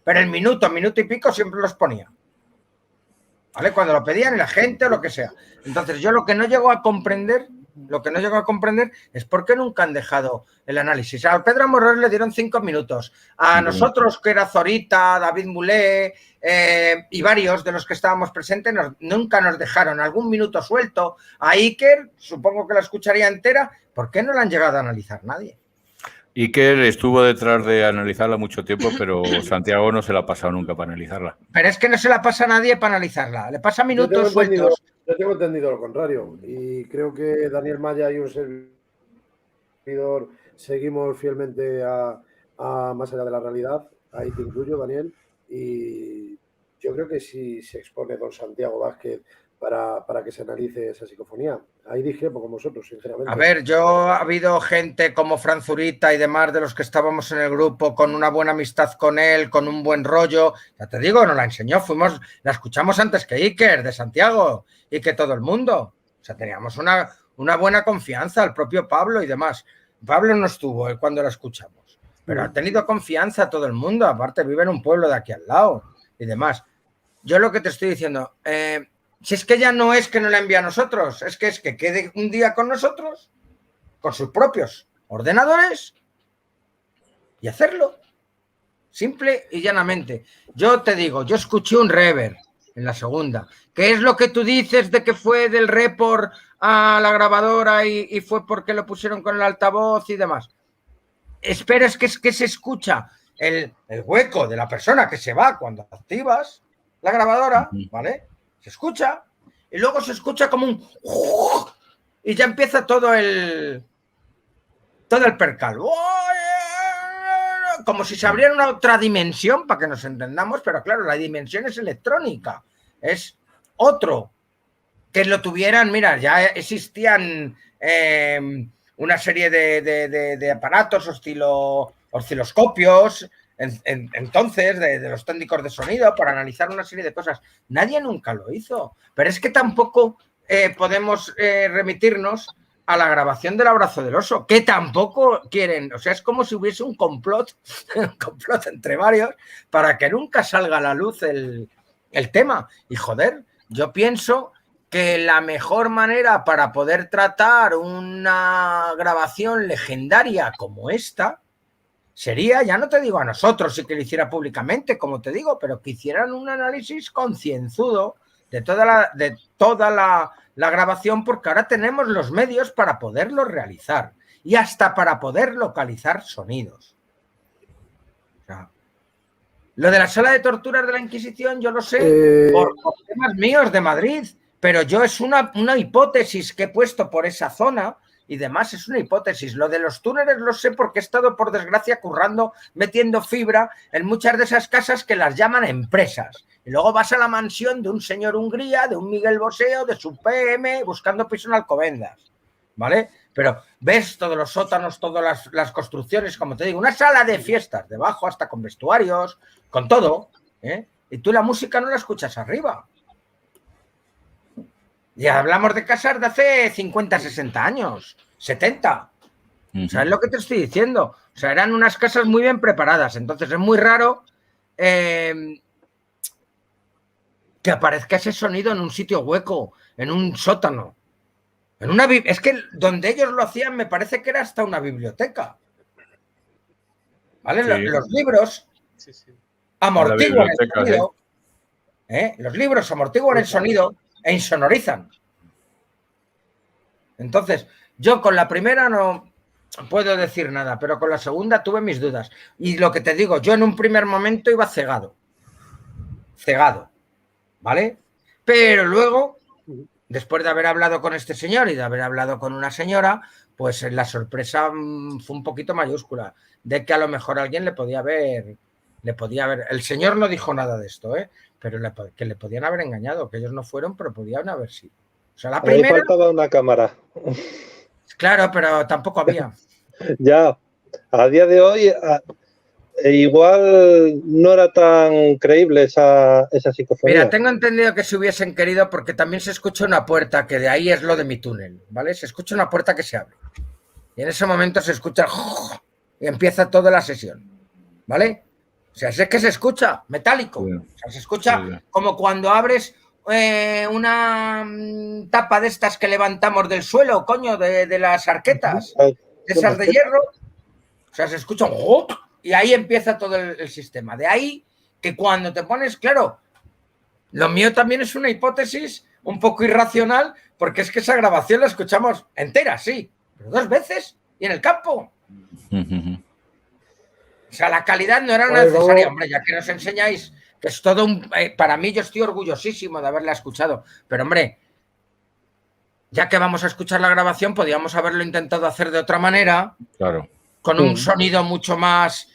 Pero el minuto y pico siempre los ponía. ¿Vale? Cuando lo pedían y la gente o lo que sea. Entonces, yo lo que no llego a comprender es por qué nunca han dejado el análisis. A Pedro Morales le dieron 5 minutos. A nosotros, que era Zorita, David Mulé y varios de los que estábamos presentes, nunca nos dejaron algún minuto suelto. A Iker, supongo que la escucharía entera. ¿Por qué no la han llegado a analizar nadie? Iker estuvo detrás de analizarla mucho tiempo, pero Santiago no se la ha pasado nunca para analizarla. Pero es que no se la pasa a nadie para analizarla. Le pasa minutos sueltos. Yo tengo entendido lo contrario. Y creo que Daniel Maya y un servidor seguimos fielmente a Más allá de la realidad. Ahí te incluyo, Daniel. Y yo creo que si se expone don Santiago Vázquez para que se analice esa psicofonía. Ahí discrepo con vosotros, sinceramente. A ver, ha habido gente como Fran Zurita y demás de los que estábamos en el grupo con una buena amistad con él, con un buen rollo. Ya te digo, nos la enseñó, la escuchamos antes que Iker, de Santiago, y que todo el mundo. O sea, teníamos una buena confianza, el propio Pablo y demás. Pablo no estuvo cuando la escuchamos, pero ha tenido confianza todo el mundo. Aparte, vive en un pueblo de aquí al lado. y demás. Yo lo que te estoy diciendo, si es que ya no es que no la envíe a nosotros, es que quede un día con nosotros, con sus propios ordenadores y hacerlo. Simple y llanamente. Yo te digo, yo escuché un reverb en la segunda. ¿Qué es lo que tú dices de que fue del report a la grabadora y fue porque lo pusieron con el altavoz y demás? Esperas que se escucha el hueco de la persona que se va cuando activas la grabadora, ¿vale? Se escucha y luego se escucha como un... y ya empieza todo el percal. Como si se abriera una otra dimensión, para que nos entendamos, pero claro, la dimensión es electrónica, es otro. Que lo tuvieran, mira, ya existían una serie de aparatos, osciloscopios, entonces, de los técnicos de sonido, para analizar una serie de cosas. Nadie nunca lo hizo, pero es que tampoco podemos remitirnos a la grabación del abrazo del oso, que tampoco quieren, o sea, es como si hubiese un complot entre varios para que nunca salga a la luz el tema. Y joder, yo pienso que la mejor manera para poder tratar una grabación legendaria como esta sería, ya no te digo a nosotros y que lo hiciera públicamente, como te digo, pero que hicieran un análisis concienzudo de toda la grabación, porque ahora tenemos los medios para poderlo realizar y hasta para poder localizar sonidos. O sea, lo de la sala de torturas de la Inquisición yo lo sé por temas míos de Madrid, pero yo es una hipótesis que he puesto por esa zona y demás, es una hipótesis. Lo de los túneles lo sé porque he estado, por desgracia, currando, metiendo fibra en muchas de esas casas que las llaman empresas. Y luego vas a la mansión de un señor Hungría, de un Miguel Bosé o de su PM buscando piso en Alcobendas, ¿vale? Pero ves todos los sótanos, todas las construcciones, como te digo, una sala de fiestas, debajo hasta con vestuarios, con todo, ¿eh? Y tú la música no la escuchas arriba. Y hablamos de casas de hace 50, 60 años, 70. ¿Sabes lo que te estoy diciendo? O sea, eran unas casas muy bien preparadas. Entonces es muy raro que aparezca ese sonido en un sitio hueco, en un sótano. Es que donde ellos lo hacían me parece que era hasta una biblioteca. ¿Vale? Sí. Los libros amortiguan el sonido. ¿Eh? Los libros amortiguan el sonido e insonorizan. Entonces, yo con la primera no puedo decir nada, pero con la segunda tuve mis dudas. Y lo que te digo, yo en un primer momento iba cegado, ¿vale? Pero luego, después de haber hablado con este señor y de haber hablado con una señora, pues la sorpresa fue un poquito mayúscula, de que a lo mejor alguien le podía haber... El señor no dijo nada de esto, pero que le podían haber engañado, que ellos no fueron, pero podían haber sido. O sea, la primera... Ahí faltaba una cámara. Claro, pero tampoco había. Ya, a día de hoy igual no era tan creíble esa psicofonía. Mira, tengo entendido que se hubiesen querido, porque también se escucha una puerta, que de ahí es lo de mi túnel, ¿vale? Se escucha una puerta que se abre. Y en ese momento se escucha y empieza toda la sesión, ¿vale? O sea, es que se escucha metálico. Sí. O sea, se escucha como cuando abres una tapa de estas que levantamos del suelo, coño, de las arquetas, de esas de hierro. O sea, se escucha y ahí empieza todo el sistema. De ahí que cuando te pones, claro, lo mío también es una hipótesis un poco irracional, porque es que esa grabación la escuchamos entera, sí, pero 2 veces y en el campo. O sea, la calidad no era necesaria, hombre, ya que nos enseñáis que es todo un... para mí yo estoy orgullosísimo de haberla escuchado, pero hombre, ya que vamos a escuchar la grabación, podíamos haberlo intentado hacer de otra manera, claro, con un sonido mucho más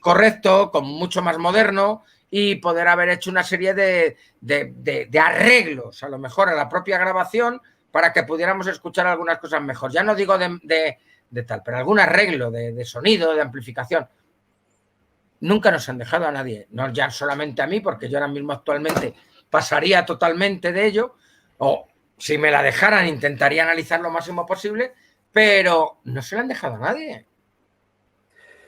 correcto, con mucho más moderno, y poder haber hecho una serie de arreglos, a lo mejor a la propia grabación, para que pudiéramos escuchar algunas cosas mejor. Ya no digo de tal, pero algún arreglo de sonido, de amplificación. Nunca nos han dejado a nadie, no ya solamente a mí, porque yo ahora mismo actualmente pasaría totalmente de ello, o si me la dejaran intentaría analizar lo máximo posible, pero no se la han dejado a nadie.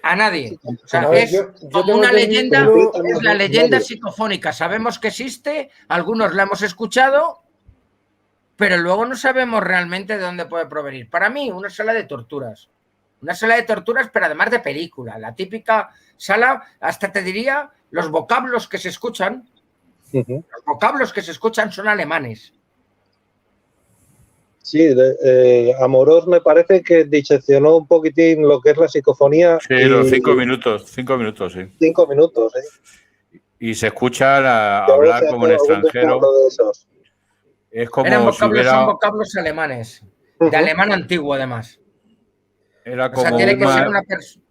A nadie. O sea, A ver, es yo como tengo una entendido- leyenda, es la leyenda psicofónica. Sabemos que existe, algunos la hemos escuchado, pero luego no sabemos realmente de dónde puede provenir. Para mí, una sala de torturas. Una sala de torturas, pero además de película. La típica sala, hasta te diría, los vocablos que se escuchan, son alemanes. Sí, Amorós me parece que diseccionó un poquitín lo que es la psicofonía. Sí, los 5 minutos, sí. 5 minutos, ¿eh? Y se escucha Y ahora hablar se como hace en algún extranjero. descargo de esos. Es como Eran si vocablos, hubiera, son vocablos alemanes. De alemán antiguo, además. era O sea, como, tiene que ser una persona.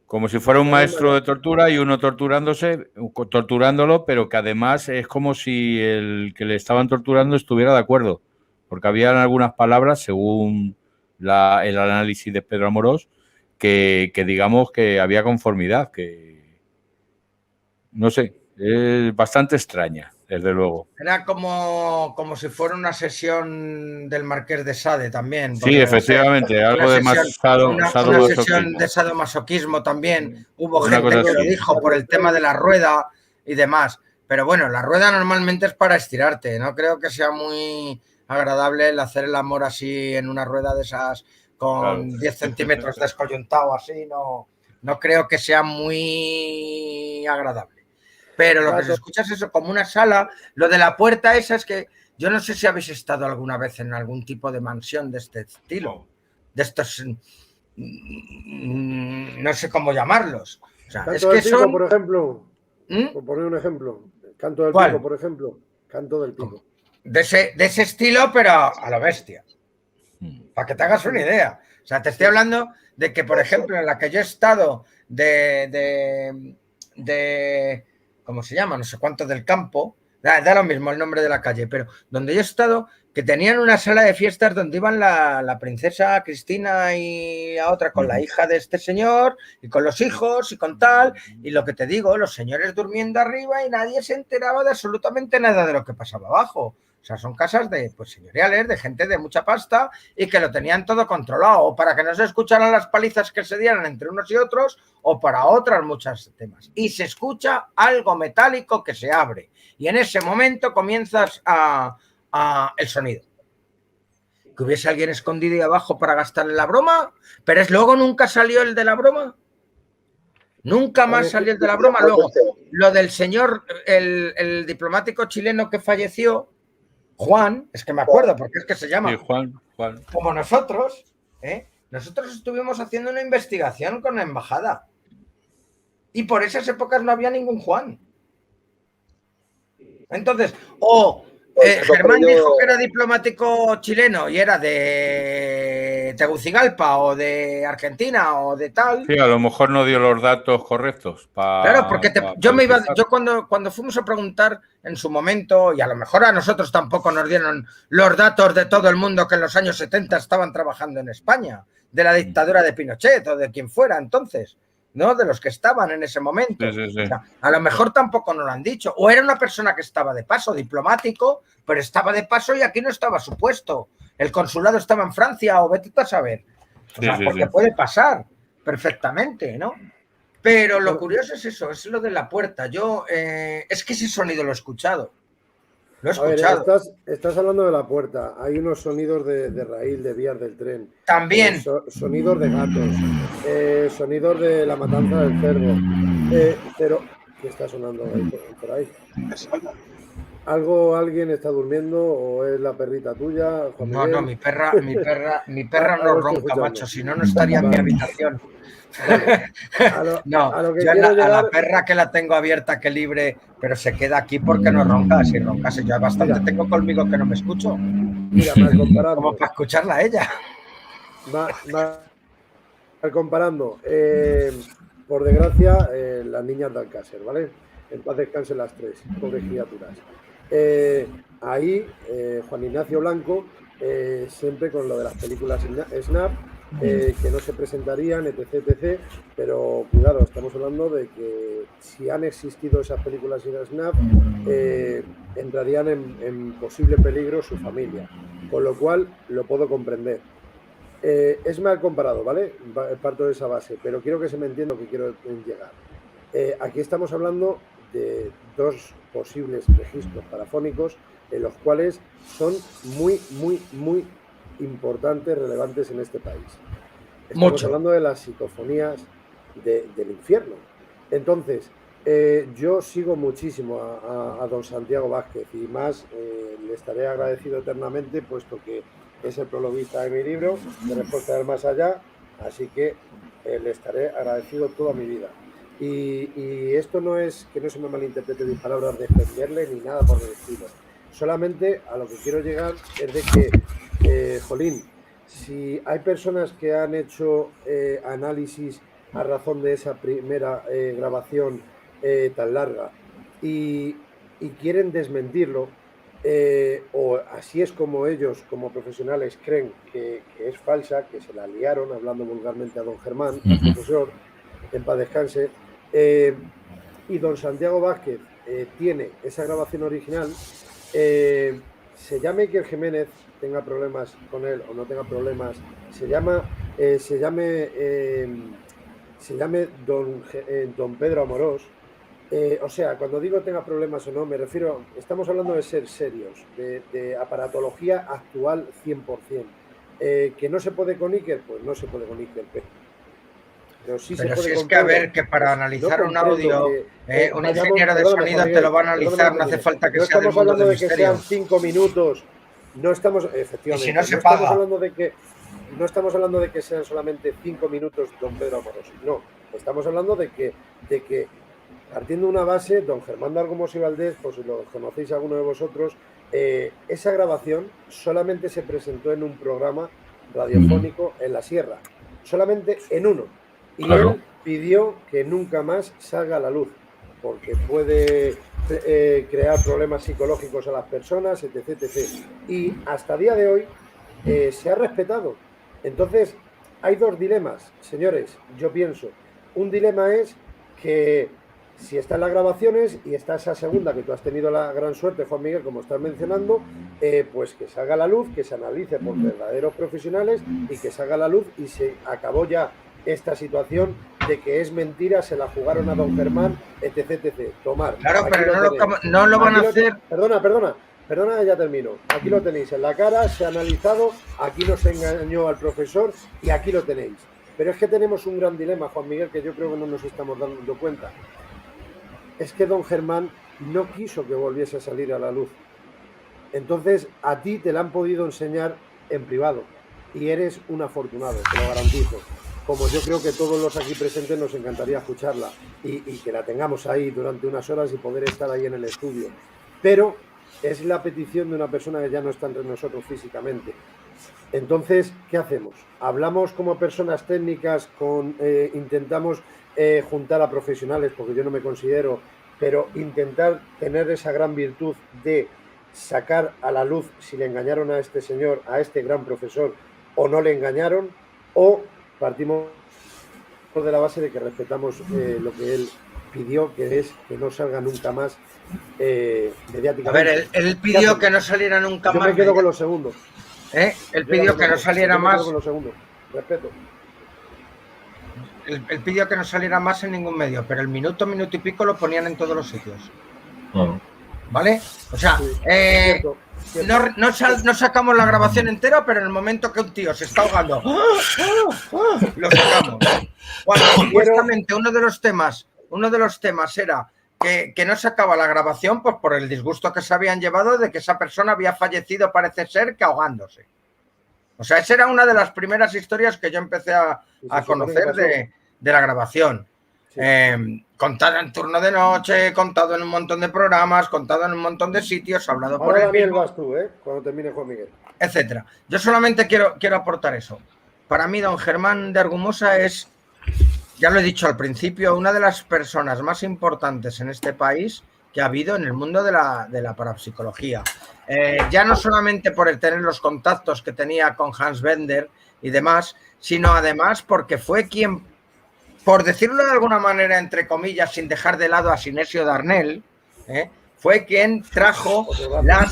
como si fuera un maestro de tortura y uno torturándolo, pero que además es como si el que le estaban torturando estuviera de acuerdo, porque habían algunas palabras, según el análisis de Pedro Amorós, que digamos que había conformidad, que no sé, es bastante extraña, desde luego. Era como si fuera una sesión del Marqués de Sade también. Sí, efectivamente, algo de más una sesión de sadomasoquismo también. Hubo Una gente cosa que lo así. dijo por el tema de la rueda y demás. Pero bueno, la rueda normalmente es para estirarte. No creo que sea muy agradable el hacer el amor así en una rueda de esas con 10 centímetros descoyuntado así. No creo que sea muy agradable. Pero lo que se escucha es eso, como una sala. Lo de la puerta esa es que yo no sé si habéis estado alguna vez en algún tipo de mansión de este estilo. De estos... no sé cómo llamarlos. O sea, Canto es del que Pico, son... por ejemplo. Por poner un ejemplo. Canto del ¿Cuál? Pico, por ejemplo. Canto del Pico. De ese estilo, pero a lo bestia. Para que te hagas una idea. O sea, te estoy hablando de que, por ejemplo, en la que yo he estado de ¿cómo se llama? No sé cuánto del campo. Da lo mismo el nombre de la calle, pero donde yo he estado, que tenían una sala de fiestas donde iban la princesa Cristina y a otra con la hija de este señor y con los hijos y con tal. Y lo que te digo, los señores durmiendo arriba y nadie se enteraba de absolutamente nada de lo que pasaba abajo. O sea, son casas de pues señoriales, de gente de mucha pasta y que lo tenían todo controlado, o para que no se escucharan las palizas que se dieran entre unos y otros, o para otras muchos temas. Y se escucha algo metálico que se abre. Y en ese momento comienzas el sonido. Que hubiese alguien escondido ahí abajo para gastarle la broma, pero luego nunca salió el de la broma. Nunca más salió el de la broma. Luego, lo del señor, el diplomático chileno que falleció, Juan, es que me acuerdo porque es que se llama Sí, Juan. como nosotros, nosotros estuvimos haciendo una investigación con la embajada y por esas épocas no había ningún Juan. Entonces, Germán dijo que era diplomático chileno y era de Tegucigalpa o de Argentina o de tal. Sí, a lo mejor no dio los datos correctos. Claro, porque yo cuando fuimos a preguntar en su momento, y a lo mejor a nosotros tampoco nos dieron los datos de todo el mundo que en los años 70 estaban trabajando en España, de la dictadura de Pinochet o de quien fuera entonces, ¿no? De los que estaban en ese momento. Sí. O sea, a lo mejor tampoco nos lo han dicho. O era una persona que estaba de paso, diplomático, pero estaba de paso y aquí no estaba su puesto. El consulado estaba en Francia o vete a saber. O sea, porque puede pasar perfectamente, ¿no? Pero lo curioso es eso, es lo de la puerta. Yo, es que ese sonido lo he escuchado. Lo he escuchado. A ver, estás hablando de la puerta. Hay unos sonidos de raíl, de vías del tren. También. Sonidos de gatos. Sonidos de la matanza del cerdo. Pero, ¿qué está sonando ahí, por ahí? ¿Alguien está durmiendo o es la perrita tuya? Juan Miguel? No, mi perra no ronca, macho, si no, no estaría en mi habitación. No, yo a la perra que la tengo abierta, que libre, pero se queda aquí porque no ronca. Si roncase, yo bastante tengo conmigo que no me escucho. Mira, mal comparando. Como para escucharla a ella. Mal comparando. Por desgracia, las niñas de Alcácer, ¿vale? En paz descansen las tres, pobres criaturas. Ahí, Juan Ignacio Blanco, siempre con lo de las películas Snap, que no se presentarían, etc. Pero cuidado, estamos hablando de que si han existido esas películas en Snap, entrarían en posible peligro su familia, con lo cual lo puedo comprender. es mal comparado, ¿vale? Parto de esa base, pero quiero que se me entienda lo que quiero llegar. Aquí estamos hablando de dos posibles registros parafónicos en los cuales son muy importantes, relevantes en este país. Estamos hablando de las psicofonías del infierno. Entonces, yo sigo muchísimo a don Santiago Vázquez y más le estaré agradecido eternamente, puesto que es el prologuista de mi libro, de Respuesta del Más Allá, así que le estaré agradecido toda mi vida. Y esto no es, que no se me malinterprete mis palabras, defenderle ni nada por el estilo. Solamente a lo que quiero llegar es de que, jolín, si hay personas que han hecho análisis a razón de esa primera grabación tan larga y quieren desmentirlo, o así es como ellos, como profesionales, creen que es falsa, que se la liaron, hablando vulgarmente a don Germán, el profesor, en paz descanse, y don Santiago Vázquez tiene esa grabación original, se llame Iker Jiménez, tenga problemas con él o no tenga problemas, se llame don Pedro Amorós, o sea, cuando digo tenga problemas o no, me refiero, estamos hablando de ser serios, de aparatología actual 100%. Que no se puede con Iker, pues no se puede con Iker, pero sí se puede si con es que a ver, que para analizar un audio, un ingeniero de sonido te lo va a analizar, no hace falta que sea del mundo del misterio. No estamos hablando de que sean 5 minutos, no estamos, efectivamente, y si no se estamos paga. hablando de que no estamos hablando de que sean solamente 5 minutos don Pedro Amorós, no, estamos hablando de que partiendo de una base, don Germán de Argumos y Valdés, por si lo conocéis alguno de vosotros, esa grabación solamente se presentó en un programa radiofónico en la Sierra, solamente en uno. Y claro, él pidió que nunca más salga a la luz, porque puede crear problemas psicológicos a las personas, etc, etc. Y hasta día de hoy se ha respetado. Entonces, hay dos dilemas, señores, yo pienso. Un dilema es que si están las grabaciones y está esa segunda, que tú has tenido la gran suerte, Juan Miguel, como estás mencionando, pues que salga a la luz, que se analice por verdaderos profesionales y que salga a la luz y se acabó ya esta situación de que es mentira, se la jugaron a don Germán, etc, etc. Tomar. Claro, pero no lo van a hacer. Perdona, ya termino. Aquí lo tenéis en la cara, se ha analizado, aquí nos engañó al profesor y aquí lo tenéis. Pero es que tenemos un gran dilema, Juan Miguel, que yo creo que no nos estamos dando cuenta. Es que don Germán no quiso que volviese a salir a la luz. Entonces, a ti te la han podido enseñar en privado y eres un afortunado, te lo garantizo. Como yo creo que todos los aquí presentes nos encantaría escucharla y que la tengamos ahí durante unas horas y poder estar ahí en el estudio. Pero es la petición de una persona que ya no está entre nosotros físicamente. Entonces, ¿qué hacemos? Hablamos como personas técnicas, intentamos juntar a profesionales, porque yo no me considero, pero intentar tener esa gran virtud de sacar a la luz si le engañaron a este señor, a este gran profesor, o no le engañaron, o partimos de la base de que respetamos lo que él pidió, que es que no salga nunca más mediáticamente. A ver, él pidió que no saliera nunca más. Yo me quedo con los segundos. Él pidió que no saliera más. Con los segundos. Respeto. Él pidió que no saliera más en ningún medio, pero el minuto y pico lo ponían en todos los sitios. ¿Vale? O sea, sí, no sacamos la grabación entera, pero en el momento que un tío se está ahogando, lo sacamos. Cuando supuestamente uno de los temas era que no sacaba la grabación, pues por el disgusto que se habían llevado de que esa persona había fallecido, parece ser, que ahogándose. O sea, esa era una de las primeras historias que yo empecé a conocer de la grabación. Sí. Contado en turno de noche, contado en un montón de programas, contado en un montón de sitios, hablado por él mismo. Vas tú, cuando termine Juan Miguel. Etcétera. Yo solamente quiero aportar eso. Para mí, don Germán de Argumosa es, ya lo he dicho al principio, una de las personas más importantes en este país que ha habido en el mundo de la parapsicología. Ya no solamente por el tener los contactos que tenía con Hans Bender y demás, sino además porque fue quien, por decirlo de alguna manera, entre comillas, sin dejar de lado a Sinesio Darnell, fue quien trajo las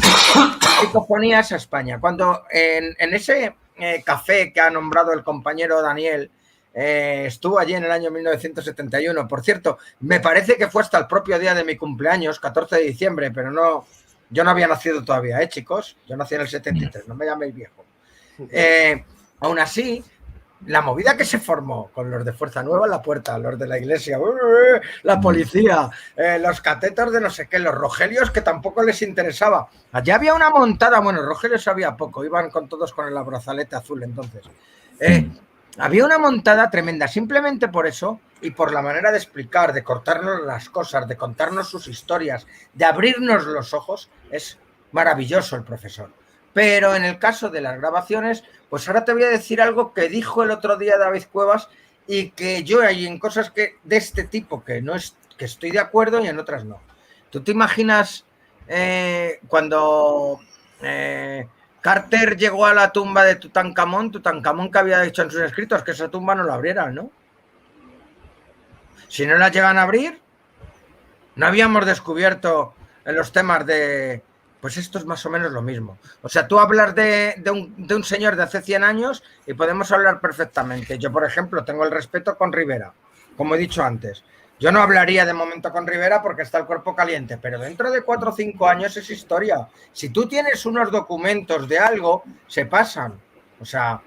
psicofonías a España. Cuando en café que ha nombrado el compañero Daniel, estuvo allí en el año 1971. Por cierto, me parece que fue hasta el propio día de mi cumpleaños, 14 de diciembre, pero no, yo no había nacido todavía, chicos. Yo nací en el 73, no me llaméis viejo. Aún así, la movida que se formó con los de Fuerza Nueva en la puerta, los de la iglesia, la policía, los catetos de no sé qué, los Rogelios que tampoco les interesaba. Allí había una montada, bueno, Rogelios había poco, iban todos con el brazalete azul entonces. Había una montada tremenda, simplemente por eso y por la manera de explicar, de cortarnos las cosas, de contarnos sus historias, de abrirnos los ojos. Es maravilloso el profesor. Pero en el caso de las grabaciones, pues ahora te voy a decir algo que dijo el otro día David Cuevas y que yo hay en cosas que de este tipo que no es, que estoy de acuerdo y en otras no. ¿Tú te imaginas cuando Carter llegó a la tumba de Tutankamón que había dicho en sus escritos que esa tumba no la abrieran, ¿no? Si no la llegan a abrir, no habíamos descubierto en los temas de... Pues esto es más o menos lo mismo. O sea, tú hablas de un señor de hace 100 años y podemos hablar perfectamente. Yo, por ejemplo, tengo el respeto con Rivera, como he dicho antes. Yo no hablaría de momento con Rivera porque está el cuerpo caliente, pero dentro de 4 o 5 años es historia. Si tú tienes unos documentos de algo, se pasan. O sea,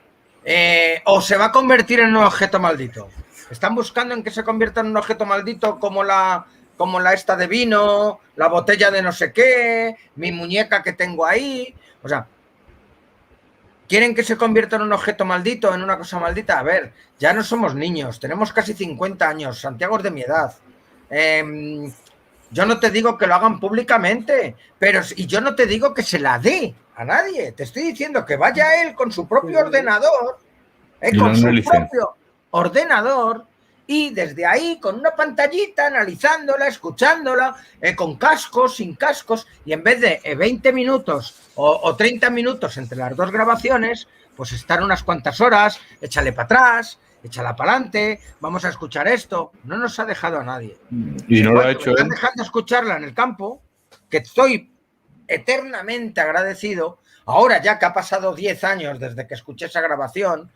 o se va a convertir en un objeto maldito. Están buscando en que se convierta en un objeto maldito como la esta de vino, la botella de no sé qué, mi muñeca que tengo ahí. O sea, ¿quieren que se convierta en un objeto maldito, en una cosa maldita? A ver, ya no somos niños, tenemos casi 50 años, Santiago es de mi edad. Yo no te digo que lo hagan públicamente, pero y yo no te digo que se la dé a nadie. Te estoy diciendo que vaya él con su propio ordenador, con su propio ordenador, y desde ahí, con una pantallita, analizándola, escuchándola, con cascos, sin cascos, y en vez de 20 minutos o 30 minutos entre las dos grabaciones, pues estar unas cuantas horas, échale para atrás, échala para adelante, vamos a escuchar esto. No nos ha dejado a nadie. Y no lo ha hecho él. Están dejando escucharla en el campo, que estoy eternamente agradecido. Ahora ya que ha pasado 10 años desde que escuché esa grabación,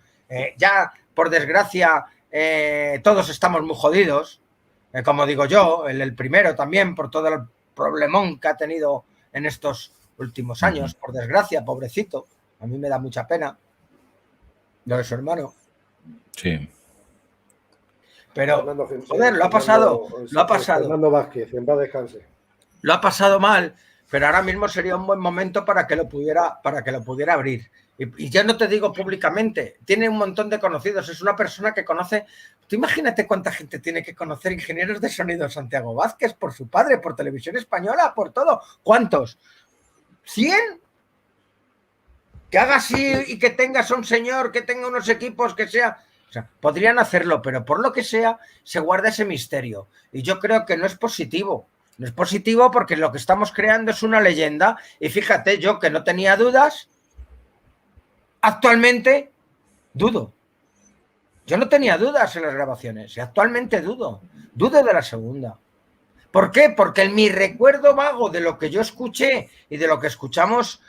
ya, por desgracia... todos estamos muy jodidos, como digo yo, el primero también por todo el problemón que ha tenido en estos últimos años, por desgracia, pobrecito, a mí me da mucha pena lo de su hermano. Sí. Pero, joder, lo ha pasado. Fernando Vázquez, en paz descanse. Lo ha pasado mal, pero ahora mismo sería un buen momento para que lo pudiera abrir. Y ya no te digo públicamente, tiene un montón de conocidos, es una persona que conoce, tú imagínate cuánta gente tiene que conocer ingenieros de sonido Santiago Vázquez, por su padre, por Televisión Española, por todo. ¿Cuántos? ¿100? Que haga así y que tengas a un señor, que tenga unos equipos, que sea... O sea, podrían hacerlo, pero por lo que sea, se guarda ese misterio. Y yo creo que no es positivo. No es positivo porque lo que estamos creando es una leyenda. Y fíjate, yo que no tenía dudas... Actualmente dudo. Yo no tenía dudas en las grabaciones y actualmente dudo. Dudo de la segunda. ¿Por qué? Porque en mi recuerdo vago de lo que yo escuché y de lo que escuchamos,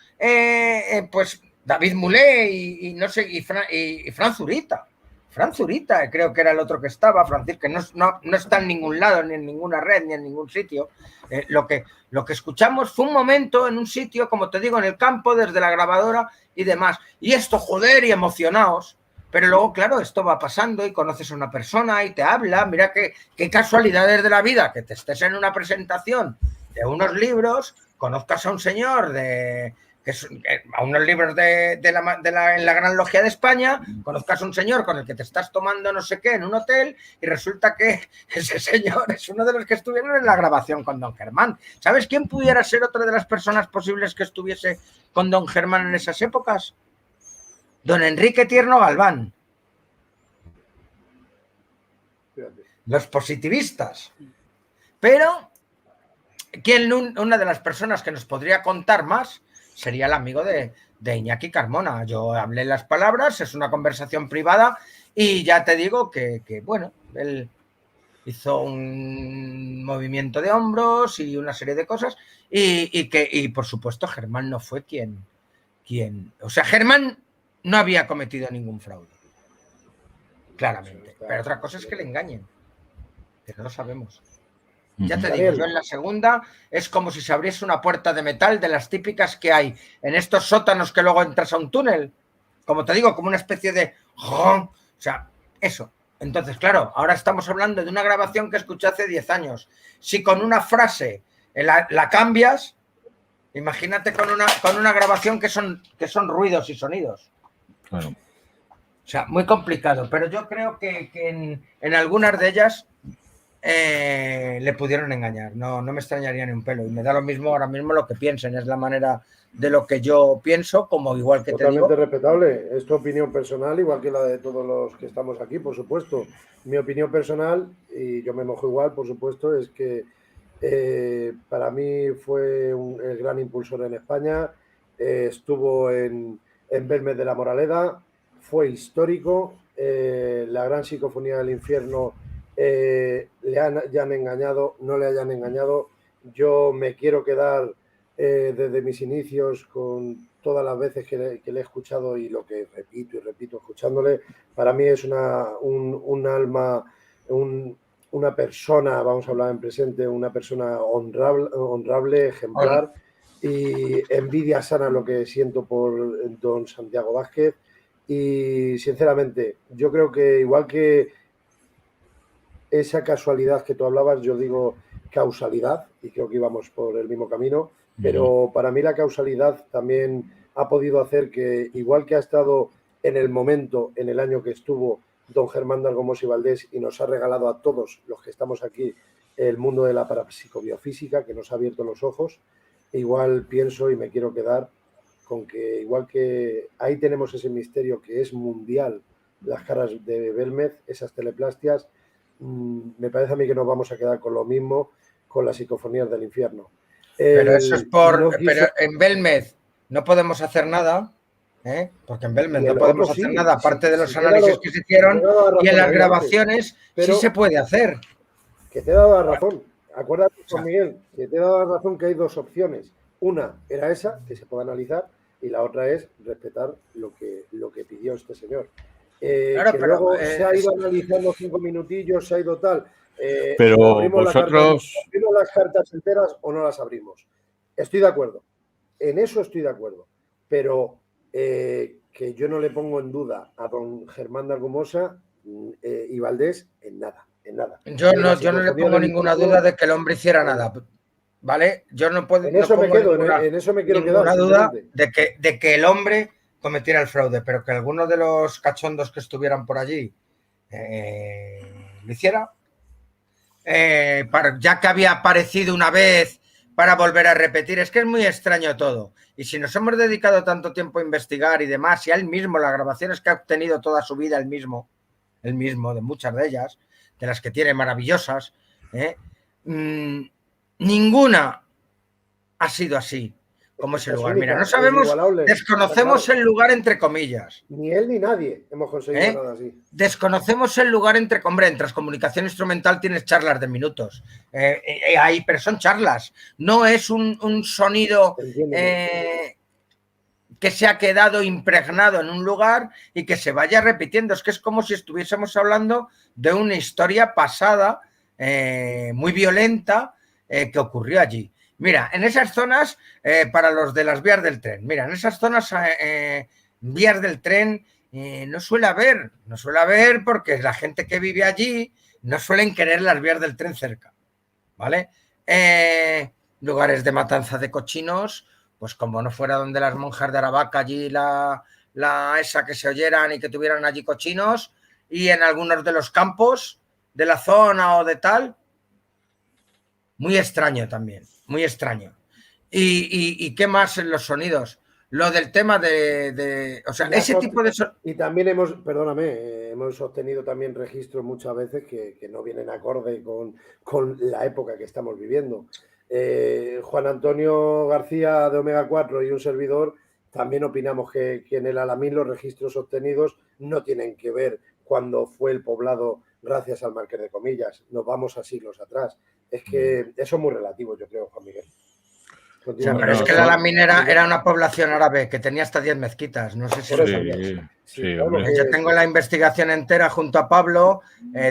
pues David Mulé y no sé, y Fran Zurita. Fran Zurita, creo que era el otro que estaba, Francisco, que no está en ningún lado, ni en ninguna red, ni en ningún sitio. Lo que escuchamos fue un momento en un sitio, como te digo, en el campo, desde la grabadora y demás. Y esto, joder, y emocionados. Pero luego, claro, esto va pasando y conoces a una persona y te habla. Mira qué casualidades de la vida, que te estés en una presentación de unos libros, conozcas a un señor a unos libros en la Gran Logia de España, conozcas a un señor con el que te estás tomando no sé qué en un hotel y resulta que ese señor es uno de los que estuvieron en la grabación con don Germán. ¿Sabes quién pudiera ser otra de las personas posibles que estuviese con don Germán en esas épocas? Don Enrique Tierno Galván. Los positivistas. Pero una de las personas que nos podría contar más sería el amigo de Iñaki Carmona. Yo hablé las palabras, es una conversación privada y ya te digo que bueno, él hizo un movimiento de hombros y una serie de cosas y por supuesto Germán no fue quien... O sea, Germán no había cometido ningún fraude. Claramente. Pero otra cosa es que le engañen. Que no lo sabemos. Ya te digo, yo en la segunda es como si se abriese una puerta de metal de las típicas que hay en estos sótanos que luego entras a un túnel. Como te digo, como una especie de... O sea, eso. Entonces, claro, ahora estamos hablando de una grabación que escuché hace 10 años. Si con una frase la cambias, imagínate con una grabación que son ruidos y sonidos. Claro. O sea, muy complicado. Pero yo creo que en algunas de ellas le pudieron engañar. No me extrañaría ni un pelo. Y me da lo mismo ahora mismo lo que piensen. Es la manera de lo que yo pienso, como igual que totalmente te digo. Respetable. Es tu opinión personal, igual que la de todos los que estamos aquí, por supuesto. Mi opinión personal, y yo me mojo igual, por supuesto, es que para mí fue el gran impulsor en España. Estuvo en Belmez de la Moraleda, fue histórico. La gran psicofonía del infierno, le hayan engañado, no le hayan engañado. Yo me quiero quedar desde mis inicios con todas las veces que le he escuchado y lo que repito y repito escuchándole. Para mí es un alma, una persona, vamos a hablar en presente, una persona honrable, ejemplar, y envidia sana lo que siento por don Santiago Vázquez. Y sinceramente, yo creo que igual que esa casualidad que tú hablabas, yo digo causalidad, y creo que íbamos por el mismo camino, pero para mí la causalidad también ha podido hacer que, igual que ha estado en el momento, en el año que estuvo don Germán de Argomós y Valdés, y nos ha regalado a todos los que estamos aquí el mundo de la parapsicobiofísica, que nos ha abierto los ojos, igual pienso y me quiero quedar con que, igual que ahí tenemos ese misterio que es mundial, las caras de Belmez, esas teleplastias, me parece a mí que nos vamos a quedar con lo mismo con las psicofonías del infierno. Pero eso es pero en Belmez no podemos hacer nada, porque en Belmez no podemos hacer nada, aparte de los análisis que se hicieron, y en las grabaciones sí se puede hacer. Que te he dado la razón. Acuérdate, Juan Miguel, que te he dado la razón, que hay dos opciones. Una era esa, que se puede analizar, y la otra es respetar lo que pidió este señor. Claro, que pero, luego se ha ido analizando 5 minutillos, se ha ido tal. Pero ¿abrimos vosotros... ¿abrimos las cartas enteras o no las abrimos? Estoy de acuerdo. En eso estoy de acuerdo. Pero que yo no le pongo en duda a don Germán de Argumosa y Valdés en nada. En nada. Yo no le pongo ninguna duda de que el hombre hiciera nada. ¿Vale? Yo no puedo. En eso me quedo, en eso me quiero quedar. Duda de que el hombre cometiera el fraude, pero que alguno de los cachondos que estuvieran por allí lo hiciera, ya que había aparecido una vez para volver a repetir. Es que es muy extraño todo. Y si nos hemos dedicado tanto tiempo a investigar y demás, y a él mismo, las grabaciones que ha obtenido toda su vida, él mismo, de muchas de ellas, de las que tiene maravillosas, ninguna ha sido así como ese lugar. Mira, no sabemos, desconocemos el lugar entre comillas. Ni él ni nadie hemos conseguido nada así. Desconocemos el lugar entre... Hombre, en transcomunicación instrumental tienes charlas de minutos. Ahí, pero son charlas. No es un sonido que se ha quedado impregnado en un lugar y que se vaya repitiendo. Es que es como si estuviésemos hablando de una historia pasada, muy violenta, que ocurrió allí. Mira, en esas zonas, para los de las vías del tren, mira, en esas zonas, vías del tren, no suele haber porque la gente que vive allí no suelen querer las vías del tren cerca, ¿vale? Lugares de matanza de cochinos, pues como no fuera donde las monjas de Aravaca, allí esa que se oyeran y que tuvieran allí cochinos, y en algunos de los campos de la zona o de tal. Muy extraño también, muy extraño. ¿Y qué más en los sonidos? Lo del tema o sea, ese tipo de... Y también hemos obtenido también registros muchas veces que no vienen acorde con la época que estamos viviendo. Juan Antonio García de Omega 4 y un servidor también opinamos que en el Alamín los registros obtenidos no tienen que ver cuando fue el poblado gracias al Marqués de Comillas. Nos vamos a siglos atrás. Es que eso es muy relativo, yo creo, Juan Miguel. O sea, pero es que el Alamín era una población árabe que tenía hasta 10 mezquitas. No sé si lo sabías. Sí, hombre. Yo tengo la investigación entera junto a Pablo.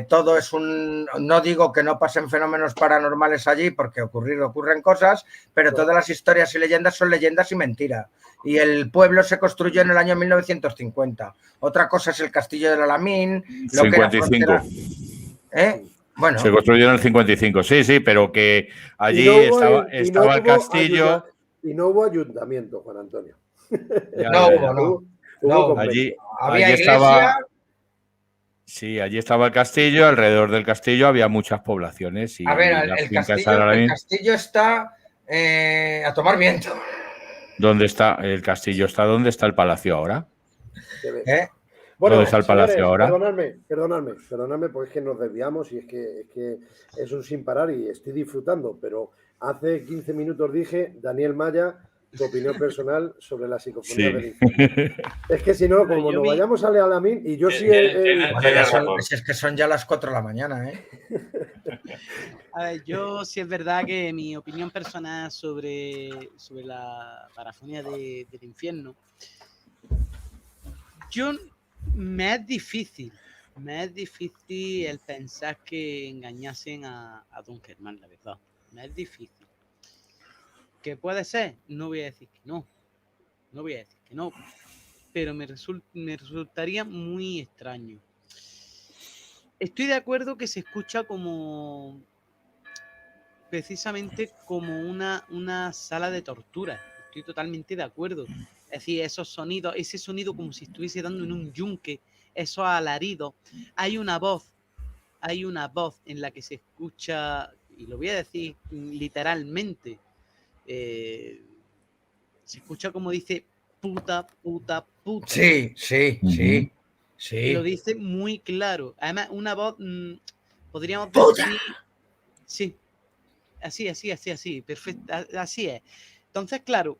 Todo es un... No digo que no pasen fenómenos paranormales allí, porque ocurren cosas, pero todas las historias y leyendas son leyendas y mentiras. Y el pueblo se construyó en el año 1950. Otra cosa es el castillo del Alamín. 55. Bueno. Se construyó en el 55, sí, pero que allí estaba el castillo. Y no hubo ayuntamiento, Juan Antonio. No. Allí había iglesia. Allí estaba el castillo, alrededor del castillo había muchas poblaciones. Y a ver, el castillo está a tomar viento. ¿Dónde está el castillo? ¿Dónde está el palacio ahora? Bueno, ¿dónde está el palacio ahora? Perdonadme, porque es que nos desviamos y es que es un sin parar y estoy disfrutando, pero hace 15 minutos dije, Daniel Maya, tu opinión personal sobre la psicofonía del infierno. Es que si no, como nos vayamos a Alamín y yo sí... Es que son ya las 4 de la mañana, ¿eh? A ver, yo sí es verdad que mi opinión personal sobre la parafonía del infierno, me es difícil el pensar que engañasen a Don Germán, la verdad. Me es difícil. ¿Qué puede ser? No voy a decir que no. Pero me resultaría muy extraño. Estoy de acuerdo que se escucha como precisamente como una sala de tortura. Estoy totalmente de acuerdo. Es decir, esos sonidos, ese sonido como si estuviese dando en un yunque, esos alaridos. Hay una voz en la que se escucha, y lo voy a decir literalmente, se escucha como dice puta. Sí. Lo dice muy claro. Además, una voz, podríamos decir, sí, así, perfecto, así es. Entonces, claro.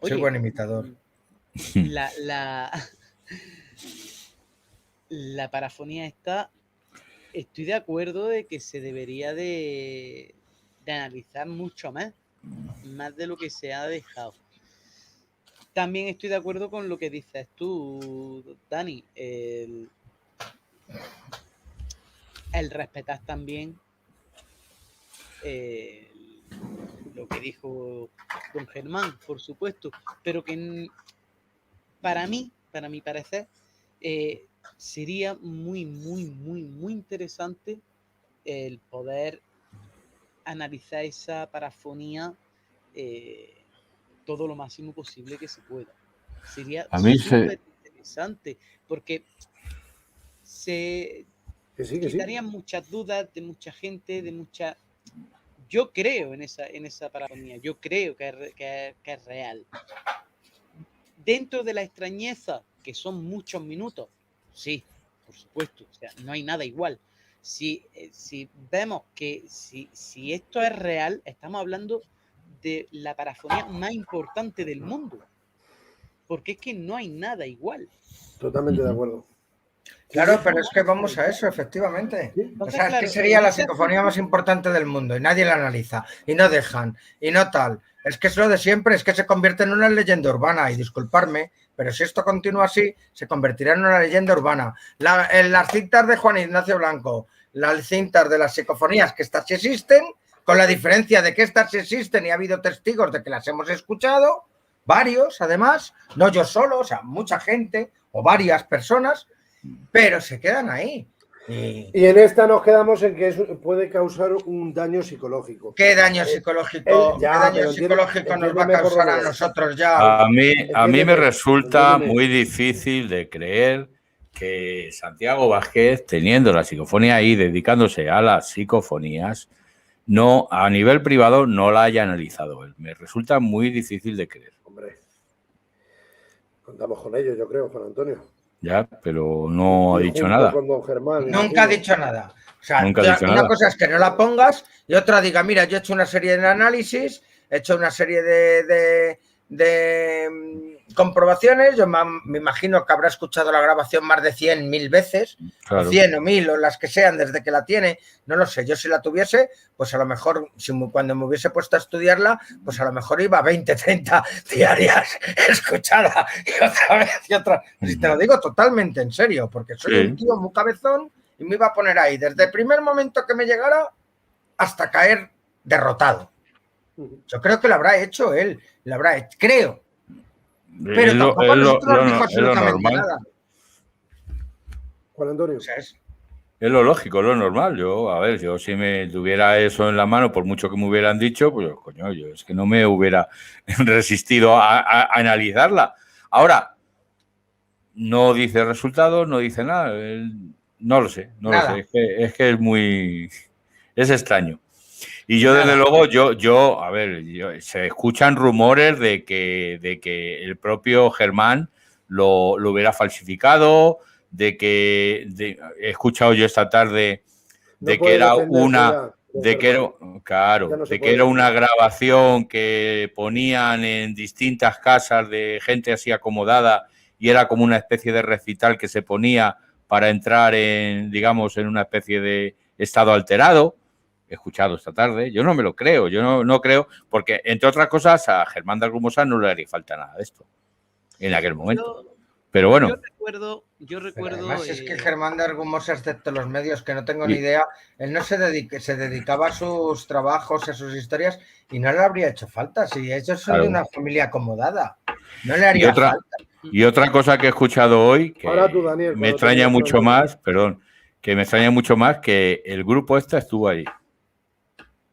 Soy buen imitador. La parafonía está. Estoy de acuerdo de que se debería de analizar mucho más de lo que se ha dejado. También estoy de acuerdo con lo que dices tú, Dani, el respetar también lo que dijo Don Germán, por supuesto, pero que para mi parecer, sería muy interesante el poder analizar esa parafonía todo lo máximo posible que se pueda. Sería súper interesante, porque se quitarían muchas dudas de mucha gente, yo creo en esa parafonía, yo creo que es real. Dentro de la extrañeza, que son muchos minutos, sí, por supuesto, o sea, no hay nada igual. Si vemos que si esto es real, estamos hablando de la parafonía más importante del mundo, porque es que no hay nada igual. Totalmente de acuerdo. Claro, pero es que vamos a eso, efectivamente. O sea, es que sería la psicofonía más importante del mundo y nadie la analiza y no dejan y no tal. Es que es lo de siempre, es que se convierte en una leyenda urbana y disculparme, pero si esto continúa así, se convertirá en una leyenda urbana. Las cintas de Juan Ignacio Blanco, las cintas de las psicofonías, que estas sí existen, con la diferencia de que estas sí existen y ha habido testigos de que las hemos escuchado, varios además, no yo solo, o sea, mucha gente o varias personas, pero se quedan ahí. Y en esta nos quedamos en que puede causar un daño psicológico. ¿Qué daño psicológico? ¿Qué daño psicológico nos va a causar a nosotros ya? A mí me resulta muy difícil de creer que Santiago Vázquez, teniendo la psicofonía ahí, dedicándose a las psicofonías, no, a nivel privado no la haya analizado él. Me resulta muy difícil de creer. Hombre, contamos con ello, yo creo, Juan Antonio. Ya, pero no ha dicho nada. Con Don Germán, nunca ha dicho nada. O sea, una cosa es que no la pongas y otra diga, mira, yo he hecho una serie de análisis, he hecho una serie de comprobaciones, yo me imagino que habrá escuchado la grabación más de 100, 1000 veces, Claro. o 100 o 1000 o las que sean desde que la tiene, no lo sé. Yo si la tuviese, pues a lo mejor cuando me hubiese puesto a estudiarla, pues a lo mejor iba a 20, 30 diarias escuchada y otra vez y otra. Si te lo digo totalmente en serio, porque soy un tío muy cabezón y me iba a poner ahí desde el primer momento que me llegara hasta caer derrotado. Yo creo que lo habrá hecho él, lo habrá hecho, creo. Pero tampoco a nosotros nos dijo absolutamente nada. Juan Antonio. O sea, es lo lógico, lo normal. Yo si me tuviera eso en la mano, por mucho que me hubieran dicho, pues coño, yo es que no me hubiera resistido a analizarla. Ahora, no dice resultados, no dice nada. No lo sé, no lo sé. Es que es muy... es extraño. Y yo, desde luego, se escuchan rumores de que el propio Germán lo hubiera falsificado, he escuchado yo esta tarde de que era una grabación que ponían en distintas casas de gente así acomodada y era como una especie de recital que se ponía para entrar en una especie de estado alterado. He escuchado esta tarde, yo no me lo creo, yo no creo, porque entre otras cosas a Germán de Argumosa no le haría falta nada de esto en aquel momento. Pero bueno. Yo recuerdo. Además es que Germán de Argumosa, excepto los medios, que no tengo ni idea, él no se dedicaba a sus trabajos, a sus historias, y no le habría hecho falta. Si ellos son de una familia acomodada, no le haría falta. Y otra cosa que he escuchado hoy, que Daniel, me extraña mucho más, que me extraña mucho más que el grupo estuvo ahí.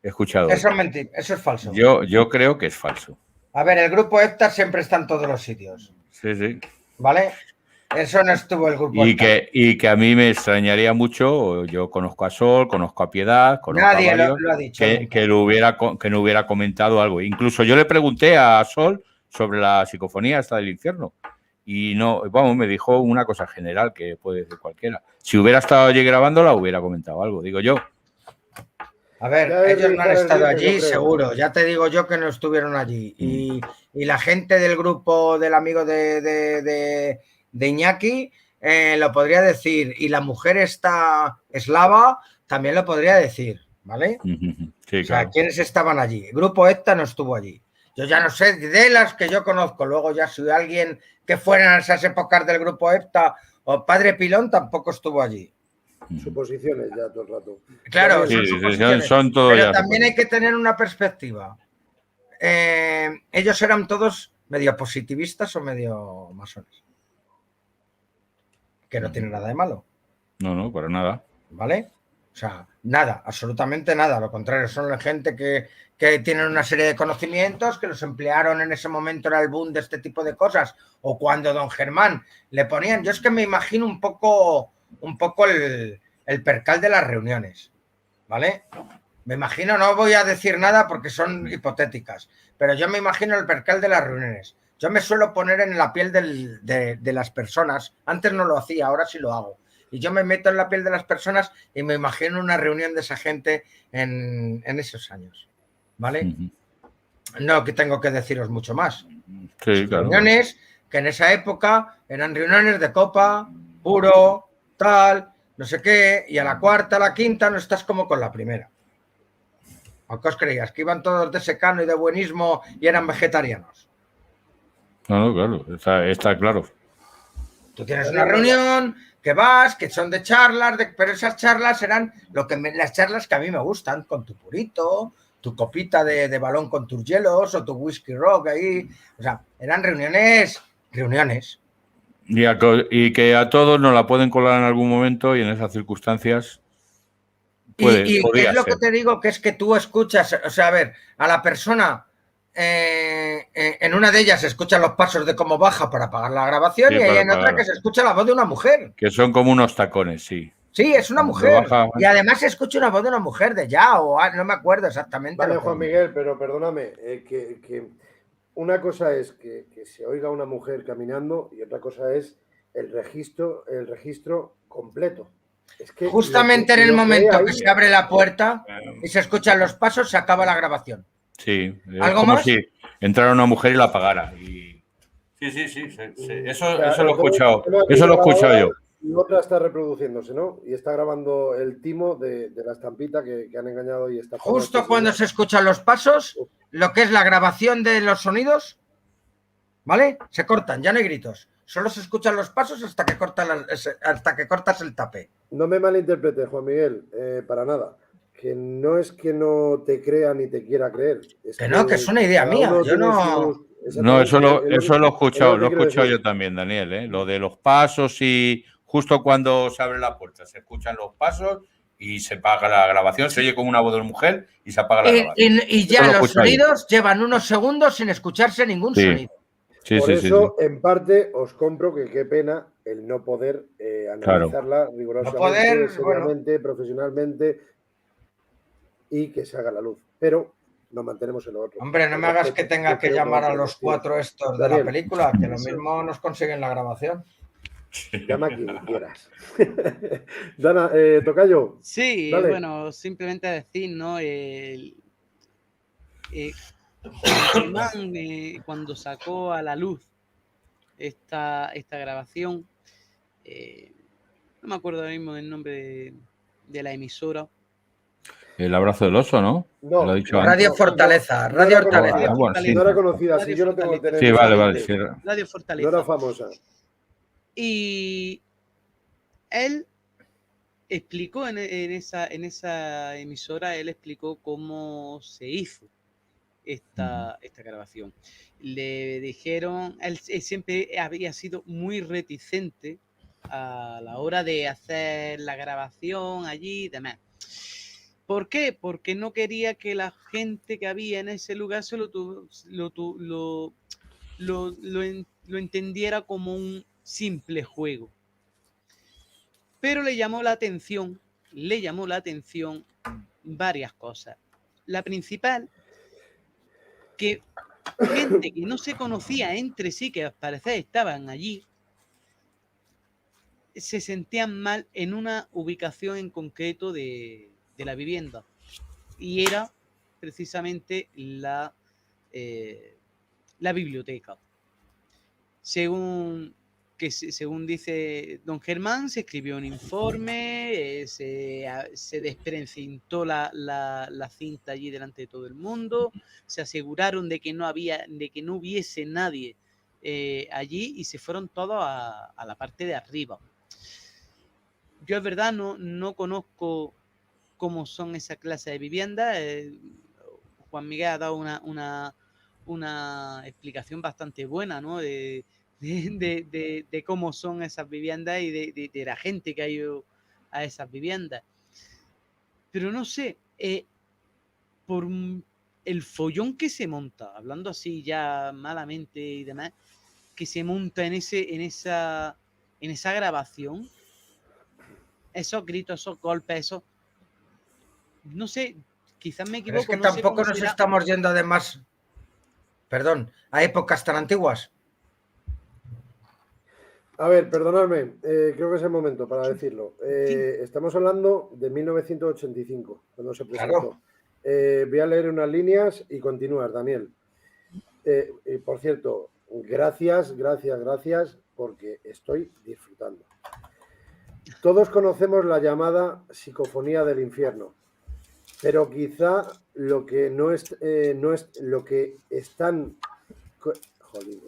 He escuchado. Eso es mentira, eso es falso. Yo creo que es falso. A ver, el grupo EPTA siempre está en todos los sitios. Sí. ¿Vale? Eso no estuvo el grupo EPTA. Y que a mí me extrañaría mucho, yo conozco a Sol, conozco a Piedad, conozco Nadie a varios, lo ha dicho. Que no hubiera comentado algo. Incluso yo le pregunté a Sol sobre la psicofonía esta del infierno. Y no, me dijo una cosa general que puede decir cualquiera. Si hubiera estado allí grabándola, hubiera comentado algo, digo yo. A ver, ellos no han estado allí, seguro. Ya te digo yo que no estuvieron allí. Y la gente del grupo del amigo de Iñaki lo podría decir. Y la mujer esta eslava también lo podría decir, ¿vale? Sí, o sea, ¿quiénes estaban allí? El grupo EPTA no estuvo allí. Yo ya no sé, de las que yo conozco. Luego ya si alguien que fuera en esas épocas del grupo EPTA o Padre Pilón tampoco estuvo allí. Suposiciones ya todo el rato. Claro, son todo pero ya también hay que tener una perspectiva. Ellos eran todos medio positivistas o medio masones. Que no tiene nada de malo. No, para nada. ¿Vale? O sea, nada, absolutamente nada. Lo contrario, son la gente que tienen una serie de conocimientos que los emplearon en ese momento, era el boom de este tipo de cosas. O cuando don Germán le ponían... Yo es que me imagino un poco el percal de las reuniones, ¿vale? Me imagino, no voy a decir nada porque son hipotéticas, pero yo me imagino el percal de las reuniones. Yo me suelo poner en la piel de las personas. Antes no lo hacía, ahora sí lo hago. Y yo me meto en la piel de las personas y me imagino una reunión de esa gente en esos años, ¿vale? No que tengo que deciros mucho más. Sí, claro. Reuniones que en esa época eran reuniones de copa, puro, tal, no sé qué, y a la cuarta, a la quinta no estás como con la primera. ¿O qué os creías? ¿Que iban todos de secano y de buenismo y eran vegetarianos? No, claro, está claro. Tú tienes una reunión, que vas, que son de charlas, pero esas charlas eran las charlas que a mí me gustan, con tu purito, tu copita de balón con tus hielos o tu whisky rock ahí. O sea, eran reuniones. Y que a todos nos la pueden colar en algún momento y en esas circunstancias y es lo que te digo, que es que tú escuchas, o sea, a ver, a la persona en una de ellas se escuchan los pasos de cómo baja para apagar la grabación y hay en otra que se escucha la voz de una mujer. Que son como unos tacones, sí. Sí, es una mujer. Y además se escucha una voz de una mujer de ya, o no me acuerdo exactamente. Vale, Juan Miguel, pero perdóname, que una cosa es que se oiga una mujer caminando y otra cosa es el registro completo. Es que justamente en el momento que se abre la puerta y se escuchan los pasos, se acaba la grabación. Sí, ¿Algo como más? si entrara una mujer y la apagara. Sí. Eso, O sea, eso lo he escuchado. tenemos aquí Eso lo he grabadora escuchado yo. Y otra está reproduciéndose, ¿no? Y está grabando el timo de la estampita que han engañado y está todo Justo este cuando señor. se escuchan los pasos, lo que es la grabación de los sonidos, ¿vale? Se cortan, ya no hay gritos. Solo se escuchan los pasos hasta que cortas el tape. No me malinterpretes, Juan Miguel, para nada. Que no es que no te crea ni te quiera creer. Es Que no, que es una idea cada mía. uno Yo tiene no. sus... No, Exactamente, eso lo he escuchado, es lo que he quiero escuchado decir. yo también, Daniel, ¿eh? Lo de los pasos y justo cuando se abre la puerta se escuchan los pasos y se apaga la grabación, se oye como una voz de mujer y se apaga la grabación. Y Eso ya lo he los escuchado yo. sonidos llevan unos segundos sin escucharse ningún Sí. sonido. Por eso, en parte, os compro que qué pena el no poder analizarla rigurosamente, No poder, seriamente, profesionalmente y que se haga la luz. Pero nos mantenemos en lo otro. Hombre, no me hagas que tenga que llamar a los 4 estos de la película, que lo mismo nos consiguen la grabación. Llama a quien quieras. Dana, Tocayo. Sí, dale. bueno, simplemente decir, ¿no? Cuando sacó a la luz esta grabación, no me acuerdo ahora mismo del nombre de la emisora. El abrazo del oso, ¿no? No, lo he dicho Radio antes. Fortaleza, Radio Hortaleza. No era conocida, sí, yo lo tengo que tener. Sí, vale. Sí. Radio Fortaleza. No era famosa. Y él explicó en esa emisora, él explicó cómo se hizo esta grabación. Le dijeron, él siempre había sido muy reticente a la hora de hacer la grabación allí y demás. ¿Por qué? Porque no quería que la gente que había en ese lugar se lo entendiera como un simple juego. Pero le llamó la atención varias cosas. La principal, que gente que no se conocía entre sí, que al parecer estaban allí, se sentían mal en una ubicación en concreto de la vivienda. Y era precisamente la biblioteca. Según dice don Germán, se escribió un informe, se desprecintó la cinta allí delante de todo el mundo, se aseguraron de que no hubiese nadie allí y se fueron todos a la parte de arriba. Yo es verdad no conozco cómo son esa clase de viviendas. Juan Miguel ha dado una explicación bastante buena, ¿no? De cómo son esas viviendas y de la gente que ha ido a esas viviendas. Pero no sé, por el follón que se monta, hablando así ya malamente y demás, que se monta en esa grabación, esos gritos, esos golpes, esos... No sé, quizás me equivoco. Pero es que tampoco nos estamos yendo además, perdón, a épocas tan antiguas. A ver, perdonadme, creo que es el momento para decirlo. Estamos hablando de 1985, cuando se presentó. Claro. Voy a leer unas líneas y continuar, Daniel. Por cierto, gracias, porque estoy disfrutando. Todos conocemos la llamada psicofonía del infierno, pero quizá lo que no es lo que están... Joder,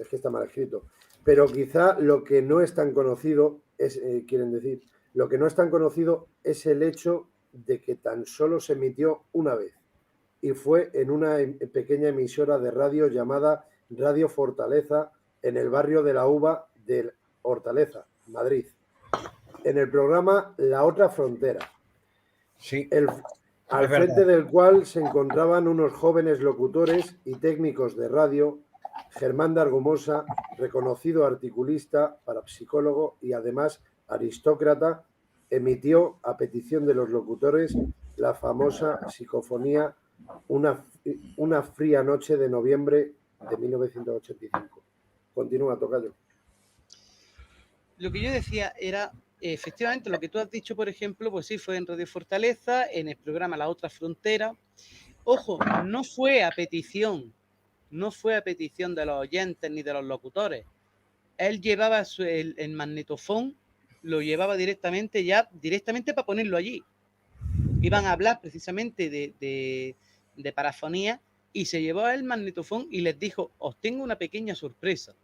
es que está mal escrito. Pero quizá lo que no es tan conocido es, lo que no es tan conocido es el hecho de que tan solo se emitió una vez y fue en una pequeña emisora de radio llamada Radio Fortaleza en el barrio de la Uva de Hortaleza, Madrid, en el programa La Otra Frontera, sí, al frente del cual se encontraban unos jóvenes locutores y técnicos de radio. Germán de Argumosa, reconocido articulista, parapsicólogo y además aristócrata, emitió a petición de los locutores la famosa psicofonía Una fría noche de noviembre de 1985. Continúa, Tocayo. Lo que yo decía era, efectivamente, lo que tú has dicho, por ejemplo, pues sí, fue en Radio Fortaleza, en el programa La Otra Frontera. Ojo, no fue a petición de los oyentes ni de los locutores. él llevaba el magnetofón, lo llevaba directamente para ponerlo allí. Iban a hablar precisamente de parafonía y se llevó el magnetofón y les dijo, os tengo una pequeña sorpresa.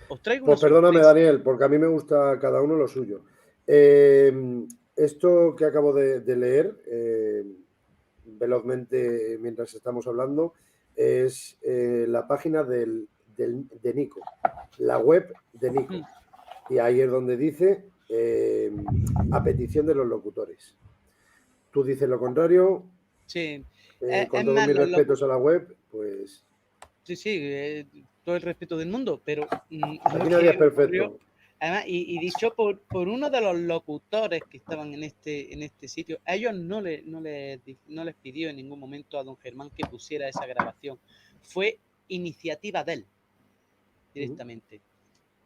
Os traigo una Pues perdóname, sorpresa. Daniel, porque a mí me gusta cada uno lo suyo. Esto que acabo de leer velozmente mientras estamos hablando es la página de Nico, la web de Nico. Y ahí es donde dice a petición de los locutores. Tú dices lo contrario. Sí. Con todos mis respetos a la web, pues... Sí, todo el respeto del mundo, pero... Aquí nadie es perfecto. Además, y dicho por uno de los locutores que estaban en este sitio, a ellos no les pidió en ningún momento a don Germán que pusiera esa grabación. Fue iniciativa de él, directamente.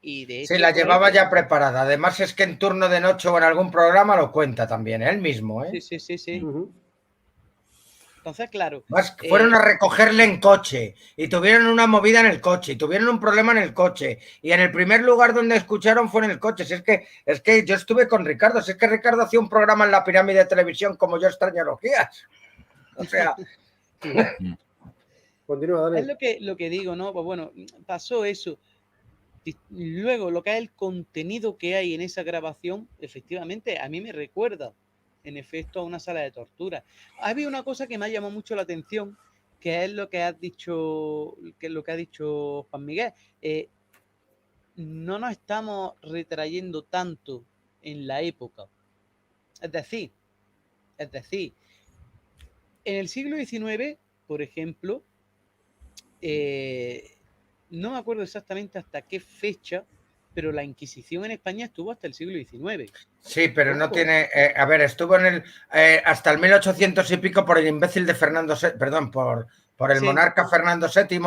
Y de hecho, sí, la llevaba ya preparada. Además es que en turno de noche o en algún programa lo cuenta también, él mismo, ¿eh? Sí. Entonces, claro. Más fueron a recogerle en coche y tuvieron una movida en el coche y tuvieron un problema en el coche y en el primer lugar donde escucharon fue en el coche. Si es que yo estuve con Ricardo, si es que Ricardo hacía un programa en la Pirámide de Televisión como Yo Extrañologías. O sea... Continúa, Daniel. Es lo que digo, ¿no? Pues bueno, pasó eso. Luego, lo que es el contenido que hay en esa grabación, efectivamente, a mí me recuerda, en efecto, a una sala de tortura. Había una cosa que me ha llamado mucho la atención, que es lo que ha dicho Juan Miguel. No nos estamos retrayendo tanto en la época. Es decir, en el siglo XIX, por ejemplo, no me acuerdo exactamente hasta qué fecha, pero la Inquisición en España estuvo hasta el siglo XIX. Sí, pero no tiene... a ver, estuvo hasta el 1800 y pico por el imbécil de Fernando VII, perdón, por el monarca Fernando VII,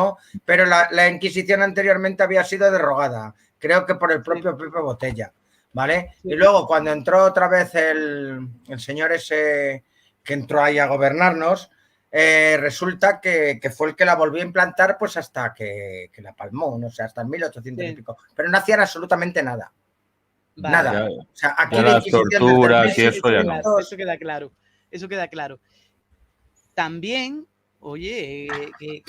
pero la Inquisición anteriormente había sido derogada, creo que por el propio Pepe Botella, ¿vale? Sí. Y luego cuando entró otra vez el señor ese que entró ahí a gobernarnos, resulta que fue el que la volvió a implantar pues hasta que la palmó, no sé, hasta el 1800 y pico, pero no hacían absolutamente nada. Vale. Nada. O sea, aquí las torturas y eso ya no. Eso queda claro. También, oye, que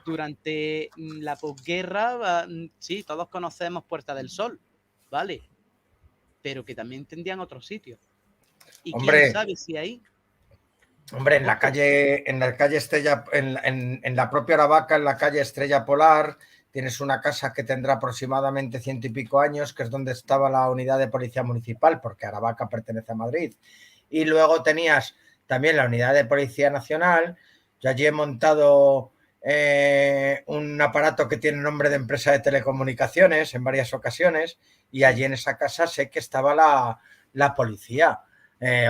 durante la posguerra, sí, todos conocemos Puerta del Sol, ¿vale? Pero que también tendrían otros sitios. Y hombre, quién sabe si ahí... Hombre, en la calle Estrella, en la propia Aravaca, en la calle Estrella Polar, tienes una casa que tendrá aproximadamente 100 y pico años, que es donde estaba la unidad de policía municipal, porque Aravaca pertenece a Madrid. Y luego tenías también la unidad de policía nacional. Yo allí he montado un aparato que tiene nombre de empresa de telecomunicaciones en varias ocasiones, y allí en esa casa sé que estaba la policía.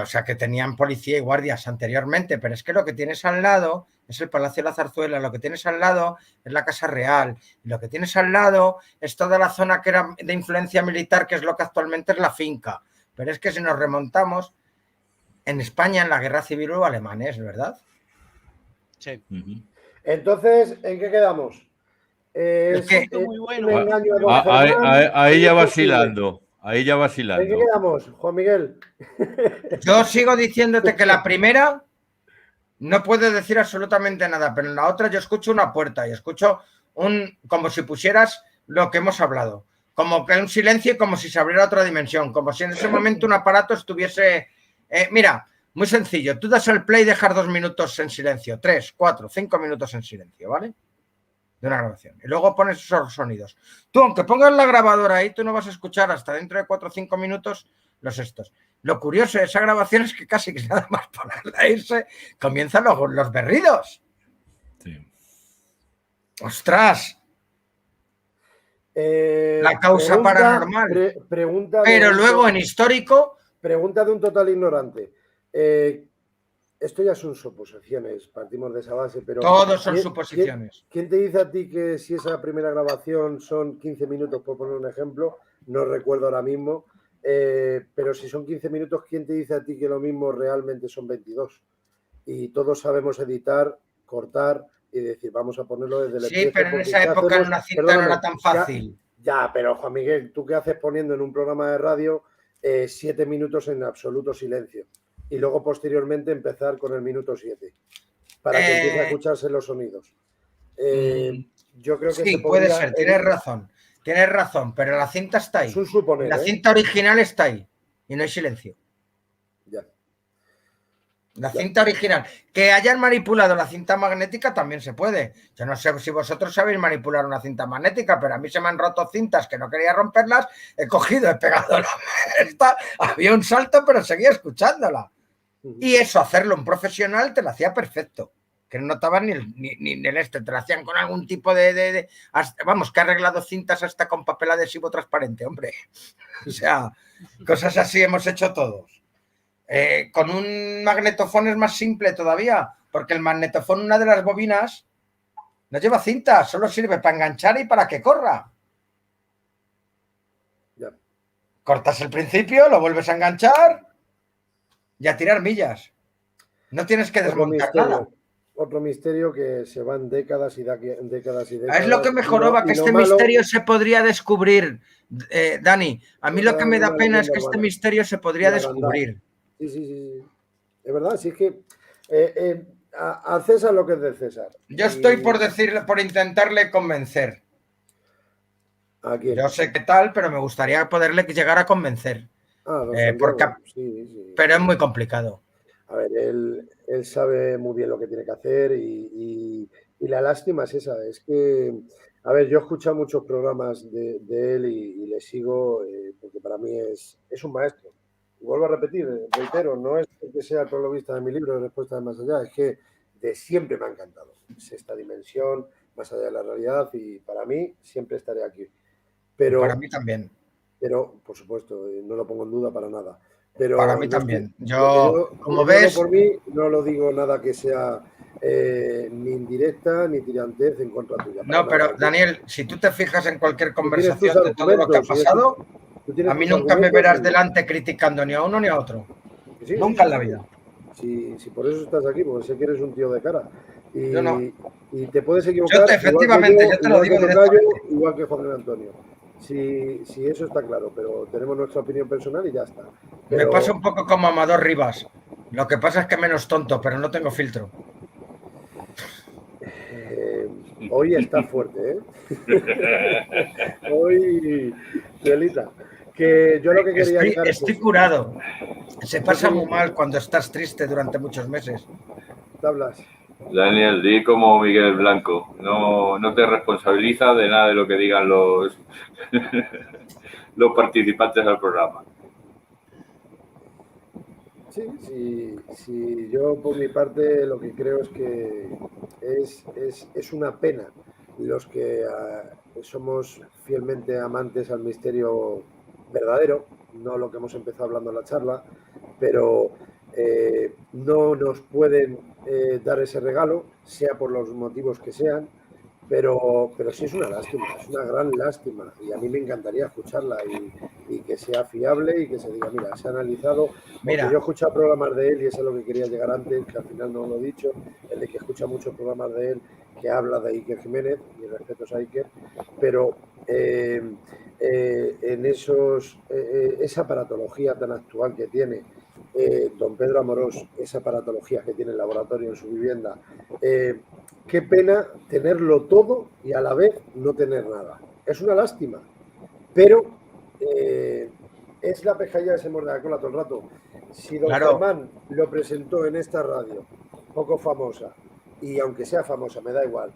O sea, que tenían policía y guardias anteriormente, pero es que lo que tienes al lado es el Palacio de la Zarzuela, lo que tienes al lado es la Casa Real, y lo que tienes al lado es toda la zona que era de influencia militar, que es lo que actualmente es la finca. Pero es que si nos remontamos, en España en la Guerra Civil hubo alemanes, ¿verdad? Sí. Entonces, ¿en qué quedamos? Es que, muy bueno. Ahí ya vacilando. Ahí ya vacilando. ¿En qué quedamos, Juan Miguel? Yo sigo diciéndote que la primera no puedo decir absolutamente nada, pero en la otra yo escucho una puerta y escucho como si pusieras lo que hemos hablado, como que un silencio y como si se abriera otra dimensión, como si en ese momento un aparato estuviese... mira, muy sencillo, tú das el play y dejas 2 minutos en silencio, 3, 4, 5 minutos en silencio, ¿vale? De una grabación. Y luego pones esos sonidos. Tú, aunque pongas la grabadora ahí, tú no vas a escuchar hasta dentro de 4 o 5 minutos los estos. Lo curioso de esa grabación es que casi que nada más ponerla a irse, comienzan los berridos. Sí. ¡Ostras! La causa paranormal. Pero luego en histórico... Pregunta de un total ignorante. Esto ya son suposiciones, partimos de esa base, pero... Todos son suposiciones. ¿Quién te dice a ti que si esa primera grabación son 15 minutos, por poner un ejemplo? No recuerdo ahora mismo, pero si son 15 minutos, ¿quién te dice a ti que lo mismo realmente son 22? Y todos sabemos editar, cortar y decir, vamos a ponerlo desde el Sí, pero en esa época en una cinta no era tan fácil. Ya, pero Juan Miguel, ¿tú qué haces poniendo en un programa de radio 7 minutos en absoluto silencio? Y luego posteriormente empezar con el minuto 7 para que empiece a escucharse los sonidos. Yo creo que sí, se puede podría... ser, tienes razón, pero la cinta está ahí. Es un suponer, La cinta original está ahí y no hay silencio. Ya. La cinta original. Que hayan manipulado la cinta magnética también se puede. Yo no sé si vosotros sabéis manipular una cinta magnética, pero a mí se me han roto cintas que no quería romperlas. He cogido, he pegado la esta, había un salto, pero seguía escuchándola. Y eso, hacerlo un profesional te lo hacía perfecto. Que no notaban ni el te lo hacían con algún tipo vamos, que ha arreglado cintas hasta con papel adhesivo transparente, hombre. O sea, cosas así hemos hecho todos. Con un magnetofón es más simple todavía, porque el magnetofón, una de las bobinas, no lleva cinta, solo sirve para enganchar y para que corra. Ya. Cortas el principio, lo vuelves a enganchar y a tirar millas. No tienes que desmontar nada. Otro misterio que se van décadas y décadas y décadas. Es lo que mejoró, que este misterio se podría descubrir, Dani. A mí lo que me da pena es que este misterio se podría descubrir. Sí. Es verdad, sí es que a César lo que es de César. Yo estoy por intentarle convencer. ¿A quién? Yo sé qué tal, pero me gustaría poderle llegar a convencer. Pero es muy complicado. A ver, él sabe muy bien lo que tiene que hacer y la lástima es esa, es que, a ver, yo he escuchado muchos programas de él y le sigo porque para mí es un maestro. Y vuelvo a repetir, reitero, no es que sea el protagonista de mi libro de Respuesta de Más Allá, es que de siempre me ha encantado. Es esta dimensión, más allá de la realidad, y para mí siempre estaré aquí. Pero, para mí también. Pero, por supuesto, no lo pongo en duda para nada. Pero para mí también. Como ves... Por mí, no lo digo nada que sea ni indirecta ni tirantez en contra tuya. No, pero nada. Daniel, si tú te fijas en cualquier conversación de todo lo que ha pasado, a mí nunca me verás delante criticando ni a uno ni a otro. Sí, nunca en la vida. Si por eso estás aquí, porque sé que eres un tío de cara. Y, yo no. Y te puedes equivocar. Efectivamente, yo te lo digo igual que Juan Antonio. Sí, eso está claro, pero tenemos nuestra opinión personal y ya está. Me pasa un poco como Amador Rivas. Lo que pasa es que menos tonto, pero no tengo filtro. Hoy está fuerte, Hoy, Celita. Que yo lo que quería estoy curado. Se pasa muy mal cuando estás triste durante muchos meses. Tablas. Daniel, di como Miguel Blanco, no te responsabiliza de nada de lo que digan los participantes del programa. Sí, yo por mi parte lo que creo es que es una pena los que somos fielmente amantes al misterio verdadero, no lo que hemos empezado hablando en la charla, pero no nos pueden dar ese regalo, sea por los motivos que sean, pero sí es una lástima, es una gran lástima, y a mí me encantaría escucharla y que sea fiable y que se diga, mira, se ha analizado, porque yo he escuchado programas de él y eso es lo que quería llegar antes, que al final no lo he dicho, el de que escucha muchos programas de él que habla de Iker Jiménez, y respetos a Iker, pero en esa aparatología tan actual que tiene don Pedro Amorós, esa aparatología que tiene el laboratorio en su vivienda, qué pena tenerlo todo y a la vez no tener nada. Es una lástima, pero es la pescadilla que se muerde la cola todo el rato. Si don Germán lo presentó en esta radio, poco famosa, y aunque sea famosa, me da igual,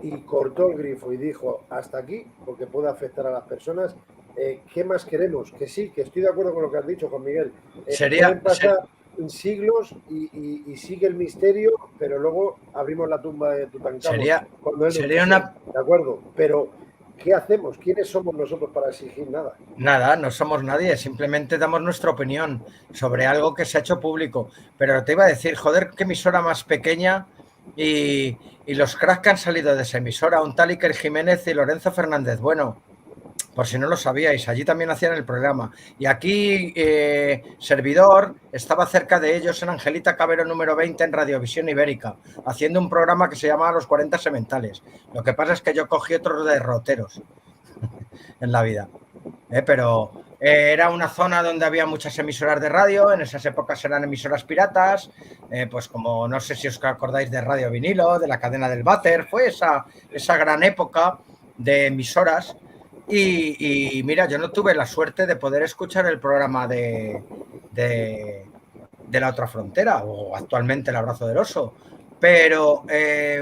y cortó el grifo y dijo hasta aquí, porque puede afectar a las personas, ¿qué más queremos? Que sí, que estoy de acuerdo con lo que has dicho, Juan Miguel. Pueden pasar siglos y sigue el misterio, pero luego abrimos la tumba de Tutankamón. Sería una... De acuerdo, pero ¿qué hacemos? ¿Quiénes somos nosotros para exigir nada? Nada, no somos nadie, simplemente damos nuestra opinión sobre algo que se ha hecho público. Pero te iba a decir, joder, qué emisora más pequeña y los cracks que han salido de esa emisora, un tal Iker Jiménez y Lorenzo Fernández. Bueno, por si no lo sabíais, allí también hacían el programa. Y aquí, servidor, estaba cerca de ellos en Angelita Cabero número 20 en Radiovisión Ibérica, haciendo un programa que se llamaba Los 40 Sementales. Lo que pasa es que yo cogí otros derroteros. en la vida. Pero era una zona donde había muchas emisoras de radio, en esas épocas eran emisoras piratas, pues como no sé si os acordáis de Radio Vinilo, de la cadena del Váter, fue esa gran época de emisoras. Y mira, yo no tuve la suerte de poder escuchar el programa de La Otra Frontera, o actualmente El Abrazo del Oso, pero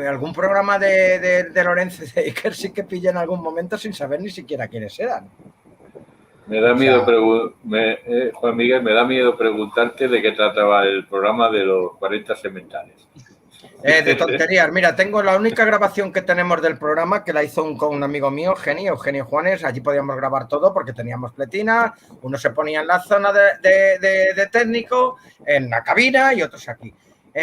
algún programa de Lorenzo y de Iker sí que pillé en algún momento sin saber ni siquiera quiénes eran. Me da miedo, Juan Miguel, me da miedo preguntarte de qué trataba el programa de los 40 sementales. De tonterías. Mira, tengo la única grabación que tenemos del programa, que la hizo con un amigo mío, Eugenio Juanes. Allí podíamos grabar todo porque teníamos pletina. Uno se ponía en la zona de técnico, en la cabina, y otros aquí.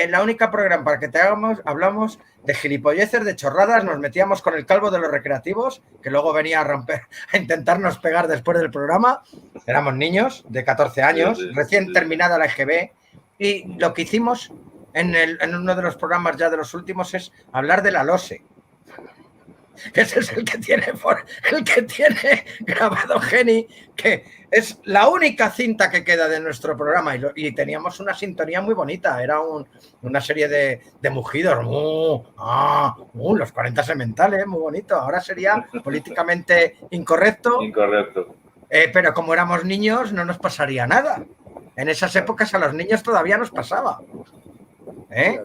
La única programa para que te hablamos de gilipolleces, de chorradas. Nos metíamos con el calvo de los recreativos, que luego venía a intentarnos pegar después del programa. Éramos niños de 14 años, recién terminada la EGB, y lo que hicimos en uno de los programas ya de los últimos es hablar de la LOSE. Ese es el que tiene grabado Geni, que es la única cinta que queda de nuestro programa, y teníamos una sintonía muy bonita, era una serie de mugidos, los 40 sementales, muy bonito. Ahora sería políticamente incorrecto. Pero como éramos niños no nos pasaría nada. En esas épocas a los niños todavía nos pasaba.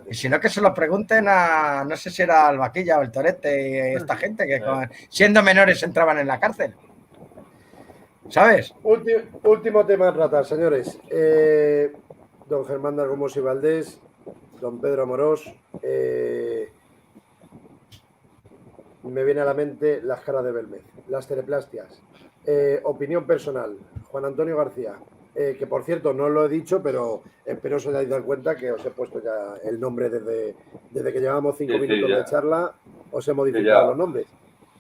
Y si no, que se lo pregunten a, no sé si era el Vaquilla o el Torete, esta gente que siendo menores entraban en la cárcel. ¿Sabes? Último tema a tratar, señores. Don Germán de Argumos y Valdés, don Pedro Amorós. Me viene a la mente las caras de Belmez, las teleplastias. Opinión personal, Juan Antonio García. Que por cierto no lo he dicho, pero espero se hayáis dado cuenta que os he puesto ya el nombre desde que llevamos 5 minutos de charla, os he modificado los nombres.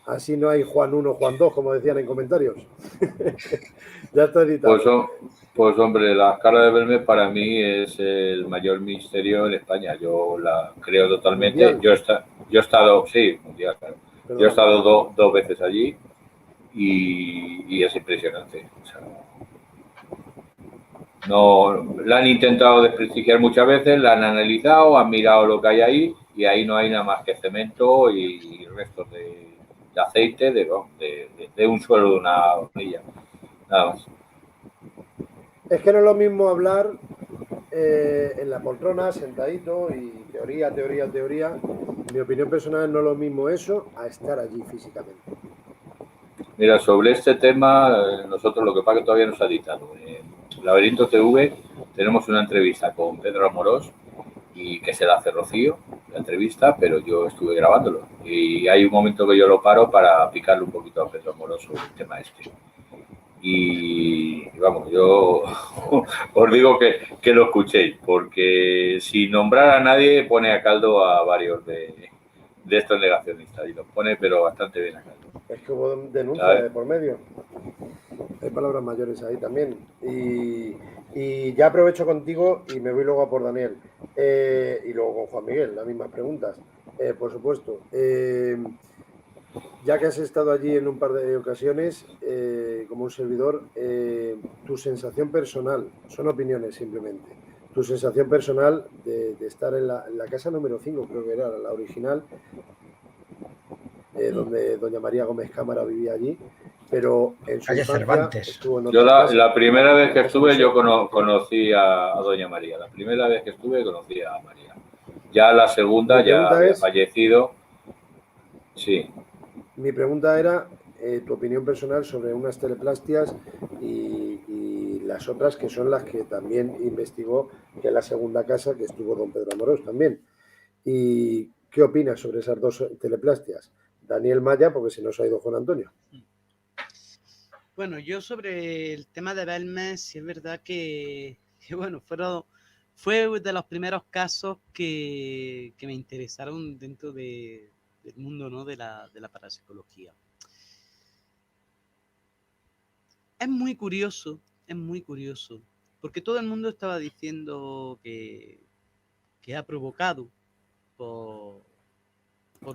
Así no hay Juan 1, Juan 2, como decían en comentarios. Ya está editado. Pues hombre, la cara de Belmez para mí es el mayor misterio en España. Yo la creo totalmente. ¿Mundial? Yo he estado, sí, mundial, claro. Yo he estado dos veces allí y es impresionante. O sea, no, la han intentado desprestigiar muchas veces, la han analizado, han mirado lo que hay ahí y ahí no hay nada más que cemento y restos de aceite de un suelo de una hornilla, nada más. Es que no es lo mismo hablar en la poltrona, sentadito y teoría. Mi opinión personal no es lo mismo eso a estar allí físicamente. Mira, sobre este tema, nosotros lo que pasa es que todavía no se ha editado. Laberinto TV tenemos una entrevista con Pedro Amorós y que se la hace Rocío, la entrevista, pero yo estuve grabándolo y hay un momento que yo lo paro para picarle un poquito a Pedro Amorós sobre el tema este. Y vamos, yo os digo que lo escuchéis, porque sin nombrar a nadie pone a caldo a varios de estos negacionistas y los pone pero bastante bien a caldo. Es que hubo denuncia de por medio. Hay palabras mayores ahí también. Y ya aprovecho contigo y me voy luego a por Daniel. Y luego con Juan Miguel, las mismas preguntas. Por supuesto. Ya que has estado allí en un par de ocasiones, como un servidor, tu sensación personal, son opiniones simplemente, tu sensación personal de estar en la casa número 5, creo que era la original, donde doña María Gómez Cámara vivía allí, pero en su infancia estuvo en otra casa. La primera vez que estuve yo conocí a doña María, la primera vez que estuve conocí a María. Ya la segunda ya había fallecido, sí. Mi pregunta era tu opinión personal sobre unas teleplastias y las otras que son las que también investigó, que es la segunda casa que estuvo don Pedro Amorós también. ¿Y qué opinas sobre esas dos teleplastias? Daniel Maya, porque si no se ha ido Juan Antonio. Bueno, yo sobre el tema de Belmez, sí es verdad que bueno, fue de los primeros casos que me interesaron dentro del mundo, ¿no? de la parapsicología. Es muy curioso, porque todo el mundo estaba diciendo que ha provocado por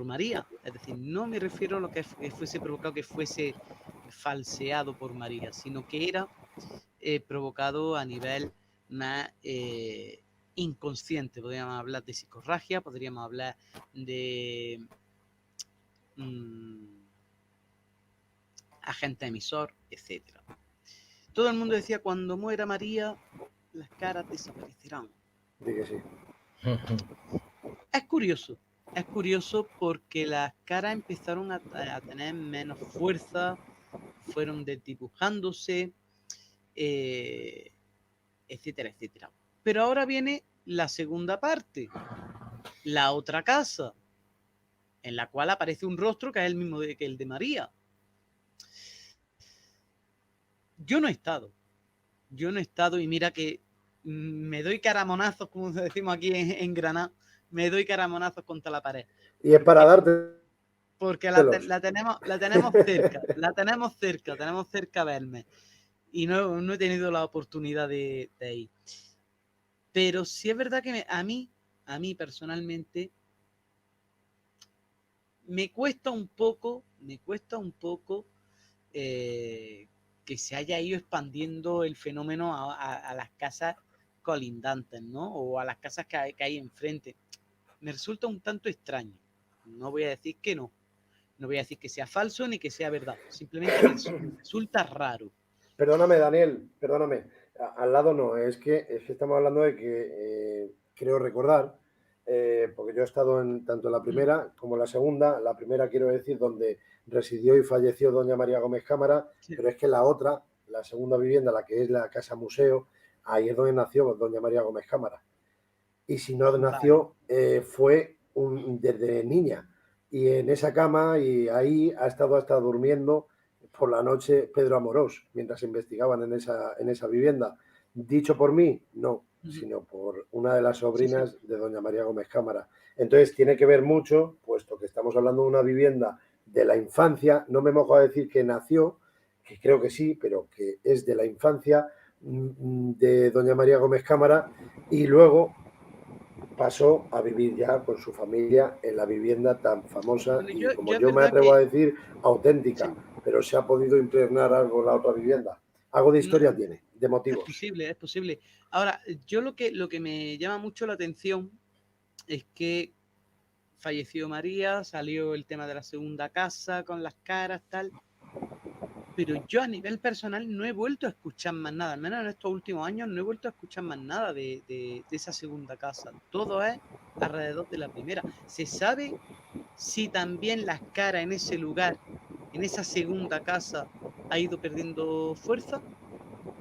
María. Es decir, no me refiero a lo que fuese provocado, que fuese falseado por María, sino que era provocado a nivel más inconsciente. Podríamos hablar de psicorragia, podríamos hablar de agente emisor, etcétera. Todo el mundo decía, cuando muera María, las caras desaparecerán. Di que sí. Es curioso porque las caras empezaron a tener menos fuerza, fueron desdibujándose, etcétera, etcétera. Pero ahora viene la segunda parte, la otra casa, en la cual aparece un rostro que es el mismo que el de María. Yo no he estado y mira que me doy caramonazos, como decimos aquí en Granada, me doy caramonazos contra la pared. Y es para darte... Porque la tenemos cerca, tenemos cerca verme. Y no he tenido la oportunidad de ir. Pero sí es verdad que a mí personalmente me cuesta un poco que se haya ido expandiendo el fenómeno a las casas colindantes, ¿no? O a las casas que hay enfrente. Me resulta un tanto extraño. No voy a decir que no. No voy a decir que sea falso ni que sea verdad. Simplemente me resulta raro. Perdóname, Daniel, perdóname. Al lado no, es que estamos hablando de que creo recordar, porque yo he estado tanto en la primera como en la segunda. La primera, quiero decir, donde residió y falleció doña María Gómez Cámara, sí. Pero es que la otra, la segunda vivienda, la que es la casa museo, ahí es donde nació doña María Gómez Cámara. Y si no nació, fue desde niña. Y en esa cama, y ahí ha estado hasta durmiendo por la noche Pedro Amorós, mientras investigaban en esa vivienda. ¿Dicho por mí? No, sino por una de las sobrinas de doña María Gómez Cámara. Entonces tiene que ver mucho, puesto que estamos hablando de una vivienda de la infancia, no me mojo a decir que nació, que creo que sí, pero que es de la infancia de doña María Gómez Cámara, y luego pasó a vivir ya con su familia en la vivienda tan famosa y, como yo me atrevo a decir, auténtica, sí. Pero se ha podido impregnar algo en la otra vivienda. Algo de historia tiene, de motivos. Es posible. Ahora, yo lo que me llama mucho la atención es que falleció María, salió el tema de la segunda casa con las caras, tal. Pero yo a nivel personal no he vuelto a escuchar más nada, al menos en estos últimos años no he vuelto a escuchar más nada de esa segunda casa. Todo es alrededor de la primera. ¿Se sabe si también las caras en ese lugar, en esa segunda casa, ha ido perdiendo fuerza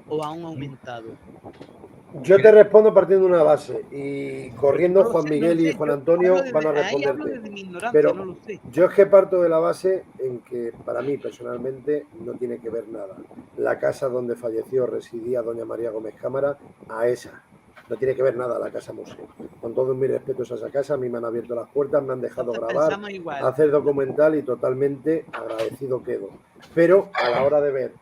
o aún ha aumentado? Yo te respondo partiendo de una base y corriendo Juan Miguel y Juan Antonio van a responderte. Pero no lo sé. Yo es que parto de la base en que para mí personalmente no tiene que ver nada. La casa donde falleció, residía doña María Gómez Cámara, a esa. No tiene que ver nada la casa museo. Con todos mis respetos a esa casa, a mí me han abierto las puertas, me han dejado grabar, hacer documental y totalmente agradecido quedo. Pero a la hora de ver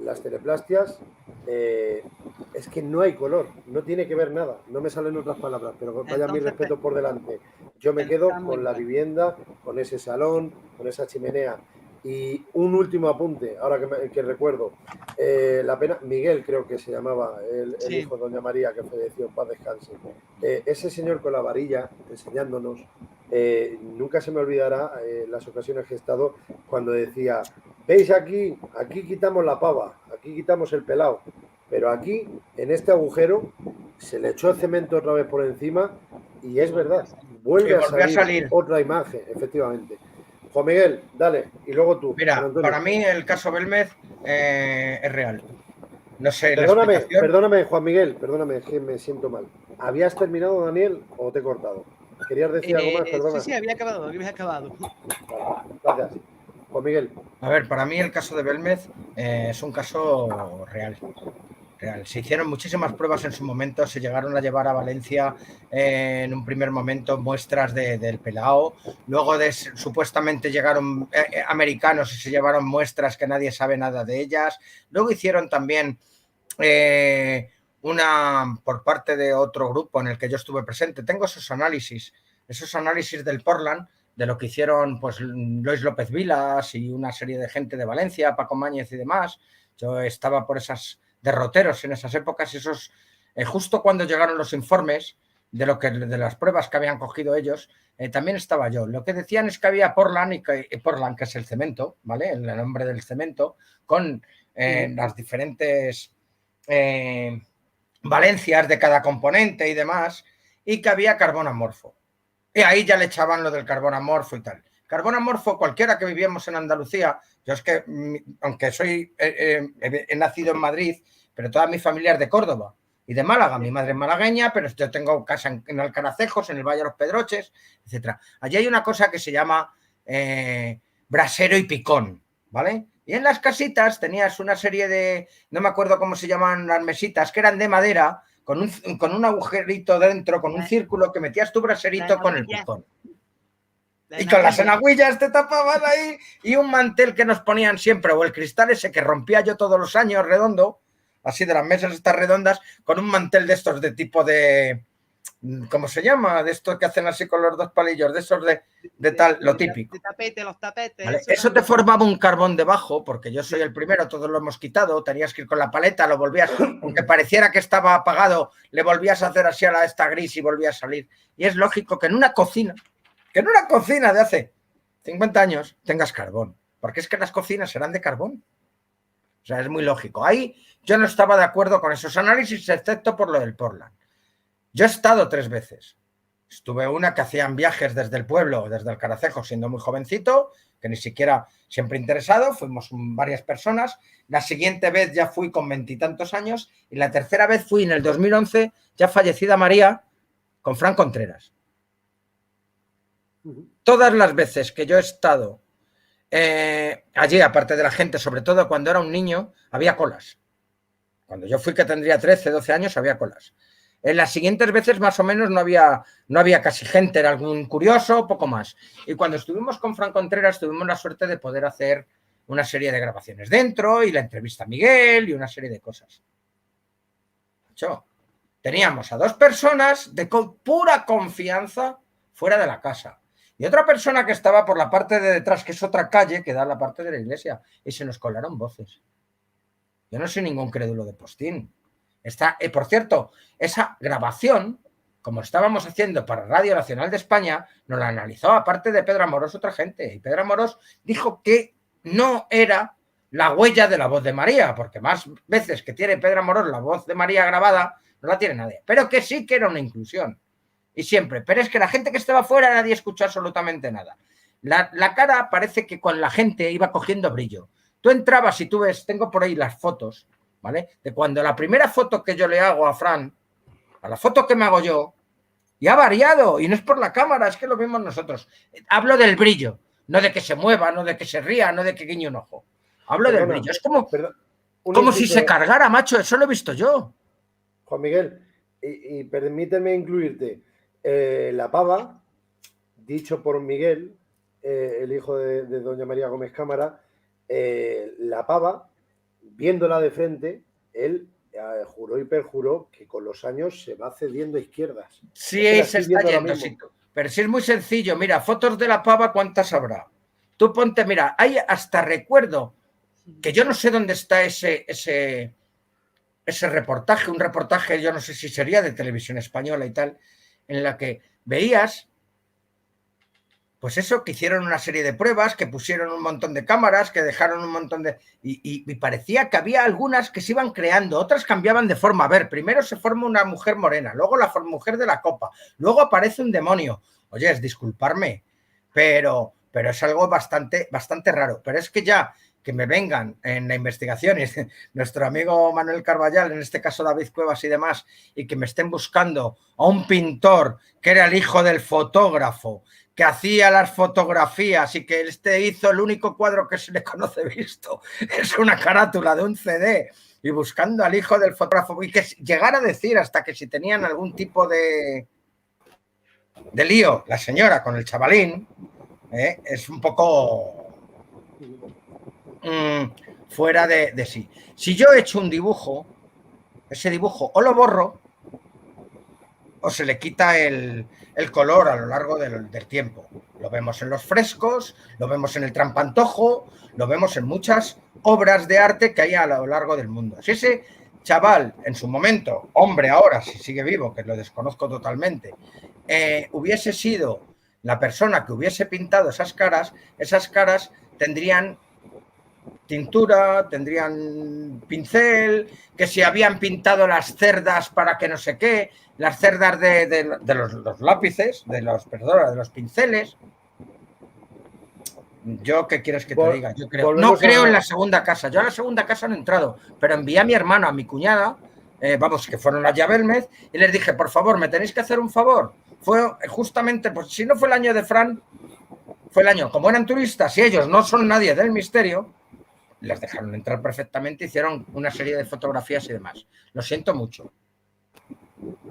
las teleplastias, es que no hay color, no tiene que ver nada, no me salen otras palabras, pero vaya mi respeto por delante. Yo me quedo con la vivienda, con ese salón, con esa chimenea. Y un último apunte, ahora que recuerdo, la pena, Miguel creo que se llamaba, el hijo de doña María, que falleció, en paz descanse. Ese señor con la varilla enseñándonos, nunca se me olvidará las ocasiones que he estado cuando decía: veis aquí quitamos la pava, aquí quitamos el pelao, pero aquí, en este agujero, se le echó el cemento otra vez por encima y es verdad, vuelve a salir otra imagen, efectivamente. Juan Miguel, dale, y luego tú. Mira, para mí el caso Belmez es real. No sé. Perdóname, Juan Miguel, perdóname, es que me siento mal. ¿Habías terminado, Daniel, o te he cortado? ¿Querías decir algo más? Perdona. Sí, había acabado. Vale, gracias. Juan Miguel. A ver, para mí el caso de Belmez es un caso real. Se hicieron muchísimas pruebas en su momento, se llegaron a llevar a Valencia en un primer momento muestras del pelao, luego supuestamente llegaron americanos y se llevaron muestras que nadie sabe nada de ellas, luego hicieron también una por parte de otro grupo en el que yo estuve presente, tengo esos análisis del Portland, de lo que hicieron pues Lois López Vilas y una serie de gente de Valencia, Paco Mañez y demás. Yo estaba por esos derroteros en esas épocas, justo cuando llegaron los informes de las pruebas que habían cogido ellos, también estaba yo. Lo que decían es que había Portland, Portland, que es el cemento, ¿vale? El nombre del cemento, con las diferentes valencias de cada componente y demás, y que había carbón amorfo. Y ahí ya le echaban lo del carbón amorfo y tal. Carbón amorfo, cualquiera que vivíamos en Andalucía, yo es que, aunque he nacido en Madrid, pero toda mi familia es de Córdoba y de Málaga. Mi madre es malagueña, pero yo tengo casa en Alcaracejos, en el Valle de los Pedroches, etc. Allí hay una cosa que se llama brasero y picón, ¿vale? Y en las casitas tenías una serie de, no me acuerdo cómo se llaman las mesitas, que eran de madera, con un agujerito dentro, con un círculo que metías tu braserito con el picón. Y con las enagüillas te tapaban ahí, y un mantel que nos ponían siempre, o el cristal ese que rompía yo todos los años redondo, así de las mesas estas redondas, con un mantel de estos de tipo de, ¿cómo se llama? De estos que hacen así con los dos palillos, de esos de tal, lo típico. Los tapetes. ¿Vale? Eso te formaba un carbón debajo, porque yo soy el primero, todos lo hemos quitado, tenías que ir con la paleta, lo volvías, aunque pareciera que estaba apagado, le volvías a hacer así a esta gris y volvía a salir. Y es lógico que en una cocina de hace 50 años tengas carbón, porque es que las cocinas eran de carbón. O sea, es muy lógico. Ahí yo no estaba de acuerdo con esos análisis, excepto por lo del Portland. Yo he estado 3 veces. Estuve una que hacían viajes desde el pueblo, desde Alcaracejo, siendo muy jovencito, que ni siquiera siempre interesado, fuimos varias personas. La siguiente vez ya fui con 20 y tantos años, y la tercera vez fui en el 2011, ya fallecida María, con Fran Contreras. Todas las veces que yo he estado allí, aparte de la gente, sobre todo cuando era un niño, había colas. Cuando yo fui, que tendría 13, 12 años, había colas. En las siguientes veces más o menos no había casi gente, era algún curioso, poco más. Y cuando estuvimos con Fran Contreras tuvimos la suerte de poder hacer una serie de grabaciones dentro y la entrevista a Miguel y una serie de cosas. Teníamos a 2 personas de pura confianza fuera de la casa y otra persona que estaba por la parte de detrás, que es otra calle que da a la parte de la iglesia, y se nos colaron voces. Yo no soy ningún crédulo de postín. Por cierto, esa grabación, como estábamos haciendo para Radio Nacional de España, nos la analizó, aparte de Pedro Amorós, otra gente. Y Pedro Amorós dijo que no era la huella de la voz de María, porque más veces que tiene Pedro Amorós la voz de María grabada, no la tiene nadie. Pero que sí que era una inclusión. Y siempre. Pero es que la gente que estaba fuera, nadie escuchó absolutamente nada. La cara parece que con la gente iba cogiendo brillo. Tú entrabas y tú ves, tengo por ahí las fotos, ¿vale? De cuando la primera foto que yo le hago a Fran, a la foto que me hago yo, y ha variado, y no es por la cámara, es que lo vimos nosotros. Hablo del brillo, no de que se mueva, no de que se ría, no de que guiñe un ojo. Hablo del brillo, es como si se cargara, macho, eso lo he visto yo. Juan Miguel, y permíteme incluirte, la pava, dicho por Miguel, el hijo de doña María Gómez Cámara, la pava, viéndola de frente, él juró y perjuró que con los años se va cediendo a izquierdas. Sí, se está yendo, sí, pero sí es muy sencillo. Mira, fotos de la pava, ¿cuántas habrá? Tú ponte, mira, hay hasta recuerdo, que yo no sé dónde está ese reportaje, un reportaje, yo no sé si sería de Televisión Española y tal, en la que veías, pues eso, que hicieron una serie de pruebas, que pusieron un montón de cámaras, que dejaron un montón de... Y parecía que había algunas que se iban creando, otras cambiaban de forma. A ver, primero se forma una mujer morena, luego la mujer de la copa, luego aparece un demonio. Oye, es disculparme, pero es algo bastante raro. Pero es que ya que me vengan en la investigación, y nuestro amigo Manuel Carballal, en este caso David Cuevas y demás, y que me estén buscando a un pintor que era el hijo del fotógrafo, que hacía las fotografías y que hizo el único cuadro que se le conoce visto, es una carátula de un CD, y buscando al hijo del fotógrafo, y que llegara a decir hasta que si tenían algún tipo de lío, la señora con el chavalín, es un poco fuera de sí. Si yo he hecho un dibujo, ese dibujo o lo borro o se le quita el color a lo largo del tiempo. Lo vemos en los frescos, lo vemos en el trampantojo, lo vemos en muchas obras de arte que hay a lo largo del mundo. Si ese chaval, en su momento, hombre ahora, si sigue vivo, que lo desconozco totalmente, hubiese sido la persona que hubiese pintado esas caras tendrían tintura, tendrían pincel, que si habían pintado las cerdas para que no sé qué, las cerdas de los lápices, de los pinceles. Yo, ¿qué quieres que te diga? Yo no creo en la segunda casa. Yo a la segunda casa no he entrado, pero envié a mi hermano, a mi cuñada, que fueron allá a Belmez, y les dije, por favor, ¿me tenéis que hacer un favor? Fue justamente, pues si no fue el año de Fran, fue el año, como eran turistas y ellos no son nadie del misterio, les dejaron entrar perfectamente, hicieron una serie de fotografías y demás. Lo siento mucho.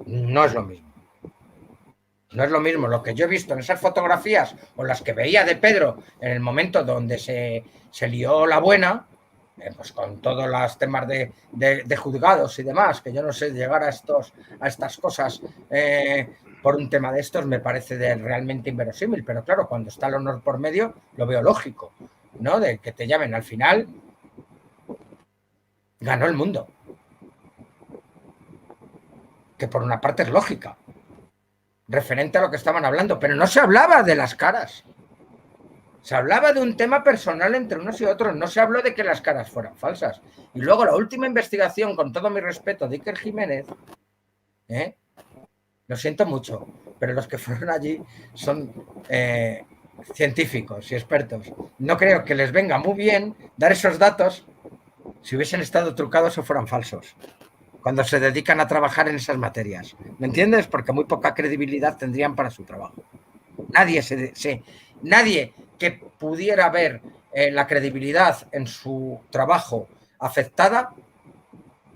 No es lo mismo. No es lo mismo lo que yo he visto en esas fotografías o las que veía de Pedro en el momento donde se lió la buena, pues con todos los temas de juzgados y demás, que yo no sé llegar a estas cosas por un tema de estos me parece realmente inverosímil, pero claro, cuando está el honor por medio lo veo lógico, ¿no? De que te llamen al final, ganó el mundo. Que por una parte es lógica, referente a lo que estaban hablando, pero no se hablaba de las caras. Se hablaba de un tema personal entre unos y otros, no se habló de que las caras fueran falsas. Y luego la última investigación, con todo mi respeto, de Iker Jiménez, lo siento mucho, pero los que fueron allí son científicos y expertos. No creo que les venga muy bien dar esos datos si hubiesen estado trucados o fueran falsos, cuando se dedican a trabajar en esas materias. ¿Me entiendes? Porque muy poca credibilidad tendrían para su trabajo. Nadie que pudiera ver la credibilidad en su trabajo afectada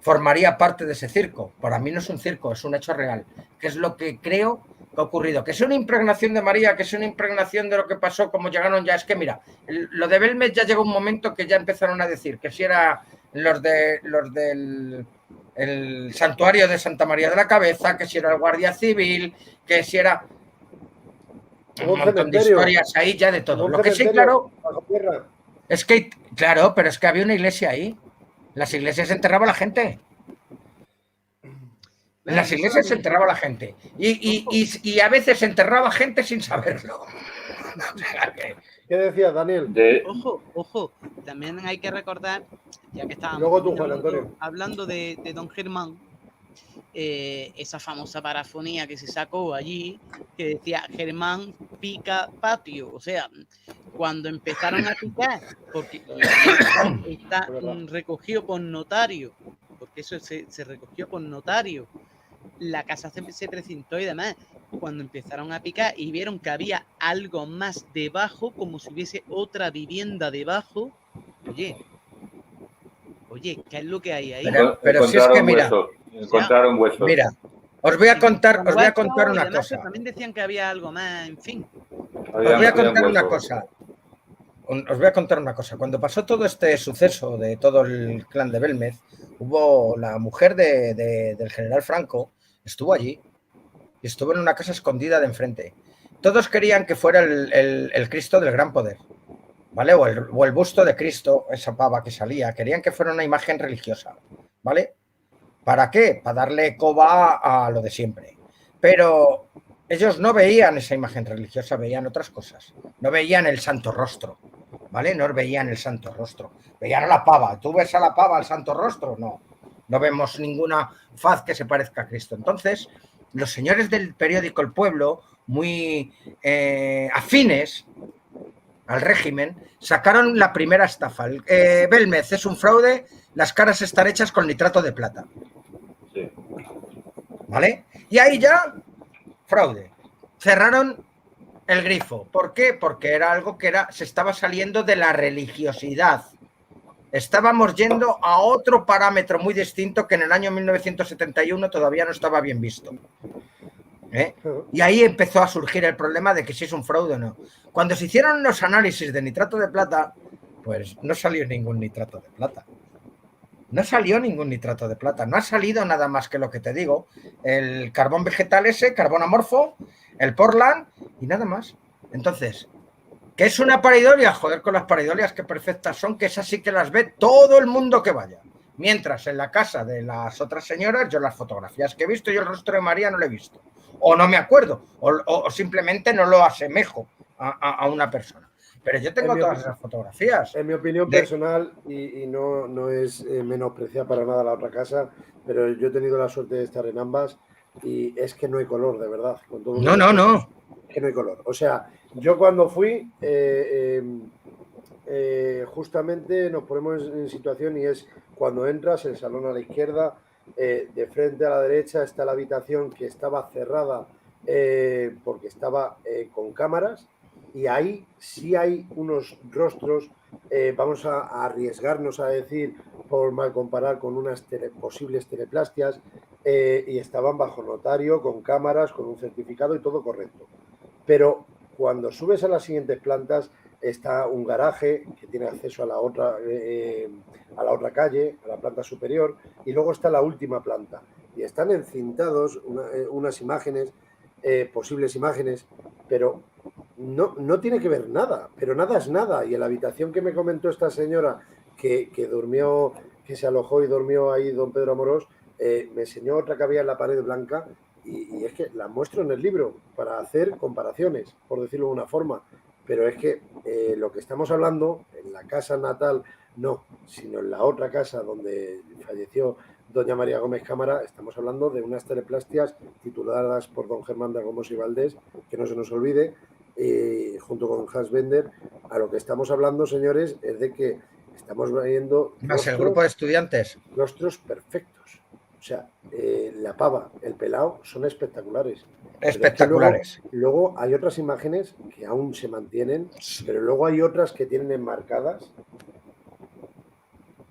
formaría parte de ese circo. Para mí no es un circo, es un hecho real, que es lo que creo que ha ocurrido. Que es una impregnación de María, que es una impregnación de lo que pasó, como llegaron ya. Es que mira, lo de Belmez ya llegó un momento que ya empezaron a decir que si era los del el santuario de Santa María de la Cabeza, que si era el Guardia Civil, que si era un montón de historias ahí ya de todo. Lo que sí, claro, es que, claro, pero es que había una iglesia ahí. Las iglesias enterraba la gente. En las iglesias se enterraba la gente. Y a veces enterraba gente sin saberlo. O sea, ¿qué decías, Daniel? Ojo, también hay que recordar, ya que estábamos Luego tú, Juan Antonio, hablando de Don Germán, esa famosa parafonía que se sacó allí, que decía Germán pica patio. O sea, cuando empezaron a picar, porque está recogido por notario, porque eso se recogió por notario, la casa se precintó y demás. Cuando empezaron a picar y vieron que había algo más debajo, como si hubiese otra vivienda debajo, oye, ¿qué es lo que hay ahí? Pero si es que mira, encontraron huesos. Mira, os voy a contar una cosa. También decían que había algo más, en fin. Os voy a contar una cosa. Cuando pasó todo este suceso de todo el clan de Belmez, hubo la mujer del general Franco, estuvo allí y estuvo en una casa escondida de enfrente. Todos querían que fuera el Cristo del Gran Poder, ¿vale? O el busto de Cristo, esa pava que salía. Querían que fuera una imagen religiosa, ¿vale? ¿Para qué? Para darle coba a lo de siempre. Pero ellos no veían esa imagen religiosa, veían otras cosas. No veían el santo rostro, ¿vale? No veían el santo rostro. Veían a la pava. ¿Tú ves a la pava al santo rostro? No. No vemos ninguna faz que se parezca a Cristo. Entonces, los señores del periódico El Pueblo, muy afines al régimen, sacaron la primera estafa. Belmez es un fraude, las caras están hechas con nitrato de plata. Sí. ¿Vale? Y ahí ya, fraude. Cerraron el grifo. ¿Por qué? Porque era algo que se estaba saliendo de la religiosidad. Estábamos yendo a otro parámetro muy distinto que en el año 1971 todavía no estaba bien visto. Y ahí empezó a surgir el problema de que si es un fraude o no. Cuando se hicieron los análisis de nitrato de plata, pues no salió ningún nitrato de plata. No salió ningún nitrato de plata. No ha salido nada más que lo que te digo. El carbón vegetal ese, carbón amorfo, el Portland y nada más. Entonces, Que es una pareidolia, joder, con las pareidolias que perfectas son, que esas sí que las ve todo el mundo que vaya. Mientras en la casa de las otras señoras, yo las fotografías que he visto, yo el rostro de María no lo he visto. O no me acuerdo, o simplemente no lo asemejo a una persona. Pero yo tengo todas esas fotografías. En mi opinión personal, y no es menospreciar para nada la otra casa, pero yo he tenido la suerte de estar en ambas y es que no hay color, de verdad. Con todo No. Es que no hay color. O sea, yo cuando fui, justamente nos ponemos en situación y es cuando entras, el salón a la izquierda, de frente a la derecha está la habitación que estaba cerrada porque estaba con cámaras. Y ahí sí hay unos rostros, vamos a arriesgarnos a decir, por mal comparar, con unas posibles teleplastias, y estaban bajo notario, con cámaras, con un certificado y todo correcto. Pero cuando subes a las siguientes plantas está un garaje que tiene acceso a la otra calle, a la planta superior, y luego está la última planta. Y están encintados unas imágenes, posibles imágenes, pero no tiene que ver nada, pero nada es nada. Y en la habitación que me comentó esta señora que durmió, que se alojó y durmió ahí don Pedro Amorós, me enseñó otra que había en la pared blanca y es que la muestro en el libro para hacer comparaciones, por decirlo de una forma. Pero es que lo que estamos hablando en la casa natal, no, sino en la otra casa donde falleció doña María Gómez Cámara, estamos hablando de unas teleplastias tituladas por don Germán de Gómez y Valdés, que no se nos olvide, junto con Hans Bender. A lo que estamos hablando, señores, es de que estamos viendo más el grupo de estudiantes, rostros perfectos. O sea, la pava, el pelao son espectaculares. Espectaculares. Luego hay otras imágenes que aún se mantienen, pero luego hay otras que tienen enmarcadas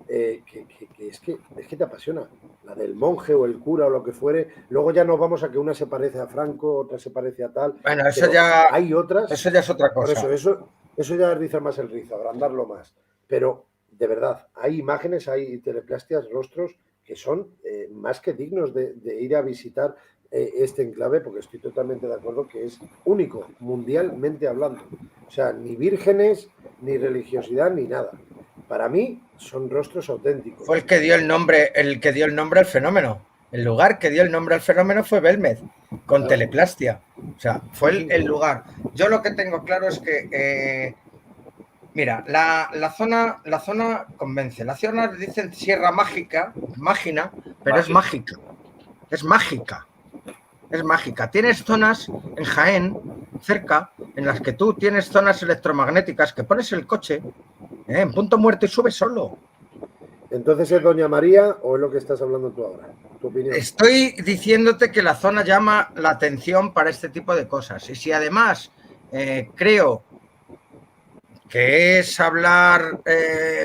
que es que te apasiona. La del monje o el cura o lo que fuere. Luego ya nos vamos a que una se parece a Franco, otra se parece a tal. Bueno, eso ya hay otras. Eso ya es otra cosa. Por eso ya es rizar más el rizo, agrandarlo más. Pero de verdad, hay imágenes, hay teleplastias, rostros que son más que dignos de ir a visitar este enclave, porque estoy totalmente de acuerdo que es único, mundialmente hablando. O sea, ni vírgenes, ni religiosidad, ni nada. Para mí son rostros auténticos. Fue el que dio el nombre al fenómeno. El lugar que dio el nombre al fenómeno fue Belmez, con teleplastia. O sea, fue el lugar. Yo lo que tengo claro es que mira, la zona convence. La zona dicen Sierra Mágina, pero es mágica. Es mágica. Es mágica. Tienes zonas en Jaén, cerca, en las que tú tienes zonas electromagnéticas que pones el coche en punto muerto y subes solo. Entonces, ¿es doña María o es lo que estás hablando tú ahora? ¿Tu opinión? Estoy diciéndote que la zona llama la atención para este tipo de cosas. Y si además creo que es hablar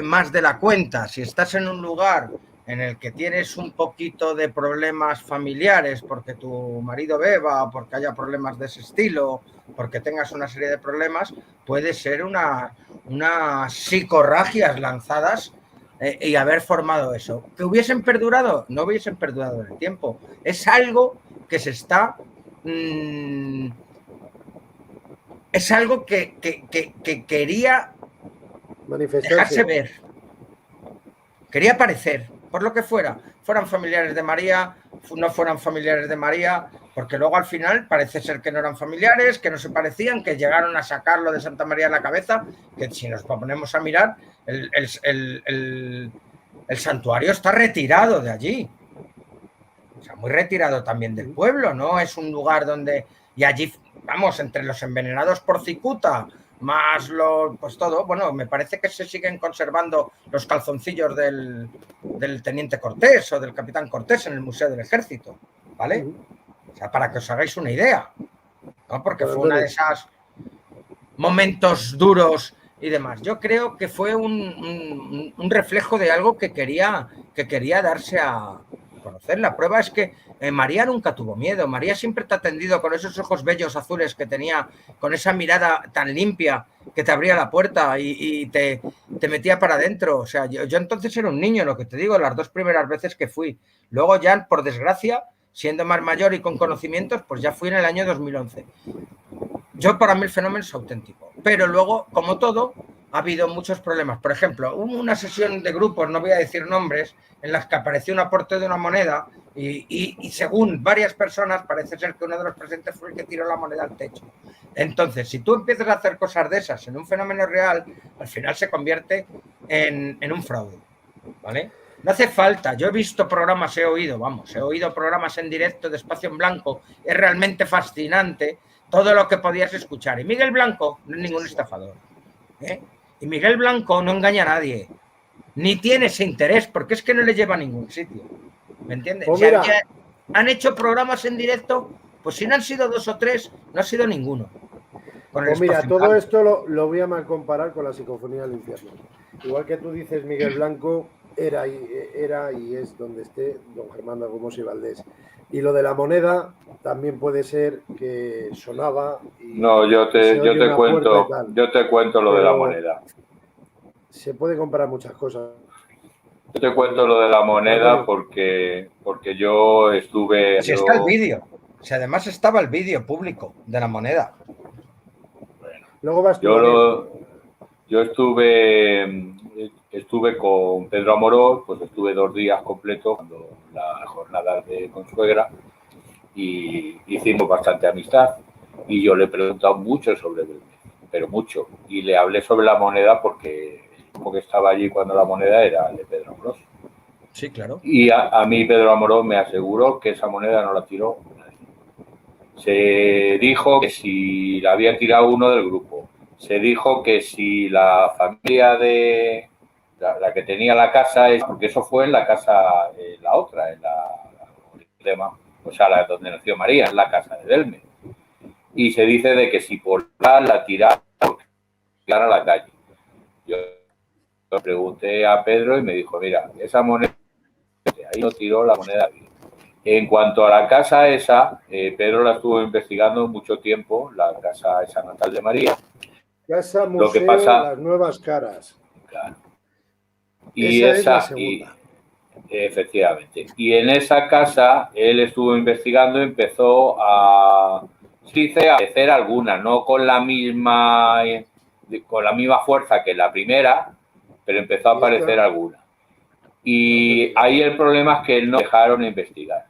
más de la cuenta, si estás en un lugar en el que tienes un poquito de problemas familiares porque tu marido beba, porque haya problemas de ese estilo, porque tengas una serie de problemas, puede ser unas psicorragias lanzadas y haber formado eso. ¿Que hubiesen perdurado? No hubiesen perdurado en el tiempo. Es algo que se está... es algo que quería dejarse ver. Quería aparecer, por lo que fuera. Fueran familiares de María, no fueran familiares de María, porque luego al final parece ser que no eran familiares, que no se parecían, que llegaron a sacarlo de Santa María de la cabeza, que si nos ponemos a mirar, el santuario está retirado de allí. O sea, muy retirado también del pueblo, ¿no? Es un lugar donde... Y allí, vamos, entre los envenenados por cicuta, más pues todo, bueno, me parece que se siguen conservando los calzoncillos del teniente Cortés o del capitán Cortés en el Museo del Ejército, ¿vale? O sea, para que os hagáis una idea, ¿no? Porque fue una de esas momentos duros y demás. Yo creo que fue un reflejo de algo que quería darse a conocer. La prueba es que María nunca tuvo miedo. María siempre te ha atendido con esos ojos bellos azules que tenía, con esa mirada tan limpia que te abría la puerta y te metía para adentro. O sea, yo entonces era un niño, lo que te digo, las 2 primeras veces que fui. Luego ya, por desgracia, siendo más mayor y con conocimientos, pues ya fui en el año 2011. Para mí el fenómeno es auténtico. pero luego, como todo, ha habido muchos problemas. Por ejemplo, hubo una sesión de grupos, no voy a decir nombres, en las que apareció un aporte de una moneda y según varias personas parece ser que uno de los presentes fue el que tiró la moneda al techo. Entonces, si tú empiezas a hacer cosas de esas en un fenómeno real, al final se convierte en un fraude, ¿vale? No hace falta, yo he visto programas, he oído programas en directo de Espacio en Blanco, es realmente fascinante todo lo que podías escuchar. Y Miguel Blanco no es ningún estafador, ¿eh? Y Miguel Blanco no engaña a nadie, ni tiene ese interés, porque es que no le lleva a ningún sitio, ¿me entiendes? Pues O sea, mira, ya han hecho programas en directo, pues si no han sido 2 o 3, no ha sido ninguno. Con el pues mira, Espacio en todo Blanco. esto lo voy a mal comparar con la psicofonía del infierno. Igual que tú dices, Miguel Blanco era y es donde esté don Germán Gómez y Valdés. Y lo de la moneda también puede ser que sonaba y No, yo se te oye una puerta y cuento, tal. yo te cuento lo de la Pero moneda. se puede comparar muchas cosas. Yo te cuento lo de la moneda Antonio. porque yo estuve... Si está el vídeo, si además estaba el vídeo público de la moneda. Luego vas tú, Daniel. Yo estuve con Pedro Amorós, pues estuve 2 días completos cuando la jornada de consuegra y hicimos bastante amistad. Y yo le he preguntado mucho sobre Belmez, pero mucho. Y le hablé sobre la moneda porque estaba allí cuando la moneda era de Pedro Amorós. Sí, claro. Y a mí Pedro Amorós me aseguró que esa moneda no la tiró nadie. Se dijo que si la había tirado uno del grupo. Se dijo que si la familia de la que tenía la casa, porque eso fue en la casa, la otra, en o sea, la donde nació María, en la casa de Belmez. Y se dice de que si por la tiraron a la calle. Yo le pregunté a Pedro y me dijo, mira, esa moneda, ahí no tiró la moneda bien. En cuanto a la casa esa, Pedro la estuvo investigando mucho tiempo, la casa esa natal de María. Casa Museo, lo que pasa, Las Nuevas Caras. Claro. Y esa es la segunda. Efectivamente. Y en esa casa él estuvo investigando y empezó a aparecer algunas, no con la misma fuerza que la primera, pero empezó a aparecer alguna. Y ahí el problema es que él no dejaron investigar,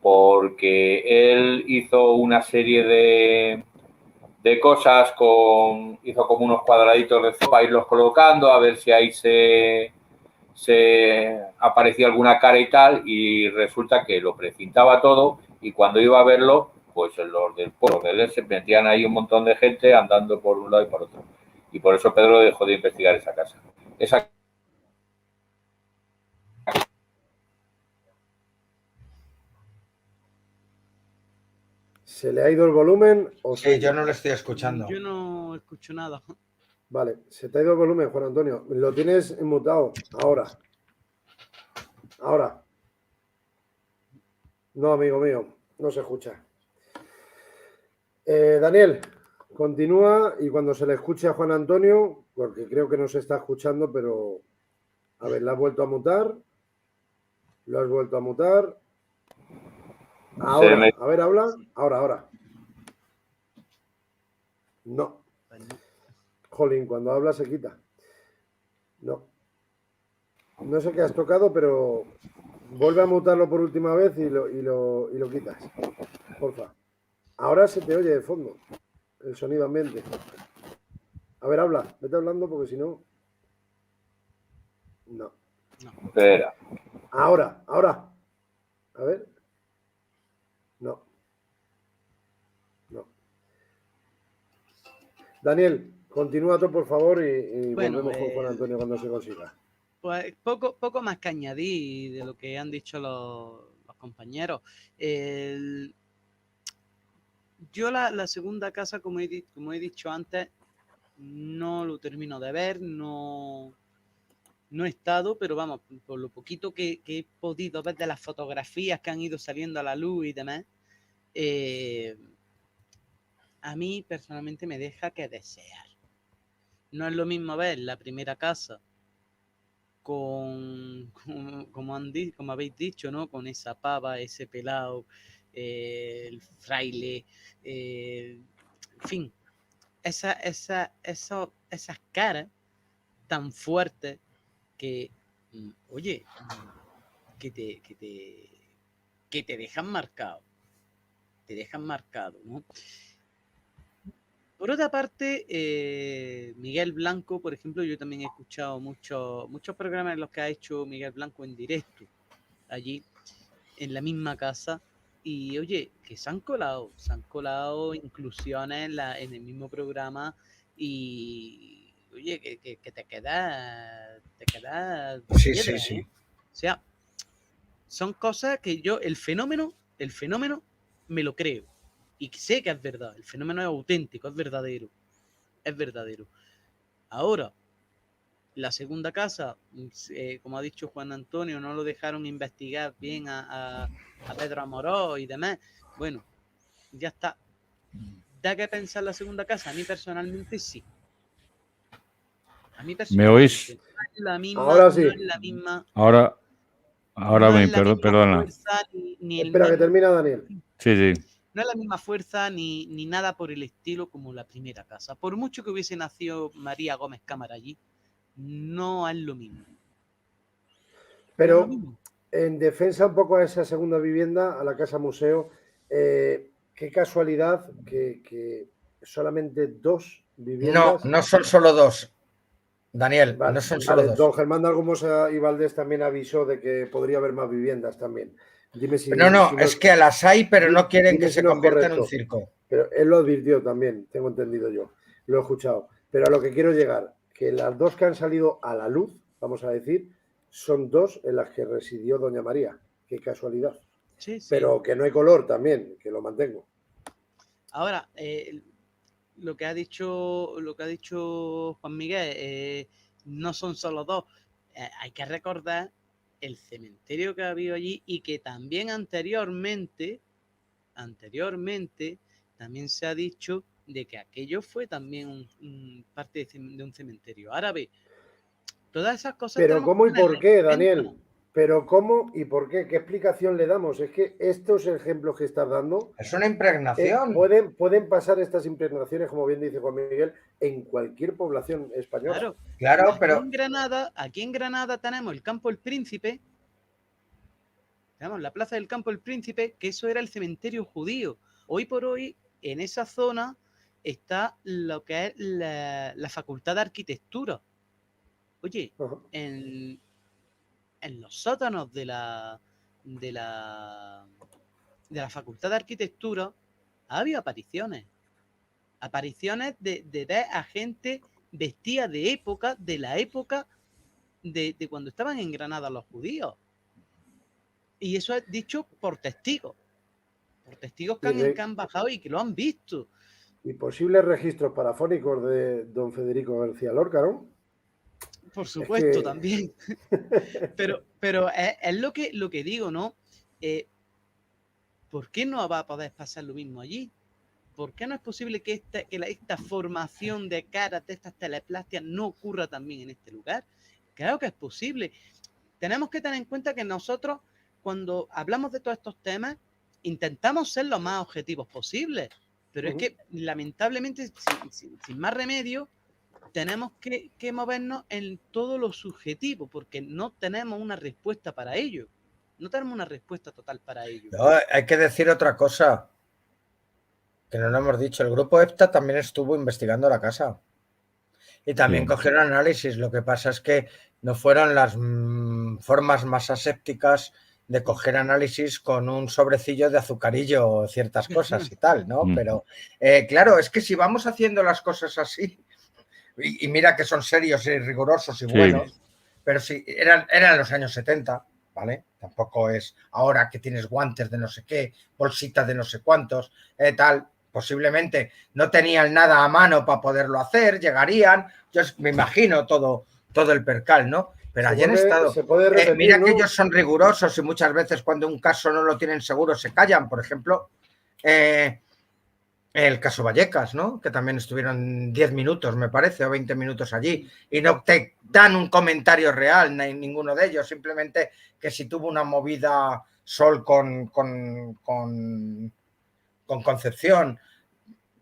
porque él hizo una serie de cosas, hizo como unos cuadraditos de para irlos colocando, a ver si ahí se aparecía alguna cara y tal, y resulta que lo precintaba todo, y cuando iba a verlo, pues los del pueblo de él se metían ahí un montón de gente andando por un lado y por otro. Y por eso Pedro dejó de investigar esa casa. ¿Se le ha ido el volumen o sí? Yo no lo estoy escuchando. Yo no escucho nada. Vale, se te ha ido el volumen, Juan Antonio. Lo tienes inmutado ahora. Ahora. No, amigo mío, no se escucha. Daniel, continúa y cuando se le escuche a Juan Antonio, porque creo que no se está escuchando, pero a ver, ¿la has vuelto a mutar? ¿Lo has vuelto a mutar? Ahora, a ver, habla. Ahora. No. Jolín, cuando habla se quita. No. No sé qué has tocado, pero vuelve a mutarlo por última vez y lo quitas. Porfa. Ahora se te oye de fondo el sonido ambiente. A ver, habla. Vete hablando porque si no... No. Espera. Ahora. A ver. No. Daniel, continúa tú, por favor, y Bueno, volvemos con Juan Antonio cuando se consiga. Pues poco más que añadir de lo que han dicho los compañeros. Yo la segunda casa, como he dicho antes, no lo termino de ver, no he estado, pero vamos, por lo poquito que he podido ver de las fotografías que han ido saliendo a la luz y demás, a mí personalmente me deja que desear. No es lo mismo ver la primera casa como habéis dicho, ¿no? Con esa pava, ese pelado, el fraile, en fin, esas caras tan fuertes que, oye, que te dejan marcado. Te dejan marcado, ¿no? Por otra parte, Miguel Blanco, por ejemplo, yo también he escuchado muchos programas en los que ha hecho Miguel Blanco en directo, allí, en la misma casa, y oye, que se han colado inclusiones en el mismo programa, y oye, que te quedas de Sí, piedra, sí, sí. ¿eh? O sea, son cosas que yo, el fenómeno me lo creo. Y sé que es verdad. El fenómeno es auténtico, es verdadero. Es verdadero. Ahora, la segunda casa, como ha dicho Juan Antonio, no lo dejaron investigar bien a Pedro Amorós y demás. Bueno, ya está. ¿Da que pensar la segunda casa? A mí personalmente sí. A mí ¿Me oís? personalmente. No es la misma, Ahora sí. no es la misma. Ahora No me es la misma perdona. fuerza, ni el Espera, que mismo. termina Daniel. Sí. No es la misma fuerza ni nada por el estilo como la primera casa. Por mucho que hubiese nacido María Gómez Cámara allí, no es lo mismo. Pero en defensa un poco a esa segunda vivienda, a la casa museo, qué casualidad que solamente 2 viviendas. No son solo 2, Daniel, Vale, no son solo 2. Don Germán de Argumosa y Valdés también avisó de que podría haber más viviendas también. Dime si No, es que las hay, pero no quieren que si se no es convierta en un correcto. circo. Pero él lo advirtió también, tengo entendido yo, lo he escuchado. Pero a lo que quiero llegar, que las 2 que han salido a la luz, vamos a decir, son 2 en las que residió Doña María. Qué casualidad. Sí, sí. Pero que no hay color también, que lo mantengo. Ahora, lo que ha dicho Juan Miguel, no son solo 2. Hay que recordar el cementerio que ha habido allí y que también anteriormente también se ha dicho de que aquello fue también parte de un cementerio árabe. Todas esas cosas. Pero ¿cómo y por qué, Daniel? Pero ¿cómo y por qué? ¿Qué explicación le damos? Es que estos ejemplos que estás dando... Es una impregnación. Pueden pasar estas impregnaciones, como bien dice Juan Miguel, en cualquier población española. Claro, pero... Aquí en Granada tenemos el Campo del Príncipe, tenemos la Plaza del Campo del Príncipe, que eso era el cementerio judío. Hoy por hoy, en esa zona, está lo que es la Facultad de Arquitectura. Oye, en los sótanos de la Facultad de Arquitectura ha habido apariciones de ver a gente vestida de la época de cuando estaban en Granada los judíos. Y eso es dicho por testigos que han bajado y que lo han visto. Y posibles registros parafónicos de don Federico García Lorca, ¿no? Por supuesto, también. pero es lo que digo, ¿no? ¿Por qué no va a poder pasar lo mismo allí? ¿Por qué no es posible que esta formación de caras de estas teleplastias no ocurra también en este lugar? Claro que es posible. Tenemos que tener en cuenta que nosotros, cuando hablamos de todos estos temas, intentamos ser lo más objetivos posible. Pero es que, lamentablemente, sin más remedio, tenemos que movernos en todo lo subjetivo, porque no tenemos una respuesta para ello. No tenemos una respuesta total para ello. No, hay que decir otra cosa, que no lo hemos dicho. El grupo EPTA también estuvo investigando la casa. Y también cogieron análisis. Lo que pasa es que no fueron las formas más asépticas de coger análisis con un sobrecillo de azucarillo o ciertas cosas y tal, ¿no? Pero, claro, es que si vamos haciendo las cosas así, y mira que son serios y rigurosos y buenos, pero sí, eran los años 70, ¿vale? Tampoco es ahora que tienes guantes de no sé qué, bolsitas de no sé cuántos, tal. Posiblemente no tenían nada a mano para poderlo hacer, llegarían, yo me imagino todo el percal, ¿no? Pero allí han estado. Mira que ellos son rigurosos y muchas veces cuando un caso no lo tienen seguro se callan. Por ejemplo, el caso Vallecas, ¿no? Que también estuvieron 10 minutos, me parece, o 20 minutos allí y no te dan un comentario real, ninguno de ellos, simplemente que si tuvo una movida Sol con Concepción,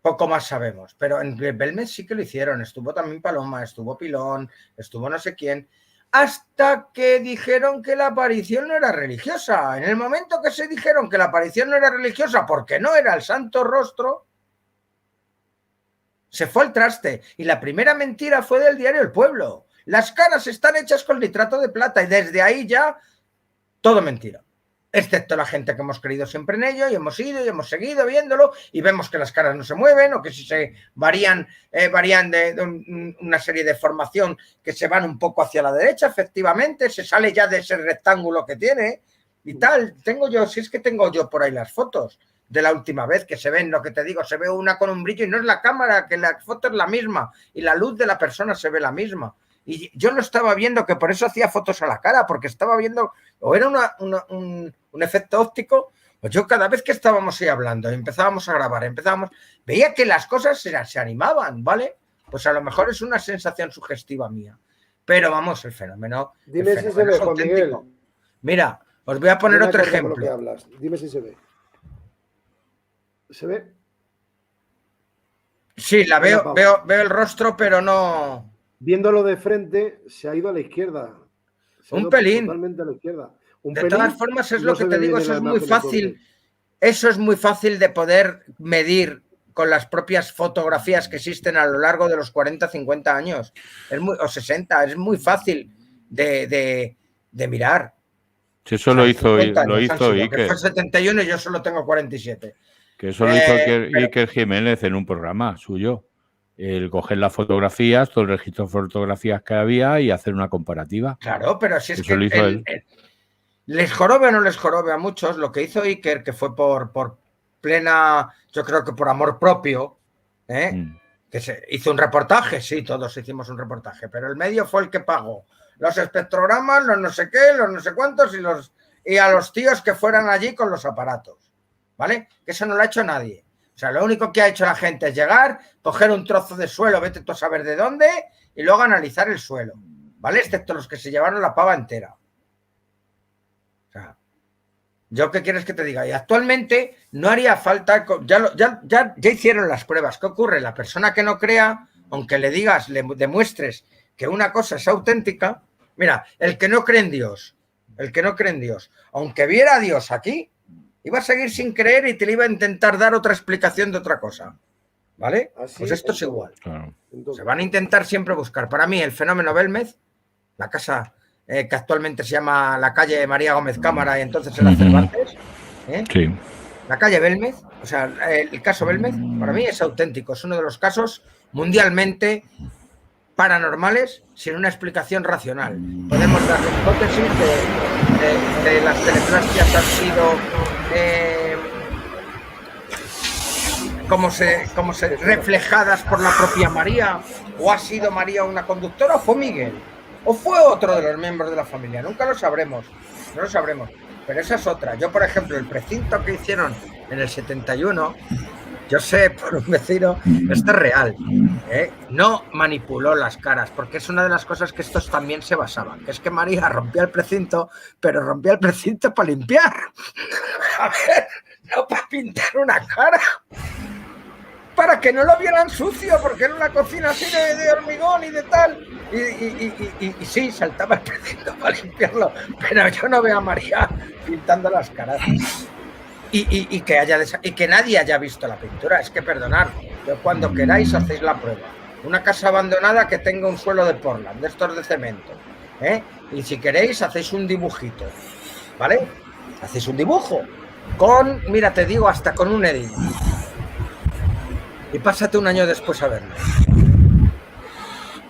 poco más sabemos. Pero en Belmez sí que lo hicieron. Estuvo también Paloma, estuvo Pilón, estuvo no sé quién. Hasta que dijeron que la aparición no era religiosa. En el momento que se dijeron que la aparición no era religiosa porque no era el santo rostro, se fue al traste. Y la primera mentira fue del diario El Pueblo. Las caras están hechas con nitrato de plata y desde ahí ya todo mentira. Excepto la gente que hemos creído siempre en ello y hemos ido y hemos seguido viéndolo y vemos que las caras no se mueven o que si se varían de una serie de formación que se van un poco hacia la derecha, efectivamente, se sale ya de ese rectángulo que tiene y tal. Si es que tengo yo por ahí las fotos de la última vez que se ven, lo que te digo, se ve una con un brillo y no es la cámara, que la foto es la misma y la luz de la persona se ve la misma. Y yo lo estaba viendo, que por eso hacía fotos a la cara, porque estaba viendo, o era un efecto óptico, pues yo cada vez que estábamos ahí hablando, empezábamos a grabar, veía que las cosas se animaban, ¿vale? Pues a lo mejor es una sensación sugestiva mía. Pero vamos, el fenómeno, Dime si se ve, Juan Miguel. Mira, os voy a poner otro ejemplo. Lo que hablas. Dime si se ve. ¿Se ve? Sí, la veo el rostro, pero no... Viéndolo de frente, se ha ido a la izquierda. Un pelín. Totalmente a la izquierda. De todas formas, es lo que te digo, eso es muy fácil. Eso es muy fácil de poder medir con las propias fotografías que existen a lo largo de los 40, 50 años. O 60, es muy fácil de mirar. Si eso lo hizo Iker. Que fue 71 y yo solo tengo 47. Que eso lo hizo Iker Jiménez en un programa suyo. El coger las fotografías, todo el registro de fotografías que había y hacer una comparativa. Claro, pero si es eso que lo hizo él. Les jorobe o no les jorobe a muchos, lo que hizo Iker, que fue por plena, yo creo que por amor propio, que se hizo un reportaje, sí, todos hicimos un reportaje, pero el medio fue el que pagó los espectrogramas, los no sé qué, los no sé cuántos y a los tíos que fueran allí con los aparatos, ¿vale? Que eso no lo ha hecho nadie. O sea, lo único que ha hecho la gente es llegar, coger un trozo de suelo, vete tú a saber de dónde, y luego analizar el suelo, ¿vale? Excepto los que se llevaron la pava entera. O sea, ¿yo qué quieres que te diga? Y actualmente no haría falta, ya hicieron las pruebas. ¿Qué ocurre? La persona que no crea, aunque le digas, le demuestres que una cosa es auténtica, mira, el que no cree en Dios, aunque viera a Dios aquí, iba a seguir sin creer y te le iba a intentar dar otra explicación de otra cosa, ¿vale? Así, pues esto es igual. Claro. Se van a intentar siempre buscar. Para mí, el fenómeno Belmez, la casa que actualmente se llama la calle María Gómez Cámara y entonces era Cervantes, sí. La calle Belmez, o sea, el caso Belmez, para mí es auténtico. Es uno de los casos mundialmente paranormales sin una explicación racional. Podemos dar la hipótesis de las teleplastias han sido como se reflejadas por la propia María, o ha sido María una conductora, o fue Miguel, o fue otro de los miembros de la familia. Nunca lo sabremos, no lo sabremos, pero esa es otra. Yo, por ejemplo, el precinto que hicieron en el 71, yo sé por un vecino, esto es real, no manipuló las caras, porque es una de las cosas que estos también se basaban, que es que María rompía el precinto, pero rompía el precinto para limpiar. A ver, no para pintar una cara, para que no lo vieran sucio, porque era una cocina así de hormigón y de tal, y sí, saltaba el precinto para limpiarlo, pero yo no veo a María pintando las caras. Y que nadie haya visto la pintura. Es que perdonad, yo cuando queráis hacéis la prueba. Una casa abandonada que tenga un suelo de Portland, de estos de cemento, y si queréis hacéis un dibujito, ¿vale? Hacéis un dibujo con, mira, te digo, hasta con un edit, y pásate un año después a verlo,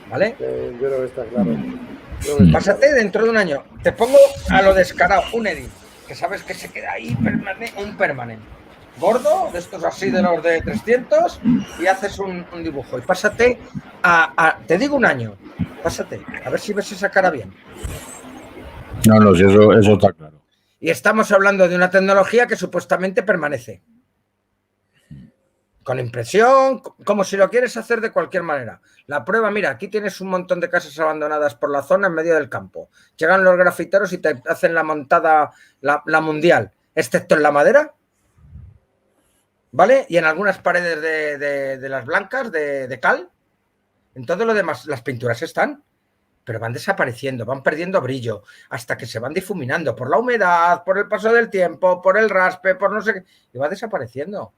¿vale? Yo creo que está claro. Pásate dentro de un año, te pongo a lo descarado, un edit, que sabes que se queda ahí un permanente gordo, de estos así de los de 300, y haces un dibujo. Y pásate te digo un año, pásate, a ver si ves esa cara bien. No, si eso está claro. Y estamos hablando de una tecnología que supuestamente permanece. Con impresión, como si lo quieres hacer de cualquier manera. La prueba, mira, aquí tienes un montón de casas abandonadas por la zona en medio del campo. Llegan los grafiteros y te hacen la montada, la mundial, excepto en la madera. ¿vale? Y en algunas paredes de las blancas de cal. En todo lo demás, las pinturas están, pero van desapareciendo, van perdiendo brillo, hasta que se van difuminando por la humedad, por el paso del tiempo, por el raspe, por no sé qué, y va desapareciendo.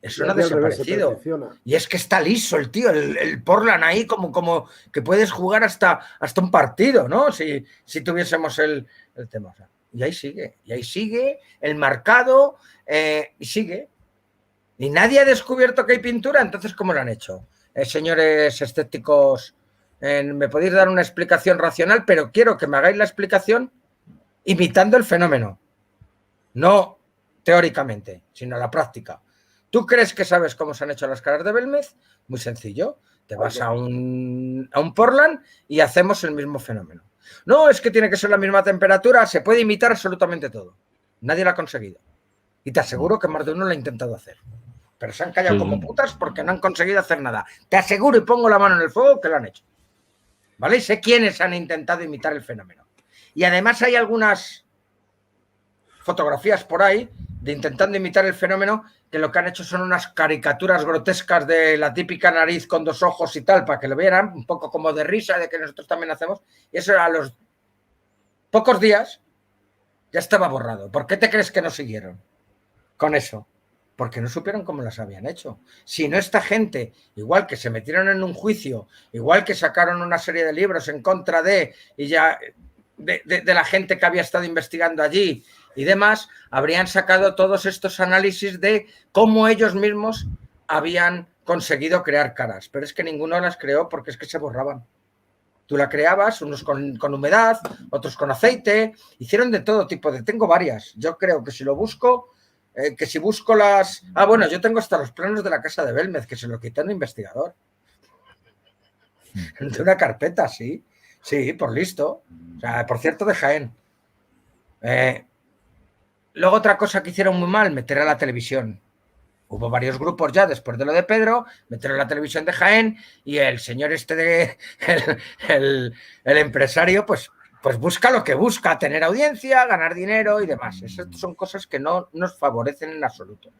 Eso no ha desaparecido. Y es que está liso el tío, el Portland ahí como que puedes jugar hasta un partido, ¿no? Si tuviésemos el tema. Y ahí sigue el marcado, y sigue. Y nadie ha descubierto que hay pintura, entonces ¿cómo lo han hecho? Señores escépticos, me podéis dar una explicación racional, pero quiero que me hagáis la explicación imitando el fenómeno. No teóricamente, sino la práctica. ¿Tú crees que sabes cómo se han hecho las caras de Belmez? Muy sencillo. Te vas a un Portland y hacemos el mismo fenómeno. No, es que tiene que ser la misma temperatura, se puede imitar absolutamente todo. Nadie lo ha conseguido. Y te aseguro que más de uno lo ha intentado hacer. Pero se han callado como putas porque no han conseguido hacer nada. Te aseguro y pongo la mano en el fuego que lo han hecho. ¿Vale? Sé quiénes han intentado imitar el fenómeno. Y además hay algunas fotografías por ahí de intentando imitar el fenómeno que lo que han hecho son unas caricaturas grotescas de la típica nariz con dos ojos y tal, para que lo vieran, un poco como de risa de que nosotros también hacemos. Y eso a los pocos días ya estaba borrado. ¿Por qué te crees que no siguieron con eso? Porque no supieron cómo las habían hecho. Si no, esta gente, igual que se metieron en un juicio, igual que sacaron una serie de libros en contra de, y ya de la gente que había estado investigando allí y demás, habrían sacado todos estos análisis de cómo ellos mismos habían conseguido crear caras. Pero es que ninguno las creó porque es que se borraban. Tú la creabas, unos con humedad, otros con aceite, hicieron de todo tipo. Tengo varias. Yo creo que si lo busco... que si busco las... bueno, yo tengo hasta los planos de la casa de Belmez, que se lo quitó un investigador. De una carpeta, sí. Sí, por listo. O sea, por cierto, de Jaén. Luego otra cosa que hicieron muy mal, meter a la televisión. Hubo varios grupos ya después de lo de Pedro, meter a la televisión de Jaén y el señor el empresario, pues busca lo que busca, tener audiencia, ganar dinero y demás. Esas son cosas que no nos favorecen en absoluto.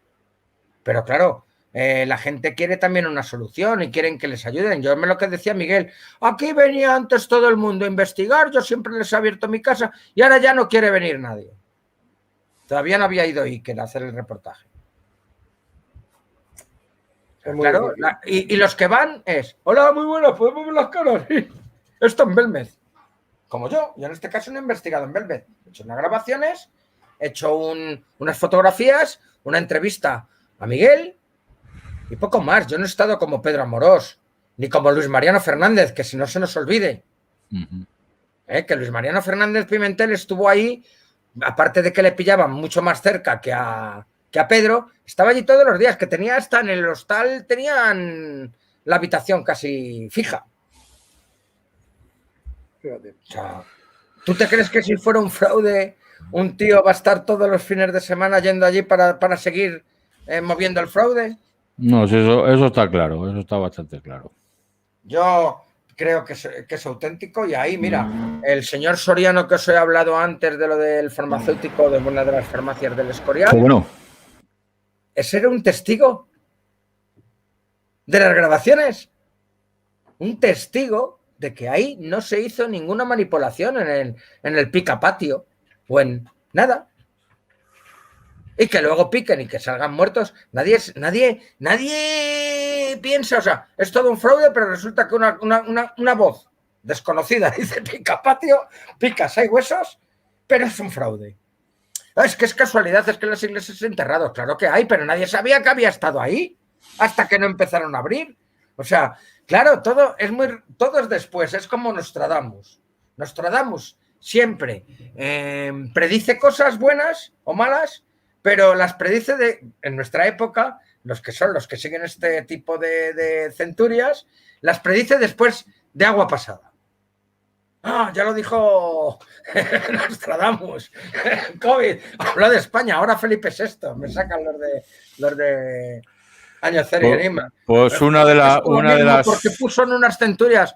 Pero claro, la gente quiere también una solución y quieren que les ayuden. Yo me lo que decía Miguel, aquí venía antes todo el mundo a investigar, yo siempre les he abierto mi casa y ahora ya no quiere venir nadie. Todavía no había ido Iker a hacer el reportaje. Claro, y los que van es, hola, muy buenas, ¿podemos ver las caras? Esto en Belmez. Como yo en este caso no he investigado en Belmez. He hecho unas grabaciones, he hecho unas fotografías, una entrevista a Miguel y poco más. Yo no he estado como Pedro Amorós, ni como Luis Mariano Fernández, que si no se nos olvide. Que Luis Mariano Fernández Pimentel estuvo ahí, aparte de que le pillaban mucho más cerca que a Pedro, estaba allí todos los días, que tenía hasta en el hostal, tenían la habitación casi fija. Fíjate. O sea, ¿tú te crees que si fuera un fraude, un tío va a estar todos los fines de semana yendo allí para seguir moviendo el fraude? No, eso está claro, eso está bastante claro. Yo creo que es auténtico y ahí, mira, el señor Soriano que os he hablado antes de lo del farmacéutico de una de las farmacias del Escorial, Bueno, ese era un testigo de las grabaciones. Un testigo de que ahí no se hizo ninguna manipulación en el pica patio o en nada. Y que luego piquen y que salgan muertos. Nadie piensa, o sea, es todo un fraude, pero resulta que una voz desconocida dice pica patio, pica 6 huesos, pero es un fraude. Es que es casualidad, es que las iglesias enterrados, claro que hay, pero nadie sabía que había estado ahí hasta que no empezaron a abrir. O sea, claro, todo es después, es como Nostradamus. Nostradamus siempre predice cosas buenas o malas, pero las predice en nuestra época, los que siguen este tipo de centurias, las predice después de agua pasada. Ya lo dijo Nostradamus. COVID, habló de España, ahora Felipe VI, me sacan los de Año Cero y Enigma. Pues una de las... Porque puso en unas centurias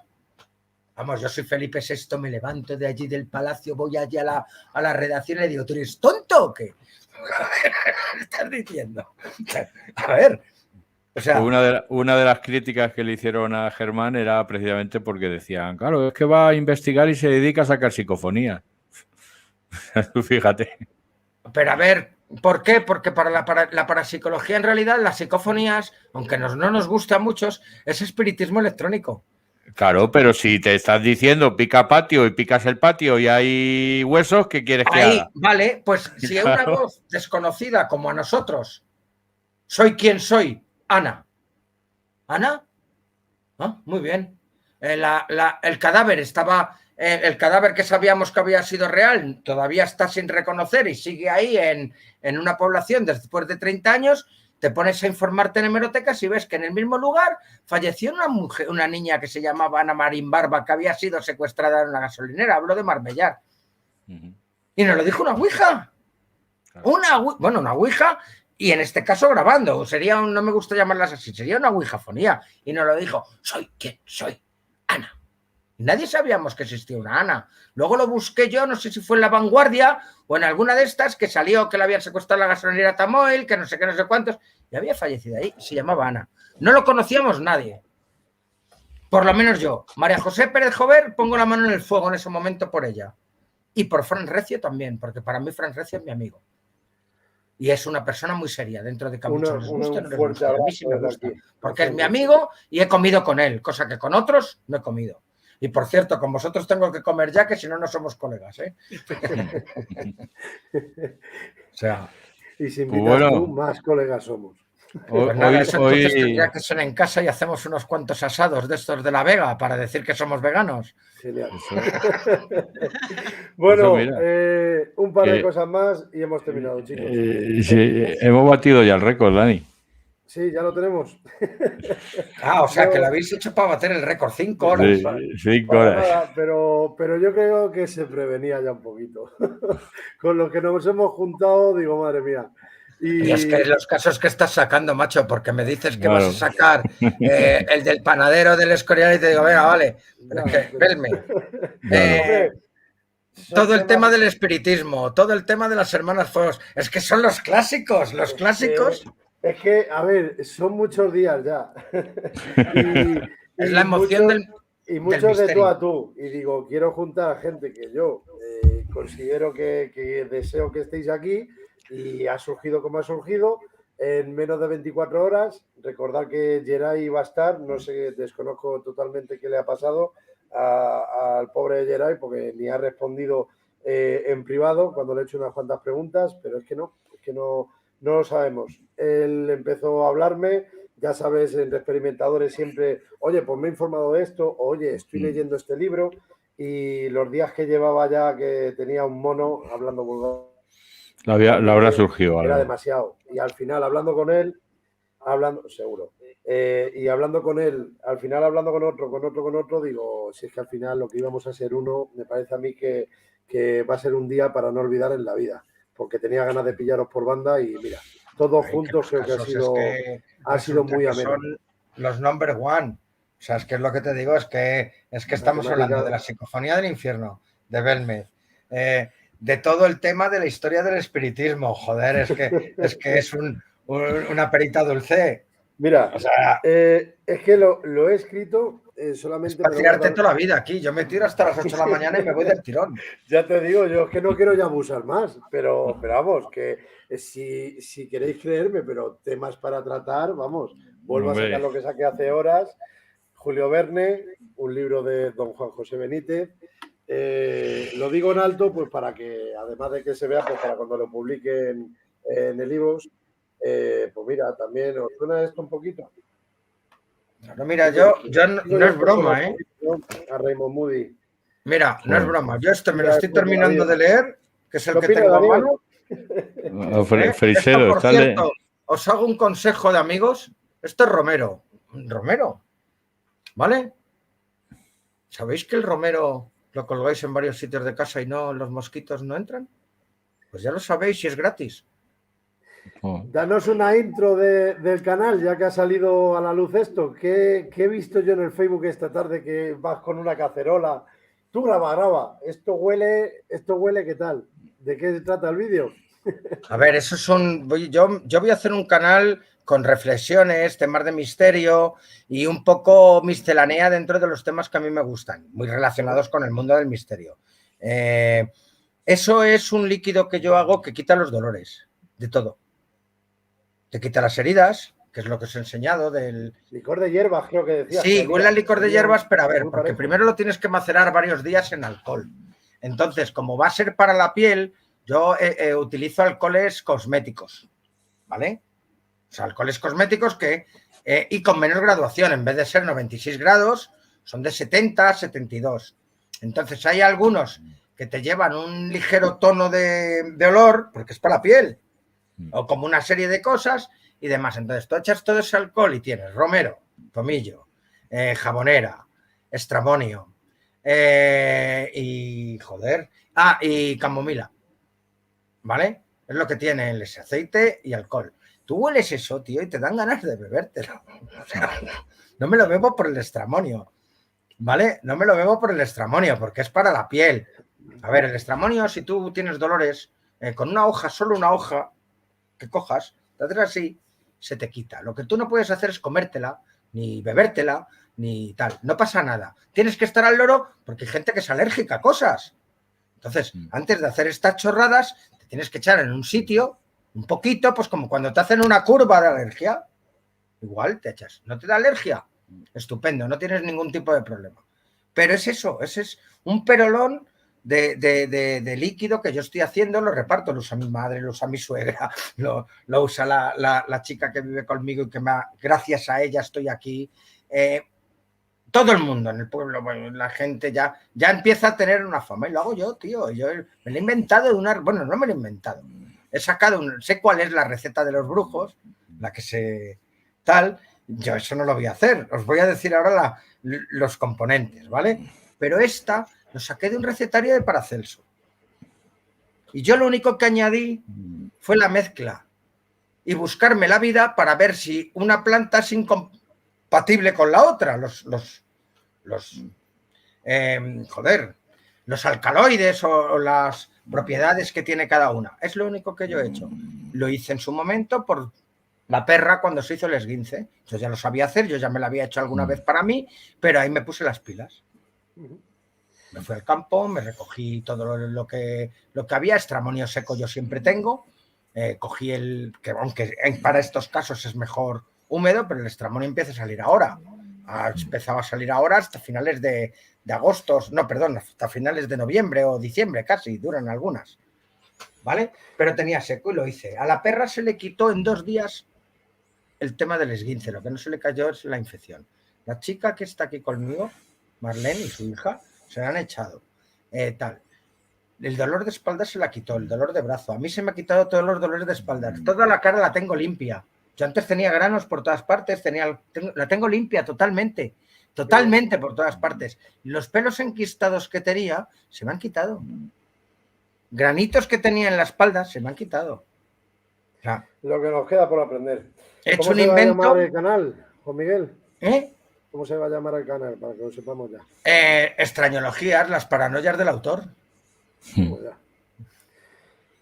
Vamos, yo soy Felipe VI, me levanto de allí del palacio, voy allí a la redacción y le digo, ¿tú eres tonto o qué? ¿Qué estás diciendo? A ver, o sea... Una de las críticas que le hicieron a Germán era precisamente porque decían, claro, es que va a investigar y se dedica a sacar psicofonía. Tú fíjate. Pero a ver, ¿por qué? Porque para la parapsicología en realidad las psicofonías, aunque no nos gusta a muchos, es espiritismo electrónico. Claro, pero si te estás diciendo pica patio y picas el patio y hay huesos, ¿qué quieres que haga? Vale, pues si hay una voz desconocida como a nosotros, soy quien soy, Ana. ¿Ana? Ah, muy bien. El cadáver estaba... el cadáver que sabíamos que había sido real todavía está sin reconocer y sigue ahí en una población después de 30 años... Te pones a informarte en hemerotecas y ves que en el mismo lugar falleció una niña que se llamaba Ana Marín Barba, que había sido secuestrada en una gasolinera. Hablo de Marbellar. Y nos lo dijo una ouija. Una ouija, y en este caso grabando. Sería no me gusta llamarlas así, sería una ouijafonía. Y nos lo dijo, soy quien soy, Ana. Nadie sabíamos que existía una Ana. Luego lo busqué yo, no sé si fue en La Vanguardia o en alguna de estas, que salió que la habían secuestrado en la gasolinera Tamoil, que no sé qué, no sé cuántos, y había fallecido ahí, se llamaba Ana. No lo conocíamos nadie. Por lo menos yo. María José Pérez Jover, pongo la mano en el fuego en ese momento por ella. Y por Fran Recio también, porque para mí Fran Recio es mi amigo. Y es una persona muy seria, dentro de que a muchos les gusta, no les gusta. A mí sí me gusta, porque es mi amigo y he comido con él, cosa que con otros no he comido. Y por cierto, con vosotros tengo que comer ya, que si no, no somos colegas, ¿eh? O sea... Y si invitas tú, más colegas somos. Pues nada, eso entonces tendría que ser en casa y hacemos unos cuantos asados de estos de La Vega para decir que somos veganos. Genial. Bueno, un par de cosas más y hemos terminado, chicos. Sí, hemos batido ya el récord, Dani. Sí, ya lo tenemos. O sea, que lo habéis hecho para bater el récord, 5 horas. Sí, 5 horas. Nada, pero yo creo que se prevenía ya un poquito. Con lo que nos hemos juntado, digo, madre mía. Y es que los casos que estás sacando, macho, porque me dices que vas a sacar el del panadero del Escorial y te digo, venga, vale, pero es que, verme. Todo el tema del espiritismo, todo el tema de las hermanas fuegos, es que son los clásicos, los clásicos. Es que, a ver, son muchos días ya. Es la emoción y muchos de tú a tú. Y digo, quiero juntar a gente que yo considero que deseo que estéis aquí. Y ha surgido como ha surgido en menos de 24 horas. Recordad que Geray va a estar, no sé, desconozco totalmente qué le ha pasado al pobre Geray, porque ni ha respondido en privado cuando le he hecho unas cuantas preguntas, pero es que no lo sabemos. Él empezó a hablarme, ya sabes, entre experimentadores siempre, oye, pues me he informado de esto, oye, estoy leyendo este libro, y los días que llevaba ya que tenía un mono hablando con le habrá surgido algo. Era demasiado. Y al final, hablando con él, seguro. Y hablando con él, al final hablando con otro, digo, si es que al final lo que íbamos a ser uno, me parece a mí que va a ser un día para no olvidar en la vida. Porque tenía ganas de pillaros por banda y mira, todos juntos creo que ha sido muy ameno. Son los number one. O sea, es que es lo que te digo, es que estamos hablando de la psicofonía del infierno, de Belmez, de todo el tema de la historia del espiritismo. Joder, es que es una perita dulce. Mira, o sea, es que lo he escrito solamente... Es para tirarte toda la vida aquí. Yo me tiro hasta las 8 de la mañana y me voy del tirón. Ya te digo, yo es que no quiero ya abusar más, pero vamos, que si queréis creerme, pero temas para tratar, vamos, vuelvo a sacar lo que saqué hace horas. Julio Verne, un libro de don Juan José Benítez. Lo digo en alto, pues para que, además de que se vea, pues para cuando lo publiquen en el iVoox, pues mira, también os suena esto un poquito. No, mira, yo no es broma, ¿eh? A Raymond Moody. Mira, no es broma. Yo esto me lo estoy terminando de leer, que es el que tengo a mano. Frisero, por cierto, os hago un consejo de amigos. Esto es romero. Romero. ¿Vale? ¿Sabéis que el romero lo colgáis en varios sitios de casa y los mosquitos no entran? Pues ya lo sabéis y es gratis. Danos una intro del canal, ya que ha salido a la luz esto. ¿Qué he visto yo en el Facebook esta tarde que vas con una cacerola? Tú graba. Esto huele, ¿qué tal? ¿De qué se trata el vídeo? A ver, eso son. Yo voy a hacer un canal con reflexiones, temas de misterio y un poco miscelánea dentro de los temas que a mí me gustan, muy relacionados con el mundo del misterio. Eso es un líquido que yo hago que quita los dolores, de todo. Te quita las heridas, que es lo que os he enseñado del... Licor de hierbas, creo que decía. Sí, huele a licor de hierbas, pero a ver, porque primero lo tienes que macerar varios días en alcohol. Entonces, como va a ser para la piel, yo utilizo alcoholes cosméticos, ¿vale? O sea, alcoholes cosméticos y con menos graduación, en vez de ser 96 grados, son de 70, 72. Entonces, hay algunos que te llevan un ligero tono de olor, porque es para la piel, o como una serie de cosas y demás. Entonces, tú echas todo ese alcohol y tienes romero, tomillo, jabonera, estramonio y camomila, ¿vale? Es lo que tiene ese aceite y alcohol. Tú hueles eso, tío, y te dan ganas de bebértelo. O sea, no me lo bebo por el estramonio, ¿vale? No me lo bebo por el estramonio, porque es para la piel. A ver, el estramonio, si tú tienes dolores, con una hoja, solo una hoja que cojas, te haces así, se te quita. Lo que tú no puedes hacer es comértela, ni bebértela, ni tal. No pasa nada. Tienes que estar al loro porque hay gente que es alérgica a cosas. Entonces, antes de hacer estas chorradas, te tienes que echar en un sitio un poquito, pues como cuando te hacen una curva de alergia. Igual te echas. ¿No te da alergia? Estupendo, no tienes ningún tipo de problema. Pero es eso, ese es un perolón de líquido que yo estoy haciendo, lo reparto, lo usa mi madre, lo usa mi suegra, lo usa la chica que vive conmigo y que gracias a ella estoy aquí. Todo el mundo en el pueblo, bueno, la gente ya empieza a tener una fama y lo hago yo, tío. Yo me lo he inventado bueno, no me lo he inventado. He sacado, sé cuál es la receta de los brujos, la que se tal. Yo eso no lo voy a hacer. Os voy a decir ahora los componentes, ¿vale? Pero esta lo saqué de un recetario de Paracelso. Y yo lo único que añadí fue la mezcla y buscarme la vida para ver si una planta es incompatible con la otra. Los alcaloides o las propiedades que tiene cada una. Es lo único que yo he hecho. Lo hice en su momento por la perra cuando se hizo el esguince. Yo ya lo sabía hacer, yo ya me lo había hecho alguna vez para mí, pero ahí me puse las pilas. Me fui al campo, me recogí todo lo que había. Estramonio seco yo siempre tengo. Cogí que aunque para estos casos es mejor húmedo, pero el estramonio empieza a salir ahora. Empezaba a salir ahora hasta finales de agosto, no, perdón, hasta finales de noviembre o diciembre casi, duran algunas, ¿vale? Pero tenía seco y lo hice. A la perra se le quitó en 2 días el tema del esguince, lo que no se le cayó es la infección. La chica que está aquí conmigo, Marlene y su hija, se la han echado, tal. El dolor de espalda se la quitó, el dolor de brazo. A mí se me ha quitado todos los dolores de espalda. Toda la cara la tengo limpia. Yo antes tenía granos por todas partes, la tengo limpia totalmente por todas partes. Los pelos enquistados que tenía se me han quitado. Granitos que tenía en la espalda se me han quitado. O sea, lo que nos queda por aprender. He hecho ¿Cómo un se invento? va a llamar el canal, Juan Miguel? ¿Cómo se va a llamar el canal? Para que lo sepamos ya. Extrañologías, las paranoias del autor.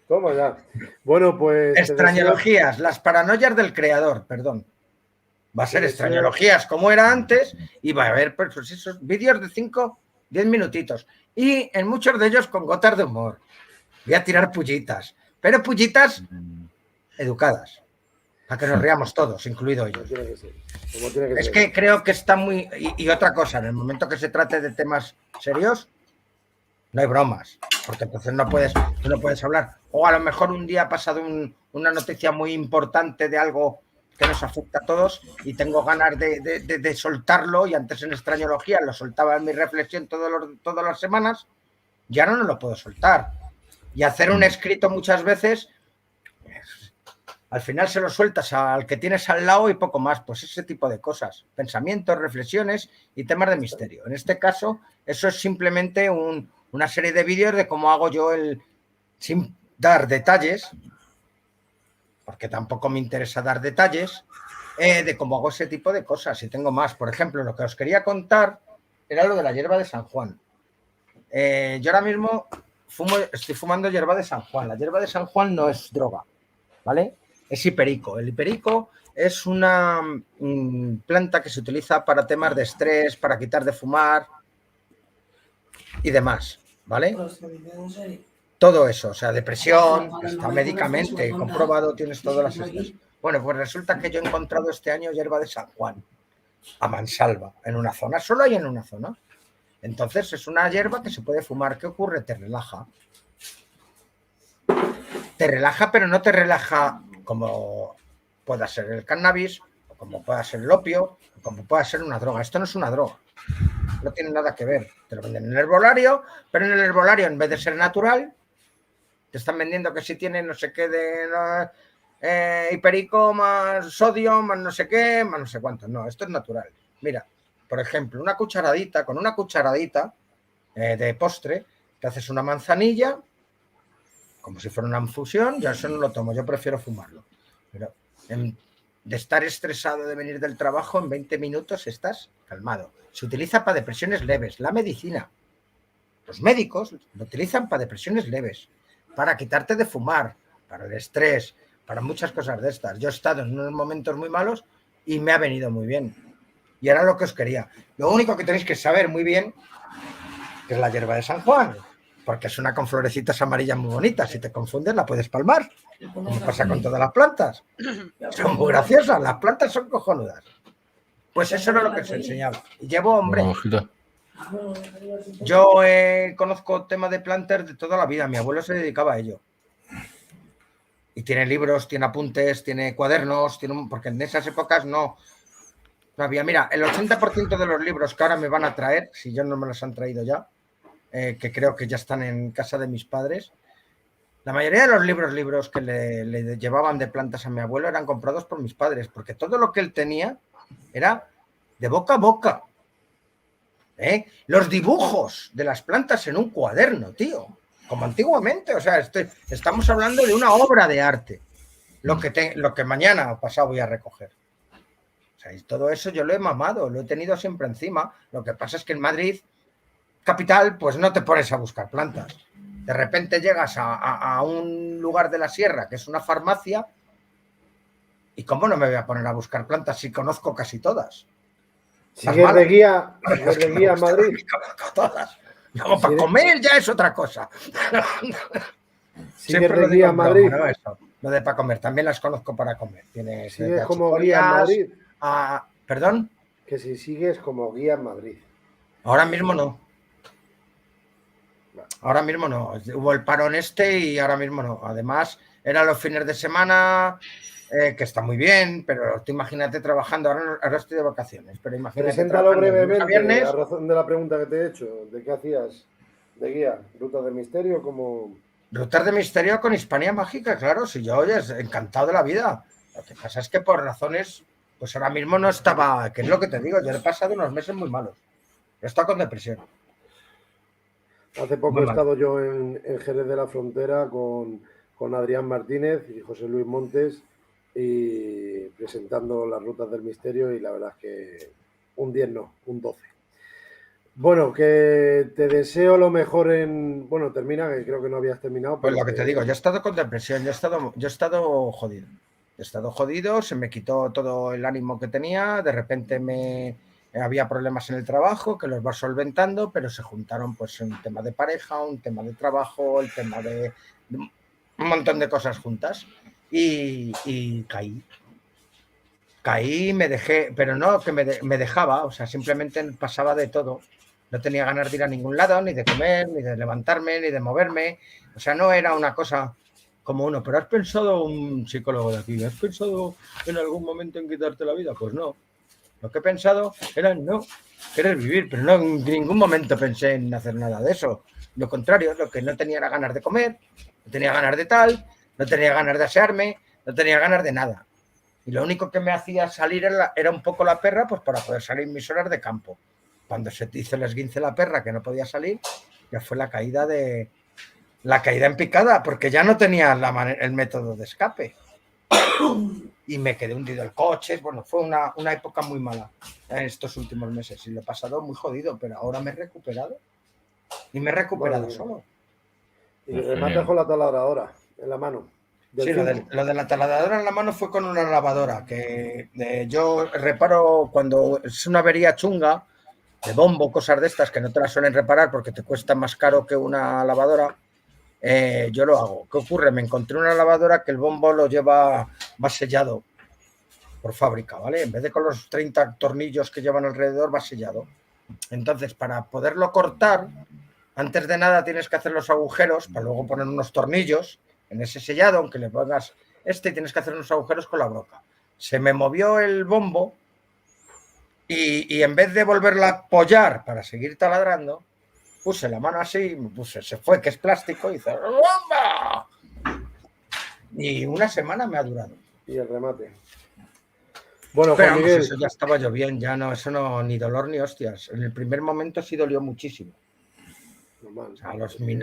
Toma ya. Bueno, pues... Extrañologías, las paranoias del creador, perdón. Va a ser extrañologías como era antes y va a haber pues, esos vídeos de 5, 10 minutitos. Y en muchos de ellos con gotas de humor. Voy a tirar pullitas, pero pullitas educadas. Para que nos riamos todos, incluido ellos. Es que creo que está muy... Y otra cosa, en el momento que se trate de temas serios, no hay bromas, porque entonces tú no puedes hablar. O a lo mejor un día ha pasado una noticia muy importante de algo que nos afecta a todos y tengo ganas de soltarlo, y antes en Extrañología lo soltaba en mi reflexión todas las semanas, ya no lo puedo soltar. Y hacer un escrito muchas veces, al final se lo sueltas al que tienes al lado y poco más, pues ese tipo de cosas, pensamientos, reflexiones y temas de misterio. En este caso, eso es simplemente una serie de vídeos de cómo hago yo sin dar detalles, porque tampoco me interesa dar detalles de cómo hago ese tipo de cosas. Y tengo más. Por ejemplo, lo que os quería contar era lo de la hierba de San Juan. Yo ahora mismo estoy fumando hierba de San Juan. La hierba de San Juan no es droga, ¿vale? Es hiperico. El hiperico es una planta que se utiliza para temas de estrés, para quitar de fumar y demás, ¿vale? Todo eso, o sea, depresión, está médicamente comprobado, tienes todas las estas. Bueno, pues resulta que yo he encontrado este año hierba de San Juan, a mansalva, en una zona, solo hay en una zona. Entonces es una hierba que se puede fumar. ¿Qué ocurre? Te relaja. Te relaja, pero no te relaja como pueda ser el cannabis, o como pueda ser el opio, o como pueda ser una droga. Esto no es una droga. No tiene nada que ver. Te lo venden en el herbolario, pero en el herbolario, en vez de ser natural, te están vendiendo que si tiene no sé qué de hiperico más sodio, más no sé qué, más no sé cuánto. No, esto es natural. Mira, por ejemplo, con una cucharadita de postre, te haces una manzanilla, como si fuera una infusión. Yo eso no lo tomo, yo prefiero fumarlo. Pero de estar estresado de venir del trabajo, en 20 minutos estás calmado. Se utiliza para depresiones leves, la medicina. Los médicos lo utilizan para depresiones leves, para quitarte de fumar, para el estrés, para muchas cosas de estas. Yo he estado en unos momentos muy malos y me ha venido muy bien. Y era lo que os quería. Lo único que tenéis que saber muy bien que es la hierba de San Juan, porque es una con florecitas amarillas muy bonitas. Si te confundes, la puedes palmar, como pasa con todas las plantas. Son muy graciosas, las plantas son cojonudas. Pues eso era lo que os enseñaba. Y llevo, hombre, yo conozco tema de plantas de toda la vida. Mi abuelo se dedicaba a ello. Y tiene libros, tiene apuntes, tiene cuadernos, porque en esas épocas no había. Mira, el 80% de los libros que ahora me van a traer, si yo no me los han traído ya, que creo que ya están en casa de mis padres, la mayoría de los libros que le llevaban de plantas a mi abuelo eran comprados por mis padres, porque todo lo que él tenía era de boca a boca. Los dibujos de las plantas en un cuaderno, tío, como antiguamente. O sea, estamos hablando de una obra de arte, lo que mañana o pasado voy a recoger. O sea, y todo eso yo lo he mamado, lo he tenido siempre encima. Lo que pasa es que en Madrid capital, pues no te pones a buscar plantas. De repente llegas a un lugar de la sierra que es una farmacia, y ¿cómo no me voy a poner a buscar plantas si conozco casi todas? ¿Sigues de guía en Madrid? Todas. Luego, para comer ya es otra cosa. ¿Sigues de guía en Madrid? No, eso, lo de para comer, también las conozco para comer. ¿Sigues como guía en Madrid? ¿Perdón? Que si sigues como guía en Madrid. Ahora mismo no. Ahora mismo no. Hubo el parón y ahora mismo no. Además, eran los fines de semana, que está muy bien, pero tú imagínate trabajando. Ahora estoy de vacaciones, pero imagínate. Preséntalo brevemente, viernes, a razón de la pregunta que te he hecho. ¿De qué hacías de guía? ¿Rutas de misterio? Como... Rutas de misterio con Hispania Mágica, claro. Si yo, oye, encantado de la vida. Lo que pasa es que por razones, pues ahora mismo no estaba, que es lo que te digo, yo he pasado unos meses muy malos. He estado con depresión. Hace poco he estado yo en Jerez de la Frontera con Adrián Martínez y José Luis Montes y presentando las rutas del misterio, y la verdad es que un 10 no, un 12. Bueno, que te deseo lo mejor en... Bueno, termina, que creo que no habías terminado. Pues lo que te digo, yo he estado con depresión, yo he estado jodido. He estado jodido, se me quitó todo el ánimo que tenía, de repente había problemas en el trabajo que los vas solventando, pero se juntaron pues un tema de pareja, un tema de trabajo, el tema de un montón de cosas juntas, y caí, me dejé, pero no que me dejaba, o sea, simplemente pasaba de todo. No tenía ganas de ir a ningún lado, ni de comer, ni de levantarme, ni de moverme. O sea, no era una cosa como uno. Pero ¿has pensado, un psicólogo de aquí, has pensado en algún momento en quitarte la vida? Pues no. Lo que he pensado era no querer vivir, pero no en ningún momento pensé en hacer nada de eso. Lo contrario, lo que no tenía era ganas de comer, no tenía ganas de tal, no tenía ganas de asearme, no tenía ganas de nada. Y lo único que me hacía salir era un poco la perra, pues para poder salir mis horas de campo. Cuando se te hizo el esguince la perra, que no podía salir, ya fue la caída en picada, porque ya no tenía el método de escape. y me quedé hundido el coche. Bueno, fue una época muy mala en estos últimos meses y lo he pasado muy jodido, pero ahora me he recuperado y me he recuperado Bueno, solo. Y rematas con la taladradora en la mano. Sí, lo de la taladradora en la mano fue con una lavadora, que yo reparo cuando es una avería chunga, de bombo, cosas de estas que no te las suelen reparar porque te cuesta más caro que una lavadora, yo lo hago. ¿Qué ocurre? Me encontré una lavadora que el bombo lo va sellado por fábrica, ¿vale? En vez de con los 30 tornillos que llevan alrededor, va sellado. Entonces, para poderlo cortar, antes de nada tienes que hacer los agujeros para luego poner unos tornillos en ese sellado, aunque le pongas tienes que hacer unos agujeros con la broca. Se me movió el bombo y en vez de volverla a apoyar para seguir taladrando, puse la mano así, se fue, que es plástico, y hizo ¡bomba! Y una semana me ha durado. Y el remate. Bueno, pero Juan vamos, Miguel. eso ya estaba yo bien, ya no, eso no, ni dolor ni hostias. En el primer momento sí dolió muchísimo. O sea,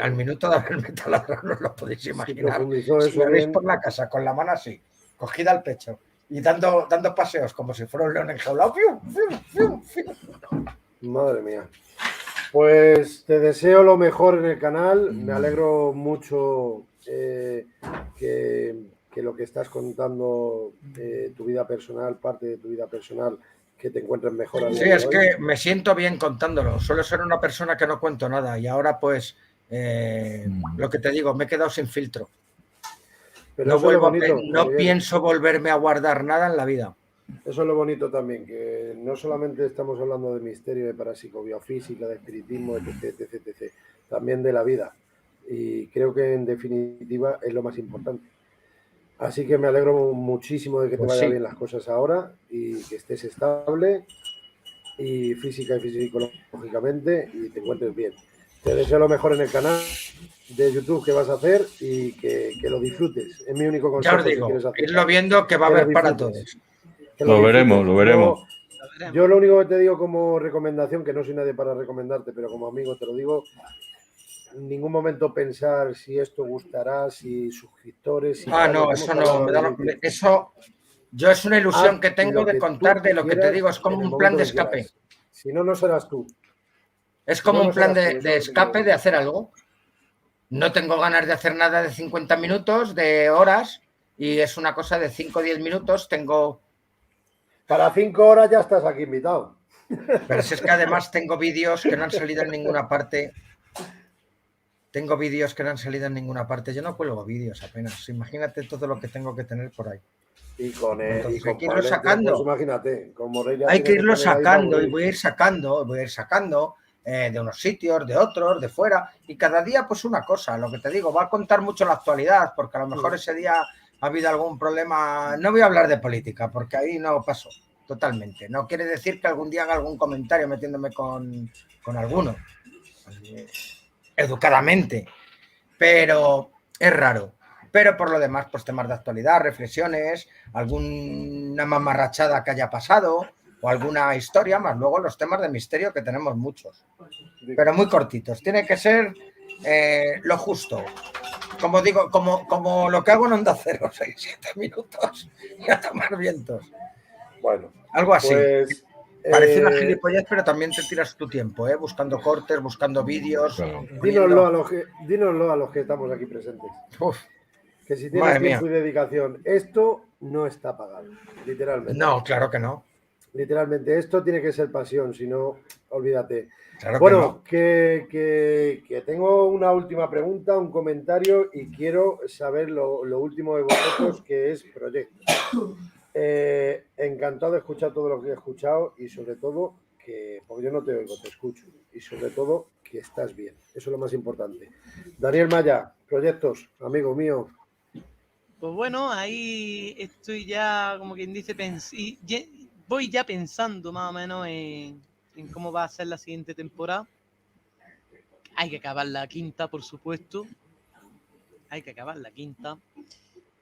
al minuto de haberme taladrado, no lo podéis imaginar. Si me veis por la casa con la mano así, cogida al pecho y dando paseos como si fuera un león enjaulado. Madre mía. Pues te deseo lo mejor en el canal. Me alegro mucho que lo que estás contando, tu vida personal, parte de tu vida personal, que te encuentres mejor. Sí, es que me siento bien contándolo. Suelo ser una persona que no cuento nada y ahora pues lo que te digo, me he quedado sin filtro. Pero no pienso volverme a guardar nada en la vida. Eso es lo bonito también, que no solamente estamos hablando de misterio, de parapsicobiofísica, de espiritismo, etc. También de la vida. Y creo que en definitiva es lo más importante. Así que me alegro muchísimo de que te vayan bien las cosas ahora y que estés estable y física y psicológicamente y te encuentres bien. Te deseo lo mejor en el canal de YouTube que vas a hacer y que lo disfrutes. Es mi único consejo. Ya os digo, irlo viendo que va a haber para todos. Lo veremos. Yo lo único que te digo como recomendación, que no soy nadie para recomendarte, pero como amigo te lo digo, en ningún momento pensar si esto gustará, si suscriptores... Si no, eso no. Eso yo es una ilusión que tengo de contar de lo que te digo. Es como un plan de escape. Si no, no serás tú. Es como un plan de escape, de hacer algo. No tengo ganas de hacer nada de 50 minutos, de horas, y es una cosa de 5 o 10 minutos. Para 5 horas ya estás aquí invitado. Pero si es que además tengo vídeos que no han salido en ninguna parte. Yo no cuelgo vídeos apenas. Imagínate todo lo que tengo que tener por ahí. Y con hay que irlo sacando. Pues imagínate, como hay que irlo sacando y voy a ir sacando de unos sitios, de otros, de fuera, y cada día pues una cosa. Lo que te digo, va a contar mucho la actualidad, porque a lo mejor ese día ha habido algún problema. No voy a hablar de política, porque ahí no paso totalmente. No quiere decir que algún día haga algún comentario metiéndome con alguno, educadamente, pero es raro. Pero por lo demás, pues temas de actualidad, reflexiones, alguna mamarrachada que haya pasado o alguna historia, más luego los temas de misterio, que tenemos muchos, pero muy cortitos. Tiene que ser lo justo. Como digo, como lo que hago en Onda Cero, 6-7 minutos y a tomar vientos. Bueno, algo así. Pues, parece una gilipollez, pero también te tiras tu tiempo, buscando cortes, buscando vídeos. Claro. Dínoslo a los que estamos aquí presentes. Uf. Que si tienes tiempo y dedicación, esto no está pagado, literalmente. No, claro que no. Literalmente, esto tiene que ser pasión, si no, olvídate. Claro bueno, que, que tengo una última pregunta, un comentario y quiero saber lo último de vosotros, que es proyecto. Encantado de escuchar todo lo que he escuchado y sobre todo que, porque yo no te oigo, te escucho, y sobre todo que estás bien. Eso es lo más importante. Daniel Maya, proyectos, amigo mío. Pues bueno, ahí estoy ya, como quien dice, voy ya pensando más o menos en cómo va a ser la siguiente temporada. Hay que acabar la quinta, por supuesto. Hay que acabar la quinta.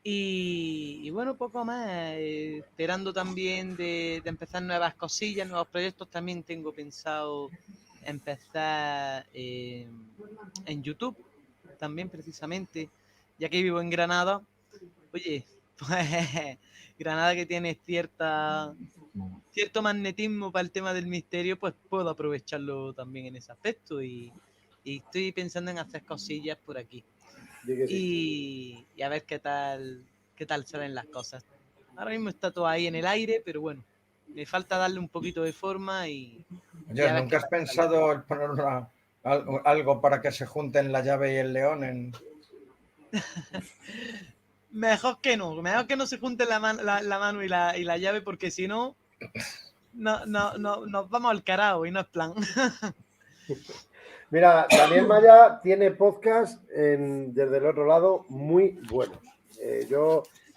Y bueno, poco más. Esperando también de empezar nuevas cosillas, nuevos proyectos. También tengo pensado empezar en YouTube, también precisamente, ya que vivo en Granada. Oye, pues Granada, que tiene cierto magnetismo para el tema del misterio, pues puedo aprovecharlo también en ese aspecto y estoy pensando en hacer cosillas por aquí Di que sí. y a ver qué tal salen las cosas. Ahora mismo está todo ahí en el aire, pero bueno, me falta darle un poquito de forma y Oye, a ver ¿nunca qué has tal pensado en poner algo para que se junten la llave y el león en... Mejor que no se junten la mano y la llave, porque si no, nos vamos al carajo y no es plan. Mira, Daniel Maya tiene podcast desde el otro lado muy buenos.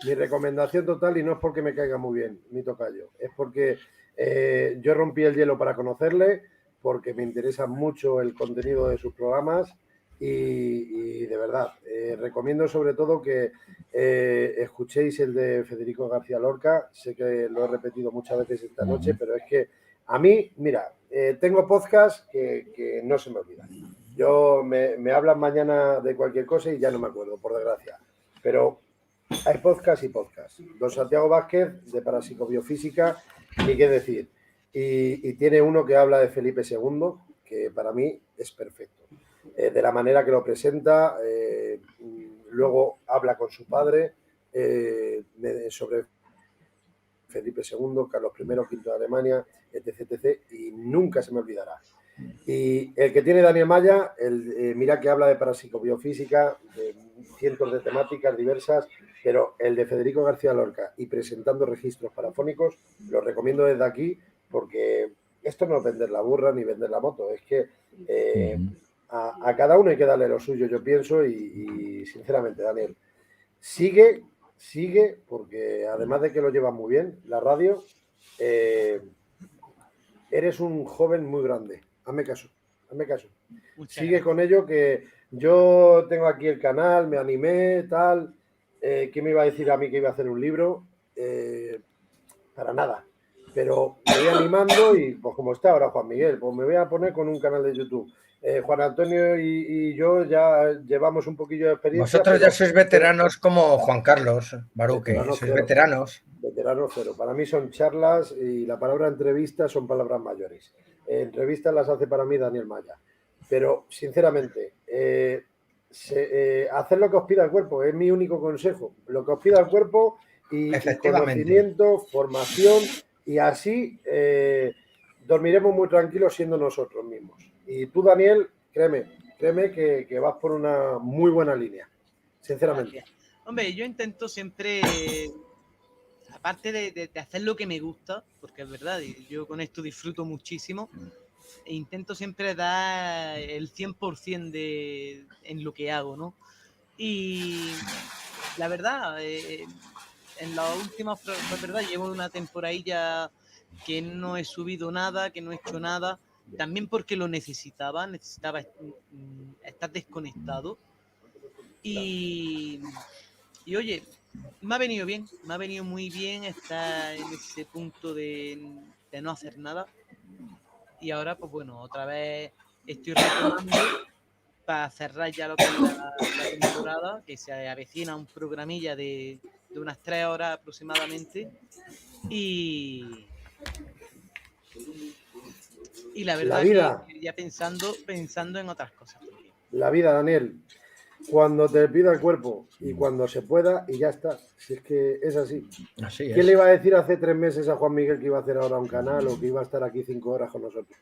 Mi recomendación total, y no es porque me caiga muy bien mi tocayo, es porque yo rompí el hielo para conocerle, porque me interesa mucho el contenido de sus programas y de verdad, recomiendo sobre todo que escuchéis el de Federico García Lorca. Sé que lo he repetido muchas veces esta noche, pero es que a mí, mira, tengo podcast que no se me olvidan. Me hablan mañana de cualquier cosa y ya no me acuerdo, por desgracia. Pero hay podcast y podcast. Don Santiago Vázquez, de Parapsicobiofísica, ni qué decir. Y tiene uno que habla de Felipe II, que para mí es perfecto. De la manera que lo presenta, luego habla con su padre sobre Felipe II, Carlos I, V de Alemania, etc. Y nunca se me olvidará. Y el que tiene Daniel Maya, mira que habla de parapsicobiofísica, de cientos de temáticas diversas, pero el de Federico García Lorca y presentando registros parafónicos, lo recomiendo desde aquí, porque esto no es vender la burra ni vender la moto, es que a cada uno hay que darle lo suyo, yo pienso, y sinceramente, Daniel, sigue, porque además de que lo llevas muy bien, la radio, eres un joven muy grande. Hazme caso. Sigue gracias. con ello, que yo tengo aquí el canal, me animé, tal. ¿Qué me iba a decir a mí que iba a hacer un libro? Para nada. Pero me voy animando y pues como está ahora Juan Miguel, pues me voy a poner con un canal de YouTube. Juan Antonio y yo ya llevamos un poquillo de experiencia. Vosotros ya sois veteranos como Juan Carlos Baruque, Veteranos sois cero. veteranos. Veteranos cero. Para mí son charlas y la palabra entrevista son palabras mayores. Entrevistas las hace para mí Daniel Maya. Pero, sinceramente, hacer lo que os pida el cuerpo es mi único consejo. Lo que os pida el cuerpo y conocimiento, formación, y así dormiremos muy tranquilos siendo nosotros mismos. Y tú, Daniel, créeme que vas por una muy buena línea, sinceramente. Gracias. Hombre, yo intento siempre, aparte de hacer lo que me gusta, porque es verdad, yo con esto disfruto muchísimo, e intento siempre dar el 100% en lo que hago, ¿no? Y la verdad, en las últimas, pues verdad, llevo una temporadilla que no he subido nada, que no he hecho nada, también porque lo necesitaba estar desconectado. Y oye, me ha venido muy bien estar en ese punto de no hacer nada. Y ahora, pues bueno, otra vez estoy retomando para cerrar ya lo que es la temporada, que se avecina un programilla de unas 3 horas aproximadamente. Y la verdad que ya pensando en otras cosas también. La vida, Daniel, cuando te pida el cuerpo y cuando se pueda, y ya está. Si es que es así. Así es. ¿Quién le iba a decir hace 3 meses a Juan Miguel que iba a hacer ahora un canal o que iba a estar aquí 5 horas con nosotros?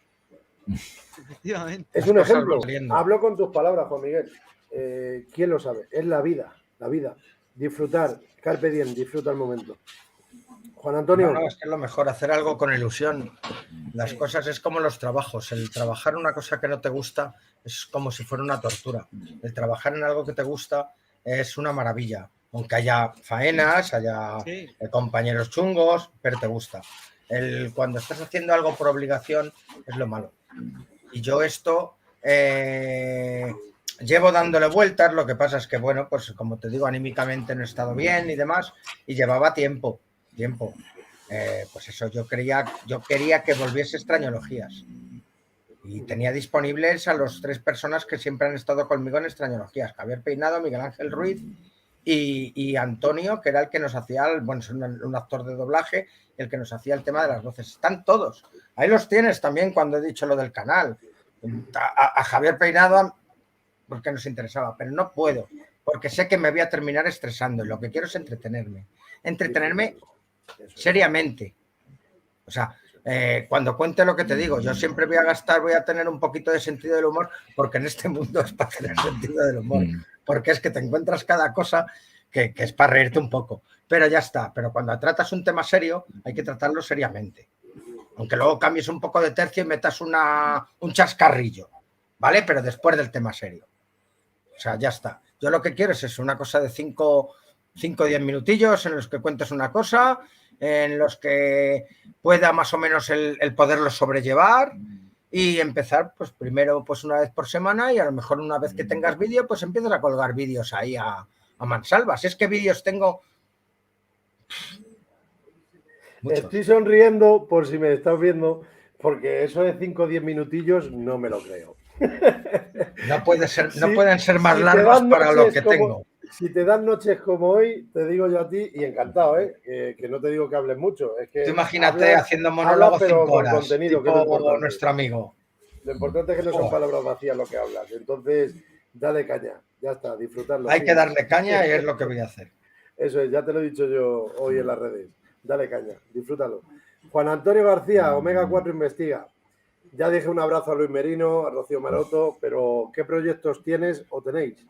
Efectivamente. Es un ejemplo. Hablo con tus palabras, Juan Miguel. ¿Quién lo sabe? Es la vida. Disfrutar. Carpe diem, disfruta el momento. Juan Antonio. No, es que es lo mejor, hacer algo con ilusión. Las cosas es como los trabajos. El trabajar una cosa que no te gusta es como si fuera una tortura. El trabajar en algo que te gusta es una maravilla. Aunque haya faenas, haya compañeros chungos, pero te gusta. Cuando estás haciendo algo por obligación es lo malo. Y yo esto llevo dándole vueltas. Lo que pasa es que, bueno, pues como te digo, anímicamente no he estado bien y demás. Y llevaba tiempo. Pues eso, yo quería que volviese Extrañologías y tenía disponibles a las 3 personas que siempre han estado conmigo en Extrañologías: Javier Peinado, Miguel Ángel Ruiz y Antonio, que era el que nos hacía, bueno, es un actor de doblaje, el que nos hacía el tema de las voces. Están todos. Ahí los tienes también cuando he dicho lo del canal. A Javier Peinado, porque nos interesaba, pero no puedo, porque sé que me voy a terminar estresando y lo que quiero es entretenerme. Entretenerme seriamente. O sea, cuando cuente lo que te digo, yo siempre voy a tener un poquito de sentido del humor, porque en este mundo es para tener sentido del humor, porque es que te encuentras cada cosa que es para reírte un poco, pero ya está. Pero cuando tratas un tema serio, hay que tratarlo seriamente, aunque luego cambies un poco de tercio y metas un chascarrillo, ¿vale? Pero después del tema serio. O sea, ya está. Yo lo que quiero es eso, una cosa de 5 o 10 minutillos en los que cuentes una cosa, en los que pueda más o menos el poderlo sobrellevar y empezar, pues primero pues una vez por semana, y a lo mejor una vez que tengas vídeo, pues empiezas a colgar vídeos ahí a mansalva. Si es que vídeos tengo... Muchos. Estoy sonriendo por si me estás viendo, porque eso de 5 o 10 minutillos no me lo creo. No pueden ser más largos para lo que tengo. Si te dan noches como hoy, te digo yo a ti, y encantado, que no te digo que hables mucho. Es que tú imagínate haciendo monólogos 5 horas, contenido, tipo nuestro amigo. Lo importante es que no son palabras vacías lo que hablas. Entonces, dale caña, ya está, disfrutarlo. Hay que darle caña y es lo que voy a hacer. Eso es, ya te lo he dicho yo hoy en las redes. Dale caña, disfrútalo. Juan Antonio García, Omega 4 Investiga. Ya dije un abrazo a Luis Merino, a Rocío Maroto, pero ¿qué proyectos tienes o tenéis?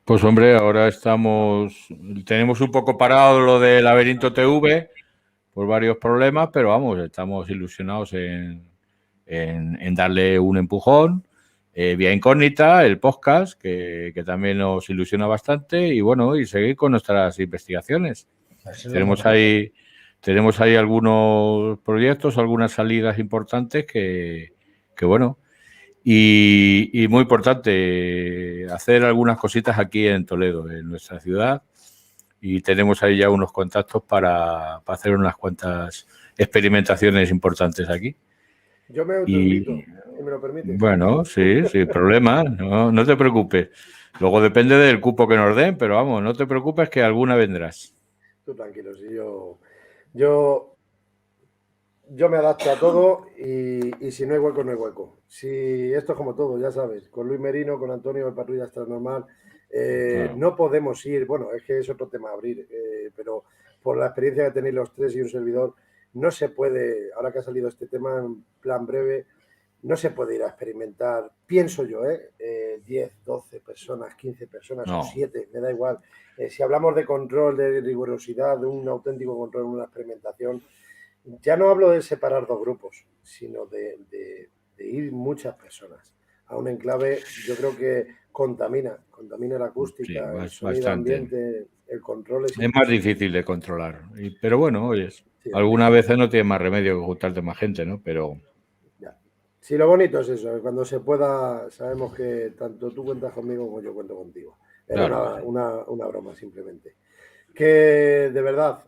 Pues hombre, ahora tenemos un poco parado lo de Laberinto TV por varios problemas, pero vamos, estamos ilusionados en darle un empujón. Vía Incógnita, el podcast, que también nos ilusiona bastante, y bueno, y seguir con nuestras investigaciones. Tenemos ahí algunos proyectos, algunas salidas importantes que bueno, y muy importante, hacer algunas cositas aquí en Toledo, en nuestra ciudad, y tenemos ahí ya unos contactos para hacer unas cuantas experimentaciones importantes aquí. Yo me autoinvito, si me lo permites. Bueno, sí, sin problema, no te preocupes. Luego depende del cupo que nos den, pero vamos, no te preocupes que alguna vendrás. Tú tranquilo, si yo me adapto a todo y si no hay hueco, no hay hueco. Si esto es como todo, ya sabes, con Luis Merino, con Antonio de Patrulla Extranormal, no podemos ir, bueno, es que es otro tema a abrir, pero por la experiencia que tenéis los tres y un servidor, no se puede, ahora que ha salido este tema en plan breve, no se puede ir a experimentar, pienso yo, 10, 12 personas, 15 personas o 7, me da igual. Si hablamos de control, de rigurosidad, de un auténtico control, una experimentación, ya no hablo de separar dos grupos, sino de ir muchas personas a un enclave. Yo creo que contamina la acústica, el sonido ambiente, el control. Es más difícil de controlar, pero bueno, oyes, algunas veces no tienes más remedio que juntarte más gente, ¿no? Pero... Sí, lo bonito es eso, cuando se pueda, sabemos que tanto tú cuentas conmigo como yo cuento contigo. Era claro, una broma simplemente. Que de verdad,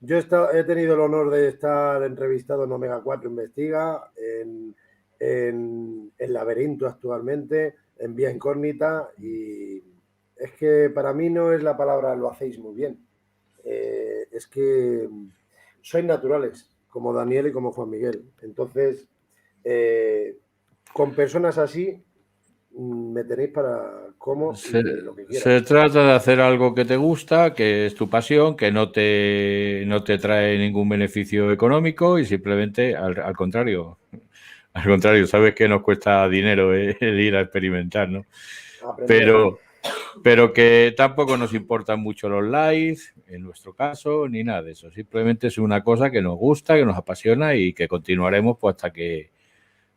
yo he tenido el honor de estar entrevistado en Omega 4 Investiga, en Laberinto actualmente, en Vía Incógnita, y es que para mí no es la palabra lo hacéis muy bien, es que sois naturales, como Daniel y como Juan Miguel. Entonces, con personas así me tenéis para cómo lo que quieras. Se trata de hacer algo que te gusta, que es tu pasión, que no te trae ningún beneficio económico, y simplemente al contrario. Al contrario, sabes que nos cuesta dinero el ir a experimentar, ¿no? Pero que tampoco nos importan mucho los likes, en nuestro caso, ni nada de eso. Simplemente es una cosa que nos gusta, que nos apasiona y que continuaremos pues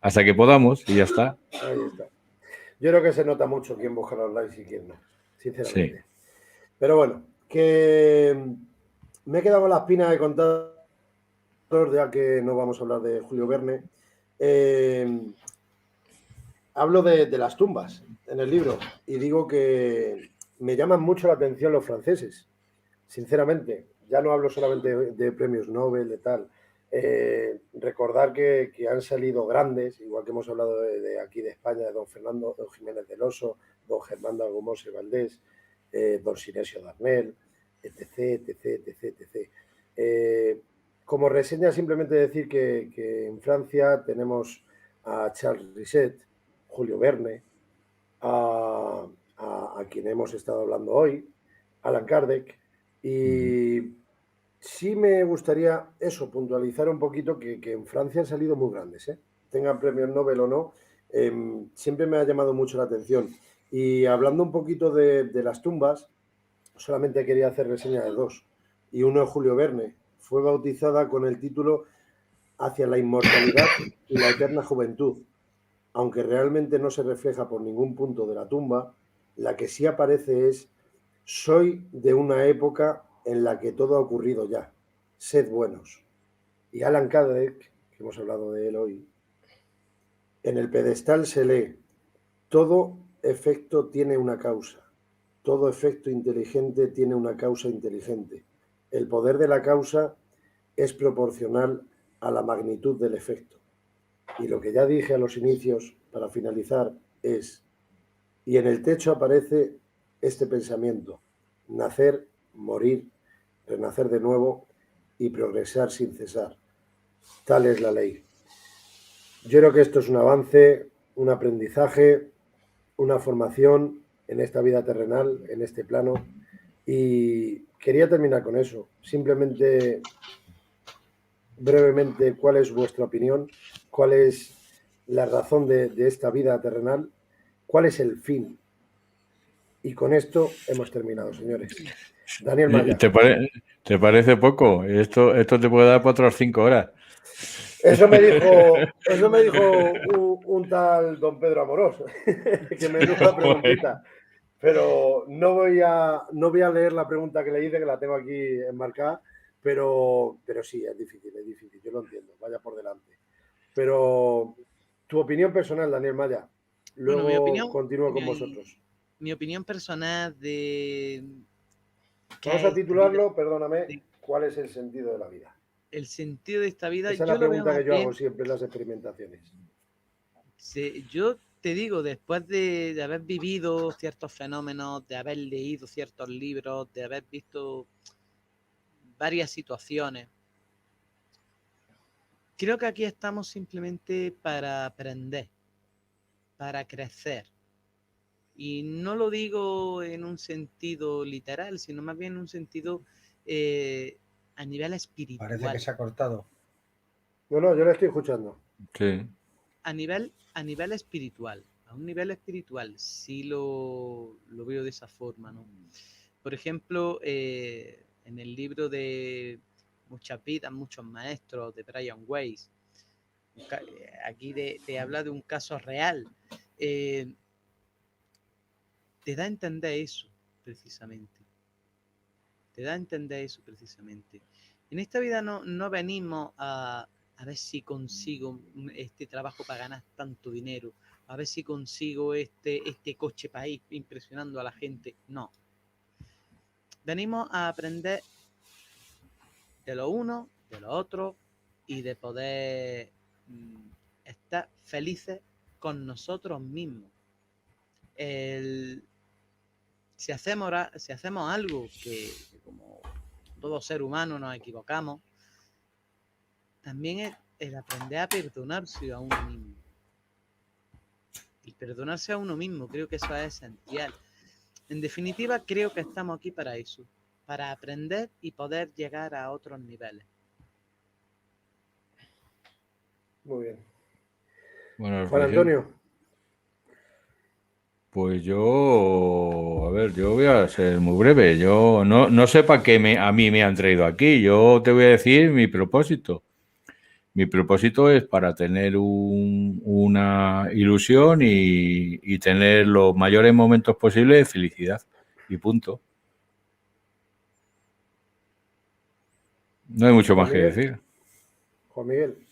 hasta que podamos, y ya está. Ahí está. Yo creo que se nota mucho quién busca los likes y quién no, sinceramente. Sí. Pero bueno, que me he quedado con la espina de contar, ya que no vamos a hablar de Julio Verne. Hablo de las tumbas en el libro y digo que me llaman mucho la atención los franceses, sinceramente. Ya no hablo solamente de premios Nobel, de tal. Recordar que han salido grandes, igual que hemos hablado de aquí de España, de don Fernando Jiménez del Oso, don Germán de Algomose Valdés, don Sinesio Darnell, etc, etc, etc, etc. Como reseña, simplemente decir que en Francia tenemos a Charles Risset, Julio Verne, a quien hemos estado hablando hoy, Alan Kardec, y sí me gustaría eso, puntualizar un poquito que en Francia han salido muy grandes, ¿eh? Tengan premios Nobel o no, siempre me ha llamado mucho la atención. Y hablando un poquito de las tumbas, solamente quería hacer reseña de dos. Y uno es Julio Verne. Fue bautizada con el título Hacia la inmortalidad y la eterna juventud. Aunque realmente no se refleja por ningún punto de la tumba, la que sí aparece es: soy de una época en la que todo ha ocurrido ya. Sed buenos. Y Alan Kardec, que hemos hablado de él hoy, en el pedestal se lee: todo efecto tiene una causa. Todo efecto inteligente tiene una causa inteligente. El poder de la causa es proporcional a la magnitud del efecto. Y lo que ya dije a los inicios, para finalizar, es: y en el techo aparece este pensamiento: nacer, morir, renacer de nuevo y progresar sin cesar. Tal es la ley. Yo creo que esto es un avance, un aprendizaje, una formación en esta vida terrenal, en este plano, y quería terminar con eso. Simplemente, brevemente, ¿cuál es vuestra opinión? ¿Cuál es la razón de esta vida terrenal? ¿Cuál es el fin? Y con esto hemos terminado, señores. Daniel Maya. ¿Te parece poco? Esto te puede dar para otras 5 horas. Eso me dijo un tal don Pedro Amorós, que me dijo la preguntita. Pero no voy a leer la pregunta que le hice, que la tengo aquí enmarcada, pero sí, es difícil, yo lo entiendo, vaya por delante. Pero tu opinión personal, Daniel Maya, luego Bueno, mi opinión, continúo con vosotros. Mi opinión personal de... Vamos a titularlo, perdóname, de- ¿cuál es el sentido de la vida? El sentido de esta vida, Esa es yo la lo veo pregunta más que yo hago bien... siempre en las experimentaciones. Yo te digo, después de haber vivido ciertos fenómenos, de haber leído ciertos libros, de haber visto varias situaciones, creo que aquí estamos simplemente para aprender, para crecer. Y no lo digo en un sentido literal, sino más bien en un sentido a nivel espiritual. Parece que se ha cortado. No, yo le estoy escuchando. Sí. A nivel espiritual, a un nivel espiritual sí lo veo de esa forma, ¿no? Por ejemplo, en el libro de Muchas vidas, muchos maestros de Brian Weiss, aquí te habla de un caso real. Te da a entender eso, precisamente. Te da a entender eso, precisamente. En esta vida no venimos a ver si consigo este trabajo para ganar tanto dinero, a ver si consigo este coche para ir impresionando a la gente. No. Venimos a aprender de lo uno, de lo otro y de poder estar felices con nosotros mismos. Si hacemos algo que como todo ser humano nos equivocamos, también es el aprender a perdonarse a uno mismo. El perdonarse a uno mismo, creo que eso es esencial. En definitiva, creo que estamos aquí para eso, para aprender y poder llegar a otros niveles. Muy bien. Bueno, Juan Antonio. Pues yo, a ver, yo voy a ser muy breve. Yo no sé para qué a mí me han traído aquí. Yo te voy a decir mi propósito. Mi propósito es para tener una ilusión y tener los mayores momentos posibles de felicidad. Y punto. No hay mucho más que decir. Juan Miguel.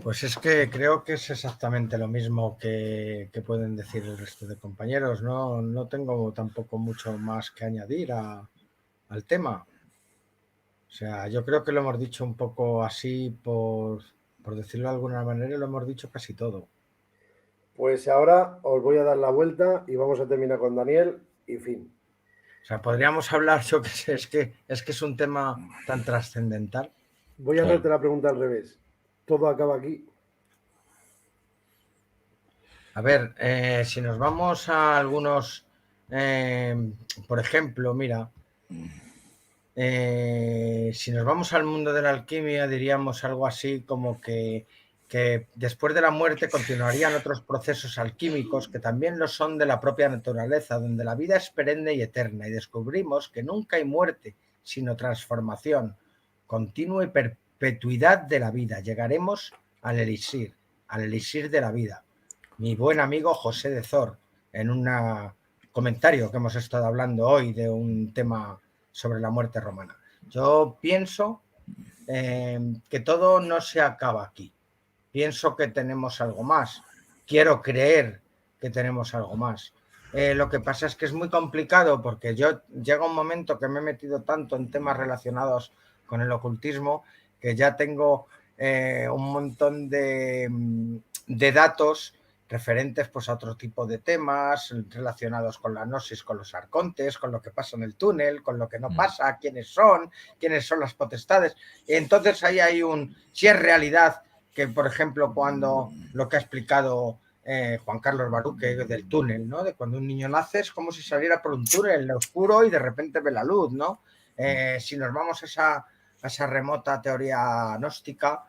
Pues es que creo que es exactamente lo mismo que pueden decir el resto de compañeros. No tengo tampoco mucho más que añadir al tema. O sea, yo creo que lo hemos dicho un poco así, por decirlo de alguna manera, lo hemos dicho casi todo. Pues ahora os voy a dar la vuelta y vamos a terminar con Daniel y fin. O sea, podríamos hablar, yo qué sé, es que es un tema tan trascendental. Voy a hacerte la pregunta al revés. ¿Todo acaba aquí? A ver, si nos vamos a algunos, por ejemplo, mira, si nos vamos al mundo de la alquimia, diríamos algo así como que después de la muerte continuarían otros procesos alquímicos que también lo son de la propia naturaleza, donde la vida es perenne y eterna, y descubrimos que nunca hay muerte, sino transformación, continua y perpetuidad de la vida. Llegaremos al elixir de la vida. Mi buen amigo José de Zor, en un comentario que hemos estado hablando hoy de un tema sobre la muerte romana. Yo pienso que todo no se acaba aquí. Pienso que tenemos algo más. Quiero creer que tenemos algo más. Lo que pasa es que es muy complicado porque yo llega un momento que me he metido tanto en temas relacionados con el ocultismo que ya tengo un montón de datos referentes pues, a otro tipo de temas relacionados con la gnosis, con los arcontes, con lo que pasa en el túnel, con lo que no pasa, quiénes son las potestades. Entonces ahí hay si es realidad que, por ejemplo, cuando lo que ha explicado Juan Carlos Baruque del túnel, ¿no? De cuando un niño nace es como si saliera por un túnel oscuro y de repente ve la luz, ¿no? Si nos vamos a esa remota teoría gnóstica,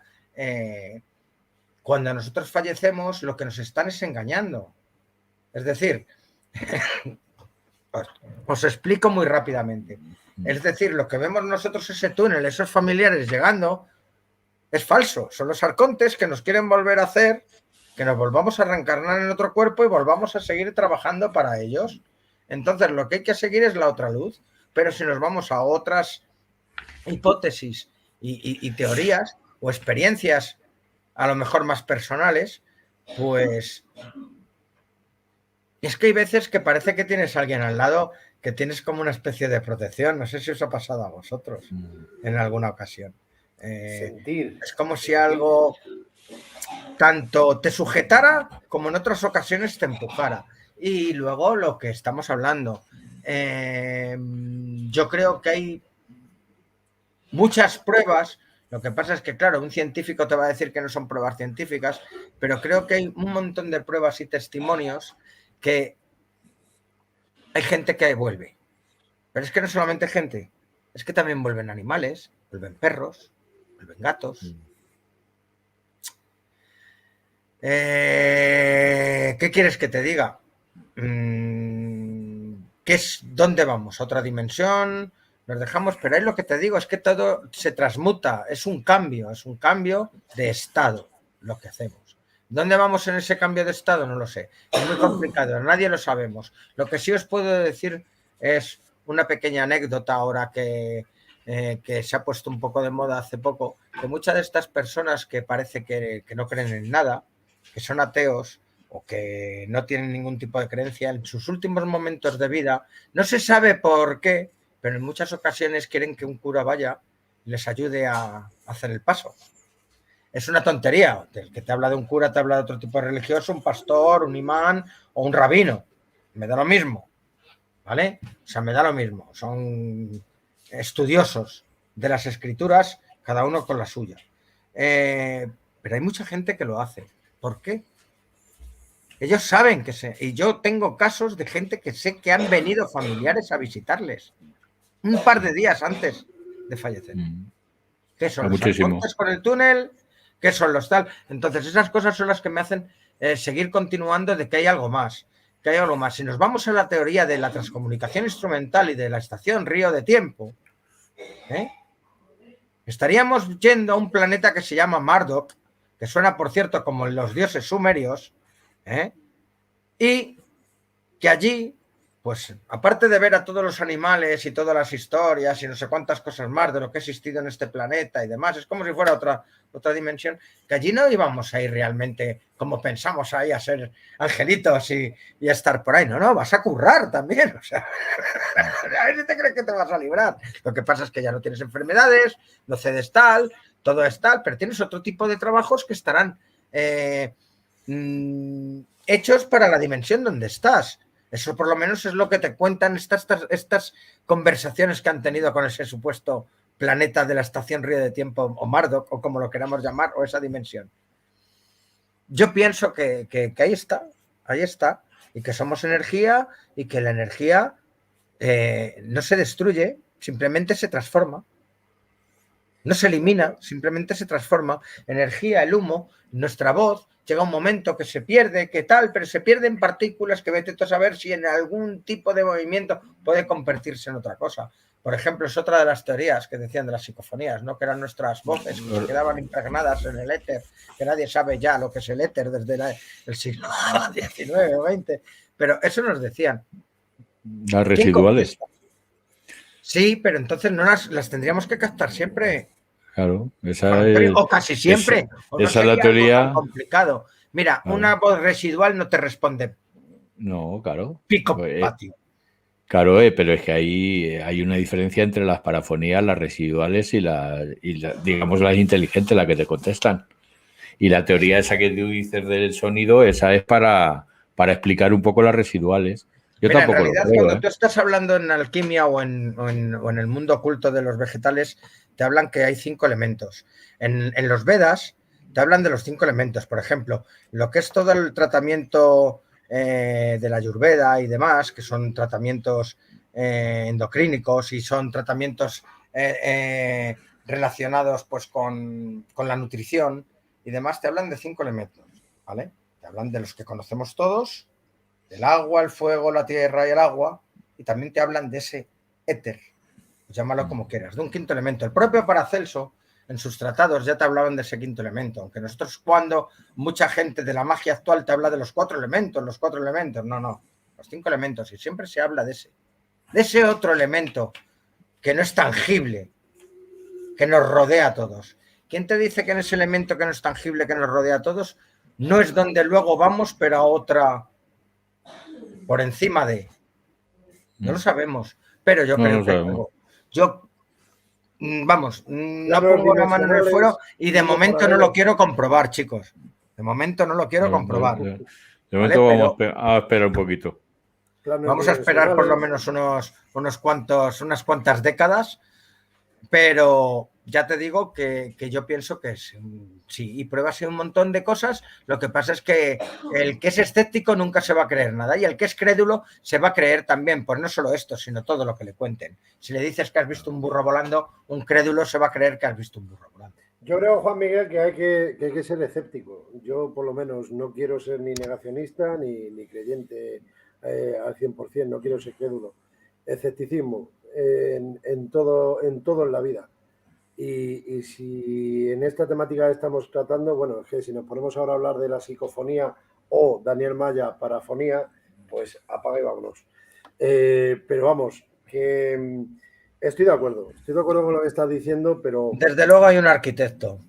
cuando nosotros fallecemos, lo que nos están es engañando. Es decir, os explico muy rápidamente. Es decir, lo que vemos nosotros ese túnel, esos familiares llegando, es falso. Son los arcontes que nos quieren volver a hacer que nos volvamos a reencarnar en otro cuerpo y volvamos a seguir trabajando para ellos. Entonces, lo que hay que seguir es la otra luz. Pero si nos vamos a otras hipótesis y teorías o experiencias a lo mejor más personales, pues es que hay veces que parece que tienes a alguien al lado que tienes como una especie de protección. No sé si os ha pasado a vosotros en alguna ocasión. Sentir. Es como si algo tanto te sujetara como en otras ocasiones te empujara. Y luego lo que estamos hablando. Yo creo que hay muchas pruebas. Lo que pasa es que, claro, un científico te va a decir que no son pruebas científicas, pero creo que hay un montón de pruebas y testimonios que hay gente que vuelve. Pero es que no solamente gente, es que también vuelven animales, vuelven perros, vuelven gatos. ¿Qué quieres que te diga? ¿Dónde vamos? ¿A otra dimensión? Nos dejamos, pero ahí lo que te digo es que todo se transmuta, es un cambio de estado lo que hacemos. ¿Dónde vamos en ese cambio de estado? No lo sé. Es muy complicado, nadie lo sabemos. Lo que sí os puedo decir es una pequeña anécdota ahora que se ha puesto un poco de moda hace poco, que muchas de estas personas que parece que no creen en nada, que son ateos o que no tienen ningún tipo de creencia, en sus últimos momentos de vida, no se sabe por qué, pero en muchas ocasiones quieren que un cura vaya y les ayude a hacer el paso. Es una tontería. El que te habla de un cura te habla de otro tipo de religioso, un pastor, un imán o un rabino. Me da lo mismo, ¿vale? O sea, me da lo mismo. Son estudiosos de las escrituras, cada uno con la suya. Pero hay mucha gente que lo hace. ¿Por qué? Ellos saben que y yo tengo casos de gente que sé que han venido familiares a visitarles un par de días antes de fallecer. ¿Qué son los arcontes con el túnel? ¿Qué son los tal? Entonces esas cosas son las que me hacen seguir continuando de que hay algo más. Que hay algo más. Si nos vamos a la teoría de la transcomunicación instrumental y de la estación Río de Tiempo, estaríamos yendo a un planeta que se llama Marduk, que suena, por cierto, como los dioses sumerios, y que allí, pues, aparte de ver a todos los animales y todas las historias y no sé cuántas cosas más de lo que ha existido en este planeta y demás, es como si fuera otra dimensión, que allí no íbamos a ir realmente como pensamos ahí a ser angelitos y a estar por ahí. No, vas a currar también, o sea, a ver si te crees que te vas a librar. Lo que pasa es que ya no tienes enfermedades, no cedes tal, todo es tal, pero tienes otro tipo de trabajos que estarán hechos para la dimensión donde estás. Eso por lo menos es lo que te cuentan estas conversaciones que han tenido con ese supuesto planeta de la estación Río de Tiempo, o Marduk, o como lo queramos llamar, o esa dimensión. Yo pienso que ahí está, y que somos energía, y que la energía no se destruye, simplemente se transforma. No se elimina, simplemente se transforma. Energía, el humo, nuestra voz, llega un momento que se pierde, que tal, pero se pierde en partículas que vete tú a saber si en algún tipo de movimiento puede convertirse en otra cosa. Por ejemplo, es otra de las teorías que decían de las psicofonías, ¿no? Que eran nuestras voces que se quedaban impregnadas en el éter, que nadie sabe ya lo que es el éter desde el siglo XIX o XX. Pero eso nos decían. Las residuales. Sí, pero entonces no las tendríamos que captar siempre. Claro, esa es, o casi siempre. Esa es la teoría. Tan complicado. Mira, claro. Una voz residual no te responde. No, claro. Pico patio. Claro, pero es que ahí hay una diferencia entre las parafonías, las residuales y digamos, las inteligentes, las que te contestan. Y la teoría esa que tú dices del sonido, esa es para explicar un poco las residuales. Yo Mira, tampoco en realidad, lo creo, cuando tú estás hablando en alquimia o en el mundo oculto de los vegetales, te hablan que hay 5 elementos. En los Vedas te hablan de los 5 elementos. Por ejemplo, lo que es todo el tratamiento de la Ayurveda y demás, que son tratamientos endocrínicos y son tratamientos relacionados pues con la nutrición y demás, te hablan de 5 elementos, ¿vale? Te hablan de los que conocemos todos, del agua, el fuego, la tierra y el agua, y también te hablan de ese éter, llámalo como quieras, de un 5º elemento. El propio Paracelso, en sus tratados, ya te hablaban de ese 5º elemento, aunque nosotros cuando mucha gente de la magia actual te habla de los 4 elementos, no, los 5 elementos, y siempre se habla de ese otro elemento que no es tangible, que nos rodea a todos. ¿Quién te dice que en ese elemento que no es tangible, que nos rodea a todos, no es donde luego vamos, pero a otra... por encima de... No lo sabemos, pero yo creo que... Yo, vamos, no pongo la mano en el fuego y de momento no lo quiero comprobar, chicos. De momento no lo quiero comprobar. De momento vamos a esperar un poquito. Vamos a esperar por lo menos unas cuantas décadas, pero ya te digo que yo pienso que sí, y pruebas un montón de cosas. Lo que pasa es que el que es escéptico nunca se va a creer nada, y el que es crédulo se va a creer también, pues no solo esto, sino todo lo que le cuenten. Si le dices que has visto un burro volando, un crédulo se va a creer que has visto un burro volando. Yo creo, Juan Miguel, que hay que ser escéptico. Yo, por lo menos, no quiero ser ni negacionista ni creyente al 100%, no quiero ser crédulo. Escepticismo en todo en la vida. Y si en esta temática estamos tratando, bueno, es que si nos ponemos ahora a hablar de la psicofonía o Daniel Maya parafonía, pues apaga y vámonos. Pero vamos, que estoy de acuerdo con lo que estás diciendo, pero... Desde luego hay un arquitecto.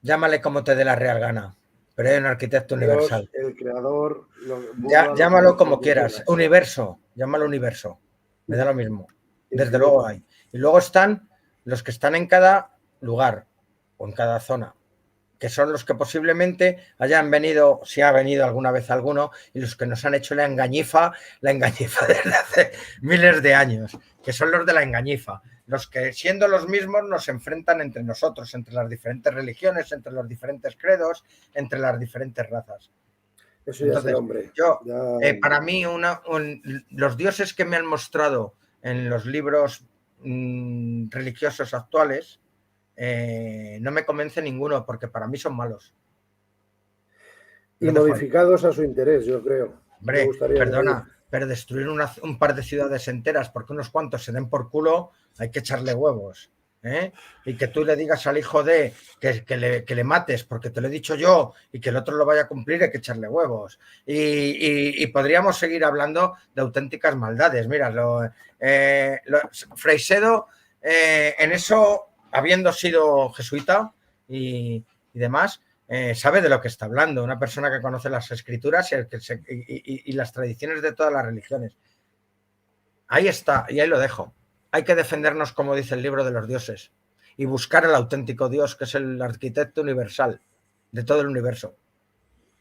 Llámale como te dé la real gana, pero hay un arquitecto universal. Dios, el creador... Llámalo como quieras. Universo, llámalo universo. Me da lo mismo. Desde luego hay. Y luego están los que están en cada lugar o en cada zona, que son los que posiblemente hayan venido, si ha venido alguna vez alguno, y los que nos han hecho la engañifa desde hace miles de años, que son los de la engañifa, los que siendo los mismos nos enfrentan entre nosotros, entre las diferentes religiones, entre los diferentes credos, entre las diferentes razas. Eso ya. Entonces, es el hombre. Para mí, los dioses que me han mostrado en los libros religiosos actuales, no me convence ninguno, porque para mí son malos. Y modificados a su interés, yo creo. Hombre, perdona, pero destruir un par de ciudades enteras porque unos cuantos se den por culo, hay que echarle huevos. Y que tú le digas al hijo de que le mates porque te lo he dicho yo y que el otro lo vaya a cumplir, hay que echarle huevos. Y podríamos seguir hablando de auténticas maldades. Mira, Freixedo, en eso, habiendo sido jesuita y demás, sabe de lo que está hablando. Una persona que conoce las escrituras y las tradiciones de todas las religiones. Ahí está, y ahí lo dejo. Hay que defendernos, como dice el libro de los dioses, y buscar al auténtico Dios, que es el arquitecto universal de todo el universo.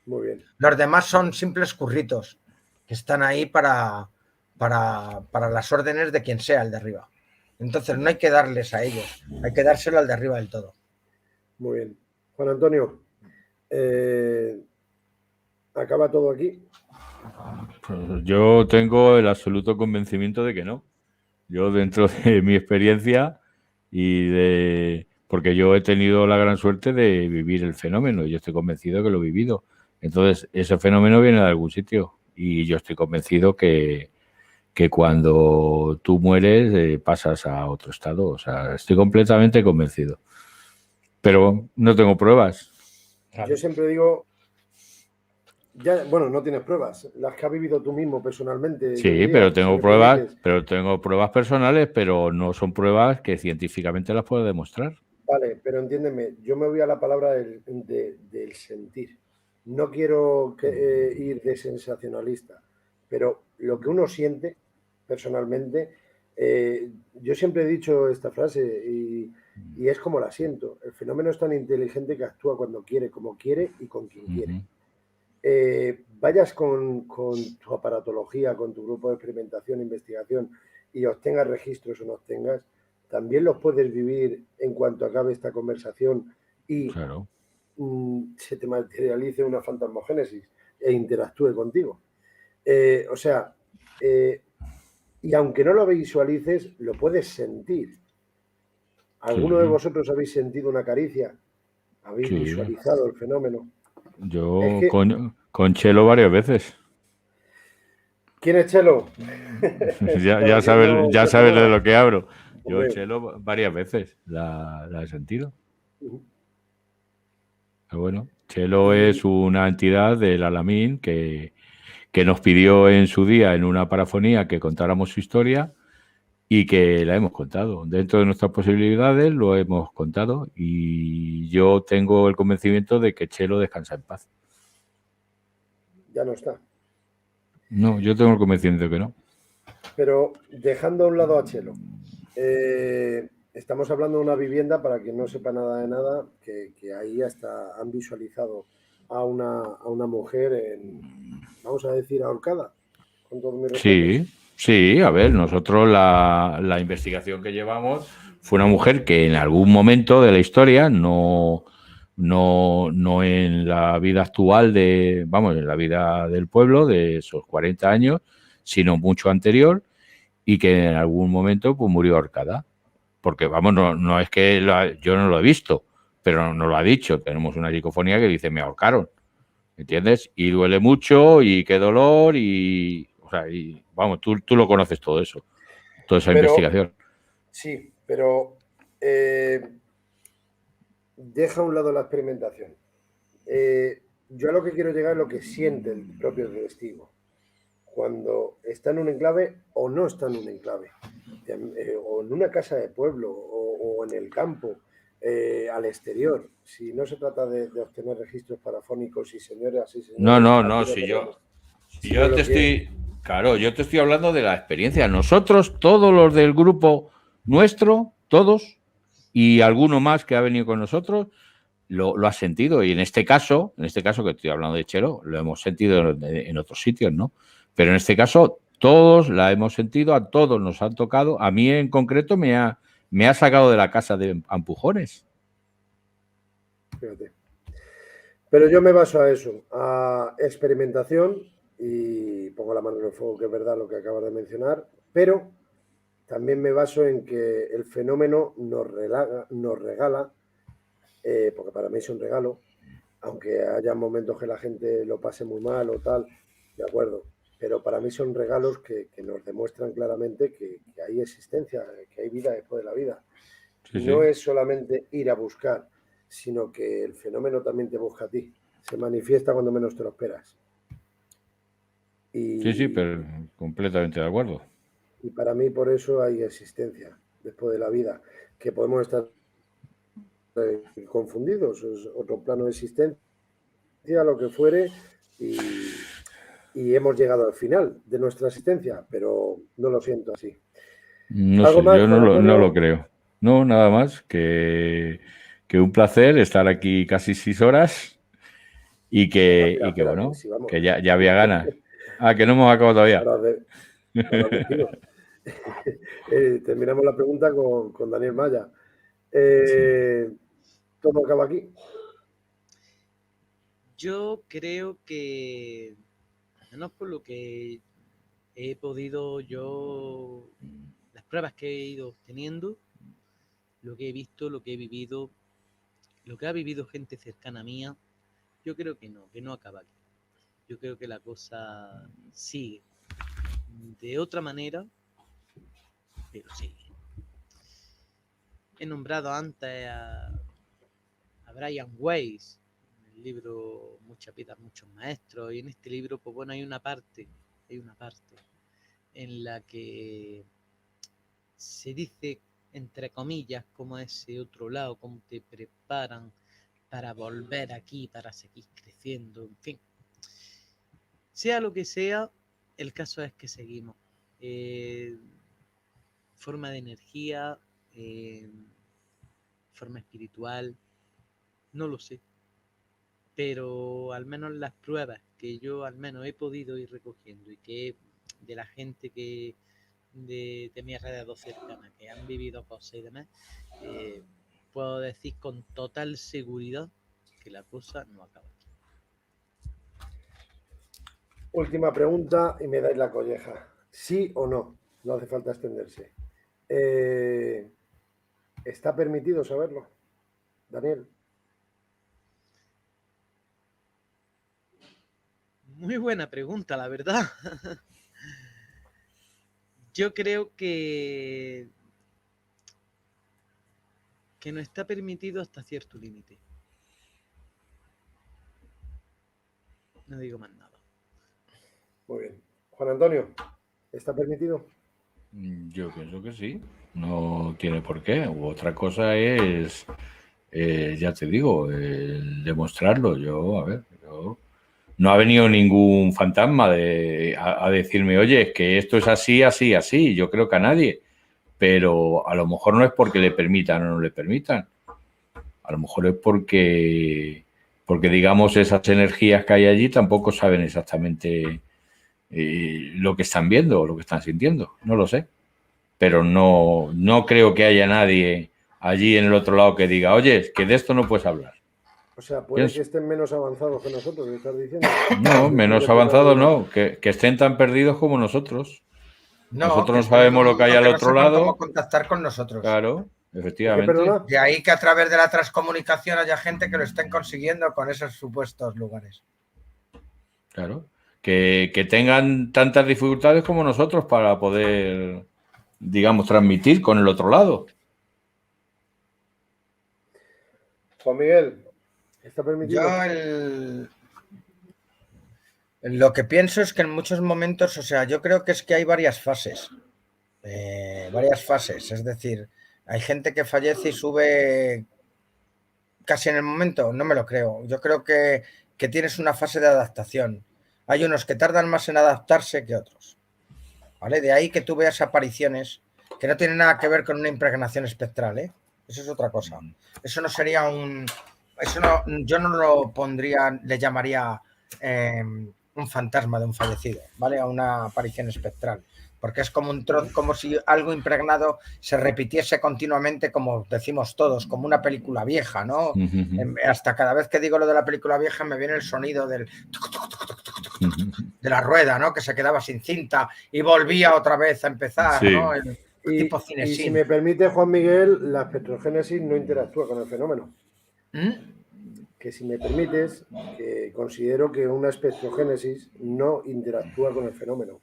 Muy bien. Los demás son simples curritos que están ahí para las órdenes de quien sea el de arriba. Entonces no hay que darles a ellos, hay que dárselo al de arriba del todo. Muy bien. Juan Antonio, ¿acaba todo aquí? Pues yo tengo el absoluto convencimiento de que no. Yo, dentro de mi experiencia porque yo he tenido la gran suerte de vivir el fenómeno y yo estoy convencido que lo he vivido. Entonces, ese fenómeno viene de algún sitio y yo estoy convencido que cuando tú mueres pasas a otro estado. O sea, estoy completamente convencido. Pero no tengo pruebas. Yo siempre digo, bueno, no tienes pruebas, las que has vivido tú mismo personalmente. Sí, pero tengo pruebas personales, pero no son pruebas que científicamente las puedo demostrar. Vale, pero entiéndeme, yo me voy a la palabra del sentir. No quiero ir de sensacionalista, pero lo que uno siente personalmente, yo siempre he dicho esta frase y es como la siento. El fenómeno es tan inteligente que actúa cuando quiere, como quiere y con quien quiere. Vayas con tu aparatología, con tu grupo de experimentación, investigación y obtengas registros o no obtengas, también los puedes vivir en cuanto acabe esta conversación y claro, se te materialice una fantasmogénesis e interactúe contigo. Y aunque no lo visualices, lo puedes sentir. ¿Alguno de vosotros habéis sentido una caricia? ¿Habéis visualizado el fenómeno? Yo con Chelo varias veces. ¿Quién es Chelo? ya sabes de lo que hablo. Yo Chelo varias veces la he sentido. Pero bueno, Chelo es una entidad del Alamín que nos pidió en su día en una parafonía que contáramos su historia y que la hemos contado. Dentro de nuestras posibilidades lo hemos contado y yo tengo el convencimiento de que Chelo descansa en paz. Ya no está. No, yo tengo el convencimiento de que no. Pero dejando a un lado a Chelo, estamos hablando de una vivienda, para quien no sepa nada de nada, que ahí hasta han visualizado a una mujer, vamos a decir, ahorcada. Con todo mi respeto. Sí, a ver, nosotros la investigación que llevamos fue una mujer que en algún momento de la historia, no en la vida actual en la vida del pueblo de esos 40 años, sino mucho anterior, y que en algún momento pues murió ahorcada. Porque, vamos, no es que yo no lo he visto, pero no lo ha dicho. Tenemos una psicofonía que dice, me ahorcaron, ¿entiendes? Y duele mucho, y qué dolor, vamos, tú lo conoces todo eso, toda esa investigación. Sí, pero deja a un lado la experimentación. Yo a lo que quiero llegar es lo que siente el propio testigo cuando está en un enclave o no está en un enclave, o en una casa de pueblo o en el campo, al exterior. Si no se trata de obtener registros parafónicos y señoras y señores... No, yo te estoy hablando de la experiencia. Nosotros, todos los del grupo nuestro, todos, y alguno más que ha venido con nosotros, lo ha sentido. Y en este caso que estoy hablando de Chelo, lo hemos sentido en otros sitios, ¿no? Pero en este caso, todos la hemos sentido, a todos nos han tocado. A mí en concreto me ha sacado de la casa de empujones. Fíjate. Pero yo me baso a eso, a experimentación, y pongo la mano en el fuego, que es verdad lo que acabas de mencionar, pero también me baso en que el fenómeno nos regala, porque para mí es un regalo, aunque haya momentos que la gente lo pase muy mal o tal, de acuerdo, pero para mí son regalos que nos demuestran claramente que hay existencia, que hay vida después de la vida. Sí. No es solamente ir a buscar, sino que el fenómeno también te busca a ti, se manifiesta cuando menos te lo esperas. Sí, pero completamente de acuerdo. Y para mí por eso hay existencia después de la vida, que podemos estar confundidos, es otro plano de existencia, lo que fuere, y hemos llegado al final de nuestra existencia, pero no lo siento así. No sé, yo no lo creo. No, nada más que un placer estar aquí casi 6 horas y que Espera, bueno, sí, vamos. que ya había ganas. Ah, que no hemos acabado todavía. Ahora os despido. Terminamos la pregunta con Daniel Maya. ¿Todo acaba aquí? Yo creo que, menos por lo que he podido yo, las pruebas que he ido obteniendo, lo que he visto, lo que he vivido, lo que ha vivido gente cercana mía, yo creo que no acaba aquí. Yo creo que la cosa sigue de otra manera, pero sigue. He nombrado antes a Brian Weiss, en el libro Muchas vidas, muchos maestros, y en este libro, pues bueno, hay una parte en la que se dice, entre comillas, cómo es ese otro lado, cómo te preparan para volver aquí, para seguir creciendo, en fin. Sea lo que sea, el caso es que seguimos. Forma de energía, forma espiritual, no lo sé. Pero al menos las pruebas que yo al menos he podido ir recogiendo y que de la gente que de mi alrededor cercana que han vivido cosas y demás, puedo decir con total seguridad que la cosa no acaba aquí. Última pregunta y me dais la colleja. ¿Sí o no? No hace falta extenderse. ¿Está permitido saberlo, Daniel? Muy buena pregunta, la verdad. Yo creo que no está permitido hasta cierto límite. No digo más nada. Muy bien. Juan Antonio, ¿está permitido? Yo pienso que sí. No tiene por qué. Otra cosa es, ya te digo, el demostrarlo. No ha venido ningún fantasma a decirme, oye, es que esto es así, así, así. Yo creo que a nadie. Pero a lo mejor no es porque le permitan o no le permitan. A lo mejor es porque digamos, esas energías que hay allí tampoco saben exactamente lo que están viendo o lo que están sintiendo. No lo sé. Pero no creo que haya nadie allí en el otro lado que diga, oye, que de esto no puedes hablar. O sea, puede que estén menos avanzados que nosotros, ¿me estás diciendo? No, menos avanzados no, que estén tan perdidos como nosotros. Nosotros no sabemos lo que hay al otro lado. Cómo contactar con nosotros. Claro, efectivamente. De ahí que a través de la transcomunicación haya gente que lo estén consiguiendo con esos supuestos lugares. Claro, que tengan tantas dificultades como nosotros para poder, digamos, transmitir con el otro lado. Juan Miguel, ¿está permitido? Yo lo que pienso es que en muchos momentos, o sea, yo creo que es que hay varias fases. Es decir, hay gente que fallece y sube casi en el momento, no me lo creo. Yo creo que tienes una fase de adaptación. Hay unos que tardan más en adaptarse que otros. ¿Vale? De ahí que tú veas apariciones que no tienen nada que ver con una impregnación espectral, ¿eh? Eso es otra cosa. Eso no sería yo no lo pondría, le llamaría un fantasma de un fallecido, ¿vale? A una aparición espectral. Porque es como como si algo impregnado se repitiese continuamente, como decimos todos, como una película vieja, ¿no? Hasta cada vez que digo lo de la película vieja me viene el sonido de la rueda, ¿no? Que se quedaba sin cinta y volvía otra vez a empezar, sí. ¿No? Tipo cinesín. Y si me permite, Juan Miguel, la espectrogénesis no interactúa con el fenómeno. Que si me permites, que considero que una espectrogénesis no interactúa con el fenómeno.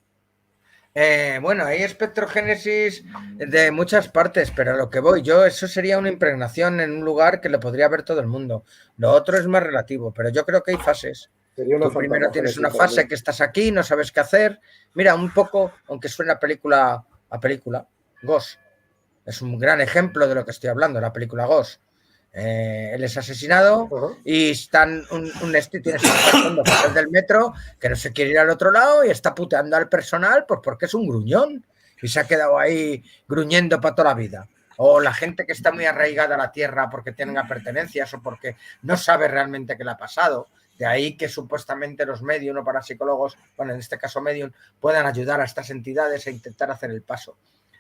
Bueno, hay espectrogénesis de muchas partes, pero a lo que voy yo, eso sería una impregnación en un lugar que lo podría ver todo el mundo. Lo otro es más relativo, pero yo creo que hay fases. Tú primero tienes una fase que estás aquí, no sabes qué hacer. Mira, un poco, aunque suena a película, Ghost. Es un gran ejemplo de lo que estoy hablando, la película Ghost. Él es asesinado y tienes un papel del metro que no se quiere ir al otro lado y está puteando al personal pues porque es un gruñón y se ha quedado ahí gruñendo para toda la vida. O la gente que está muy arraigada a la tierra porque tenga pertenencias o porque no sabe realmente qué le ha pasado, De ahí que supuestamente los medium o parapsicólogos, bueno, en este caso medium, puedan ayudar a estas entidades a intentar hacer el paso.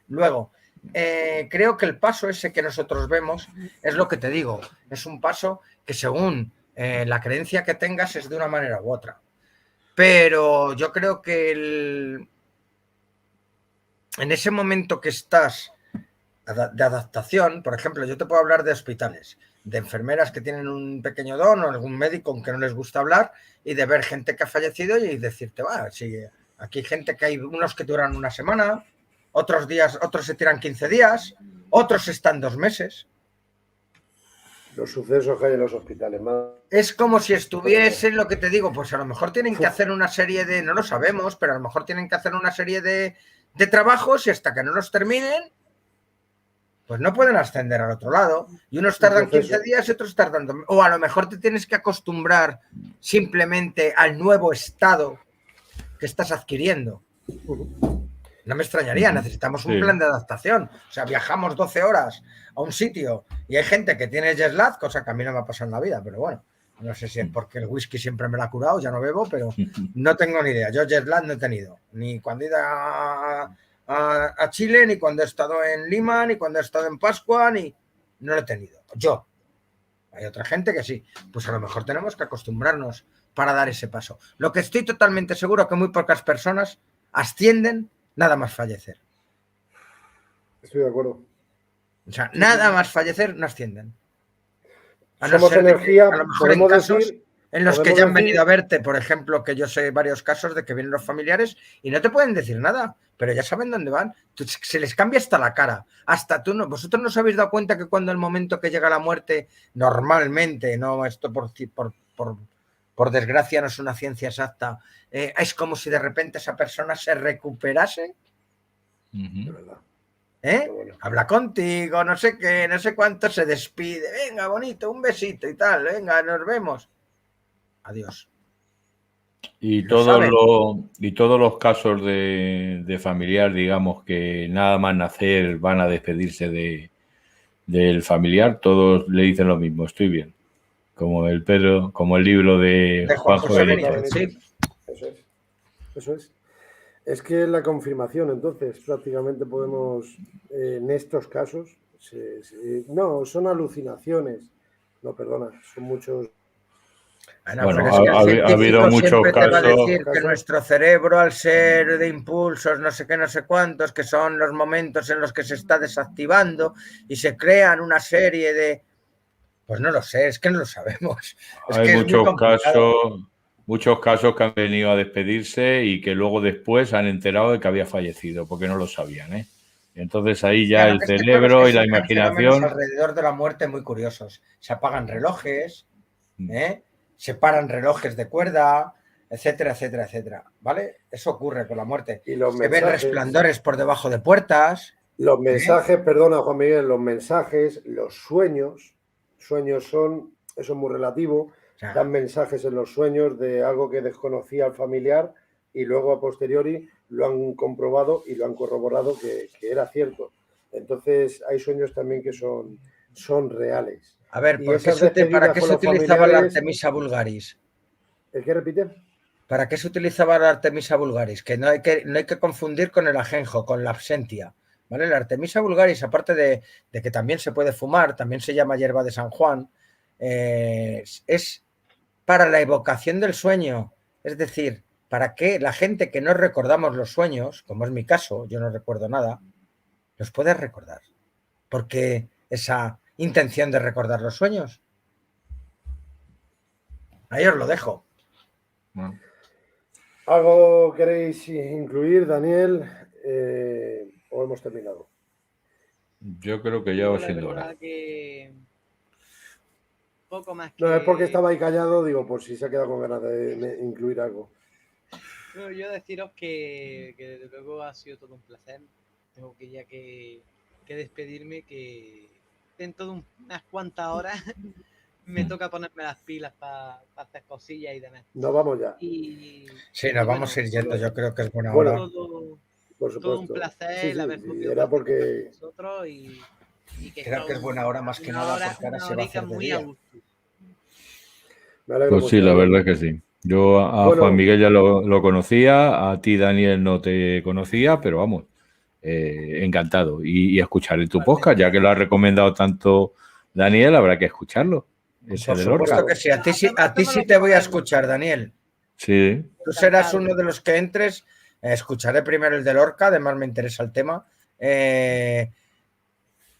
Luego, creo que el paso ese que nosotros vemos es lo que te digo, es un paso que según la creencia que tengas es de una manera u otra. Pero yo creo que en ese momento que estás de adaptación, por ejemplo, yo te puedo hablar de hospitales, de enfermeras que tienen un pequeño don o algún médico con que no les gusta hablar y de ver gente que ha fallecido y decirte, va, sí, aquí hay gente que hay unos que duran una semana, otros se tiran 15 días, otros están 2 meses. Los sucesos que hay en los hospitales. Es como si estuviesen, lo que te digo, pues a lo mejor tienen que hacer una serie de, no lo sabemos, pero a lo mejor tienen que hacer una serie de trabajos y hasta que no los terminen, pues no pueden ascender al otro lado. Y unos tardan 15 días y otros tardan... O a lo mejor te tienes que acostumbrar simplemente al nuevo estado que estás adquiriendo. No me extrañaría, necesitamos un plan de adaptación. O sea, viajamos 12 horas a un sitio y hay gente que tiene jet lag, cosa que a mí no me ha pasado en la vida, pero bueno, no sé si es porque el whisky siempre me lo ha curado, ya no bebo, pero no tengo ni idea. Yo jet lag no he tenido, ni cuando he ido a Chile, ni cuando he estado en Lima, ni cuando he estado en Pascua, ni no lo he tenido. Yo. Hay otra gente que sí. Pues a lo mejor tenemos que acostumbrarnos para dar ese paso. Lo que estoy totalmente seguro que muy pocas personas ascienden nada más fallecer. Estoy de acuerdo. O sea, nada más fallecer no ascienden. Somos energía, a lo mejor en casos en los que ya han venido a verte, por ejemplo, que yo sé varios casos de que vienen los familiares y no te pueden decir nada, pero ya saben dónde van. Se les cambia hasta la cara. Hasta tú no. Vosotros no os habéis dado cuenta que cuando el momento que llega la muerte, normalmente, no esto por desgracia no es una ciencia exacta, es como si de repente esa persona se recuperase. De verdad. Bueno. Habla contigo, no sé qué, no sé cuánto, se despide, venga, bonito, un besito y tal, venga, nos vemos. Adiós. Y todos los casos de familiar, digamos, que nada más nacer van a despedirse del familiar, todos le dicen lo mismo, estoy bien. Como el Pedro, como el libro de Juan José Benítez. Sí. Eso es. Es que la confirmación, entonces, prácticamente podemos, en estos casos, no, son alucinaciones. No, perdona, son muchos. Bueno, es que ha habido muchos casos. Te va a decir que nuestro cerebro, al ser de impulsos, no sé qué, no sé cuántos, que son los momentos en los que se está desactivando y se crean una serie de... Pues no lo sé, es que no lo sabemos. Hay muchos casos que han venido a despedirse y que luego después han enterado de que había fallecido, porque no lo sabían, ¿eh? Entonces ahí ya el cerebro y la imaginación... Alrededor de la muerte muy curiosos. Se apagan relojes, se paran relojes de cuerda, etcétera, etcétera, etcétera. ¿Vale? Eso ocurre con la muerte. Y los se ven resplandores por debajo de puertas. Los mensajes, perdona Juan Miguel, los mensajes, los sueños son, eso es muy relativo, dan mensajes en los sueños de algo que desconocía el familiar y luego a posteriori lo han comprobado y lo han corroborado que era cierto. Entonces hay sueños también que son reales. A ver, ¿para qué se utilizaba la Artemisa vulgaris? ¿El qué repite? ¿Para qué se utilizaba la Artemisa vulgaris? Que no hay que confundir con el ajenjo, con la absentia. ¿Vale? La Artemisa vulgaris, aparte de que también se puede fumar, también se llama hierba de San Juan, es para la evocación del sueño. Es decir, para que la gente que no recordamos los sueños, como es mi caso, yo no recuerdo nada, los puede recordar. Porque esa intención de recordar los sueños. Ahí os lo dejo. ¿Algo queréis incluir, Daniel? ¿O hemos terminado? Yo creo que ya va siendo hora. Poco más que... No, es porque estaba ahí callado, digo, por si se ha quedado con ganas de incluir algo. Bueno, yo deciros que desde luego ha sido todo un placer. Tengo que ya que despedirme, que dentro de unas cuantas horas me toca ponerme las pilas para hacer cosillas y demás. Nos vamos ya. Sí, nos vamos a ir yendo, yo creo que es buena hora. Por supuesto. Todo un placer haber podido era porque... con vosotros y creo que es buena hora más que nada porque ahora se va a hacer de día. Me alegro Pues sí, mucho. la verdad es que sí. Yo a Bueno. Juan Miguel ya lo conocía, a ti, Daniel, no te conocía, pero vamos, encantado. Y escucharé tu podcast, ya que lo ha recomendado tanto Daniel, habrá que escucharlo. Ese Por de Lorca. supuesto que sí. A ti sí te voy a escuchar, Daniel. Sí. Tú serás uno de los que entres. Escucharé primero el de Lorca, además me interesa el tema.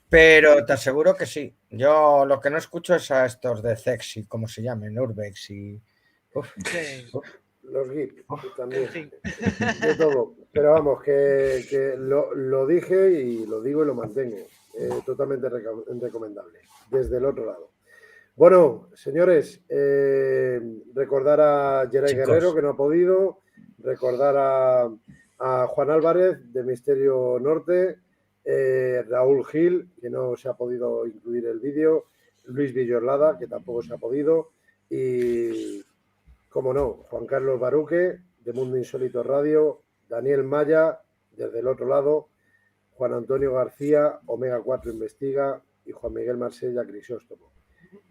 Pero te aseguro que sí. Yo lo que no escucho es a estos de Sexy, como se llamen, Urbex y... Los GIP también. De todo. Pero vamos, que lo dije y lo digo y lo mantengo. Totalmente recomendable. Desde el otro lado. Bueno, señores, recordar a Geray Guerrero, que no ha podido. Recordar a Juan Álvarez, de Misterio Norte. Raúl Gil, que no se ha podido incluir el vídeo. Luis Villorlada, que tampoco se ha podido. Y... como no, Juan Carlos Baruque, de Mundo Insólito Radio, Daniel Maya, desde el otro lado, Juan Antonio García, Omega 4 Investiga y Juan Miguel Marsella, Crisóstomo.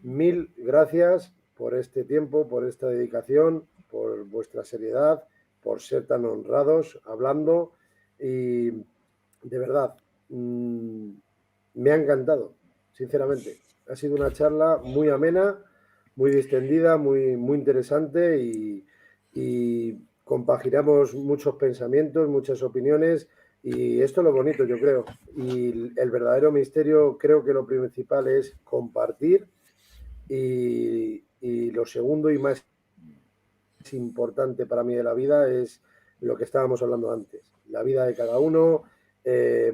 Mil gracias por este tiempo, por esta dedicación, por vuestra seriedad, por ser tan honrados hablando y de verdad, me ha encantado, sinceramente. Ha sido una charla muy amena, muy distendida, muy interesante y compaginamos muchos pensamientos, muchas opiniones y esto es lo bonito, yo creo. Y el verdadero misterio, creo que lo principal es compartir y lo segundo y más importante para mí de la vida es lo que estábamos hablando antes. La vida de cada uno,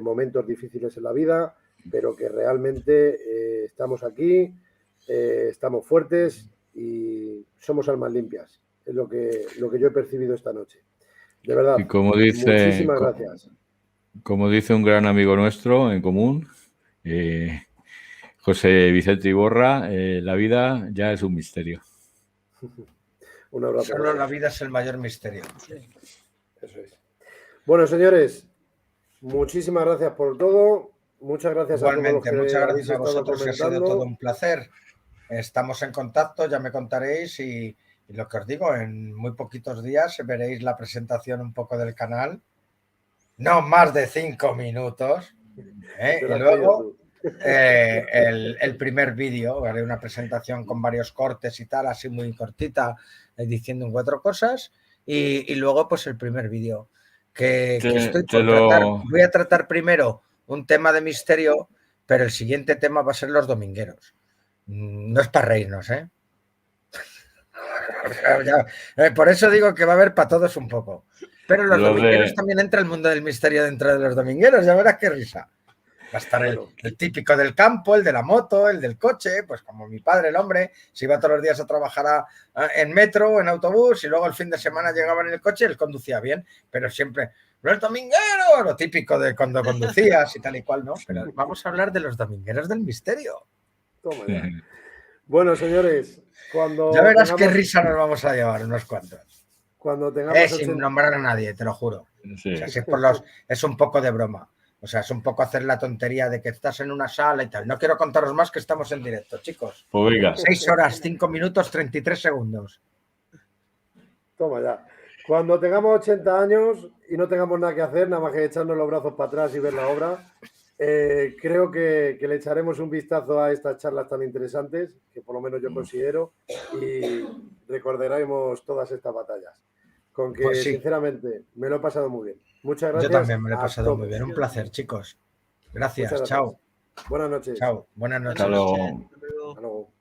momentos difíciles en la vida, pero que realmente estamos aquí, estamos fuertes y somos almas limpias. Es lo que yo he percibido esta noche. De verdad, Y como dice, muchísimas gracias. Como dice un gran amigo nuestro en común, José Vicente Iborra, la vida ya es un misterio. Un abrazo. Solo la vida es el mayor misterio. Eso es. Bueno, señores, muchísimas gracias por todo. Muchas gracias igualmente, a todos los que muchas gracias a habéis estado vosotros, ha sido todo un placer. Estamos en contacto, ya me contaréis y lo que os digo, en muy poquitos días veréis la presentación un poco del canal. No más de 5 minutos. Y luego el primer vídeo, haré una presentación con varios cortes y tal, así muy cortita, diciendo 4 cosas. Y luego, pues el primer vídeo. Que estoy por tratar. Voy a tratar primero un tema de misterio, pero el siguiente tema va a ser los domingueros. No es para reírnos, ¿eh? Por eso digo que va a haber para todos un poco. Pero los domingueros también entra el mundo del misterio dentro de los domingueros, ya verás qué risa. Va a estar el típico del campo, el de la moto, el del coche, pues como mi padre, el hombre, se iba todos los días a trabajar en metro o en autobús y luego el fin de semana llegaba en el coche y él conducía bien, pero siempre, los domingueros, lo típico de cuando conducías y tal y cual, ¿no? Pero vamos a hablar de los domingueros del misterio. Toma ya. Bueno, señores, cuando... Ya verás qué risa nos vamos a llevar, unos cuantos. Cuando tengamos... sin nombrar a nadie, te lo juro. Sí. O sea, si es un poco de broma. O sea, es un poco hacer la tontería de que estás en una sala y tal. No quiero contaros más que estamos en directo, chicos. Pues venga. 6 horas, 5 minutos, 33 segundos. Toma ya. Cuando tengamos 80 años y no tengamos nada que hacer, nada más que echarnos los brazos para atrás y ver la obra, creo que le echaremos un vistazo a estas charlas tan interesantes, que por lo menos yo considero, y recordaremos todas estas batallas. Con que, pues sí, sinceramente, me lo he pasado muy bien. Muchas gracias. Yo también me lo he pasado muy bien. Un placer, chicos. Gracias. Chao. Buenas noches. Chao. Buenas noches. Hasta luego. Hasta luego.